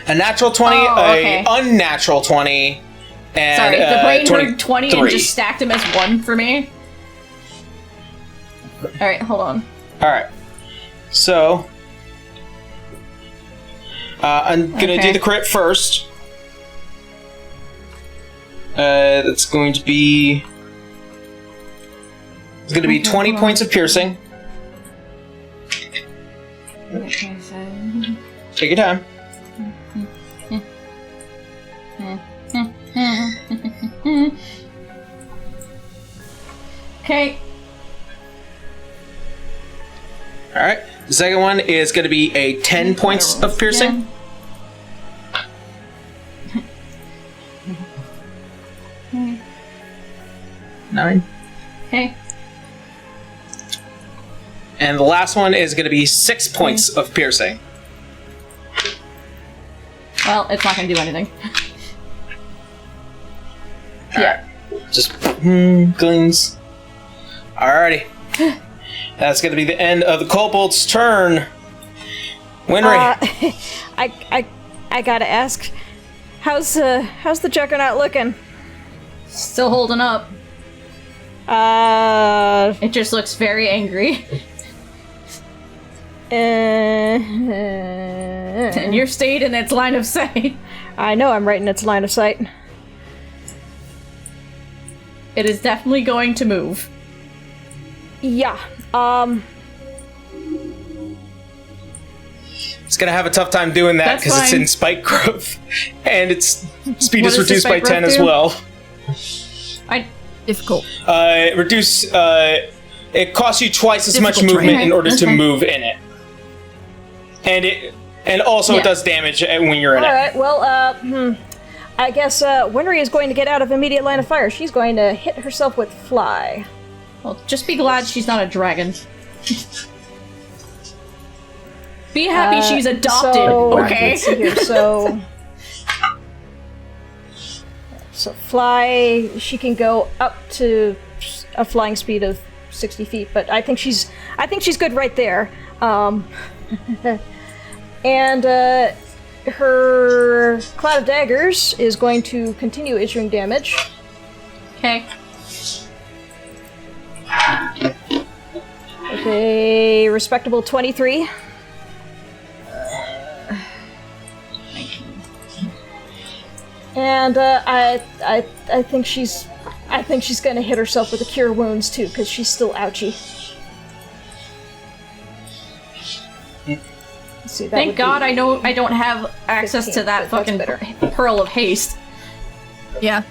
Speaker 1: A natural 20,
Speaker 3: Oh, okay.
Speaker 1: a unnatural 20, and
Speaker 3: Sorry, the brain heard 20 and
Speaker 1: 23.
Speaker 3: just stacked them as 1 for me. Alright, hold on.
Speaker 1: Alright. So, I'm gonna
Speaker 3: Okay.
Speaker 1: do the crit first. That's going to be... It's gonna be 20 points of piercing. Take your time.
Speaker 3: Okay.
Speaker 1: Alright. The second one is gonna be a 10 points of piercing. Nine.
Speaker 3: Okay.
Speaker 1: And the last one is gonna be 6 points of piercing.
Speaker 3: Well, it's not gonna do anything.
Speaker 1: Alright. Just gleams. Alrighty. That's gonna be the end of the kobold's turn. Winry.
Speaker 2: I gotta ask, how's the Juggernaut looking?
Speaker 3: Still holding up. It just looks very angry. And you're stayed in its line of sight.
Speaker 2: I know I'm right in its line of sight.
Speaker 3: It is definitely going to move.
Speaker 2: Yeah.
Speaker 1: It's gonna have a tough time doing that
Speaker 3: That's
Speaker 1: because it's
Speaker 3: fine.
Speaker 1: in spike growth, and its speed
Speaker 3: What
Speaker 1: is
Speaker 3: does the
Speaker 1: reduced by
Speaker 3: spike
Speaker 1: 10
Speaker 3: growth
Speaker 1: as
Speaker 3: do?
Speaker 1: well.
Speaker 3: I
Speaker 5: difficult.
Speaker 1: Reduce it costs you twice as much
Speaker 5: Difficult
Speaker 1: movement
Speaker 5: terrain.
Speaker 1: in order to
Speaker 3: Okay.
Speaker 1: move in it. And also
Speaker 3: Yeah.
Speaker 1: it does damage when you're in it.
Speaker 2: Alright, well, I guess Winry is going to get out of immediate line of fire. She's going to hit herself with Fly.
Speaker 3: Well, just be glad she's not a dragon. Be happy she's adopted,
Speaker 2: So,
Speaker 3: okay?
Speaker 2: let's see here. So Fly, she can go up to a flying speed of 60 feet, but I think she's good right there. And her Cloud of Daggers is going to continue issuing damage.
Speaker 3: Okay.
Speaker 2: With a respectable 23. And I think she's gonna hit herself with a Cure Wounds too, because she's still ouchy. Let's see, that
Speaker 3: Thank
Speaker 2: would
Speaker 3: God
Speaker 2: be-
Speaker 3: I know I don't have access
Speaker 2: 15,
Speaker 3: to that
Speaker 2: but that's
Speaker 3: fucking
Speaker 2: better.
Speaker 3: pearl of haste.
Speaker 5: Yeah.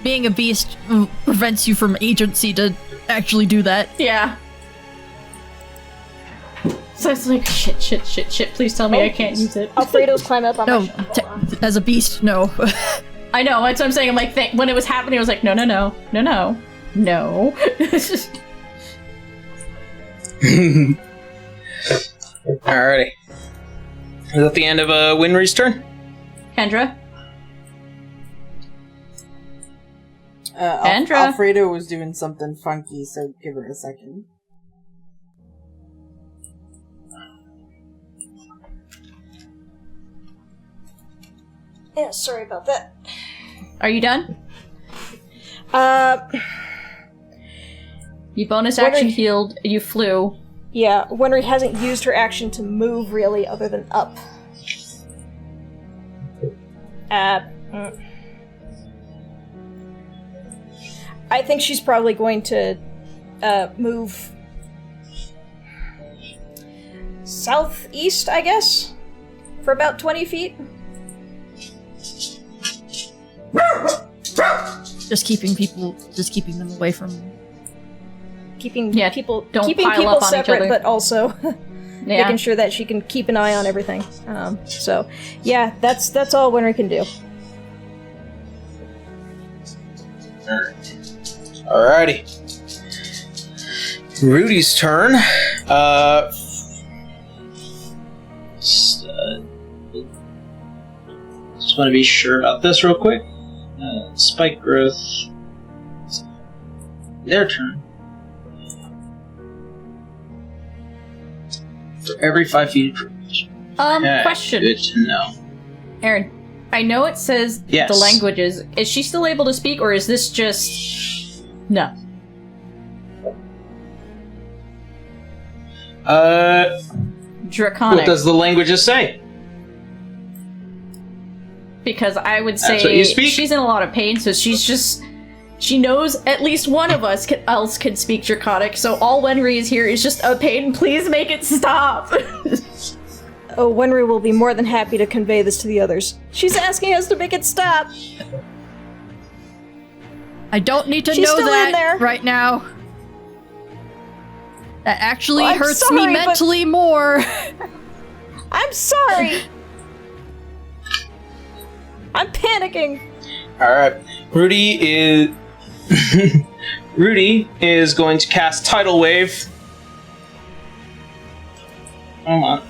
Speaker 5: Being a beast prevents you from agency to actually do that.
Speaker 3: Yeah. So it's like, shit, please tell me I can't use it.
Speaker 2: Alfredo's climb up on
Speaker 5: No,
Speaker 2: my shelf.
Speaker 5: as a beast, no.
Speaker 3: I know, that's what I'm saying. I'm like, when it was happening, I was like, no.
Speaker 1: Alrighty. Is that the end of Winry's turn?
Speaker 3: Kendra?
Speaker 6: Al-
Speaker 3: Andra.
Speaker 6: Alfredo was doing something funky, so give her a second.
Speaker 2: Yeah, sorry about that.
Speaker 3: Are you done? You bonus
Speaker 2: What
Speaker 3: action
Speaker 2: are-
Speaker 3: healed, you flew.
Speaker 2: Yeah, Winry hasn't used her action to move really, other than up. I think she's probably going to move southeast, I guess, for about 20 feet.
Speaker 5: Just keeping them away from.
Speaker 2: Keeping
Speaker 3: Yeah,
Speaker 2: people
Speaker 3: don't
Speaker 2: keeping
Speaker 3: pile
Speaker 2: people
Speaker 3: up on each
Speaker 2: separate,
Speaker 3: other.
Speaker 2: but also
Speaker 3: Yeah.
Speaker 2: making sure that she can keep an eye on everything. So, yeah, that's all Winry can do.
Speaker 1: Alrighty. Rudy's turn. Just want to be sure about this real quick. Spike growth. Their turn. For every 5 feet of range. Okay,
Speaker 3: Question.
Speaker 1: Good to know.
Speaker 3: Aaron, I know it says
Speaker 1: Yes.
Speaker 3: the languages. Is she still able to speak, or is this just... No. Draconic.
Speaker 1: What does the languages say?
Speaker 3: Because I would
Speaker 1: That's what you
Speaker 3: say
Speaker 1: speak?
Speaker 3: she's in a lot of pain, so she's just... She knows at least one of us else can speak Draconic, so all Wenry is here is just a pain. Please make it stop!
Speaker 2: Oh, Winry will be more than happy to convey this to the others. She's asking us to make it stop.
Speaker 5: I don't need to
Speaker 2: She's
Speaker 5: know
Speaker 2: still in
Speaker 5: that
Speaker 2: there.
Speaker 5: right now. That actually
Speaker 2: Well, I'm
Speaker 5: hurts
Speaker 2: sorry,
Speaker 5: me
Speaker 2: but-
Speaker 5: mentally more.
Speaker 2: I'm sorry. I'm panicking.
Speaker 1: Alright. Rudy is going to cast Tidal Wave. Hold on.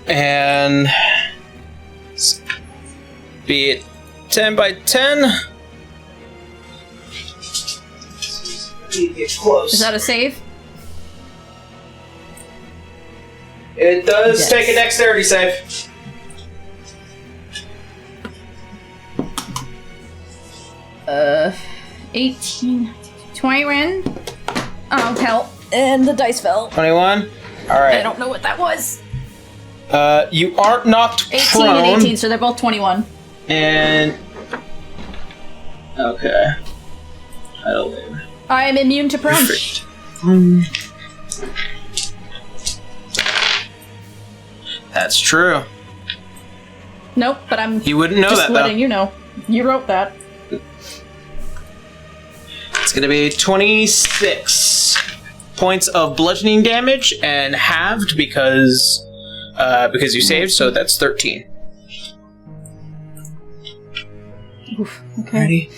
Speaker 1: And be it 10 by 10. Get close.
Speaker 3: Is that a save?
Speaker 1: It does
Speaker 3: Yes.
Speaker 1: take a dexterity save.
Speaker 3: Uh, 18, 21. Oh, hell. And the dice fell.
Speaker 1: 21.
Speaker 3: I
Speaker 1: Alright.
Speaker 3: don't know what that was.
Speaker 1: You aren't knocked
Speaker 3: 18
Speaker 1: prone.
Speaker 3: and 18, so they're both 21.
Speaker 1: And okay. Tidal Wave.
Speaker 3: I am immune to prone.
Speaker 1: Perfect. That's true.
Speaker 3: Nope, but I'm
Speaker 1: You wouldn't know
Speaker 3: just
Speaker 1: that
Speaker 3: letting
Speaker 1: though.
Speaker 3: you know. You wrote that.
Speaker 1: It's gonna be 26. points of bludgeoning damage and halved because you saved, so that's 13.
Speaker 3: Oof, okay.
Speaker 1: Ready?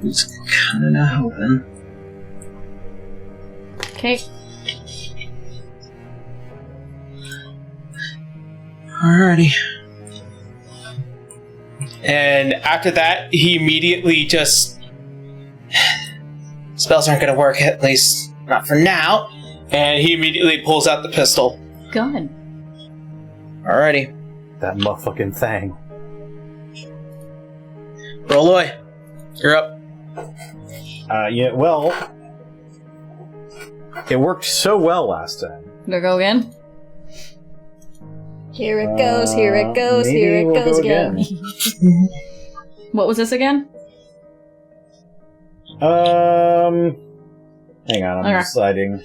Speaker 1: It's kind of not helping.
Speaker 3: Okay.
Speaker 1: Alrighty. And after that, he immediately just... Spells aren't going to work, at least not for now. And he immediately pulls out the pistol.
Speaker 3: Gun.
Speaker 1: Alrighty.
Speaker 4: That motherfucking thing.
Speaker 1: Roloy, you're up.
Speaker 4: Yeah, well... It worked so well last time.
Speaker 3: Gonna go again?
Speaker 2: Here it goes, here it goes,
Speaker 4: maybe
Speaker 2: here it
Speaker 4: we'll
Speaker 2: goes
Speaker 4: go
Speaker 2: again.
Speaker 3: What was this again?
Speaker 4: Hang on, I'm
Speaker 3: Okay.
Speaker 4: deciding.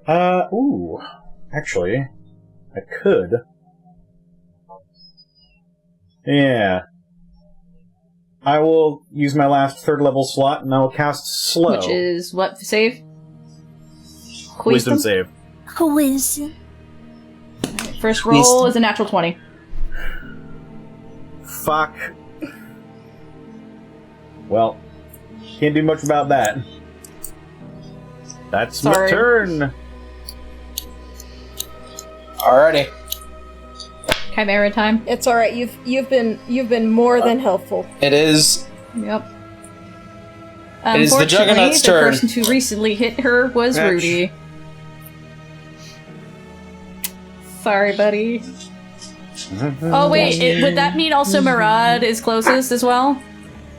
Speaker 4: Ooh. Actually, I could. Yeah. I will use my last 3rd level slot and I will cast Slow.
Speaker 3: Which is what? Save?
Speaker 4: Wisdom save.
Speaker 5: Wisdom.
Speaker 3: First roll is a natural 20.
Speaker 4: Fuck. Well, can't do much about that. That's my
Speaker 3: Sorry.
Speaker 4: turn.
Speaker 1: Alrighty.
Speaker 3: Chimera time.
Speaker 2: It's alright, you've been more than helpful.
Speaker 1: It is...
Speaker 3: Yep.
Speaker 1: It is the
Speaker 3: Unfortunately,
Speaker 1: Juggernaut's
Speaker 3: the
Speaker 1: turn.
Speaker 3: person who recently hit her was
Speaker 1: Ouch.
Speaker 3: Rudy. Sorry, buddy. Oh wait, would that mean also Murad is closest as well?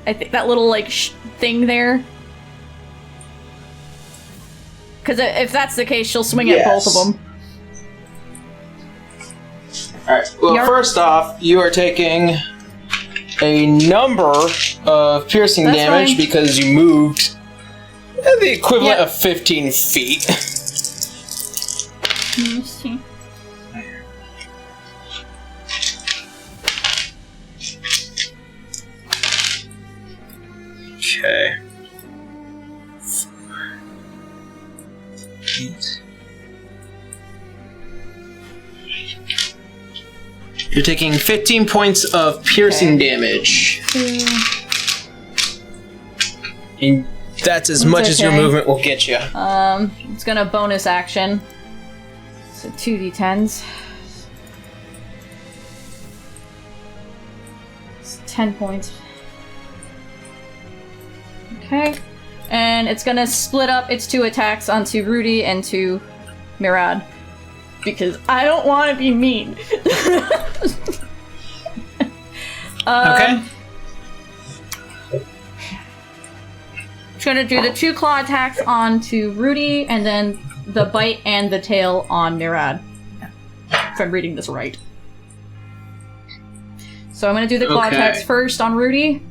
Speaker 3: I think that little like thing there. Because if that's the case, she'll swing at both of them.
Speaker 1: Alright, well,
Speaker 3: Yarp.
Speaker 1: first off, you are taking a number of piercing
Speaker 3: That's
Speaker 1: damage
Speaker 3: fine.
Speaker 1: because you moved the equivalent
Speaker 3: Yep.
Speaker 1: of 15 feet. Okay. 8. You're taking 15 points of piercing damage. And that's as much as your
Speaker 3: okay.
Speaker 1: movement will get you.
Speaker 3: It's gonna bonus action. So 2d10s. It's 10 points. Okay. And it's gonna split up its 2 attacks onto Rudy and to Mirad. Because I don't want to be mean.
Speaker 1: Okay.
Speaker 3: It's gonna do the 2 claw attacks onto Rudy, and then the bite and the tail on Mirad. If I'm reading this right. So I'm gonna do the claw
Speaker 1: Okay.
Speaker 3: attacks first on Rudy.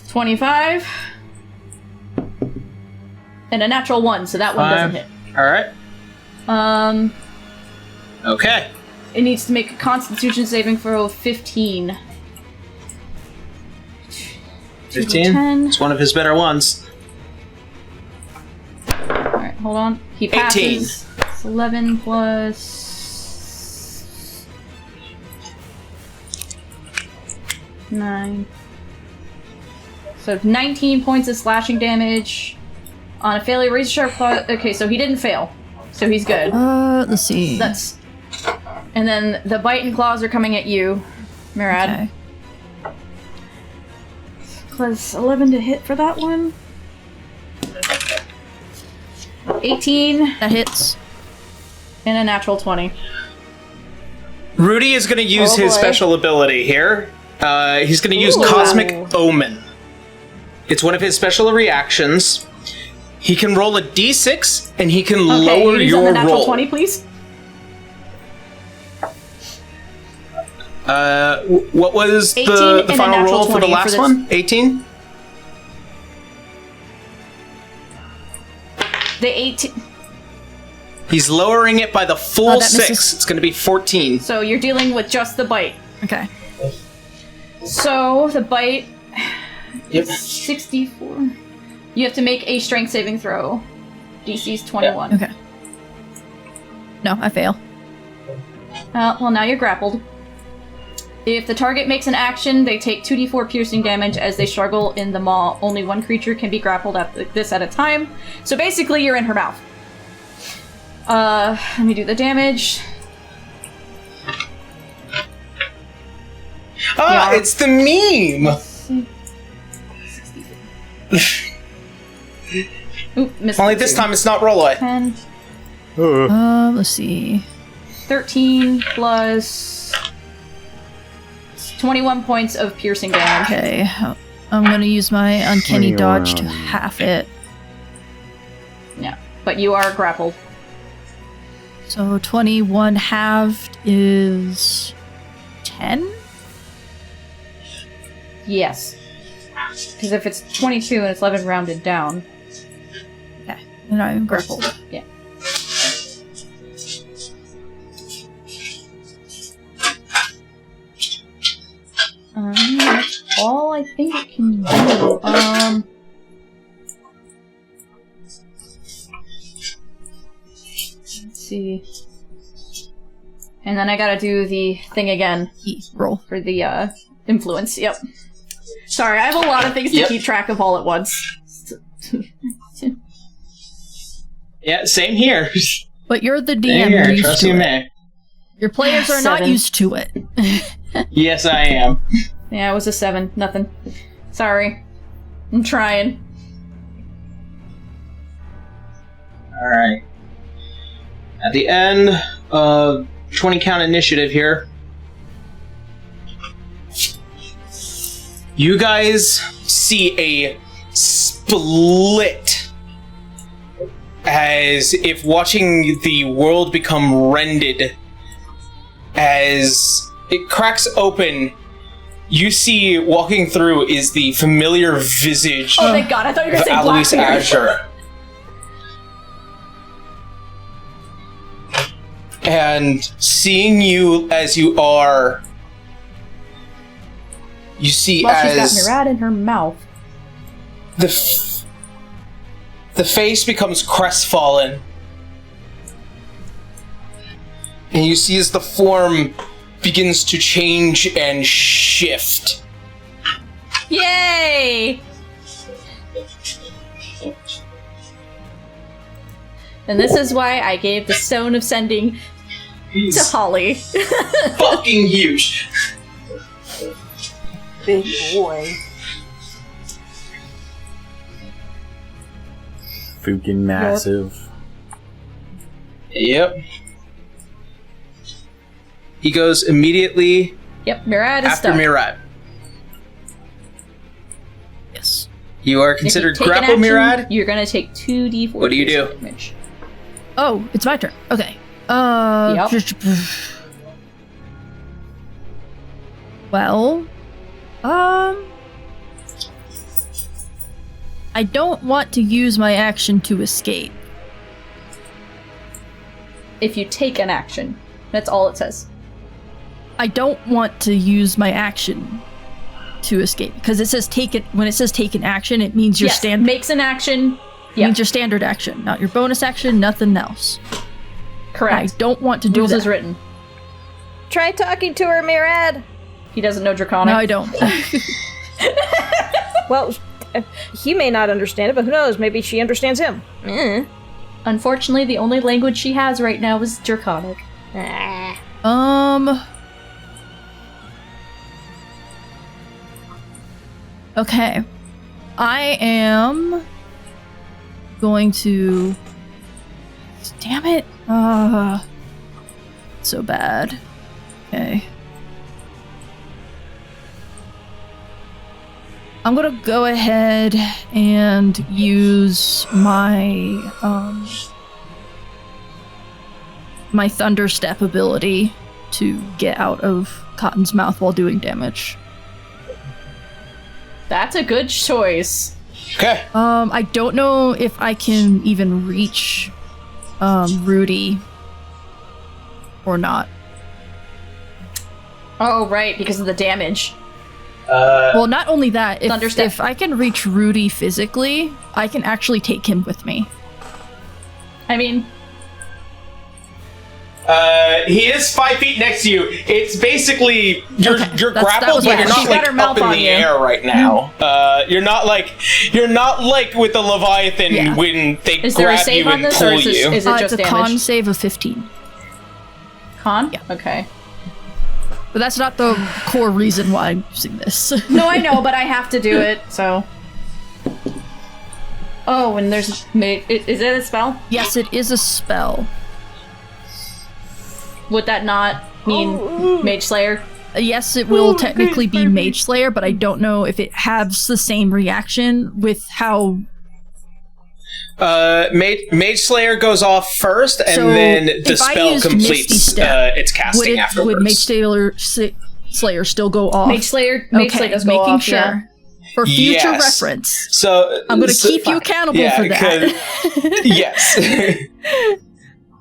Speaker 3: 25. And a natural 1, so that one doesn't hit.
Speaker 1: Alright. Okay.
Speaker 3: It needs to make a Constitution saving throw of 15.
Speaker 1: 15?
Speaker 3: 10.
Speaker 1: It's one of his better ones.
Speaker 3: Alright, hold on. He
Speaker 1: 18.
Speaker 3: passes. It's 11 plus... 9. So 19 points of slashing damage. On a failure, raise a sharp claw. Okay, so he didn't fail. So he's good.
Speaker 5: Let's see.
Speaker 3: That's... And then the bite and claws are coming at you, Mirad.
Speaker 5: Okay.
Speaker 3: Plus 11 to hit for that one. 18
Speaker 5: That hits.
Speaker 3: and a natural 20.
Speaker 1: Rudy is going to use his
Speaker 2: boy.
Speaker 1: special ability here. He's going to use
Speaker 2: Ooh.
Speaker 1: Cosmic Omen. It's one of his special reactions. He can roll a d6, and he can
Speaker 3: Okay,
Speaker 1: lower
Speaker 3: use on the
Speaker 1: your
Speaker 3: natural
Speaker 1: roll.
Speaker 3: 20, please.
Speaker 1: What was
Speaker 3: 18
Speaker 1: the
Speaker 3: and a
Speaker 1: final
Speaker 3: natural
Speaker 1: roll for the
Speaker 3: 20
Speaker 1: last
Speaker 3: for this.
Speaker 1: one? 18?
Speaker 3: The 18...
Speaker 1: He's lowering it by the full
Speaker 5: that
Speaker 1: 6.
Speaker 5: misses.
Speaker 1: It's going to be 14.
Speaker 3: So you're dealing with just the bite.
Speaker 5: Okay.
Speaker 3: So the bite.
Speaker 1: Yep.
Speaker 3: 64. You have to make a strength saving throw. DC's 21.
Speaker 5: Okay. No, I fail.
Speaker 3: Well, now you're grappled. If the target makes an action, they take 2d4 piercing damage as they struggle in the maw. Only one creature can be grappled at this at a time. So basically, you're in her mouth. Let me do the damage.
Speaker 1: Ah,
Speaker 3: Yeah.
Speaker 1: it's the meme!
Speaker 3: Oop, missed
Speaker 1: Only
Speaker 3: the
Speaker 1: this
Speaker 3: two.
Speaker 1: time it's not roll-away.
Speaker 3: 10,
Speaker 5: Let's see.
Speaker 3: 13 plus 21 points of piercing damage.
Speaker 5: Okay, I'm gonna use my uncanny
Speaker 4: 21.
Speaker 5: dodge to half it.
Speaker 3: Yeah, but you are grappled.
Speaker 5: So 21 halved is 10?
Speaker 3: Yes. Because if it's 22 and it's 11 rounded down.
Speaker 5: Okay, and I'm grappled.
Speaker 3: Yeah. That's all I think it can do. Let's see. And then I gotta do the thing again
Speaker 5: Roll.
Speaker 3: for the influence. Yep. Sorry, I have a lot of things to
Speaker 1: Yep.
Speaker 3: keep track of all at once.
Speaker 1: Yeah, same here.
Speaker 5: But you're the
Speaker 1: Same
Speaker 5: DM.
Speaker 1: here,
Speaker 5: You're used
Speaker 1: trust
Speaker 5: to
Speaker 1: you
Speaker 5: it.
Speaker 1: me.
Speaker 5: Your players are not
Speaker 3: 7.
Speaker 5: used to it.
Speaker 1: Yes, I am.
Speaker 3: Yeah, it was a 7. Nothing. Sorry. I'm trying.
Speaker 1: Alright. At the end of 20 count initiative here, you guys see a split as if watching the world become rended. As it cracks open, you see walking through is the familiar visage
Speaker 3: Oh, thank God. I thought you were
Speaker 1: of
Speaker 3: going to say
Speaker 1: Alois
Speaker 3: Blackbeard.
Speaker 1: Azure. And seeing you as you are, you see
Speaker 3: Well, she's got
Speaker 1: as
Speaker 3: Murad in her mouth.
Speaker 1: the face becomes crestfallen. And you see as the form begins to change and shift.
Speaker 3: Yay! And this is why I gave the Stone of Sending to
Speaker 1: He's
Speaker 3: Holly.
Speaker 1: fucking huge.
Speaker 6: Big boy.
Speaker 4: Fucking massive.
Speaker 1: Yep. He goes immediately
Speaker 3: Yep, Murad is
Speaker 1: after
Speaker 3: stuck.
Speaker 1: Murad.
Speaker 5: Yes.
Speaker 1: You are
Speaker 3: If you
Speaker 1: considered
Speaker 3: take an
Speaker 1: grapple,
Speaker 3: action,
Speaker 1: Murad?
Speaker 3: You're gonna take 2d4
Speaker 1: What do you do?
Speaker 3: damage.
Speaker 5: Oh, it's my turn. Okay. Well, I don't want to use my action to escape.
Speaker 3: If you take an action. That's all it says.
Speaker 5: I don't want to use my action to escape because it says take it. When it says take an action, it means your
Speaker 3: Yes,
Speaker 5: standard.
Speaker 3: makes an action.
Speaker 5: It means your standard action, not your bonus action. Nothing else. I
Speaker 3: Correct.
Speaker 5: don't want to do
Speaker 3: Rules
Speaker 5: that.
Speaker 3: is written.
Speaker 2: Try talking to her, Murad.
Speaker 3: He doesn't know Draconic.
Speaker 5: No, I don't.
Speaker 2: Well, he may not understand it, but who knows? Maybe she understands him.
Speaker 3: Unfortunately, the only language she has right now is Draconic.
Speaker 5: Okay. I am going to. Damn it. So bad. Okay. I'm gonna go ahead and use my my Thunder Step ability to get out of Cotton's mouth while doing damage.
Speaker 3: That's a good choice.
Speaker 1: Okay.
Speaker 5: I don't know if I can even reach Rudy or not.
Speaker 3: Oh, right, because of the damage.
Speaker 5: Well, not only that,
Speaker 3: Thunderstep.
Speaker 5: if I can reach Rudy physically, I can actually take him with me.
Speaker 3: I mean,
Speaker 1: he is 5 feet next to you. It's basically you're
Speaker 5: that
Speaker 1: grappled,
Speaker 5: was
Speaker 1: but you're
Speaker 5: what-
Speaker 1: not
Speaker 3: she's got
Speaker 1: like
Speaker 3: her mouth
Speaker 1: up in
Speaker 3: on
Speaker 1: the
Speaker 3: you.
Speaker 1: air right now. You're not like with the Leviathan
Speaker 5: Yeah.
Speaker 1: when they
Speaker 3: is there a
Speaker 1: grab
Speaker 3: save
Speaker 1: you
Speaker 3: on
Speaker 1: and
Speaker 3: this,
Speaker 1: pull
Speaker 3: or is,
Speaker 1: you.
Speaker 3: is it
Speaker 5: It's
Speaker 3: just
Speaker 5: a con
Speaker 3: damage?
Speaker 5: save of 15.
Speaker 3: Con?
Speaker 5: Yeah.
Speaker 3: Okay.
Speaker 5: But that's not the core reason why I'm using this.
Speaker 3: No, I know, but I have to do it, so... Oh, and there's... Is it a spell?
Speaker 5: Yes, it is a spell.
Speaker 3: Would that not mean Mage Slayer?
Speaker 5: Yes, it will technically be Mage Slayer, but I don't know if it has the same reaction with how...
Speaker 1: Mage Slayer goes off first, and
Speaker 5: So,
Speaker 1: then the
Speaker 5: if I
Speaker 1: spell
Speaker 5: used Misty
Speaker 1: completes
Speaker 5: Step,
Speaker 1: its casting afterwards.
Speaker 5: Would Mage Slayer still go off?
Speaker 3: Mage Slayer does go
Speaker 5: making
Speaker 3: off,
Speaker 5: sure.
Speaker 3: yeah.
Speaker 5: For future
Speaker 1: Yes.
Speaker 5: reference.
Speaker 1: So
Speaker 5: I'm gonna keep you accountable for that.
Speaker 1: Yes.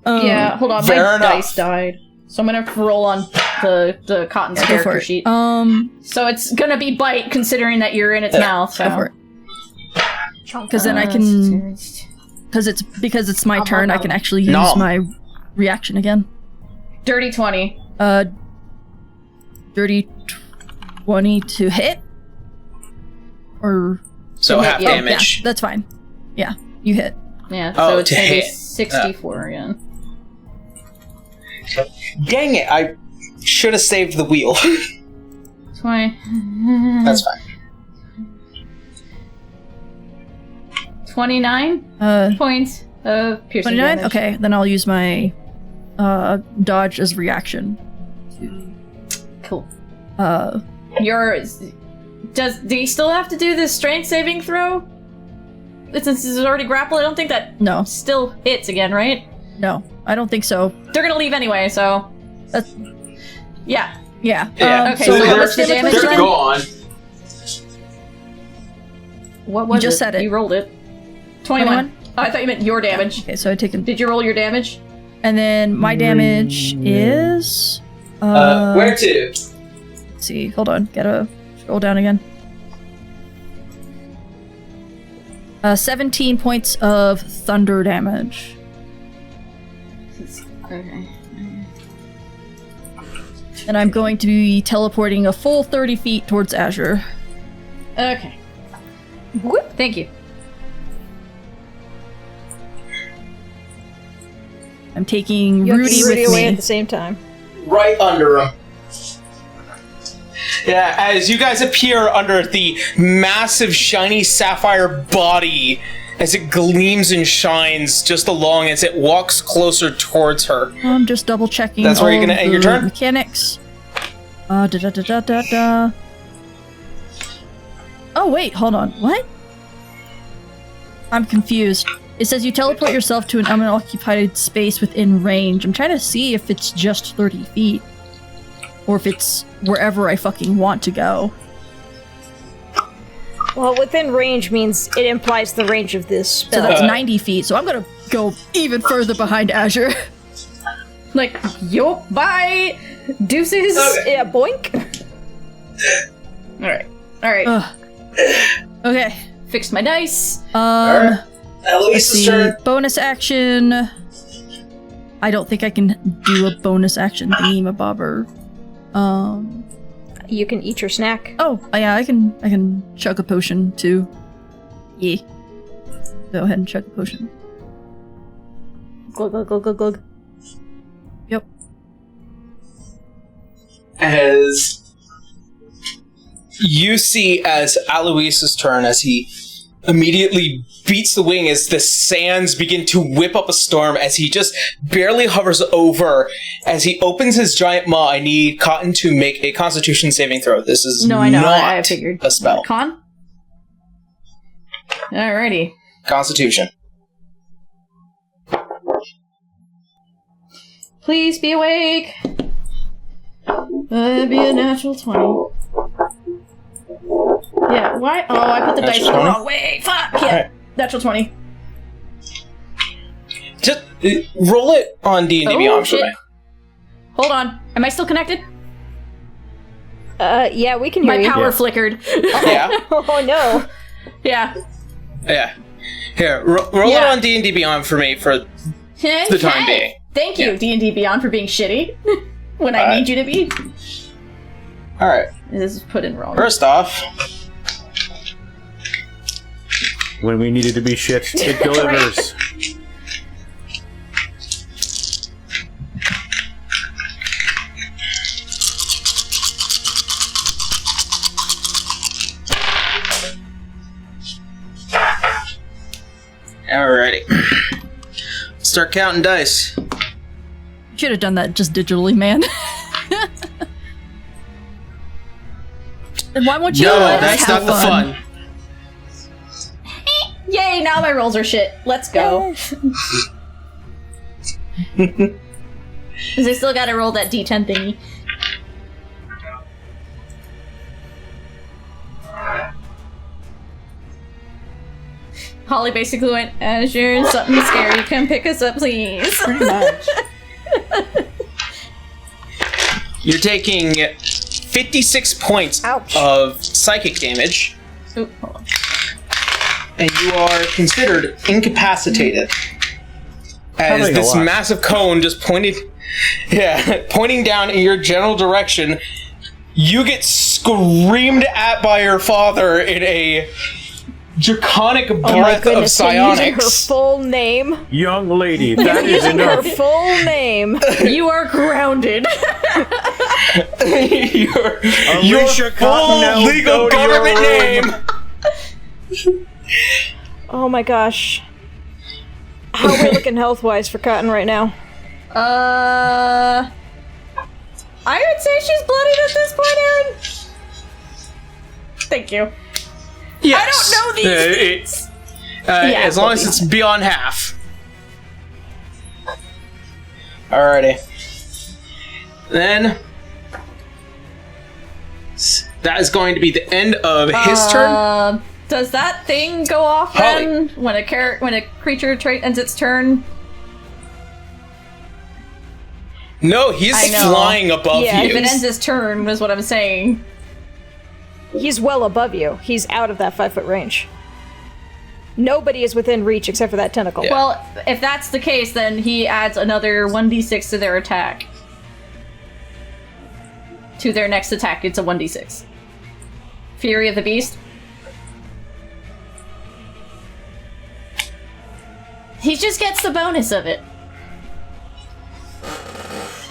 Speaker 3: Yeah, hold on,
Speaker 1: fair
Speaker 3: my
Speaker 1: enough.
Speaker 3: dice died. So I'm gonna have to roll on the Cotton's
Speaker 5: Go for
Speaker 3: character
Speaker 5: it.
Speaker 3: sheet.
Speaker 5: So
Speaker 3: So it's gonna be bite, considering that you're in its mouth, so...
Speaker 5: go for it. Because then I can... Because it's my turn, I can actually use
Speaker 1: Nom.
Speaker 5: my reaction again.
Speaker 3: Dirty 20.
Speaker 5: Dirty 20 to hit? Or...
Speaker 1: So half
Speaker 3: yeah.
Speaker 1: damage.
Speaker 5: Yeah, that's fine. Yeah, you hit.
Speaker 3: Yeah,
Speaker 1: Oh,
Speaker 3: so it's
Speaker 1: to
Speaker 3: gonna be
Speaker 1: hit.
Speaker 3: 64 again.
Speaker 1: Dang it! I should have saved the wheel.
Speaker 3: 20.
Speaker 1: That's fine.
Speaker 3: 29 points of piercing
Speaker 5: 29?
Speaker 3: damage.
Speaker 5: Okay, then I'll use my dodge as reaction.
Speaker 3: Cool. Do you still have to do this strength saving throw? Since it's already grappled, I don't think that
Speaker 5: No,
Speaker 3: still hits again, right?
Speaker 5: no, I don't think so.
Speaker 3: They're gonna leave anyway, so...
Speaker 5: That's-
Speaker 3: Yeah.
Speaker 5: Yeah.
Speaker 1: Yeah.
Speaker 3: Okay,
Speaker 1: so
Speaker 3: so
Speaker 1: they're,
Speaker 3: what's the damage
Speaker 1: they're
Speaker 3: again?
Speaker 1: gone.
Speaker 3: What was
Speaker 5: just said it.
Speaker 3: You rolled it. 21. Oh, I thought you meant your damage.
Speaker 5: Okay, so I take a...
Speaker 3: Did you roll your damage?
Speaker 5: And then my damage is...
Speaker 1: Where to?
Speaker 5: Let's see, hold on, gotta scroll down again. 17 points of thunder damage.
Speaker 3: Okay.
Speaker 5: And I'm going to be teleporting a full 30 feet towards Azure.
Speaker 3: Okay. Whoop. Thank you.
Speaker 5: I'm taking
Speaker 2: You have
Speaker 5: Rudy
Speaker 2: to Rudy
Speaker 5: with
Speaker 2: away
Speaker 5: me.
Speaker 2: at the same time.
Speaker 1: Right under him. Yeah, as you guys appear under the massive shiny sapphire body as it gleams and shines just along as it walks closer towards her.
Speaker 5: I'm just double checking.
Speaker 1: That's where you're
Speaker 5: all
Speaker 1: gonna
Speaker 5: of
Speaker 1: end your
Speaker 5: the
Speaker 1: turn?
Speaker 5: Mechanics. Oh wait, hold on. What? I'm confused. It says you teleport yourself to an unoccupied space within range. I'm trying to see if it's just 30 feet. Or if it's wherever I fucking want to go.
Speaker 2: Well, within range means it implies the range of this
Speaker 5: So
Speaker 2: spell.
Speaker 5: that's 90 feet, so I'm gonna go even further behind Azure.
Speaker 3: Like, yo, bye! Deuces!
Speaker 1: Okay.
Speaker 2: Yeah, boink.
Speaker 3: Alright. Alright.
Speaker 5: Ugh. Okay.
Speaker 3: Fixed my dice.
Speaker 5: Let's
Speaker 1: Eloise's
Speaker 5: see.
Speaker 1: turn.
Speaker 5: Bonus action. I don't think I can do a bonus action thingy-mabobber.
Speaker 2: You can eat your snack.
Speaker 5: Oh, yeah, I can chug a potion too. Yeah. Go ahead and chug a potion.
Speaker 2: Glug, glug, glug, glug, glug.
Speaker 5: Yep.
Speaker 1: As you see as Aloise's turn as he immediately beats the wing as the sands begin to whip up a storm as he just barely hovers over. As he opens his giant maw, I need Cotton to make a Constitution saving throw. This is
Speaker 3: No, I know.
Speaker 1: not
Speaker 3: I figured.
Speaker 1: a spell.
Speaker 3: Con? Alrighty.
Speaker 1: Constitution.
Speaker 3: Please be awake. That'd be a natural 20. Yeah, why? Oh, I put the dice
Speaker 1: Natural
Speaker 3: the
Speaker 1: 20?
Speaker 3: wrong way. Fuck! Yeah.
Speaker 1: Alright.
Speaker 3: Natural 20.
Speaker 1: Just Roll it on D&D
Speaker 3: Oh,
Speaker 1: Beyond for
Speaker 3: shit.
Speaker 1: me.
Speaker 3: Hold on. Am I still connected?
Speaker 2: Yeah, we can hear
Speaker 3: My
Speaker 2: you.
Speaker 3: power flickered.
Speaker 1: Yeah.
Speaker 2: Oh no.
Speaker 3: Yeah.
Speaker 1: Yeah. Here, roll it
Speaker 3: Yeah.
Speaker 1: on D&D Beyond for me for the time being.
Speaker 3: Thank you,
Speaker 1: Yeah.
Speaker 3: D&D Beyond, for being shitty when I need you to be.
Speaker 1: Alright.
Speaker 3: This is put in wrong.
Speaker 1: First off,
Speaker 4: When we needed to be shit, it delivers.
Speaker 1: alrighty. Start counting dice.
Speaker 5: Should have done that just digitally, man. And why won't you
Speaker 1: No,
Speaker 5: let us
Speaker 1: that's not
Speaker 5: have
Speaker 1: the fun.
Speaker 3: Yay, now my rolls are shit. Let's go. Because I still gotta roll that D10 thingy. Holly basically went, Azure, something scary, come pick us up, please.
Speaker 6: Pretty much.
Speaker 1: You're taking 56 points
Speaker 2: Ouch.
Speaker 1: of psychic damage,
Speaker 3: Ooh, hold on.
Speaker 1: and you are considered incapacitated. As
Speaker 4: Sounding a
Speaker 1: this
Speaker 4: lot.
Speaker 1: massive cone just pointing down in your general direction, you get screamed at by your father in a draconic
Speaker 2: Oh my
Speaker 1: breath of
Speaker 2: goodness, you're using her
Speaker 1: psionics.
Speaker 2: full name.
Speaker 4: Young lady, that is
Speaker 2: Using her
Speaker 4: enough.
Speaker 2: full name.
Speaker 3: You are grounded.
Speaker 1: your
Speaker 4: Alicia
Speaker 1: full
Speaker 4: Cottonelle,
Speaker 1: legal
Speaker 4: go to your
Speaker 1: government
Speaker 4: room.
Speaker 1: name.
Speaker 2: Oh my gosh. How are we looking health-wise for Cotton right now?
Speaker 3: I would say she's bloodied at this point, Aaron. Thank you.
Speaker 1: Yes.
Speaker 3: I don't know these Yeah,
Speaker 1: as long as it's beyond half. Alrighty. Then that is going to be the end of his turn.
Speaker 3: Does that thing go off
Speaker 1: Holly.
Speaker 3: then when a creature ends its turn?
Speaker 1: No, he's
Speaker 3: I know.
Speaker 1: flying above
Speaker 2: Yeah,
Speaker 1: you.
Speaker 3: If it ends its turn, is what I'm saying.
Speaker 2: He's well above you. He's out of that 5-foot range. Nobody is within reach except for that tentacle.
Speaker 1: Yeah.
Speaker 3: Well, if that's the case, then he adds another 1d6 to their attack. To their next attack, it's a 1d6. Fury of the Beast. He just gets the bonus of it.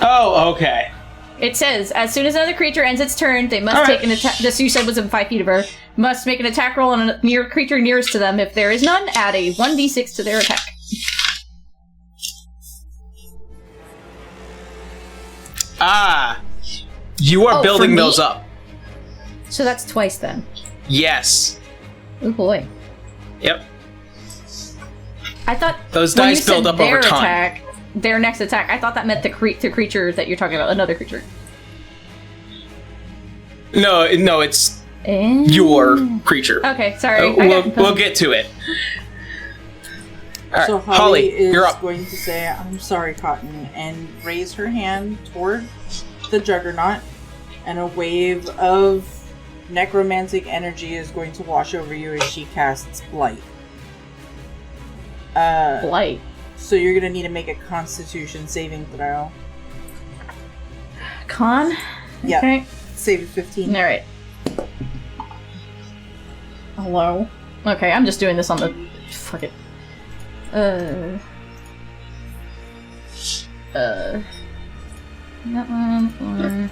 Speaker 1: Oh, okay.
Speaker 3: It says, as soon as another creature ends its turn, they must
Speaker 1: All right.
Speaker 3: take an attack. This you said was in 5 feet of her. Must make an attack roll on a creature nearest to them. If there is none, add a 1d6 to their attack.
Speaker 1: Ah, you are
Speaker 3: Oh,
Speaker 1: building
Speaker 3: for me?
Speaker 1: those up.
Speaker 3: So that's twice then.
Speaker 1: Yes.
Speaker 3: Oh boy.
Speaker 1: Yep.
Speaker 3: I thought
Speaker 1: Those
Speaker 3: when
Speaker 1: dice
Speaker 3: you said
Speaker 1: build up
Speaker 3: their
Speaker 1: over time.
Speaker 3: Attack, their next attack. I thought that meant the creature that you're talking about, another creature.
Speaker 1: No, it's your creature.
Speaker 3: Okay, sorry. I
Speaker 1: We'll,
Speaker 3: got
Speaker 1: we'll get to it. All right,
Speaker 6: So
Speaker 1: Holly,
Speaker 6: Holly is
Speaker 1: you're up.
Speaker 6: going to say, "I'm sorry, Cotton," and raise her hand toward the Juggernaut, and a wave of necromantic energy is going to wash over you as she casts Blight.
Speaker 3: Blight.
Speaker 6: So you're gonna need to make a Constitution saving throw.
Speaker 3: Con?
Speaker 6: Yeah,
Speaker 3: Okay.
Speaker 6: save 15.
Speaker 3: Alright. Hello? Okay, I'm just doing this on the... Fuck it. That one,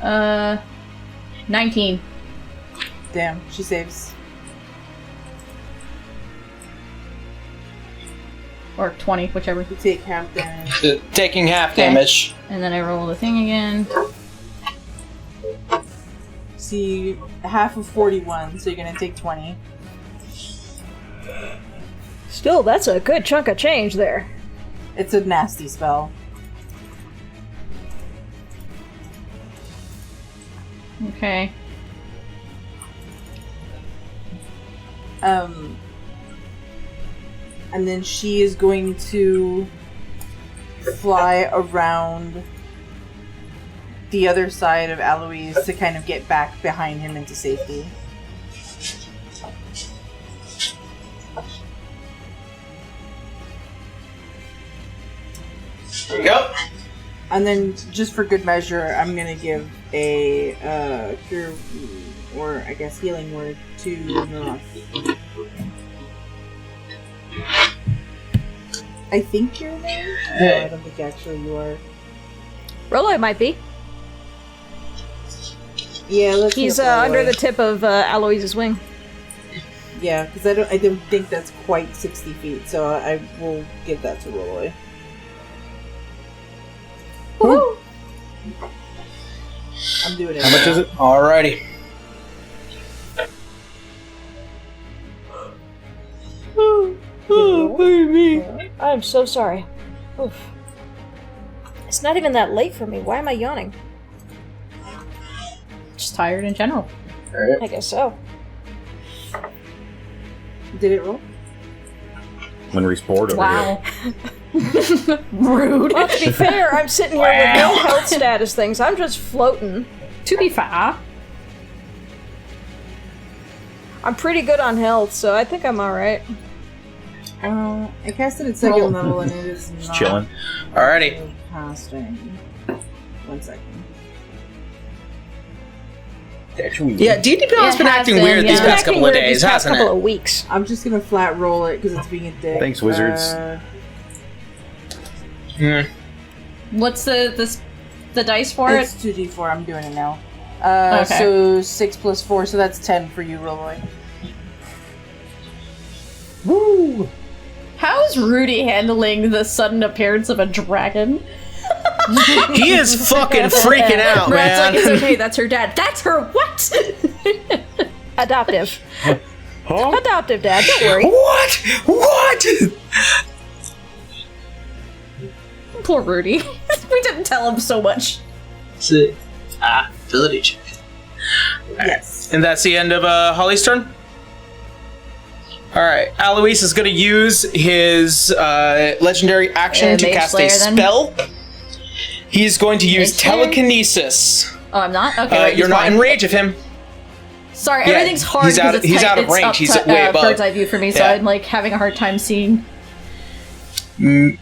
Speaker 3: or... 19.
Speaker 6: Damn, she saves.
Speaker 3: Or 20, whichever.
Speaker 6: You take half damage.
Speaker 1: Taking half
Speaker 3: Okay.
Speaker 1: damage.
Speaker 3: And then I roll the thing again.
Speaker 6: See, half of 41, so you're gonna take 20.
Speaker 2: Still, that's a good chunk of change there.
Speaker 6: It's a nasty spell.
Speaker 3: Okay.
Speaker 6: And then she is going to fly around the other side of Alois to kind of get back behind him into safety.
Speaker 1: There you go.
Speaker 6: And then, just for good measure, I'm gonna give a cure, or I guess healing word to Nuroth. I think you're there? No, I don't think actually you are.
Speaker 2: Rollo might be.
Speaker 6: Yeah, let's
Speaker 2: He's
Speaker 6: heal
Speaker 2: under
Speaker 6: Rollo.
Speaker 2: the tip of Alois's wing.
Speaker 6: Yeah, because I don't think that's quite 60 feet, so I will give that to Rollo.
Speaker 2: Woohoo!
Speaker 6: I'm doing it.
Speaker 4: How much is it?
Speaker 1: Alrighty.
Speaker 2: I'm so sorry. Oof. It's not even that late for me. Why am I yawning?
Speaker 3: Just tired in general.
Speaker 2: I guess so.
Speaker 6: Did it roll?
Speaker 4: Winry's bored over
Speaker 3: Wow.
Speaker 4: here.
Speaker 3: Rude.
Speaker 2: Well, to be fair, I'm sitting here with no health status things. I'm just floating.
Speaker 3: To be fair.
Speaker 2: I'm pretty good on health, so I think I'm alright.
Speaker 6: I cast it at second level and it is
Speaker 4: Just
Speaker 6: not
Speaker 4: chilling.
Speaker 1: Alrighty.
Speaker 6: casting. 1 second.
Speaker 4: Actually,
Speaker 1: Yeah, D&D Beyond's
Speaker 3: It
Speaker 1: been
Speaker 3: has
Speaker 1: acting
Speaker 3: been,
Speaker 1: weird
Speaker 3: yeah.
Speaker 1: these
Speaker 3: It's been
Speaker 1: past couple of
Speaker 2: Acting weird
Speaker 1: days,
Speaker 2: these past
Speaker 1: hasn't
Speaker 2: couple
Speaker 1: it?
Speaker 2: of weeks.
Speaker 6: I'm just gonna flat roll it because it's being a dick.
Speaker 4: Thanks, wizards.
Speaker 3: What's the dice for
Speaker 6: It's
Speaker 3: it?
Speaker 6: 2d4. I'm doing it now.
Speaker 3: Okay.
Speaker 6: So 6 plus 4, so that's 10 for you, Rolloy.
Speaker 4: Woo!
Speaker 3: How is Rudy handling the sudden appearance of a dragon?
Speaker 1: He is fucking freaking out,
Speaker 3: Brad's
Speaker 1: man.
Speaker 3: like, it's okay, that's her dad. That's her what?
Speaker 2: Adoptive.
Speaker 4: Huh?
Speaker 2: Adoptive dad, don't worry.
Speaker 1: What? What?
Speaker 3: Poor Rudy. We didn't tell him so much.
Speaker 1: It's a ability check.
Speaker 6: Yes.
Speaker 1: And that's the end of Holly's turn? Alright, Alois is going to use his legendary action to
Speaker 3: Mage
Speaker 1: cast
Speaker 3: Slayer,
Speaker 1: a
Speaker 3: then?
Speaker 1: spell. He's going to use
Speaker 3: Mage Slayer?
Speaker 1: telekinesis.
Speaker 3: Oh, I'm not? Okay, right,
Speaker 1: You're
Speaker 3: he's
Speaker 1: not
Speaker 3: fine.
Speaker 1: in range of him.
Speaker 3: Sorry,
Speaker 1: Yeah,
Speaker 3: everything's hard
Speaker 1: he's out-
Speaker 3: because it's
Speaker 1: he's
Speaker 3: tight-
Speaker 1: out of
Speaker 3: it's
Speaker 1: range.
Speaker 3: up
Speaker 1: He's
Speaker 3: to,
Speaker 1: way above.
Speaker 3: bird's eye view for me, so
Speaker 1: Yeah.
Speaker 3: I'm like having a hard time seeing.
Speaker 1: You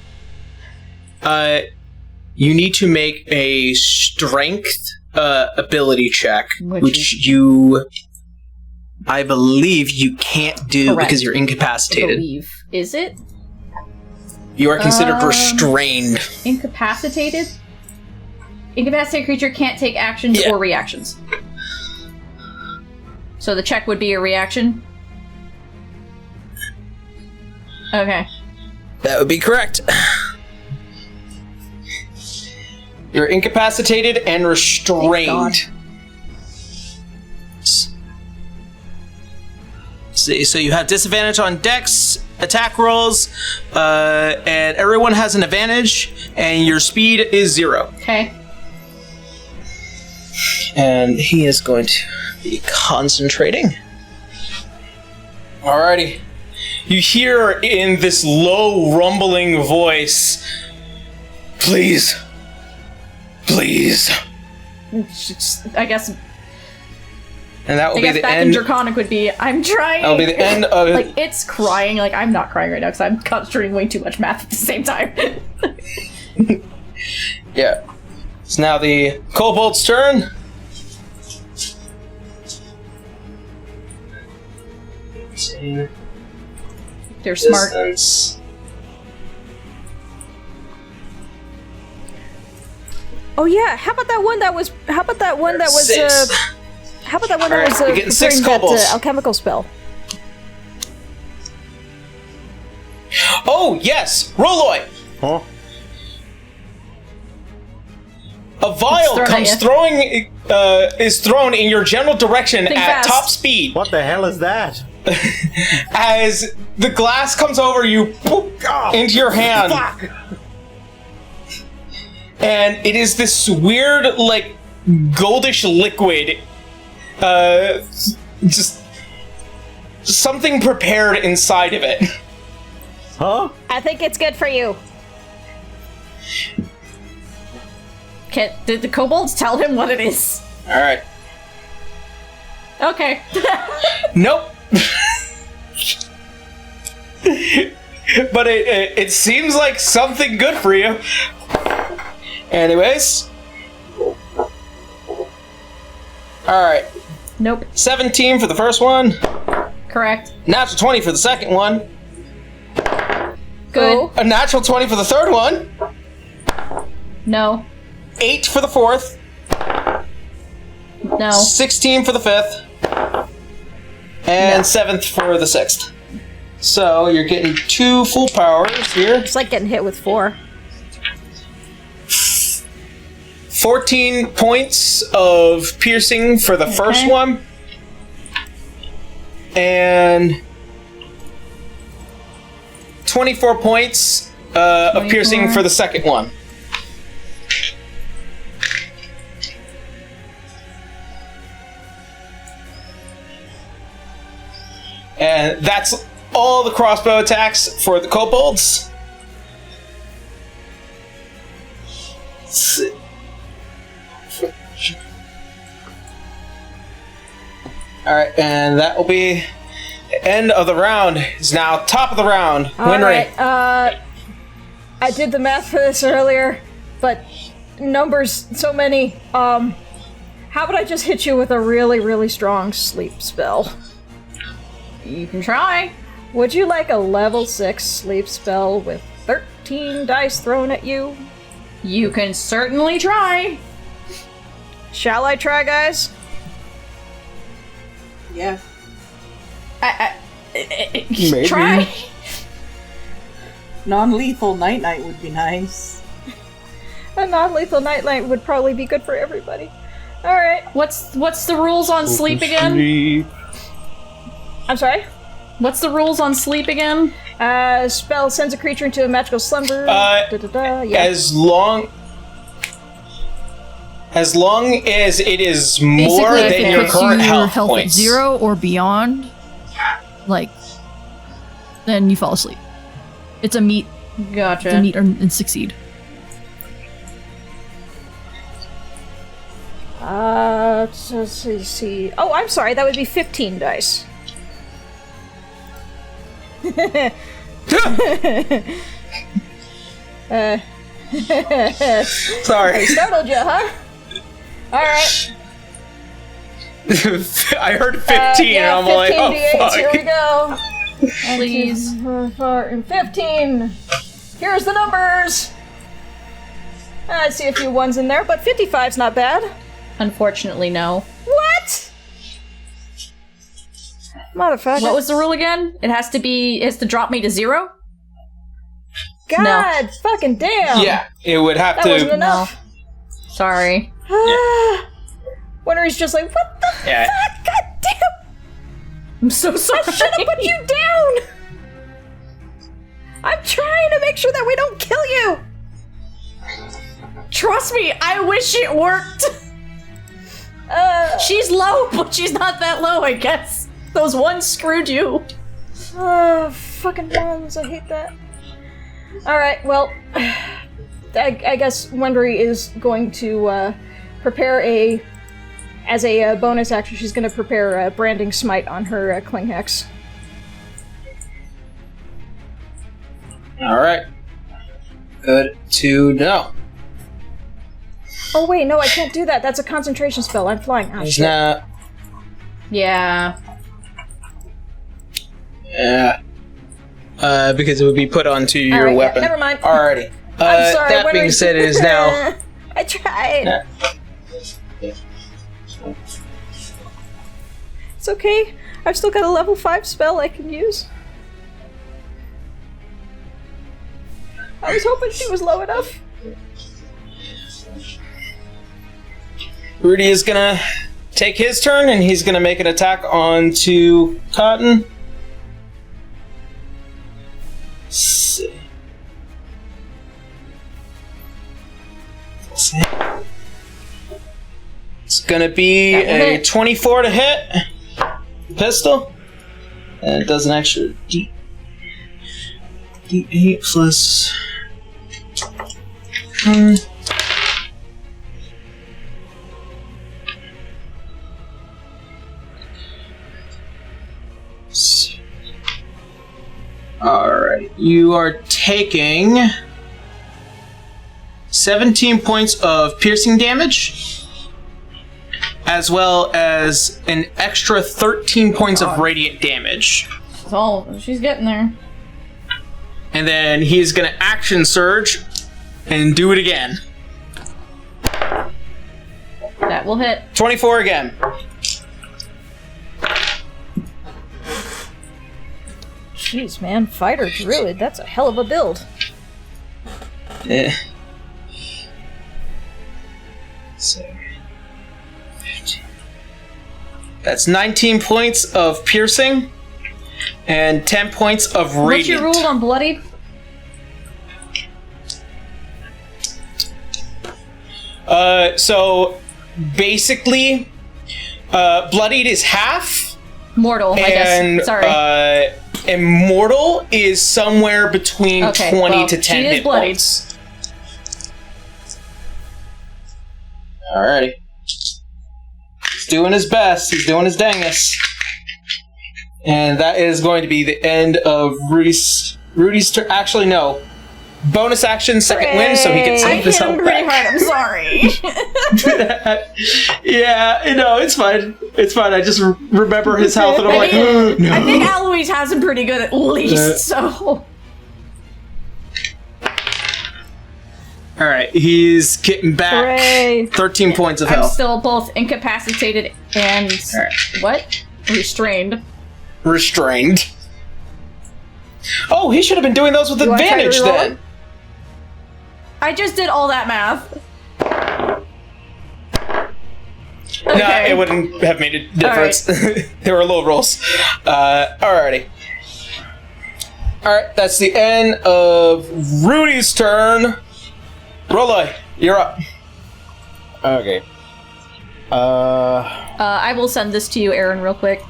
Speaker 1: need to make a strength ability check,
Speaker 3: Which
Speaker 1: which you, I believe, you can't do
Speaker 3: Correct.
Speaker 1: because you're incapacitated.
Speaker 3: Believe. Is it?
Speaker 1: You are considered restrained.
Speaker 3: Incapacitated? Incapacitated creature can't take actions
Speaker 1: Yeah.
Speaker 3: or reactions. So the check would be a reaction? Okay.
Speaker 1: That would be correct. You're incapacitated and restrained. So you have disadvantage on dex, attack rolls, and everyone has an advantage, and your speed is 0.
Speaker 3: Okay.
Speaker 1: And he is going to be concentrating. Alrighty. You hear in this low, rumbling voice, "Please. Please."
Speaker 3: I guess
Speaker 1: And that will be the
Speaker 3: back
Speaker 1: end.
Speaker 3: in Draconic would be, I'm trying.
Speaker 1: That'll be the end of it.
Speaker 3: Like, it's crying. Like, I'm not crying right now because I'm concentrating way too much math at the same time.
Speaker 1: Yeah. It's now the kobold's turn.
Speaker 3: They're smart.
Speaker 1: Distance.
Speaker 2: Oh yeah, how about that one that was? How about that one that was?
Speaker 1: 6.
Speaker 2: How about that one that
Speaker 1: Alright,
Speaker 2: was
Speaker 1: you're getting 6
Speaker 2: preparing that
Speaker 1: kobolds.
Speaker 2: alchemical spell?
Speaker 1: Oh, yes! Rolloy!
Speaker 4: Huh?
Speaker 1: A vial
Speaker 3: It's thrown
Speaker 1: comes
Speaker 3: at
Speaker 1: throwing, is thrown in your general direction
Speaker 3: Think
Speaker 1: at
Speaker 3: fast.
Speaker 1: top speed.
Speaker 4: What the hell is that?
Speaker 1: As the glass comes over you, boop, into your hand.
Speaker 4: Fuck!
Speaker 1: And it is this weird, like, goldish liquid. Just something prepared inside of it.
Speaker 4: Huh?
Speaker 2: I think it's good for you.
Speaker 3: Did the kobolds tell him what it is?
Speaker 1: All right.
Speaker 3: Okay.
Speaker 1: Nope. But it seems like something good for you. Anyways. Alright.
Speaker 3: Nope.
Speaker 1: 17 for the first one.
Speaker 3: Correct.
Speaker 1: Natural 20 for the second one.
Speaker 3: Good.
Speaker 1: A natural 20 for the third one.
Speaker 3: No.
Speaker 1: 8 for the fourth.
Speaker 3: No.
Speaker 1: 16 for the fifth. And 7th for the sixth. So you're getting 2 full powers here.
Speaker 2: It's like getting hit with 4.
Speaker 1: 14 points of piercing for the first one. And 24 points of piercing for the second one. And that's all the crossbow attacks for the kobolds. Alright, and that will be the end of the round. It's now top of the round. Winry.
Speaker 2: Alright, I did the math for this earlier, but numbers so many. How about I just hit you with a really, really strong sleep spell?
Speaker 3: You can try.
Speaker 2: Would you like a level 6 sleep spell with 13 dice thrown at you?
Speaker 3: You can certainly try.
Speaker 2: Shall I try, guys?
Speaker 6: Yeah.
Speaker 4: Maybe.
Speaker 3: Try.
Speaker 6: Non-lethal night-night would be nice.
Speaker 2: A non-lethal nightlight would probably be good for everybody. Alright.
Speaker 3: What's the rules on sleep again?
Speaker 4: Sleep.
Speaker 2: I'm sorry?
Speaker 3: What's the rules on sleep again?
Speaker 2: Spell sends a creature into a magical slumber. Yeah.
Speaker 1: As long as it is more
Speaker 5: Basically, if
Speaker 1: than
Speaker 5: it
Speaker 1: your
Speaker 5: puts
Speaker 1: current
Speaker 5: your
Speaker 1: health
Speaker 5: health
Speaker 1: points.
Speaker 5: at 0 or beyond, like, then you fall asleep. It's a meet
Speaker 3: Gotcha.
Speaker 5: to meet and succeed.
Speaker 2: Let's see. Oh, I'm sorry, that would be 15 dice.
Speaker 1: Sorry.
Speaker 2: Startled you, huh? Alright.
Speaker 1: I heard 15
Speaker 2: Yeah,
Speaker 1: and I'm like,
Speaker 2: 15 d8s,
Speaker 1: oh
Speaker 2: here we
Speaker 1: fuck.
Speaker 2: go.
Speaker 3: Please.
Speaker 2: 4, and 15. Here's the numbers. I see a few ones in there, but 55's not bad.
Speaker 3: Unfortunately, no.
Speaker 2: What? Motherfucker.
Speaker 3: What was the rule again? It has to drop me to 0?
Speaker 2: God fucking damn.
Speaker 1: Yeah, it would have
Speaker 2: That wasn't
Speaker 1: to.
Speaker 2: enough.
Speaker 3: Sorry.
Speaker 2: Winry's just like, what the
Speaker 1: Yeah.
Speaker 2: fuck? God damn.
Speaker 3: I'm so sorry.
Speaker 2: I should have put you down. I'm trying to make sure that we don't kill you.
Speaker 3: Trust me, I wish it worked. She's low, but she's not that low, I guess. Those ones screwed you.
Speaker 2: Fucking ones. I hate that. Alright, well, I guess Wendry is going to prepare as a bonus action, she's going to prepare a branding smite on her Cling Hex.
Speaker 1: Alright. Good to know.
Speaker 2: Oh wait, no, I can't do that. That's a concentration spell. I'm flying. Oh, shit.
Speaker 1: Nah.
Speaker 3: Yeah.
Speaker 1: Yeah. Because it would be put onto your
Speaker 2: Alright, yeah,
Speaker 1: weapon.
Speaker 2: never mind.
Speaker 1: Alrighty.
Speaker 2: I'm sorry,
Speaker 1: that being
Speaker 2: Wendry.
Speaker 1: said, it is now.
Speaker 2: I tried. It's okay. I've still got a level 5 spell I can use. I was hoping she was low enough.
Speaker 1: Rudy is gonna take his turn, and he's gonna make an attack onto Cotton. It's gonna be a 24 to hit. Pistol. And it does an extra D8 plus... Alright, you are taking 17 points of piercing damage, as well as an extra 13 points of radiant damage.
Speaker 3: Oh, she's getting there.
Speaker 1: And then he's going to action surge and do it again.
Speaker 3: That will hit.
Speaker 1: 24 again.
Speaker 2: Jeez, man, fighter druid, that's a hell of a build.
Speaker 1: Yeah. So, 15. That's 19 points of piercing and 10 points of radiant.
Speaker 3: What's your rule on bloodied?
Speaker 1: So basically, bloodied is half.
Speaker 3: Mortal, I
Speaker 1: And,
Speaker 3: guess. Sorry.
Speaker 1: Immortal is somewhere between 20 to 10
Speaker 3: she is
Speaker 1: hit
Speaker 3: bloodied.
Speaker 1: points. Alrighty. He's doing his best. He's doing his dangest. And that is going to be the end of Rudy's turn. Actually, no. Bonus action, second win, so he gets some of his health back.
Speaker 3: I'm sorry.
Speaker 1: Yeah, no, it's fine. It's fine. I just remember his health, and I'm like, no.
Speaker 3: I think Eloise has him pretty good at least, so...
Speaker 1: Alright, he's getting back
Speaker 2: Hooray.
Speaker 1: 13 points of
Speaker 3: I'm
Speaker 1: health.
Speaker 3: still both incapacitated and... What? Restrained.
Speaker 1: Restrained. Oh, he should have been doing those with
Speaker 2: wanna try to
Speaker 1: advantage
Speaker 2: reroll
Speaker 1: then.
Speaker 2: it?
Speaker 3: I just did all that math.
Speaker 1: No, it wouldn't have made a difference. They were low rolls. Alrighty. Alright, that's the end of Rudy's turn. Roloi, you're up.
Speaker 4: Okay.
Speaker 3: I will send this to you, Aaron, real quick.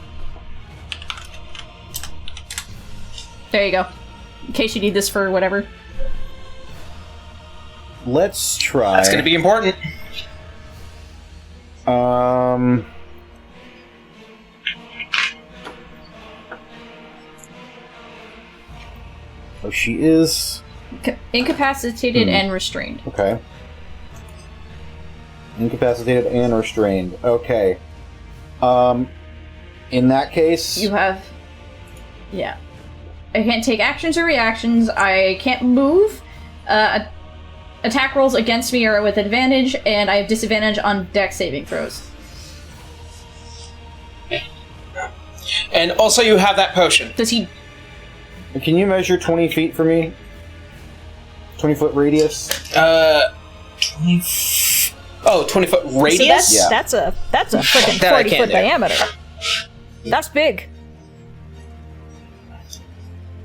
Speaker 3: There you go. In case you need this for whatever.
Speaker 4: Let's try.
Speaker 1: That's gonna be important.
Speaker 4: Oh, she is...
Speaker 3: Incapacitated and restrained.
Speaker 4: Okay. Incapacitated and restrained. Okay. In that case...
Speaker 3: You have... Yeah. I can't take actions or reactions. I can't move. Attack rolls against me are with advantage, and I have disadvantage on dex saving throws.
Speaker 1: And also you have that potion.
Speaker 3: Does he...
Speaker 4: Can you measure 20 feet for me? 20-foot radius?
Speaker 1: 20 foot radius?
Speaker 2: So that's a freaking
Speaker 1: That I
Speaker 2: 40
Speaker 1: can't
Speaker 2: foot
Speaker 1: do.
Speaker 2: diameter. That's big.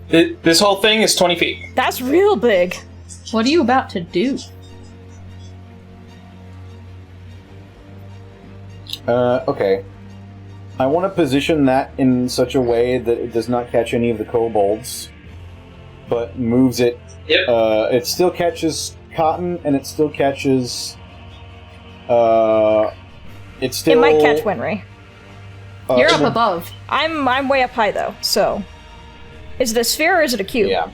Speaker 1: This whole thing is 20 feet.
Speaker 2: That's real big.
Speaker 3: What are you about to do?
Speaker 4: Okay. I want to position that in such a way that it does not catch any of the kobolds, but moves it.
Speaker 1: Yep.
Speaker 4: It still catches cotton, and it still catches... It still...
Speaker 2: It might catch Winry.
Speaker 3: You're up above.
Speaker 2: I'm way up high though, so... Is it a sphere or is it a cube?
Speaker 4: Yeah.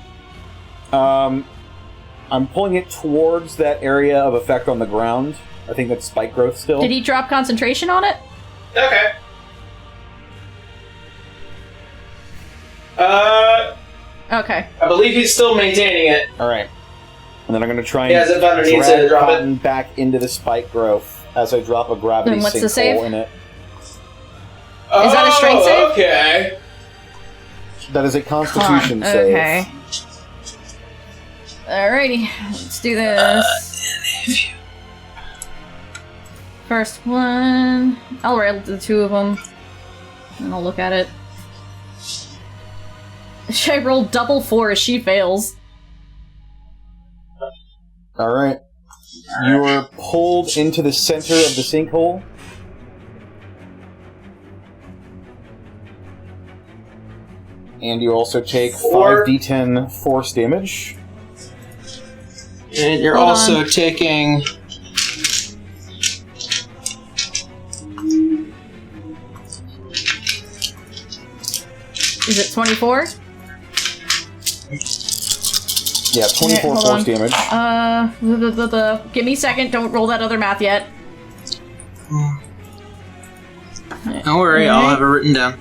Speaker 4: I'm pulling it towards that area of effect on the ground. I think that's spike growth still.
Speaker 3: Did he drop concentration on it?
Speaker 1: Okay.
Speaker 3: Okay.
Speaker 1: I believe he's still maintaining it.
Speaker 4: Alright. And then I'm going to try
Speaker 1: Yeah, as if
Speaker 4: and
Speaker 1: underneath it,
Speaker 4: drag
Speaker 1: drop it.
Speaker 4: cotton back into the spike growth as I drop a gravity
Speaker 3: Then what's the
Speaker 4: sinkhole
Speaker 3: save?
Speaker 4: in it.
Speaker 3: Is that a strength save?
Speaker 1: Okay.
Speaker 4: That is a constitution
Speaker 3: Con.
Speaker 4: save.
Speaker 3: Okay. Alrighty, let's do this. First one. I'll roll the two of them. And I'll look at it. Should I roll double 4 as she fails?
Speaker 4: Alright. You are pulled into the center of the sinkhole. And you also take
Speaker 1: Four.
Speaker 4: 5d10 force damage.
Speaker 1: And you're
Speaker 3: Hold
Speaker 1: also
Speaker 3: on.
Speaker 1: taking...
Speaker 3: Is it 24?
Speaker 4: Yeah, 24
Speaker 3: hold
Speaker 4: force
Speaker 3: on.
Speaker 4: damage.
Speaker 3: Give me a second. Don't roll that other math yet.
Speaker 1: Don't worry, I'll have it written down.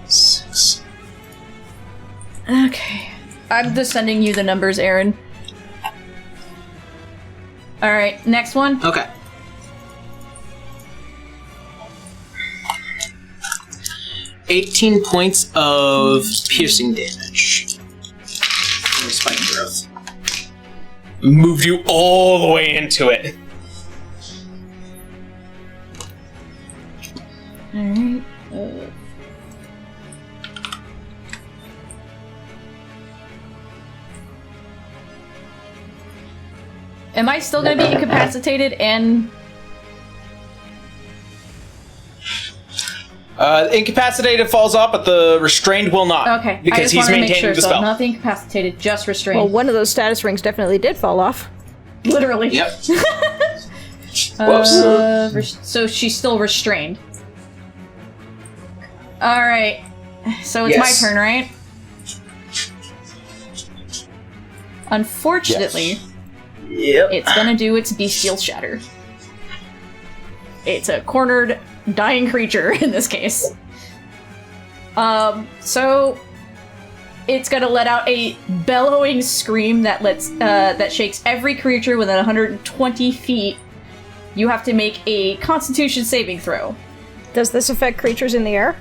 Speaker 1: 6.
Speaker 3: Okay. I'm just sending you the numbers, Aaron. Alright, next one.
Speaker 1: Okay. $18 points of piercing damage. Spike growth. Moved you all the way into it.
Speaker 3: Alright. Am I still gonna be incapacitated and...
Speaker 1: Incapacitated falls off, but the restrained will not.
Speaker 3: Okay, I
Speaker 1: Because
Speaker 3: just
Speaker 1: he's
Speaker 3: wanted to make
Speaker 1: maintaining
Speaker 3: sure,
Speaker 1: the
Speaker 3: so
Speaker 1: spell.
Speaker 3: not incapacitated, just restrained.
Speaker 2: Well, one of those status rings definitely did fall off.
Speaker 3: Literally.
Speaker 1: Yep. Whoops.
Speaker 3: So she's still restrained. Alright. So it's
Speaker 1: Yes.
Speaker 3: my turn, right? Unfortunately,
Speaker 1: Yep.
Speaker 3: it's gonna do its bestial shatter. It's a cornered, dying creature in this case. So it's gonna let out a bellowing scream that that shakes every creature within 120 feet. You have to make a Constitution saving throw.
Speaker 2: Does this affect creatures in the air?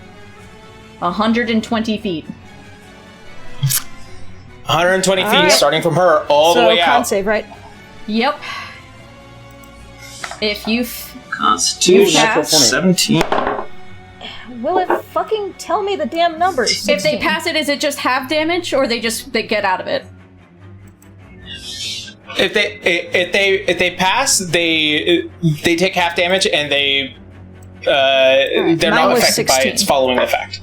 Speaker 3: 120 feet.
Speaker 1: 120 feet,
Speaker 2: Alright.
Speaker 1: starting from her, all the
Speaker 2: So
Speaker 1: way
Speaker 2: con
Speaker 1: out.
Speaker 2: save, right?
Speaker 3: Yep. If you
Speaker 1: Constitution,
Speaker 3: pass.
Speaker 1: 17.
Speaker 2: Will it fucking tell me the damn numbers?
Speaker 3: if they
Speaker 2: 16.
Speaker 3: pass it, is it just half damage, or they get out of it?
Speaker 1: If they pass, they take half damage, and they're
Speaker 2: mine
Speaker 1: not
Speaker 2: was
Speaker 1: affected by
Speaker 2: 16.
Speaker 1: its following effect.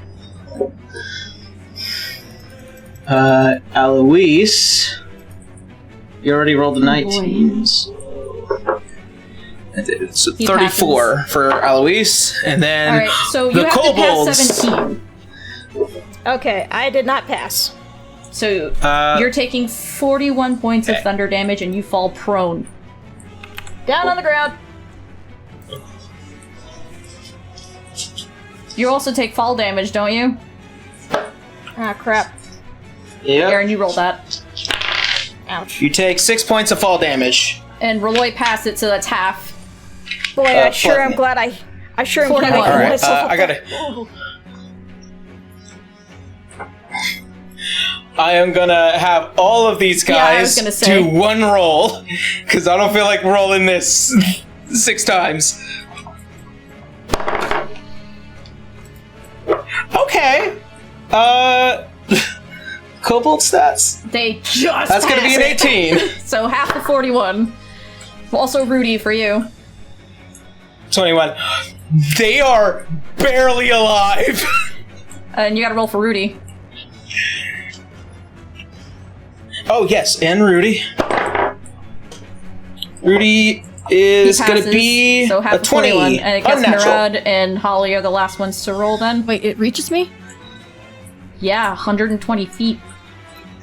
Speaker 1: Eloise, you already rolled the 19s. It's
Speaker 3: He
Speaker 1: 34 for Eloise, and then
Speaker 3: All right, so
Speaker 1: the
Speaker 3: you have
Speaker 1: kobolds.
Speaker 3: to pass 17.
Speaker 2: Okay, I did not pass.
Speaker 3: So you're taking 41 points of thunder damage, and you fall prone.
Speaker 2: Down on the ground.
Speaker 3: You also take fall damage, don't you?
Speaker 2: Ah, crap.
Speaker 1: Yep.
Speaker 3: Aaron, you roll that.
Speaker 2: Ouch.
Speaker 1: You take 6 points of fall damage.
Speaker 3: And Roloi passed it, so that's half.
Speaker 2: Boy, I sure am
Speaker 1: 40.
Speaker 2: glad I sure am glad
Speaker 3: 41.
Speaker 2: I
Speaker 1: All right,
Speaker 2: myself up
Speaker 1: I
Speaker 2: there.
Speaker 1: gotta.
Speaker 2: Ooh.
Speaker 1: I am gonna have all of these
Speaker 3: Yeah, I was
Speaker 1: guys
Speaker 3: gonna say.
Speaker 1: do one roll because I don't feel like rolling this 6 times. Okay. Kobold stats.
Speaker 3: They just
Speaker 1: That's gonna be an
Speaker 3: pass it.
Speaker 1: 18.
Speaker 3: So half the 41. Also Rudy for you.
Speaker 1: 21. They are barely alive.
Speaker 3: And you gotta roll for Rudy.
Speaker 1: Oh yes, and Rudy. Rudy is
Speaker 3: He
Speaker 1: gonna
Speaker 3: passes,
Speaker 1: be
Speaker 3: so half
Speaker 1: a
Speaker 3: of 41.
Speaker 1: 20.
Speaker 3: And I guess
Speaker 1: Unnatural.
Speaker 3: Murad and Holly are the last ones to roll then.
Speaker 5: Wait, it reaches me?
Speaker 3: Yeah, 120 feet.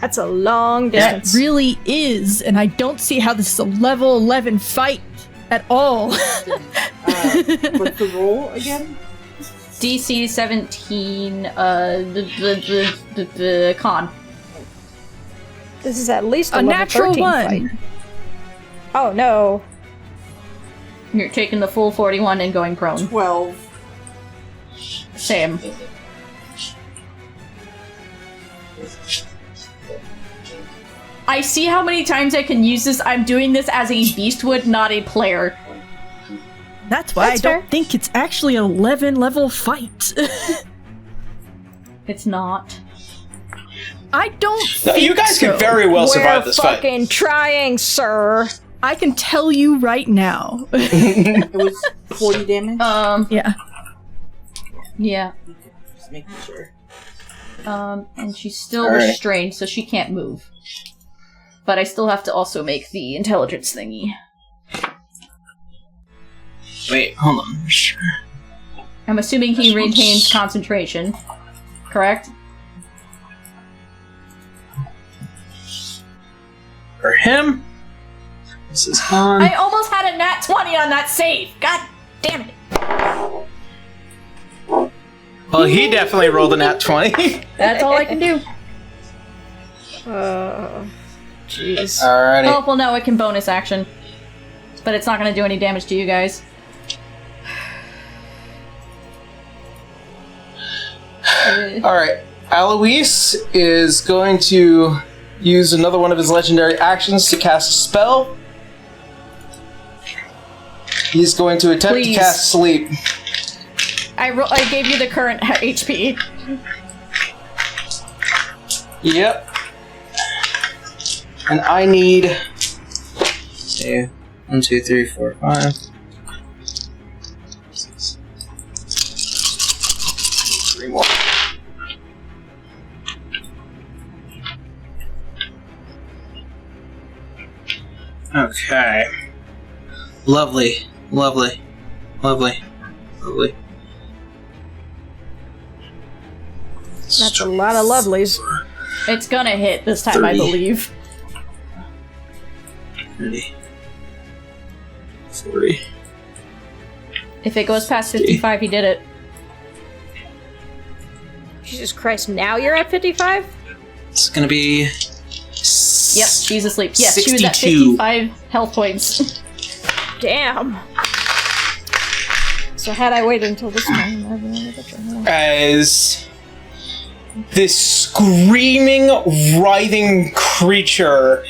Speaker 2: That's a long
Speaker 5: That
Speaker 2: distance.
Speaker 5: really is, and I don't see how this is a level 11 fight at all.
Speaker 6: What's the roll again?
Speaker 3: DC 17, the con.
Speaker 2: This is at least a,
Speaker 5: A
Speaker 2: level
Speaker 5: natural
Speaker 2: 13
Speaker 5: one.
Speaker 2: fight. Oh no.
Speaker 3: You're taking the full 41 and going prone.
Speaker 6: 12.
Speaker 3: Same. I see how many times I can use this. I'm doing this as a beast would, not a player.
Speaker 5: That's why
Speaker 2: That's
Speaker 5: I don't
Speaker 2: fair.
Speaker 5: think it's actually an 11 level fight.
Speaker 3: It's not.
Speaker 5: I don't
Speaker 1: No,
Speaker 5: think
Speaker 1: you guys
Speaker 5: so.
Speaker 1: can very well survive this fight.
Speaker 2: fucking trying, sir.
Speaker 5: I can tell you right now.
Speaker 6: It was 40 damage?
Speaker 5: Yeah.
Speaker 3: Yeah.
Speaker 6: Just making sure.
Speaker 3: And she's still
Speaker 1: All right.
Speaker 3: restrained, so she can't move. But I still have to also make the intelligence thingy.
Speaker 1: Wait, hold on.
Speaker 3: I'm assuming he retains concentration. Correct?
Speaker 1: For him, this is on.
Speaker 3: I almost had a nat 20 on that save! God damn it!
Speaker 1: Well, he definitely rolled a nat 20.
Speaker 3: That's all I can do.
Speaker 2: Jeez.
Speaker 1: Alrighty.
Speaker 3: Oh, well, no, it can bonus action. But it's not going to do any damage to you guys.
Speaker 1: Alright. Alois is going to use another one of his legendary actions to cast a spell. He's going to attempt
Speaker 3: Please.
Speaker 1: to cast Sleep.
Speaker 3: I gave you the current HP.
Speaker 1: Yep. And I need... Okay, 1, 2, 3, 4, 5. 6. 3 more. Okay. Lovely. Lovely. Lovely. Lovely.
Speaker 2: That's a lot of lovelies.
Speaker 3: It's gonna hit this time, I
Speaker 1: 30.
Speaker 3: believe.
Speaker 1: 30. 40.
Speaker 3: If it goes past 55, he did it.
Speaker 2: Jesus Christ, now you're at 55?
Speaker 1: It's gonna be...
Speaker 3: Yep, she's asleep. Yes, she was at
Speaker 1: 62.
Speaker 3: 55 health points.
Speaker 2: Damn. So had I waited until this time, I'd be able to...
Speaker 1: As this screaming, writhing creature,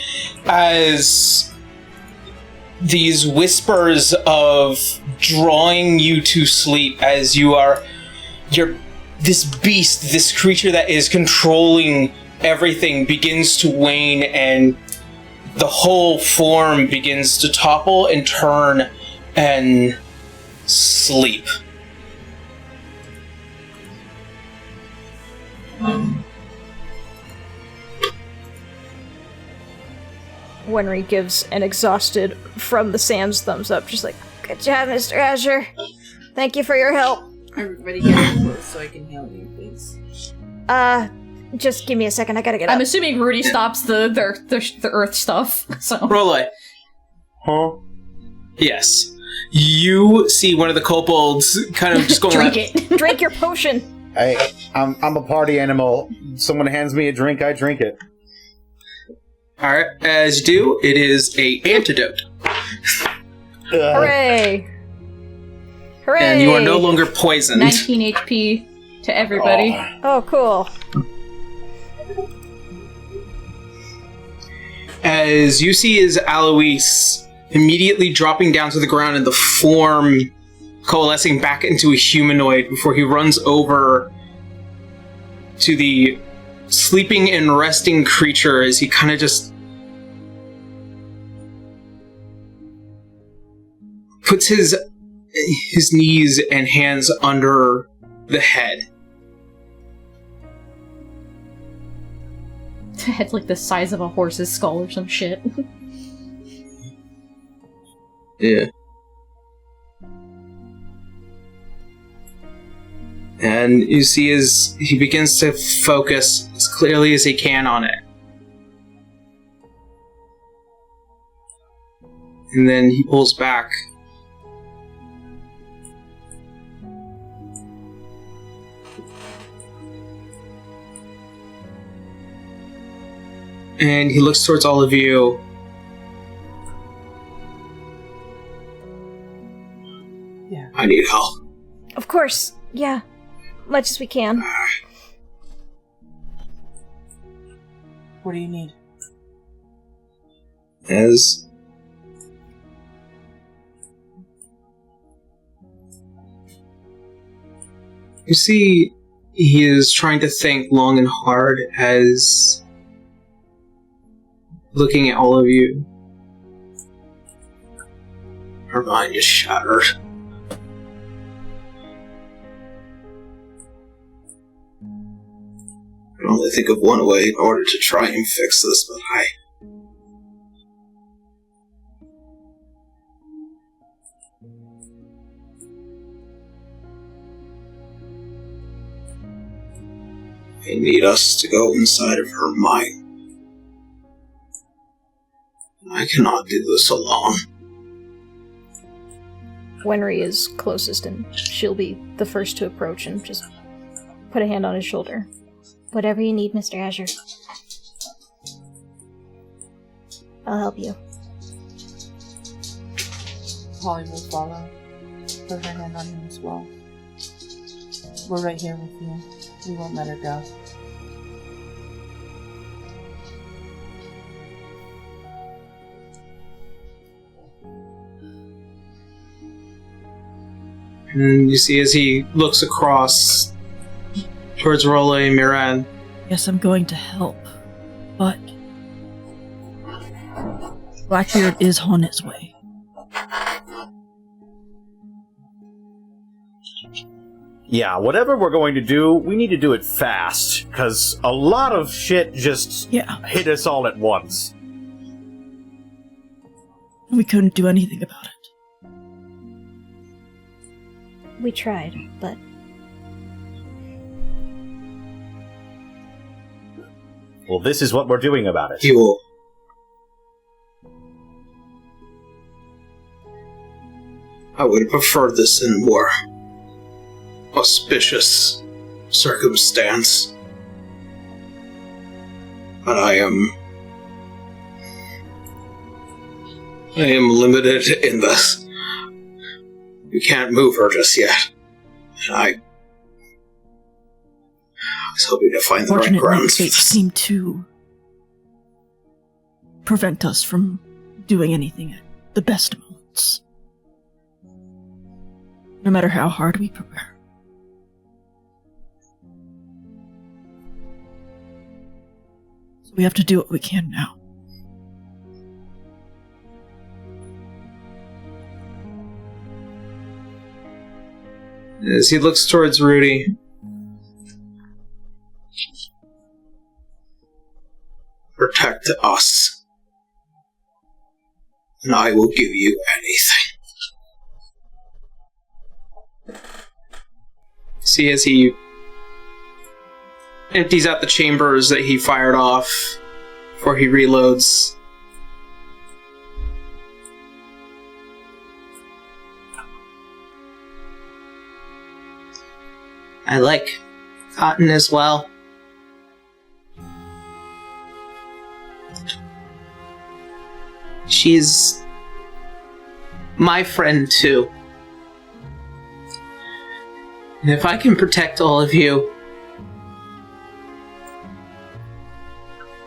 Speaker 1: as these whispers of drawing you to sleep, as you're this beast, this creature that is controlling everything, begins to wane, and the whole form begins to topple and turn and sleep.
Speaker 2: Wenry gives an exhausted from the sands thumbs up, just like, good job, Mr. Azure. Thank you for your help.
Speaker 6: Everybody get close so I can heal you, please.
Speaker 2: Just give me a second, I gotta get
Speaker 3: I'm
Speaker 2: up.
Speaker 3: assuming Rudy stops the earth stuff. So
Speaker 1: Rolloy.
Speaker 4: Huh?
Speaker 1: Yes. You see one of the kobolds kind of just going
Speaker 3: drink
Speaker 1: like,
Speaker 3: it.
Speaker 2: Drink your potion.
Speaker 4: I'm a party animal. Someone hands me a drink, I drink it.
Speaker 1: Alright, as you do, it is a antidote.
Speaker 2: Hooray. Hooray.
Speaker 1: And you are no longer poisoned.
Speaker 3: 19 HP to everybody.
Speaker 2: Oh, cool.
Speaker 1: As you see is Alois immediately dropping down to the ground and the form coalescing back into a humanoid before he runs over to the sleeping and resting creature as he kind of just puts his knees and hands under the head.
Speaker 3: It's like the size of a horse's skull or some shit.
Speaker 1: Yeah. And you see as he begins to focus as clearly as he can on it. And then he pulls back. And he looks towards all of you.
Speaker 6: Yeah.
Speaker 1: I need help.
Speaker 2: Of course, yeah. Much as we can.
Speaker 6: What do you need?
Speaker 1: As you see, he is trying to think long and hard as looking at all of you. Her mind is shattered. can only think of one way in order to try and fix this, but I need us to go inside of her mind. I cannot do this alone.
Speaker 2: Wenry is closest, and she'll be the first to approach and just put a hand on his shoulder. Whatever you need, Mr. Azure. I'll help you.
Speaker 6: Holly will follow. Put her hand on him as well. We're right here with you. We won't let her go.
Speaker 1: And you see as he looks across towards Role and Miran.
Speaker 5: Yes, I'm going to help, but Blackbeard is on his way.
Speaker 4: Yeah, whatever we're going to do, we need to do it fast, because a lot of shit just hit us all at once.
Speaker 5: We couldn't do anything about it.
Speaker 2: We tried, but...
Speaker 4: Well, this is what we're doing about it.
Speaker 1: He will. I would have preferred this in more auspicious circumstance. But I am limited in this. We can't move her just yet. And I was hoping to find the right grounds for
Speaker 5: fate
Speaker 1: this.
Speaker 5: seemed to prevent us from doing anything at the best moments. No matter how hard we prepare. So we have to do what we can now.
Speaker 1: As he looks towards Rudy, protect us, and I will give you anything. See, as he empties out the chambers that he fired off before he reloads. I like Cotton as well. She's my friend too. And if I can protect all of you,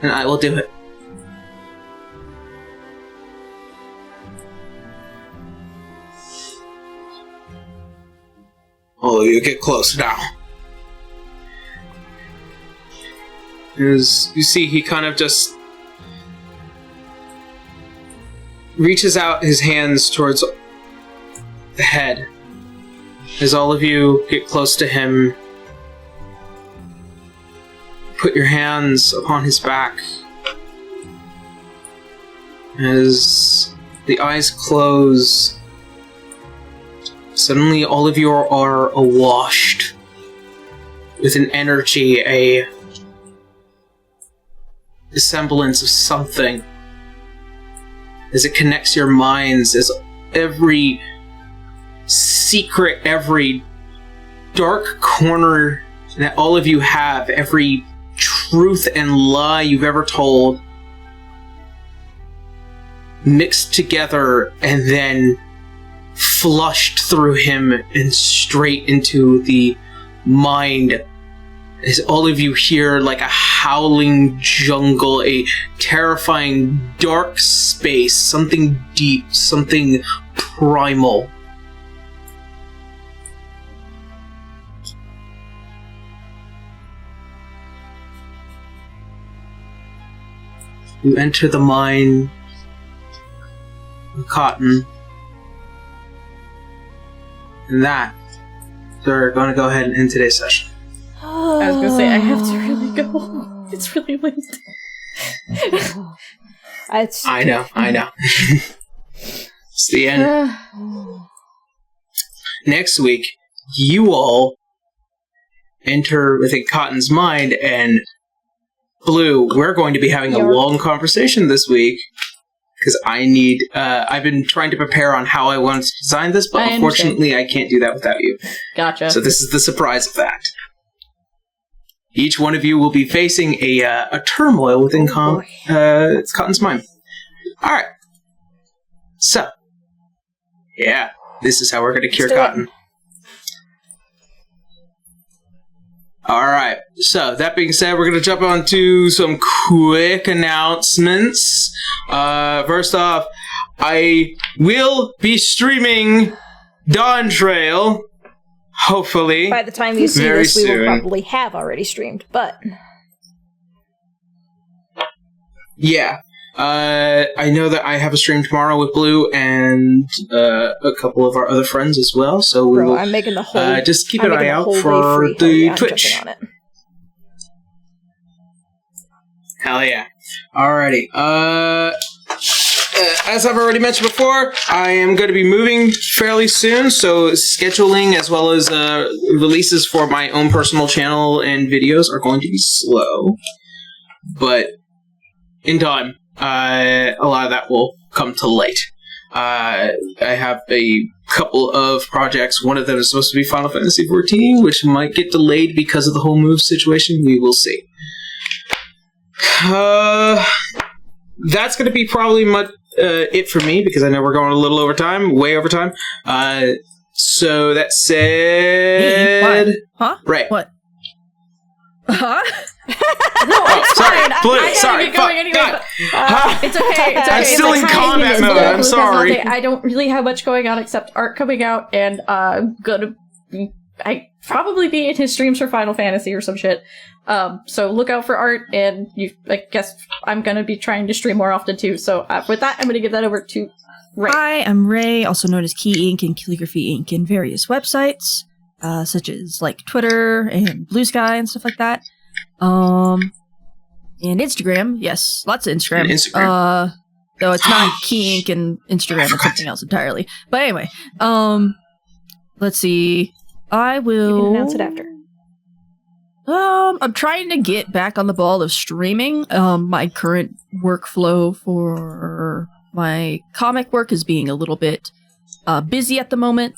Speaker 1: then I will do it. All of you get close now. As you see, he kind of just reaches out his hands towards the head. As all of you get close to him, put your hands upon his back. As the eyes close, suddenly all of you are awashed with an energy, a semblance of something. As it connects your minds, as every secret, every dark corner that all of you have, every truth and lie you've ever told, mixed together and then flushed through him and straight into the mind. As all of you hear like a howling jungle, a terrifying dark space, something deep, something primal. You enter the mine of Cotton. And that, we're going to go ahead and end today's session.
Speaker 3: I was gonna say, I have to really go. It's really late.
Speaker 1: I know. It's the end. Next week, you all enter within Cotton's mind, and Blue, we're going to be having a long conversation this week, because I've been trying to prepare on how I want to design this, but unfortunately I can't do that without you.
Speaker 3: Gotcha.
Speaker 1: So this is the surprise of that. Each one of you will be facing a turmoil within Cotton's mind. Alright. So, yeah, this is how we're going to cure Cotton. Alright, so that being said, we're going to jump on to some quick announcements. First off, I will be streaming Dawn Trail. Hopefully.
Speaker 2: By the time you see this, we will probably have already streamed, but... Yeah.
Speaker 1: I know that I have a stream tomorrow with Blue and a couple of our other friends as well, so we will
Speaker 2: I'm making the whole,
Speaker 1: just keep an eye out for the Twitch.
Speaker 2: On it.
Speaker 1: Hell yeah. Alrighty. As I've already mentioned before, I am going to be moving fairly soon, so scheduling as well as releases for my own personal channel and videos are going to be slow. But in time, a lot of that will come to light. I have a couple of projects. One of them is supposed to be Final Fantasy XIV, which might get delayed because of the whole move situation. We will see. That's going to be probably it for me, because I know we're going a little way over time. So that said...
Speaker 5: Huh?
Speaker 1: Right.
Speaker 5: What? Huh?
Speaker 3: No, it's fine.
Speaker 1: Blue,
Speaker 3: I
Speaker 1: sorry.
Speaker 3: Be going anyway, it's okay.
Speaker 1: I'm still in combat mode. I'm sorry.
Speaker 3: I don't really have much going on except art coming out, and I probably be in his streams for Final Fantasy or some shit. So look out for art, and I guess I'm gonna be trying to stream more often too. So with that, I'm gonna give that over to Ray.
Speaker 5: Hi, I'm Ray, also known as Key Ink and Calligraphy Ink in various websites, such as like Twitter and Blue Sky and stuff like that. And Instagram, yes, lots of Instagram. Though it's not Key Ink and Instagram, it's something else entirely. But anyway, let's see. I will...
Speaker 2: You can announce it after.
Speaker 5: I'm trying to get back on the ball of streaming. My current workflow for my comic work is being a little bit busy at the moment.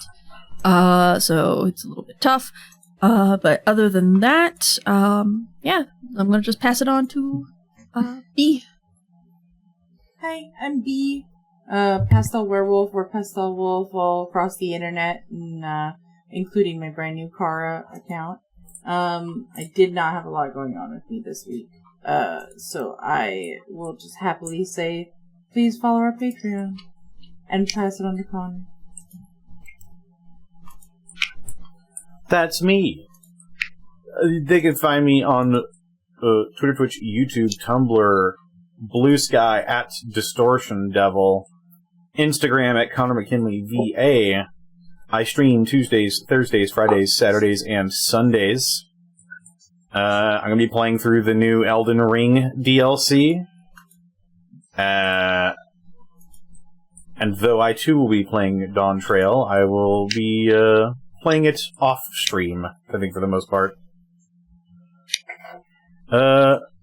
Speaker 5: So it's a little bit tough. But other than that, yeah, I'm gonna just pass it on to B.
Speaker 6: Hi, I'm B. Pastel Werewolf or Pastel Wolf all across the internet, and including my brand new Kara account. I did not have a lot going on with me this week. So I will just happily say, please follow our Patreon and pass it on to Connor.
Speaker 4: That's me. They can find me on Twitter, Twitch, YouTube, Tumblr, Blue Sky at Distortion Devil, Instagram at Connor McKinley VA. I stream Tuesdays, Thursdays, Fridays, Saturdays, and Sundays. I'm going to be playing through the new Elden Ring DLC. And though I too will be playing Dawn Trail, I will be playing it off-stream, I think, for the most part.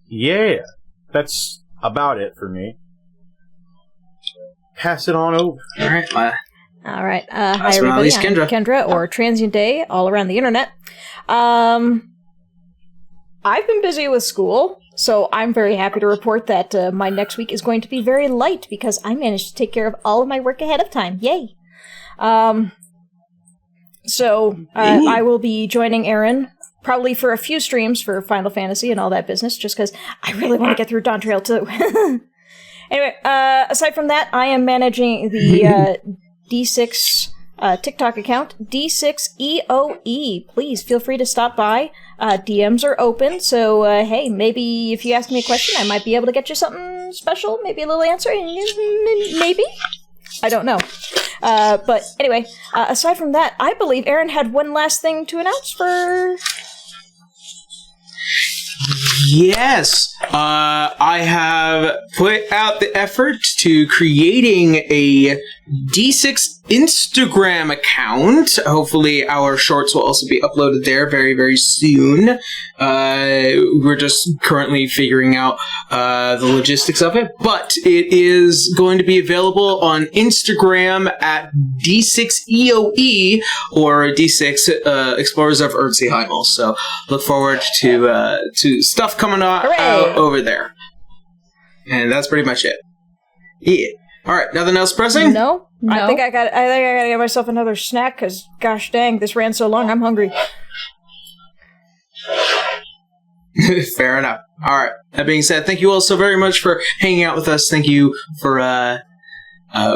Speaker 4: Yeah. That's about it for me. Pass it on over.
Speaker 1: Alright,
Speaker 2: Alright, hi everybody, I'm Kendra, or Transient Day, all around the internet. I've been busy with school, so I'm very happy to report that my next week is going to be very light, because I managed to take care of all of my work ahead of time. Yay! So, I will be joining Aaron, probably for a few streams for Final Fantasy and all that business, just because I really want to get through Dawn Trail too. Anyway, aside from that, I am managing the D6 TikTok account, D6EOE. Please feel free to stop by. DMs are open, so hey, maybe if you ask me a question, I might be able to get you something special, maybe a little answer, maybe? I don't know. But anyway, aside from that, I believe Aaron had one last thing to announce for
Speaker 1: Yes, I have put out the effort to creating a D6 Instagram account. Hopefully our shorts will also be uploaded there very, very soon. We're just currently figuring out the logistics of it, but it is going to be available on Instagram at D6EOE or D6 Explorers of Earthsea Heimel. So look forward to stuff coming out over there. And that's pretty much it. Yeah. All right, nothing else pressing?
Speaker 2: No.
Speaker 3: No.
Speaker 2: I think I gotta get myself another snack, because, gosh dang, this ran so long, I'm hungry.
Speaker 1: Fair enough. All right. That being said, thank you all so very much for hanging out with us. Thank you for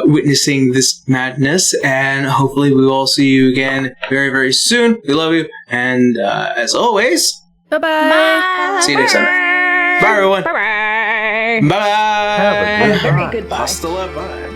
Speaker 1: witnessing this madness, and hopefully we will all see you again very, very soon. We love you, and as always,
Speaker 5: Bye-bye.
Speaker 1: see you next time. Bye, everyone.
Speaker 2: Bye-bye.
Speaker 1: Bye.
Speaker 2: Very goodbye.
Speaker 1: Hasta la bye.